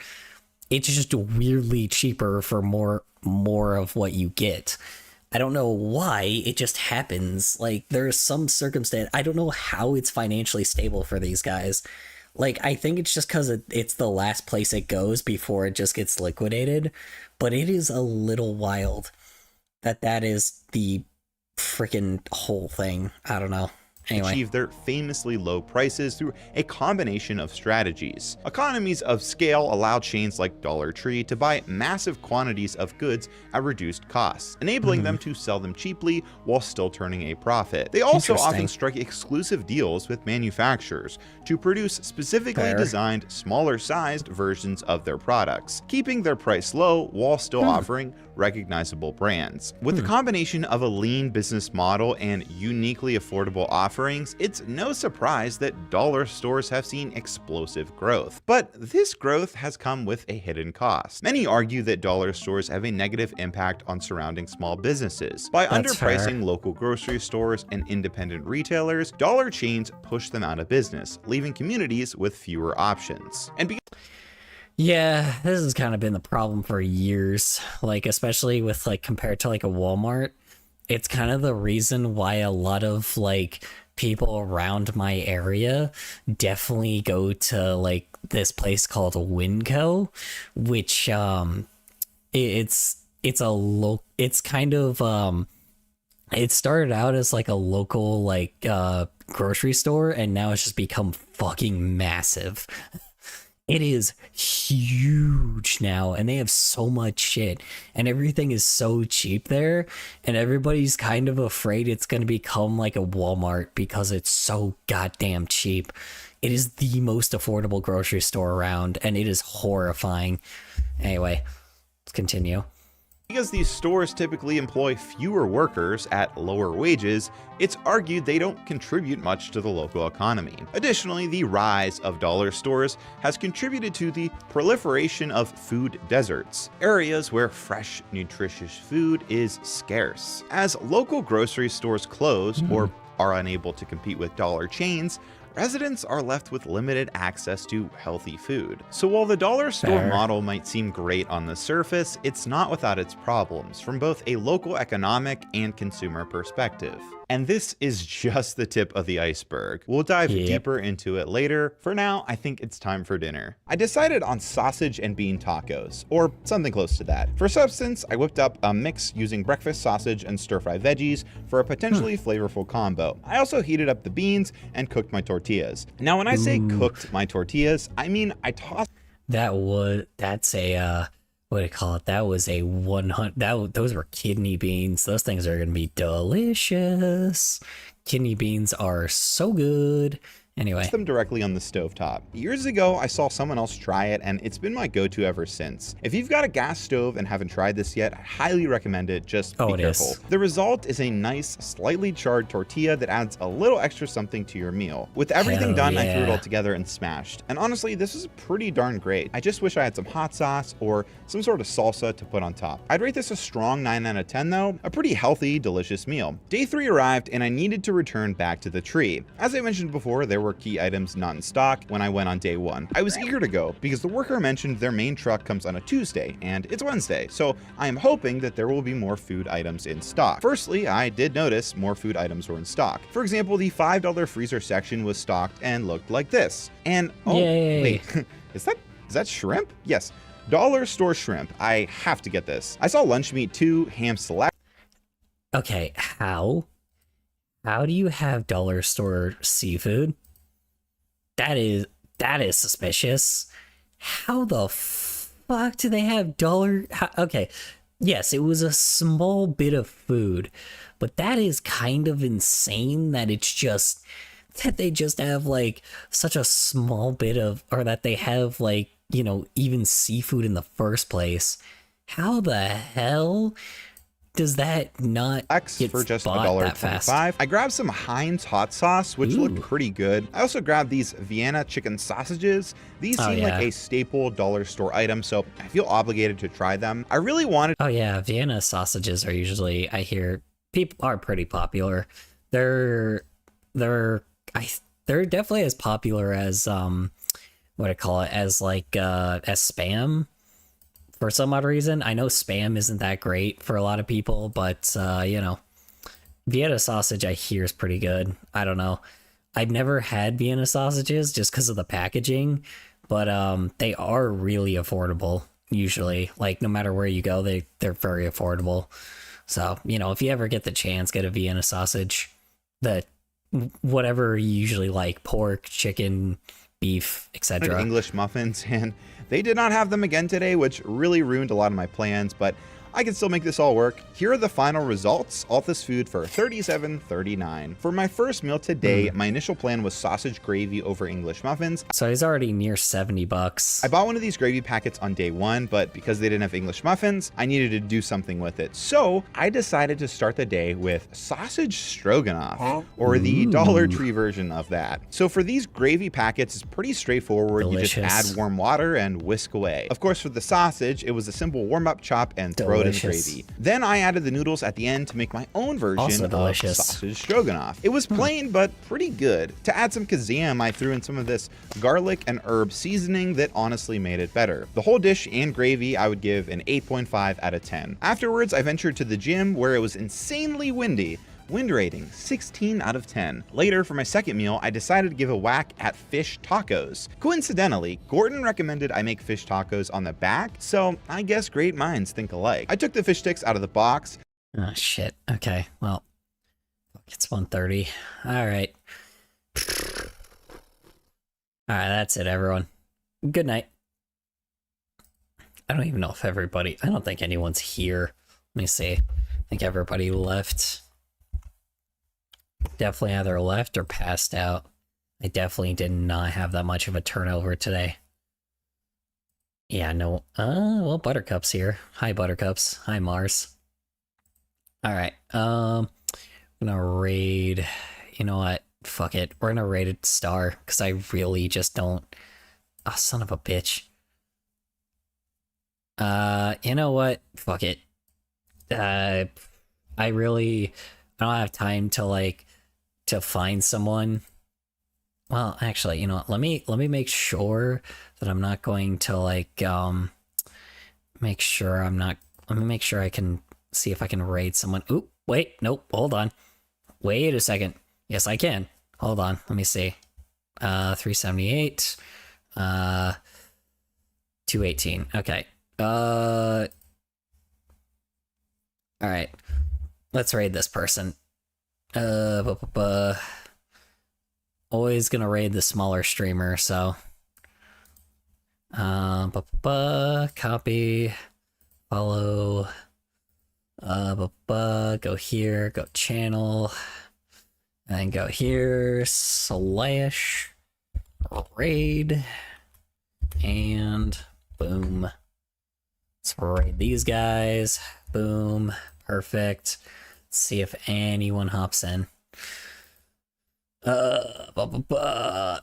It's just weirdly cheaper for more of what you get. I don't know why, it just happens. Like, there's some circumstance, I don't know how it's financially stable for these guys. Like, I think it's just because it's the last place it goes before it just gets liquidated. But it is a little wild that is the freaking whole thing. I don't know. Anyway. Achieve their famously low prices through a combination of strategies. Economies of scale allow chains like Dollar Tree to buy massive quantities of goods at reduced costs, enabling them to sell them cheaply while still turning a profit. They also often strike exclusive deals with manufacturers to produce specifically designed, smaller-sized versions of their products, keeping their price low while still offering recognizable brands. With the combination of a lean business model and uniquely affordable offerings, it's no surprise that dollar stores have seen explosive growth. But this growth has come with a hidden cost. Many argue that dollar stores have a negative impact on surrounding small businesses. By underpricing local grocery stores and independent retailers, dollar chains push them out of business, leaving communities with fewer options. And yeah, this has kind of been the problem for years, like especially with like compared to like a Walmart. It's kind of the reason why a lot of like people around my area definitely go to like this place called Winco, which it's kind of it started out as like a local like grocery store, and now it's just become fucking massive. It is huge now, and they have so much shit, and everything is so cheap there, and everybody's kind of afraid it's going to become like a Walmart because it's so goddamn cheap. It is the most affordable grocery store around, and it is horrifying. Anyway, let's continue. Because these stores typically employ fewer workers at lower wages, it's argued they don't contribute much to the local economy. Additionally, the rise of dollar stores has contributed to the proliferation of food deserts, areas where fresh, nutritious food is scarce. As local grocery stores close or are unable to compete with dollar chains, residents are left with limited access to healthy food. So while the dollar store model might seem great on the surface, it's not without its problems from both a local economic and consumer perspective. And this is just the tip of the iceberg. We'll dive deeper into it later. For now, I think it's time for dinner. I decided on sausage and bean tacos, or something close to that. For substance, I whipped up a mix using breakfast sausage and stir-fry veggies for a potentially flavorful combo. I also heated up the beans and cooked my tortillas. Now, when I say cooked my tortillas, I mean I tossed. That's a what do you call it? That was a 100. Those were kidney beans. Those things are gonna be delicious. Kidney beans are so good. Anyway, them directly on the stovetop. Years ago, I saw someone else try it, and it's been my go-to ever since. If you've got a gas stove and haven't tried this yet, I highly recommend it. Just be careful. The result is a nice, slightly charred tortilla that adds a little extra something to your meal. With everything done, I threw it all together and smashed. And honestly, this is pretty darn great. I just wish I had some hot sauce or some sort of salsa to put on top. I'd rate this a strong 9 out of 10 though. A pretty healthy, delicious meal. Day 3 arrived, and I needed to return back to the tree. As I mentioned before, there were were key items not in stock when I went on day one. I was eager to go because the worker mentioned their main truck comes on a Tuesday and it's Wednesday, so I am hoping that there will be more food items in stock. Firstly, I did notice more food items were in stock. For example, the $5 freezer section was stocked and looked like this. And oh, Yay. wait, is that shrimp? Yes, dollar store shrimp. I have to get this. I saw lunch meat too, ham select. Okay, how do you have dollar store seafood? That is suspicious. How the fuck do they have okay, yes, it was a small bit of food, but that is kind of insane that they just have like such a small bit of, or that they have like, you know, even seafood in the first place. How the hell does that not get for just bought that fast? $1.25. I grabbed some Heinz hot sauce, which looked pretty good. I also grabbed these Vienna chicken sausages. These seem like a staple dollar store item, so I feel obligated to try them. I really wanted. Oh yeah, Vienna sausages are usually, I hear, people are pretty popular. They're definitely as popular as what I call it, as like as Spam. For some odd reason, I know Spam isn't that great for a lot of people, but you know, Vienna sausage I hear is pretty good. I don't know. I've never had Vienna sausages just because of the packaging, but they are really affordable usually. Like no matter where you go, they're very affordable. So, you know, if you ever get the chance, get a Vienna sausage. Whatever you usually like, pork, chicken, beef, etc. English muffins, and they did not have them again today, which really ruined a lot of my plans, but I can still make this all work. Here are the final results. All this food for $37.39. For my first meal today, my initial plan was sausage gravy over English muffins. So he's already near $70. I bought one of these gravy packets on day one, but because they didn't have English muffins, I needed to do something with it. So I decided to start the day with sausage stroganoff, or the Dollar Tree version of that. So for these gravy packets, it's pretty straightforward. Delicious. You just add warm water and whisk away. Of course, for the sausage, it was a simple warm-up chop and throw it in the gravy. Then I added the noodles at the end to make my own version of sausage stroganoff. It was plain, but pretty good. To add some Kazam, I threw in some of this garlic and herb seasoning that honestly made it better. The whole dish and gravy I would give an 8.5 out of 10. Afterwards, I ventured to the gym where it was insanely windy. Wind rating, 16 out of 10. Later, for my second meal, I decided to give a whack at fish tacos. Coincidentally, Gordon recommended I make fish tacos on the back, so I guess great minds think alike. I took the fish sticks out of the box. Oh shit, okay, well, it's 1:30. Alright. Alright, that's it, everyone. Good night. I don't even know if I don't think anyone's here. Let me see. I think everybody left. Definitely either left or passed out. I definitely did not have that much of a turnover today. Yeah, no. Well, Buttercup's here. Hi, Buttercups. Hi, Mars. Alright, I'm gonna raid. You know what? Fuck it. We're gonna raid it Star, because I really just don't. Oh, son of a bitch. You know what? Fuck it. I don't have time to, like, to find someone. Well, actually, you know what? Let me make sure that I'm not going to, like, let me make sure I can see if I can raid someone. Oop, wait, nope, hold on. Wait a second. Yes, I can. Hold on, let me see. 378. 218. Okay. Alright. Let's raid this person. Always gonna raid the smaller streamer, so. Copy. Follow. Go here, go channel. And then go here, / raid. And boom. Let's raid these guys. Boom. Perfect. Let's see if anyone hops in. Okay,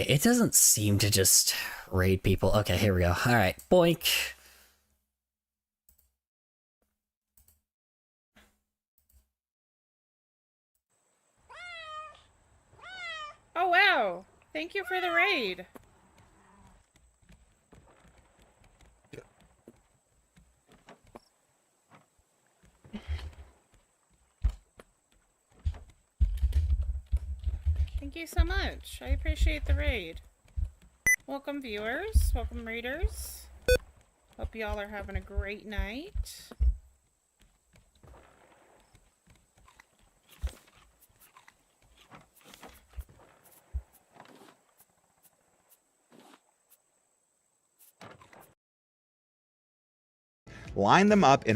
it doesn't seem to just raid people. Okay, here we go. Alright, boink. Oh wow, Thank you for the raid. Thank you so much. I appreciate the raid. Welcome viewers, welcome raiders. Hope y'all are having a great night. Line them up in